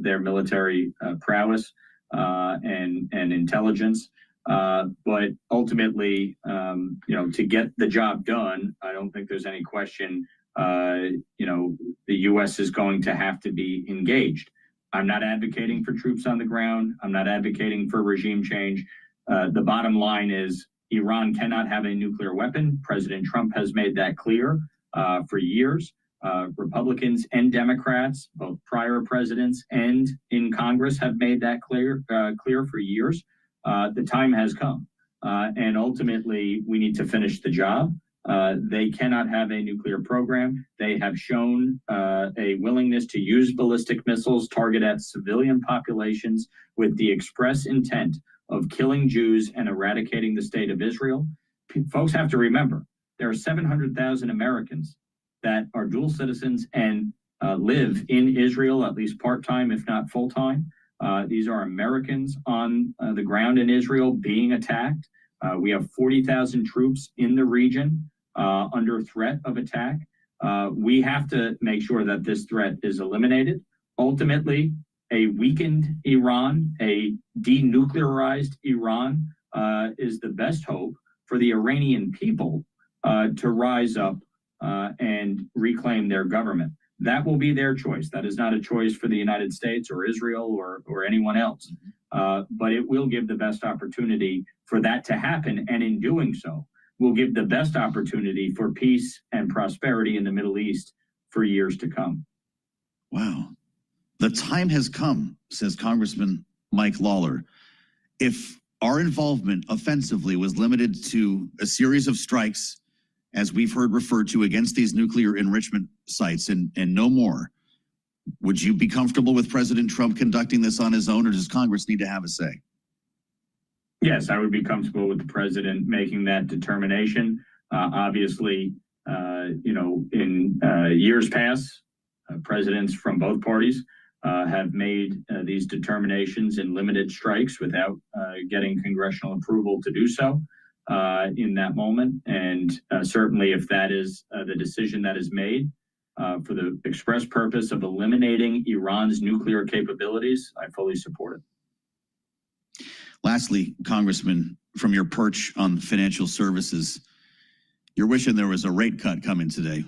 their military prowess and intelligence. But ultimately, to get the job done, I don't think there's any question, the U.S. is going to have to be engaged. I'm not advocating for troops on the ground. I'm not advocating for regime change. The bottom line is Iran cannot have a nuclear weapon. President Trump has made that clear for years. Republicans and Democrats, both prior presidents and in Congress, have made that clear for years. The time has come, and ultimately we need to finish the job. They cannot have a nuclear program. They have shown a willingness to use ballistic missiles targeted at civilian populations with the express intent of killing Jews and eradicating the state of Israel. Folks have to remember, there are 700,000 Americans that are dual citizens and live in Israel, at least part-time, if not full-time. These are Americans on the ground in Israel being attacked. We have 40,000 troops in the region under threat of attack. We have to make sure that this threat is eliminated. Ultimately, a weakened Iran, a denuclearized Iran, is the best hope for the Iranian people to rise up and reclaim their government. That will be their choice. That is not a choice for the United States or Israel or anyone else. But it will give the best opportunity for that to happen. And in doing so, will give the best opportunity for peace and prosperity in the Middle East for years to come. Wow. The time has come, says Congressman Mike Lawler. If our involvement offensively was limited to a series of strikes as we've heard referred to, against these nuclear enrichment sites and no more. Would you be comfortable with President Trump conducting this on his own, or does Congress need to have a say? Yes, I would be comfortable with the president making that determination. Obviously, in years past, presidents from both parties have made these determinations in limited strikes without getting congressional approval to do so in that moment. And certainly if that is the decision that is made for the express purpose of eliminating Iran's nuclear capabilities, I fully support it. Lastly, Congressman, from your perch on financial services, you're wishing there was a rate cut coming today.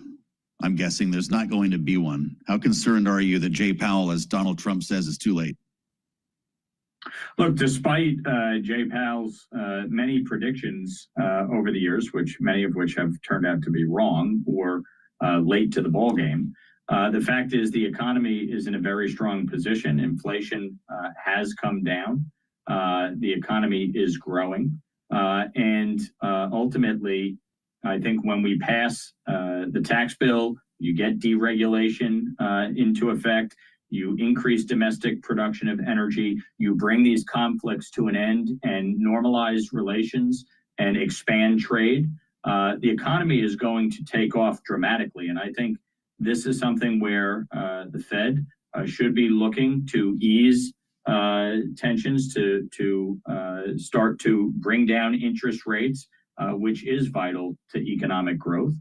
I'm guessing there's not going to be one. How concerned are you that Jay Powell, as Donald Trump says, is too late? Look, despite Jay Powell's many predictions over the years, many of which have turned out to be wrong or late to the ballgame, the fact is the economy is in a very strong position. Inflation has come down. The economy is growing. And ultimately, I think when we pass the tax bill, you get deregulation into effect, you increase domestic production of energy, you bring these conflicts to an end and normalize relations and expand trade, the economy is going to take off dramatically. And I think this is something where the Fed should be looking to ease tensions to start to bring down interest rates, which is vital to economic growth.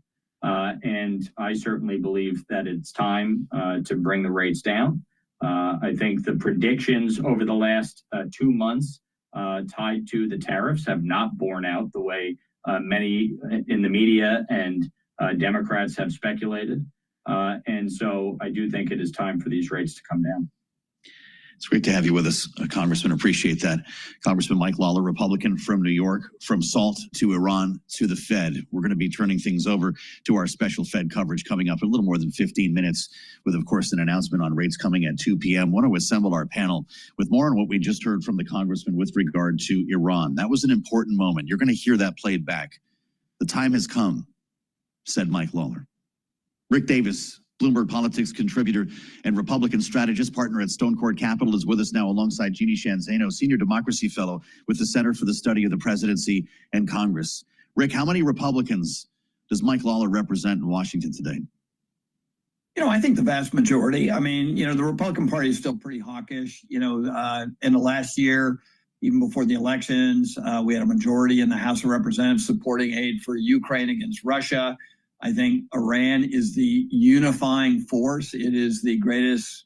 And I certainly believe that it's time to bring the rates down. I think the predictions over the last 2 months tied to the tariffs have not borne out the way many in the media and Democrats have speculated. And so I do think it is time for these rates to come down. It's great to have you with us, Congressman. Appreciate that. Congressman Mike Lawler, Republican from New York, from SALT to Iran to the Fed. We're going to be turning things over to our special Fed coverage coming up in a little more than 15 minutes with, of course, an announcement on rates coming at 2 p.m. I want to assemble our panel with more on what we just heard from the Congressman with regard to Iran. That was an important moment. You're going to hear that played back. The time has come, said Mike Lawler. Rick Davis, Bloomberg Politics contributor and Republican strategist, partner at Stone Court Capital, is with us now alongside Jeannie Shanzano, senior democracy fellow with the Center for the Study of the Presidency and Congress. Rick, how many Republicans does Mike Lawler represent in Washington today? I think the vast majority. I mean, the Republican Party is still pretty hawkish. In the last year, even before the elections, we had a majority in the House of Representatives supporting aid for Ukraine against Russia. I think Iran is the unifying force. It is the greatest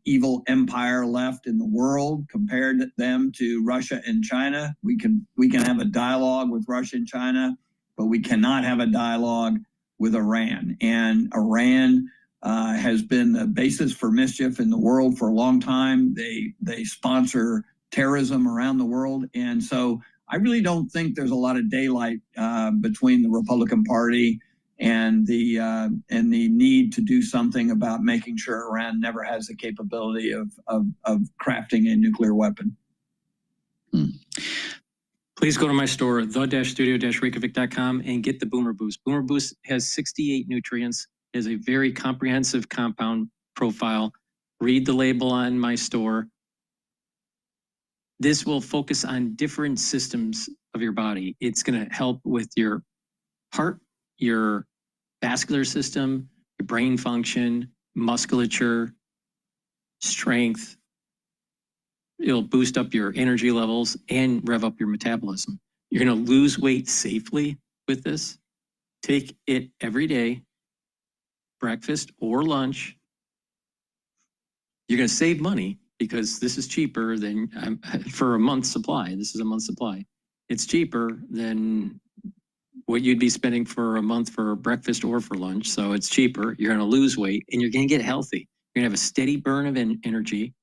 evil empire left in the world. Compared them to Russia and China, we can have a dialogue with Russia and China, but we cannot have a dialogue with Iran. And Iran has been the basis for mischief in the world for a long time. They sponsor terrorism around the world, and so I really don't think there's a lot of daylight between the Republican Party and the need to do something about making sure Iran never has the capability of crafting a nuclear weapon. Please go to my store, the-studio-reykjavik.com, and get the Boomer Boost. Boomer Boost has 68 nutrients, has a very comprehensive compound profile. Read the label on my store. This will focus on different systems of your body. It's going to help with your heart, your vascular system, your brain function, musculature, strength. It'll boost up your energy levels and rev up your metabolism. You're going to lose weight safely with this. Take it every day, breakfast or lunch. You're going to save money, because this is cheaper than for a month's supply. This is a month's supply. It's cheaper than what you'd be spending for a month for breakfast or for lunch. So it's cheaper. You're going to lose weight and you're going to get healthy. You're going to have a steady burn of energy.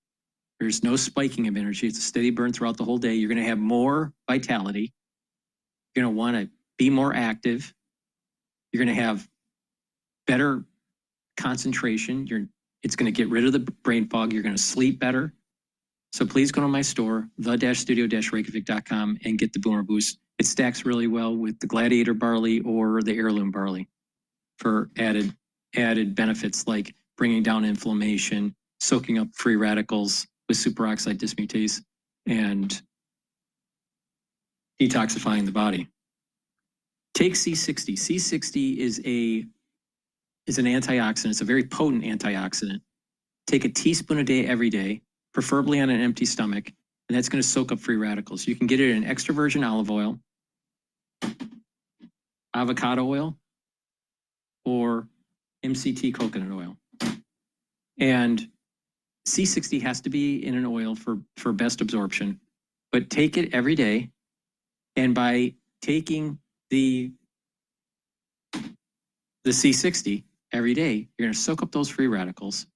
There's no spiking of energy. It's a steady burn throughout the whole day. You're going to have more vitality. You're going to want to be more active. You're going to have better concentration. It's going to get rid of the brain fog. You're going to sleep better. So please go to my store, the-studio-reykjavik.com, and get the Boomer Boost. It stacks really well with the Gladiator barley or the heirloom barley for added benefits like bringing down inflammation, soaking up free radicals with superoxide dismutase, and detoxifying the body. Take C60. C60 is an antioxidant. It's a very potent antioxidant. Take a teaspoon a day every day, preferably on an empty stomach, and that's going to soak up free radicals. You can get it in extra virgin olive oil, avocado oil, or MCT coconut oil. And C60 has to be in an oil for best absorption, but take it every day. And by taking the C60 every day, you're going to soak up those free radicals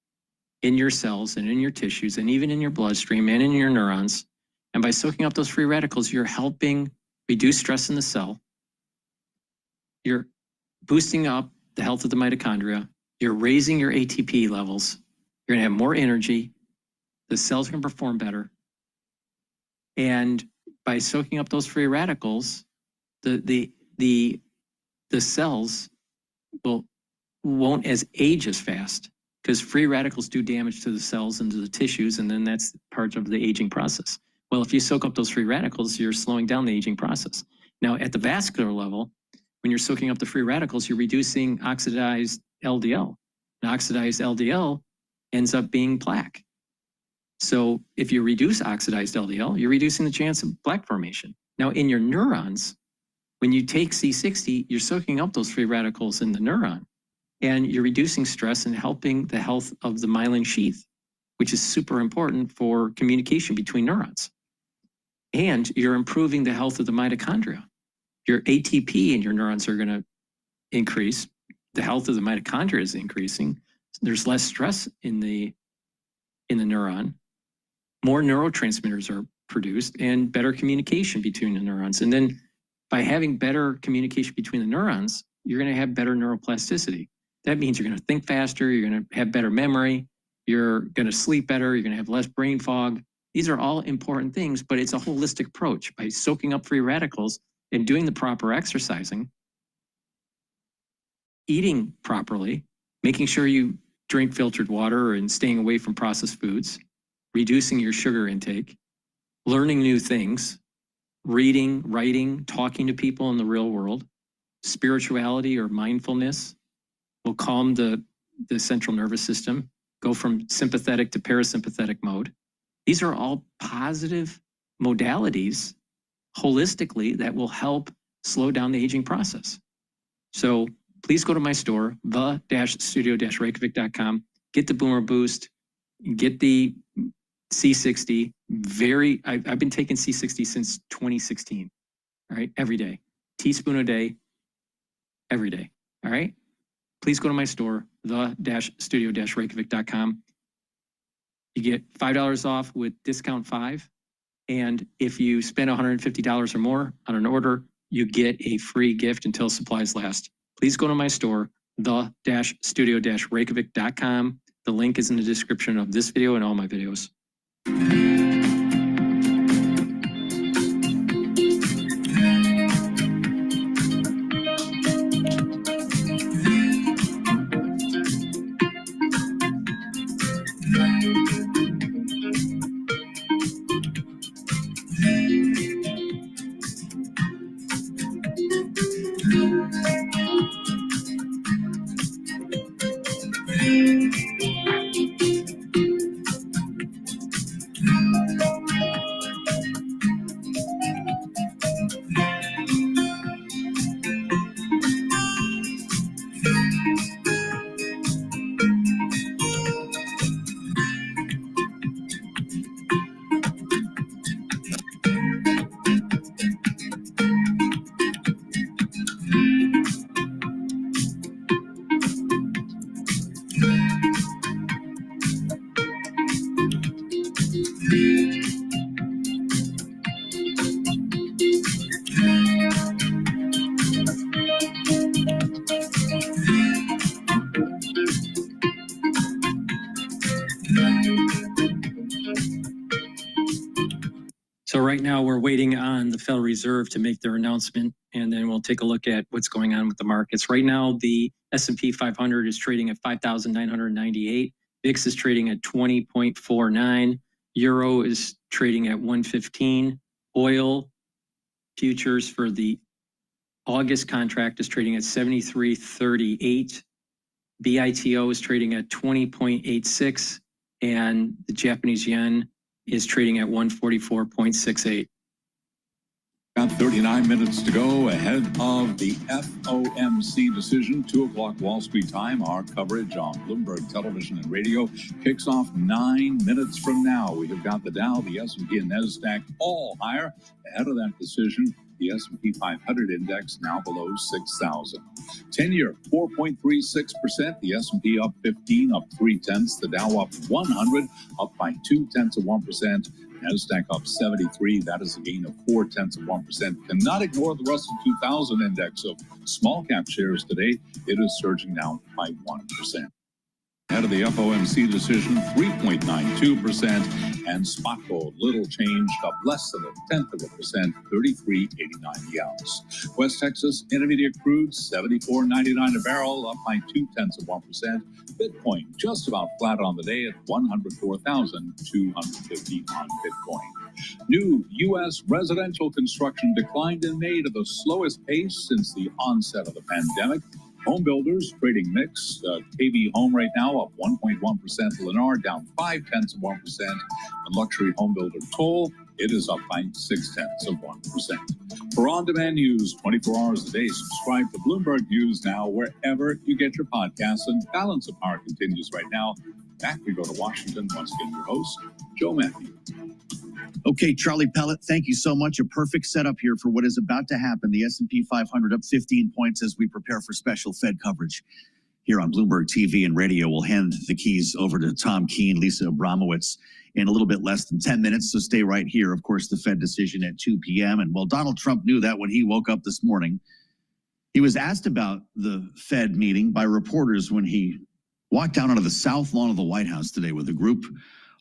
in your cells and in your tissues and even in your bloodstream and in your neurons. And by soaking up those free radicals, you're helping reduce stress in the cell. You're boosting up the health of the mitochondria. You're raising your ATP levels. You're going to have more energy. The cells are going to perform better. And by soaking up those free radicals, the cells won't age as fast, because free radicals do damage to the cells and to the tissues, and then that's part of the aging process. Well, if you soak up those free radicals, you're slowing down the aging process. Now, at the vascular level, when you're soaking up the free radicals, you're reducing oxidized LDL. And oxidized LDL ends up being plaque. So if you reduce oxidized LDL, you're reducing the chance of plaque formation. Now, in your neurons, when you take C60, you're soaking up those free radicals in the neuron, and you're reducing stress and helping the health of the myelin sheath, which is super important for communication between neurons. And you're improving the health of the mitochondria. Your ATP in your neurons are going to increase. The health of the mitochondria is increasing. There's less stress in the neuron. More neurotransmitters are produced and better communication between the neurons. And then by having better communication between the neurons, you're going to have better neuroplasticity. That means you're going to think faster, you're going to have better memory, you're going to sleep better, you're going to have less brain fog. These are all important things, but it's a holistic approach. By soaking up free radicals and doing the proper exercising, eating properly, making sure you drink filtered water and staying away from processed foods, reducing your sugar intake, learning new things, reading, writing, talking to people in the real world, spirituality or mindfulness will calm the central nervous system, go from sympathetic to parasympathetic mode. These are all positive modalities holistically that will help slow down the aging process. So please go to my store, the-studio-reykjavik.com, get the Boomer Boost, get the C60. I've been taking C60 since 2016, all right, every day, teaspoon a day, every day, all right? Please go to my store, the-studio-reykjavik.com. You get $5 off with discount 5. And if you spend $150 or more on an order, you get a free gift until supplies last. Please go to my store, the-studio-reykjavik.com. The link is in the description of this video and all my videos. So right now we're waiting on the Federal Reserve to make their announcement, and then we'll take a look at what's going on with the markets. Right now, the S&P 500 is trading at 5,998. VIX is trading at 20.49. Euro is trading at 115. Oil futures for the August contract is trading at 73.38. BITO is trading at 20.86, and the Japanese yen is trading at 144.68. Got 39 minutes to go ahead of the FOMC decision, 2 o'clock Wall Street time. Our coverage on Bloomberg Television and Radio kicks off 9 minutes from now. We have got the Dow, the S&P, and NASDAQ all higher ahead of that decision. The S&P 500 index now below 6,000. 10-year, 4.36%. The S&P up 15, up 0.3. The Dow up 100, up by 0.2%. NASDAQ up 73. That is a gain of 0.4%. Cannot ignore the Russell 2000 index of small cap shares today. It is surging now by 1%. Ahead of the FOMC decision, 3.92%, and spot gold, little changed, up less than 0.1%, 33.89 the ounce. West Texas Intermediate crude, 74.99 a barrel, up by 0.2%. Bitcoin just about flat on the day at 104,250 on Bitcoin. New U.S. residential construction declined in May to the slowest pace since the onset of the pandemic. Home builders trading mixed. KB Home right now up 1.1%. Lennar down 0.5%. And luxury home builder Toll, it is up by 0.6%. For on-demand news 24 hours a day, subscribe to Bloomberg News now wherever you get your podcasts. And Balance of Power continues right now. Back we go to Washington. Once again, your host, Joe Matthew. Okay, Charlie Pellet, thank you so much. A perfect setup here for what is about to happen. The S&P 500 up 15 points as we prepare for special Fed coverage here on Bloomberg TV and Radio. We'll hand the keys over to Tom Keene, Lisa Abramowitz in a little bit less than 10 minutes, so stay right here. Of course, the Fed decision at 2 p.m. And well, Donald Trump knew that when he woke up this morning. He was asked about the Fed meeting by reporters when he walked down onto the south lawn of the White House today with a group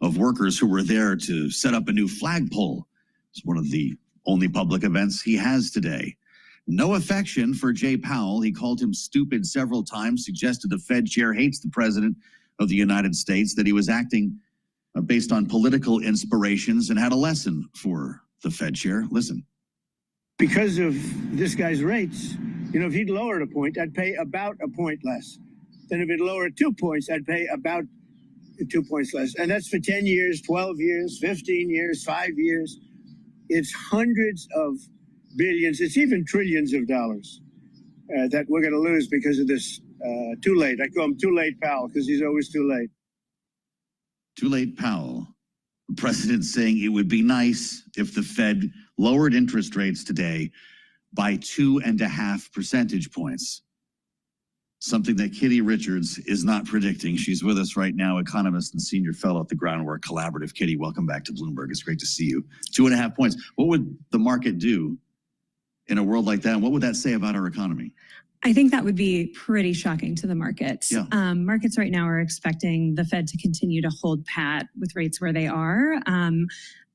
of workers who were there to set up a new flagpole. It's one of the only public events he has today. No affection for Jay Powell. He called him stupid several times, suggested the Fed chair hates the president of the United States, that he was acting based on political inspirations, and had a lesson for the Fed chair. Listen. Because of this guy's rates, if he'd lowered a point, I'd pay about a point less. Then if he'd lowered 2 points, I'd pay about 2 points less. And that's for 10 years, 12 years, 15 years, 5 years. It's hundreds of billions. It's even trillions of dollars that we're going to lose because of this too late. I call him Too Late Powell because he's always too late. Too late Powell. The president saying it would be nice if the Fed lowered interest rates today by 2.5 percentage points. Something that Kitty Richards is not predicting. She's with us right now, economist and senior fellow at the Groundwork Collaborative. Kitty, welcome back to Bloomberg. It's great to see you. 2.5 points. What would the market do in a world like that? And what would that say about our economy? I think that would be pretty shocking to the markets. Yeah. Markets right now are expecting the Fed to continue to hold pat with rates where they are.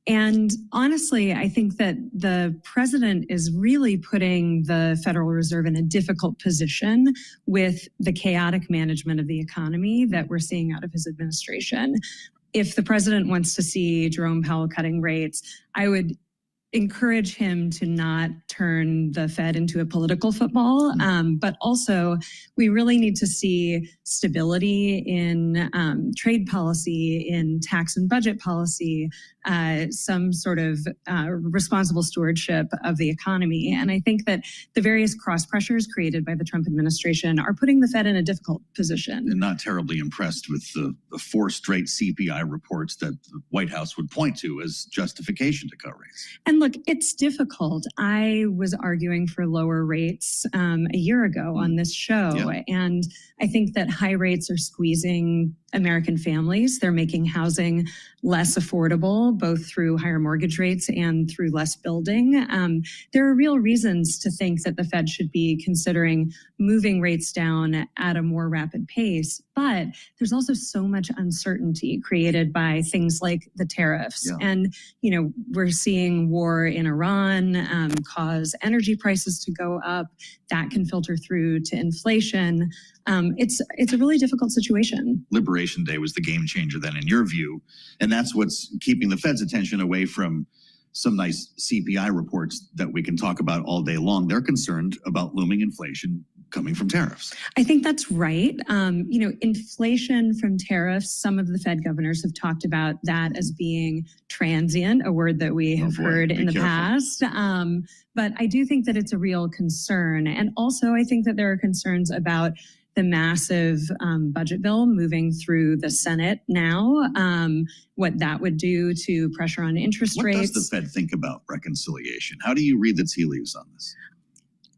And honestly, I think that the president is really putting the Federal Reserve in a difficult position with the chaotic management of the economy that we're seeing out of his administration. If the president wants to see Jerome Powell cutting rates, I would encourage him to not turn the Fed into a political football, but also we really need to see stability in trade policy, in tax and budget policy, some sort of responsible stewardship of the economy. And I think that the various cross pressures created by the Trump administration are putting the Fed in a difficult position. And not terribly impressed with the 4 straight CPI reports that the White House would point to as justification to cut rates. And look, it's difficult. I was arguing for lower rates a year ago on this show. Yeah. And I think that high rates are squeezing American families. They're making housing less affordable, both through higher mortgage rates and through less building. There are real reasons to think that the Fed should be considering moving rates down at a more rapid pace. But there's also so much uncertainty created by things like the tariffs. Yeah. And, you know, we're seeing war in Iran cause energy prices to go up. That can filter through to inflation. It's a really difficult situation. Liberation Day was the game changer then, in your view, and that's what's keeping the Fed's attention away from some nice CPI reports that we can talk about all day long. They're concerned about looming inflation coming from tariffs. I think that's right. You know, inflation from tariffs, some of the Fed governors have talked about that as being transient, a word that we have heard in the past. But I do think that it's a real concern. And also, I think that there are concerns about the massive budget bill moving through the Senate now, what that would do to pressure on interest rates. What does the Fed think about reconciliation? How do you read the tea leaves on this?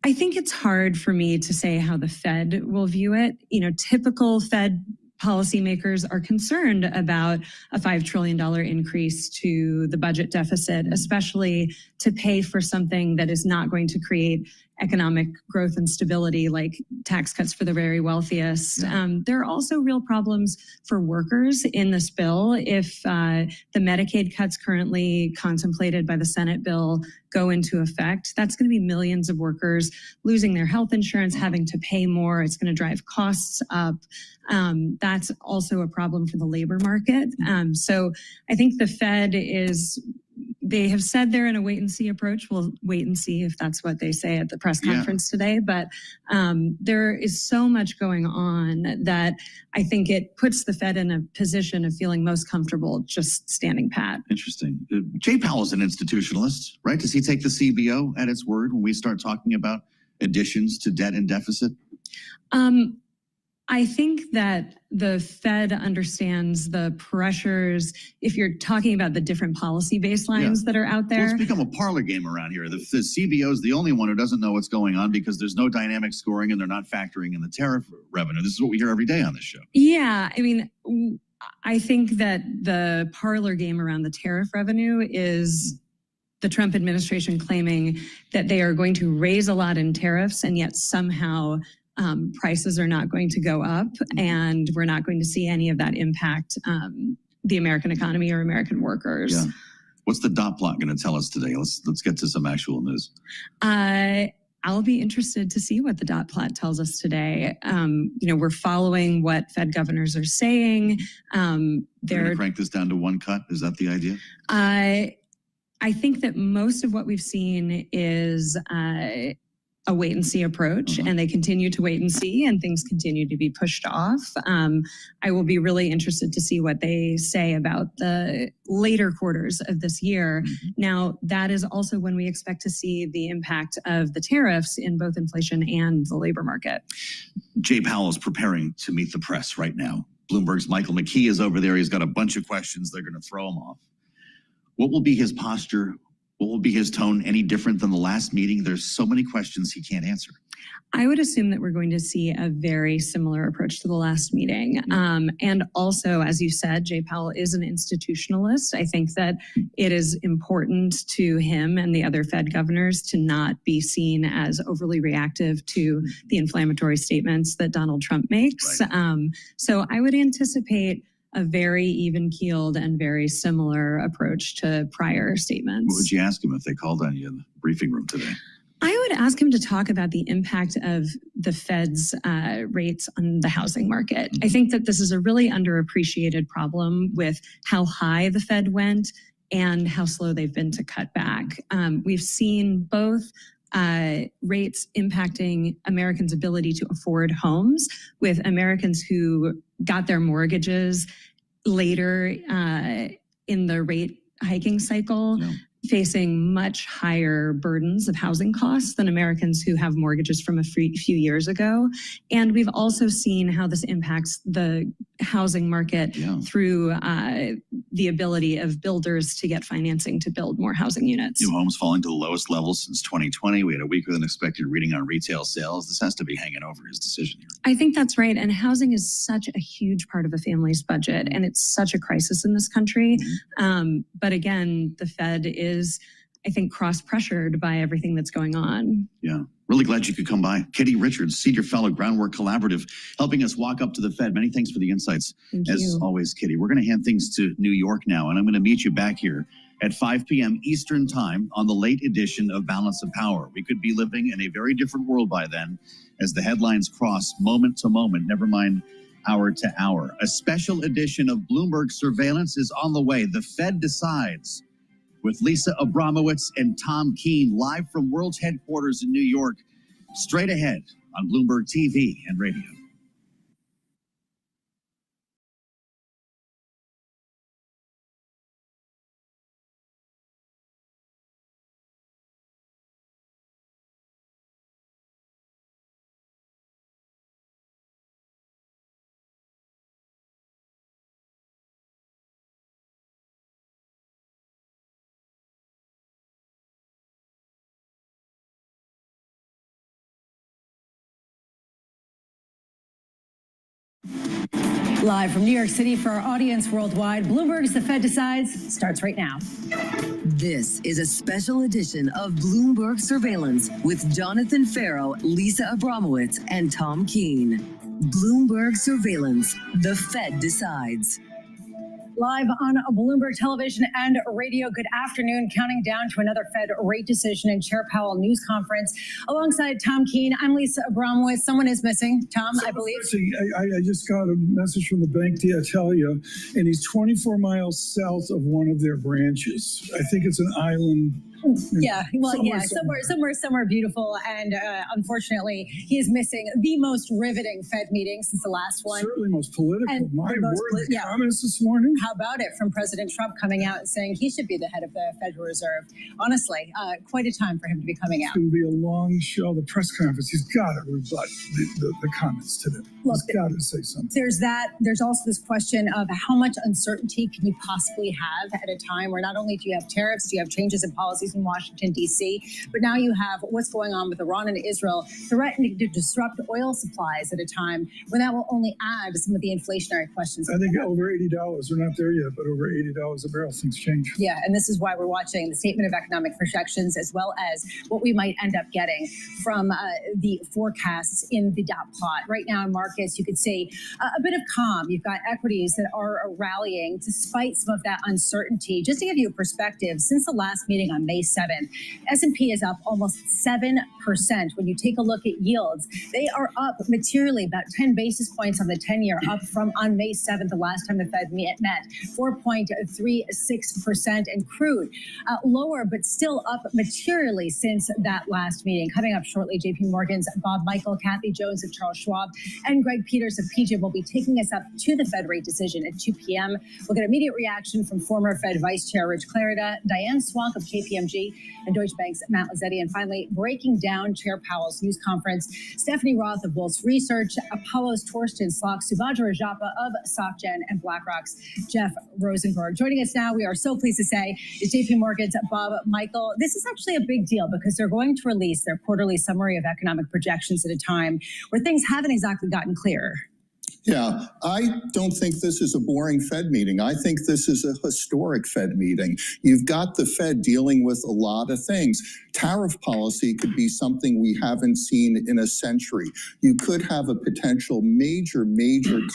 I think it's hard for me to say how the Fed will view it. You know, typical Fed policymakers are concerned about a $5 trillion increase to the budget deficit, especially to pay for something that is not going to create economic growth and stability, like tax cuts for the very wealthiest. There are also real problems for workers in this bill. If the Medicaid cuts currently contemplated by the Senate bill go into effect, that's going to be millions of workers losing their health insurance, having to pay more. It's going to drive costs up. That's also a problem for the labor market. So I think the Fed they have said they're in a wait and see approach. We'll wait and see if that's what they say at the press conference today. But there is so much going on that I think it puts the Fed in a position of feeling most comfortable just standing pat. Interesting. Jay Powell is an institutionalist, right? Does he take the CBO at its word when we start talking about additions to debt and deficit? I think that the Fed understands the pressures. If you're talking about the different policy baselines that are out there. Well, it's become a parlor game around here. The CBO is the only one who doesn't know what's going on because there's no dynamic scoring and they're not factoring in the tariff revenue. This is what we hear every day on this show. Yeah, I mean, I think that the parlor game around the tariff revenue is the Trump administration claiming that they are going to raise a lot in tariffs and yet somehow prices are not going to go up, and we're not going to see any of that impact the American economy or American workers. Yeah. What's the dot plot going to tell us today? Let's get to some actual news. I'll be interested to see what the dot plot tells us today. You know, we're following what Fed governors are saying. They're going to crank this down to one cut. Is that the idea? I think that most of what we've seen is a wait and see approach, and they continue to wait and see, and things continue to be pushed off. I will be really interested to see what they say about the later quarters of this year. Now, that is also when we expect to see the impact of the tariffs in both inflation and the labor market. Jay Powell is preparing to meet the press right now. Bloomberg's Michael McKee is over there. He's got a bunch of questions. They're going to throw him off. What will be his posture? What will be his tone any different than the last meeting? There's so many questions he can't answer. I would assume that we're going to see a very similar approach to the last meeting. And also, as you said, Jay Powell is an institutionalist. I think that it is important to him and the other Fed governors to not be seen as overly reactive to the inflammatory statements that Donald Trump makes. So I would anticipate a very even-keeled and very similar approach to prior statements. What would you ask him if they called on you in the briefing room today? I would ask him to talk about the impact of the Fed's rates on the housing market. I think that this is a really underappreciated problem with how high the Fed went and how slow they've been to cut back. We've seen both rates impacting Americans' ability to afford homes, with Americans who got their mortgages later in the rate hiking cycle facing much higher burdens of housing costs than Americans who have mortgages from a few years ago. And we've also seen how this impacts the housing market through the ability of builders to get financing to build more housing units. New homes falling to the lowest level since 2020. We had a weaker than expected reading on retail sales. This has to be hanging over his decision here. I think that's right. And housing is such a huge part of a family's budget, and it's such a crisis in this country. But again, the Fed is, I think, cross-pressured by everything that's going on. Yeah. Really glad you could come by. Kitty Richards, Senior Fellow, Groundwork Collaborative, helping us walk up to the Fed. Many thanks for the insights. As always, Kitty. We're going to hand things to New York now, and I'm going to meet you back here at 5 p.m. Eastern Time on the late edition of Balance of Power. We could be living in a very different world by then as the headlines cross moment to moment, never mind hour to hour. A special edition of Bloomberg Surveillance is on the way. The Fed decides, with Lisa Abramowitz and Tom Keene, live from World's headquarters in New York, straight ahead on Bloomberg TV and radio. Live from New York City for our audience worldwide, Bloomberg's The Fed Decides starts right now. This is a special edition of Bloomberg Surveillance with Jonathan Farrow, Lisa Abramowitz, and Tom Keene. Bloomberg Surveillance, The Fed Decides. Live on Bloomberg Television and radio. Good afternoon. Counting down to another Fed rate decision and Chair Powell news conference. Alongside Tom Keene, I'm Lisa Abramowitz. Someone is missing. Tom, I believe. I just got a message from the Bank d'Italia, and he's 24 miles south of one of their branches. I think it's an island. Yeah, well, somewhere beautiful. And unfortunately, he is missing the most riveting Fed meeting since the last one. Certainly most political. And My word, the comments this morning. How about it from President Trump coming out and saying he should be the head of the Federal Reserve? Honestly, quite a time for him to be coming out. It's going to be a long show. The press conference, he's got to rebut the comments today. He's got to say something. There's that. There's also this question of how much uncertainty can you possibly have at a time where not only do you have tariffs, do you have changes in policies in Washington, D.C., but now you have what's going on with Iran and Israel threatening to disrupt oil supplies at a time when that will only add to some of the inflationary questions. I think over $80. We're not there yet, but over $80 a barrel, things change. Yeah, and this is why we're watching the Statement of Economic Projections as well as what we might end up getting from the forecasts in the dot plot. Right now in markets, you could see a bit of calm. You've got equities that are rallying despite some of that uncertainty. Just to give you a perspective, since the last meeting on May 7th, S&P is up almost 7%. When you take a look at yields, they are up materially, about 10 basis points on the 10-year, up from on May 7th, the last time the Fed met, 4.36%. And crude lower, but still up materially since that last meeting. Coming up shortly, JP Morgan's Bob Michael, Kathy Jones of Charles Schwab, and Greg Peters of PG will be taking us up to the Fed rate decision at 2 p.m. We'll get immediate reaction from former Fed Vice Chair Rich Clarida, Diane Swonk of KPMG, and Deutsche Bank's Matt Lazzetti. And finally, breaking down Chair Powell's news conference, Stephanie Roth of Wolf's Research, Apollo's Torsten Slok, Subhadra Rajappa of SocGen, and BlackRock's Jeff Rosenberg. Joining us now, we are so pleased to say, is JP Morgan's Bob Michael. This is actually a big deal because they're going to release their quarterly summary of economic projections at a time where things haven't exactly gotten clearer. Yeah, I don't think this is a boring Fed meeting. I think this is a historic Fed meeting. You've got the Fed dealing with a lot of things. Tariff policy could be something we haven't seen in a century. You could have a potential major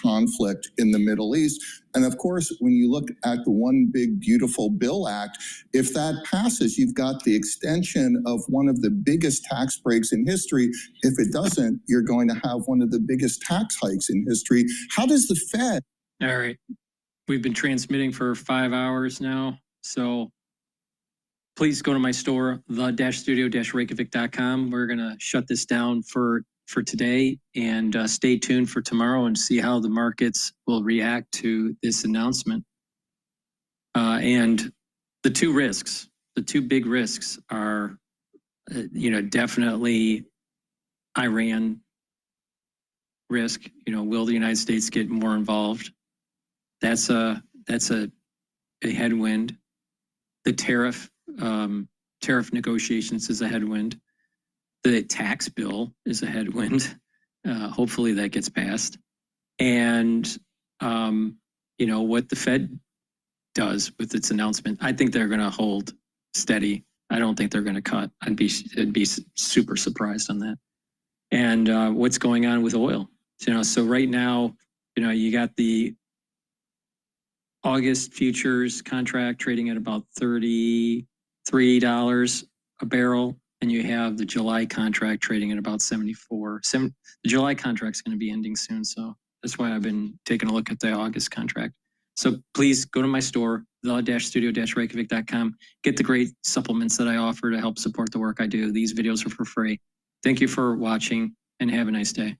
conflict in the Middle East. And of course, when you look at the One Big Beautiful Bill Act, if that passes, you've got the extension of one of the biggest tax breaks in history. If it doesn't, you're going to have one of the biggest tax hikes in history. How does the Fed? All right. We've been transmitting for 5 hours now. So please go to my store, the-studio-reykjavik.com. We're going to shut this down for today and stay tuned for tomorrow and see how the markets will react to this announcement. And the two big risks are, definitely Iran risk. Will the United States get more involved? That's a headwind. The tariff negotiations is a headwind. The tax bill is a headwind. Hopefully that gets passed. And, what the Fed does with its announcement, I think they're going to hold steady I don't think they're going to cut. I'd be super surprised on that. And what's going on with oil? So right now, you got the August futures contract trading at about $33 a barrel, and you have the July contract trading at about 74. The July contract's going to be ending soon, so that's why I've been taking a look at the August contract. So please go to my store, the-studio-reykjavik.com. Get the great supplements that I offer to help support the work I do. These videos are for free. Thank you for watching, and have a nice day.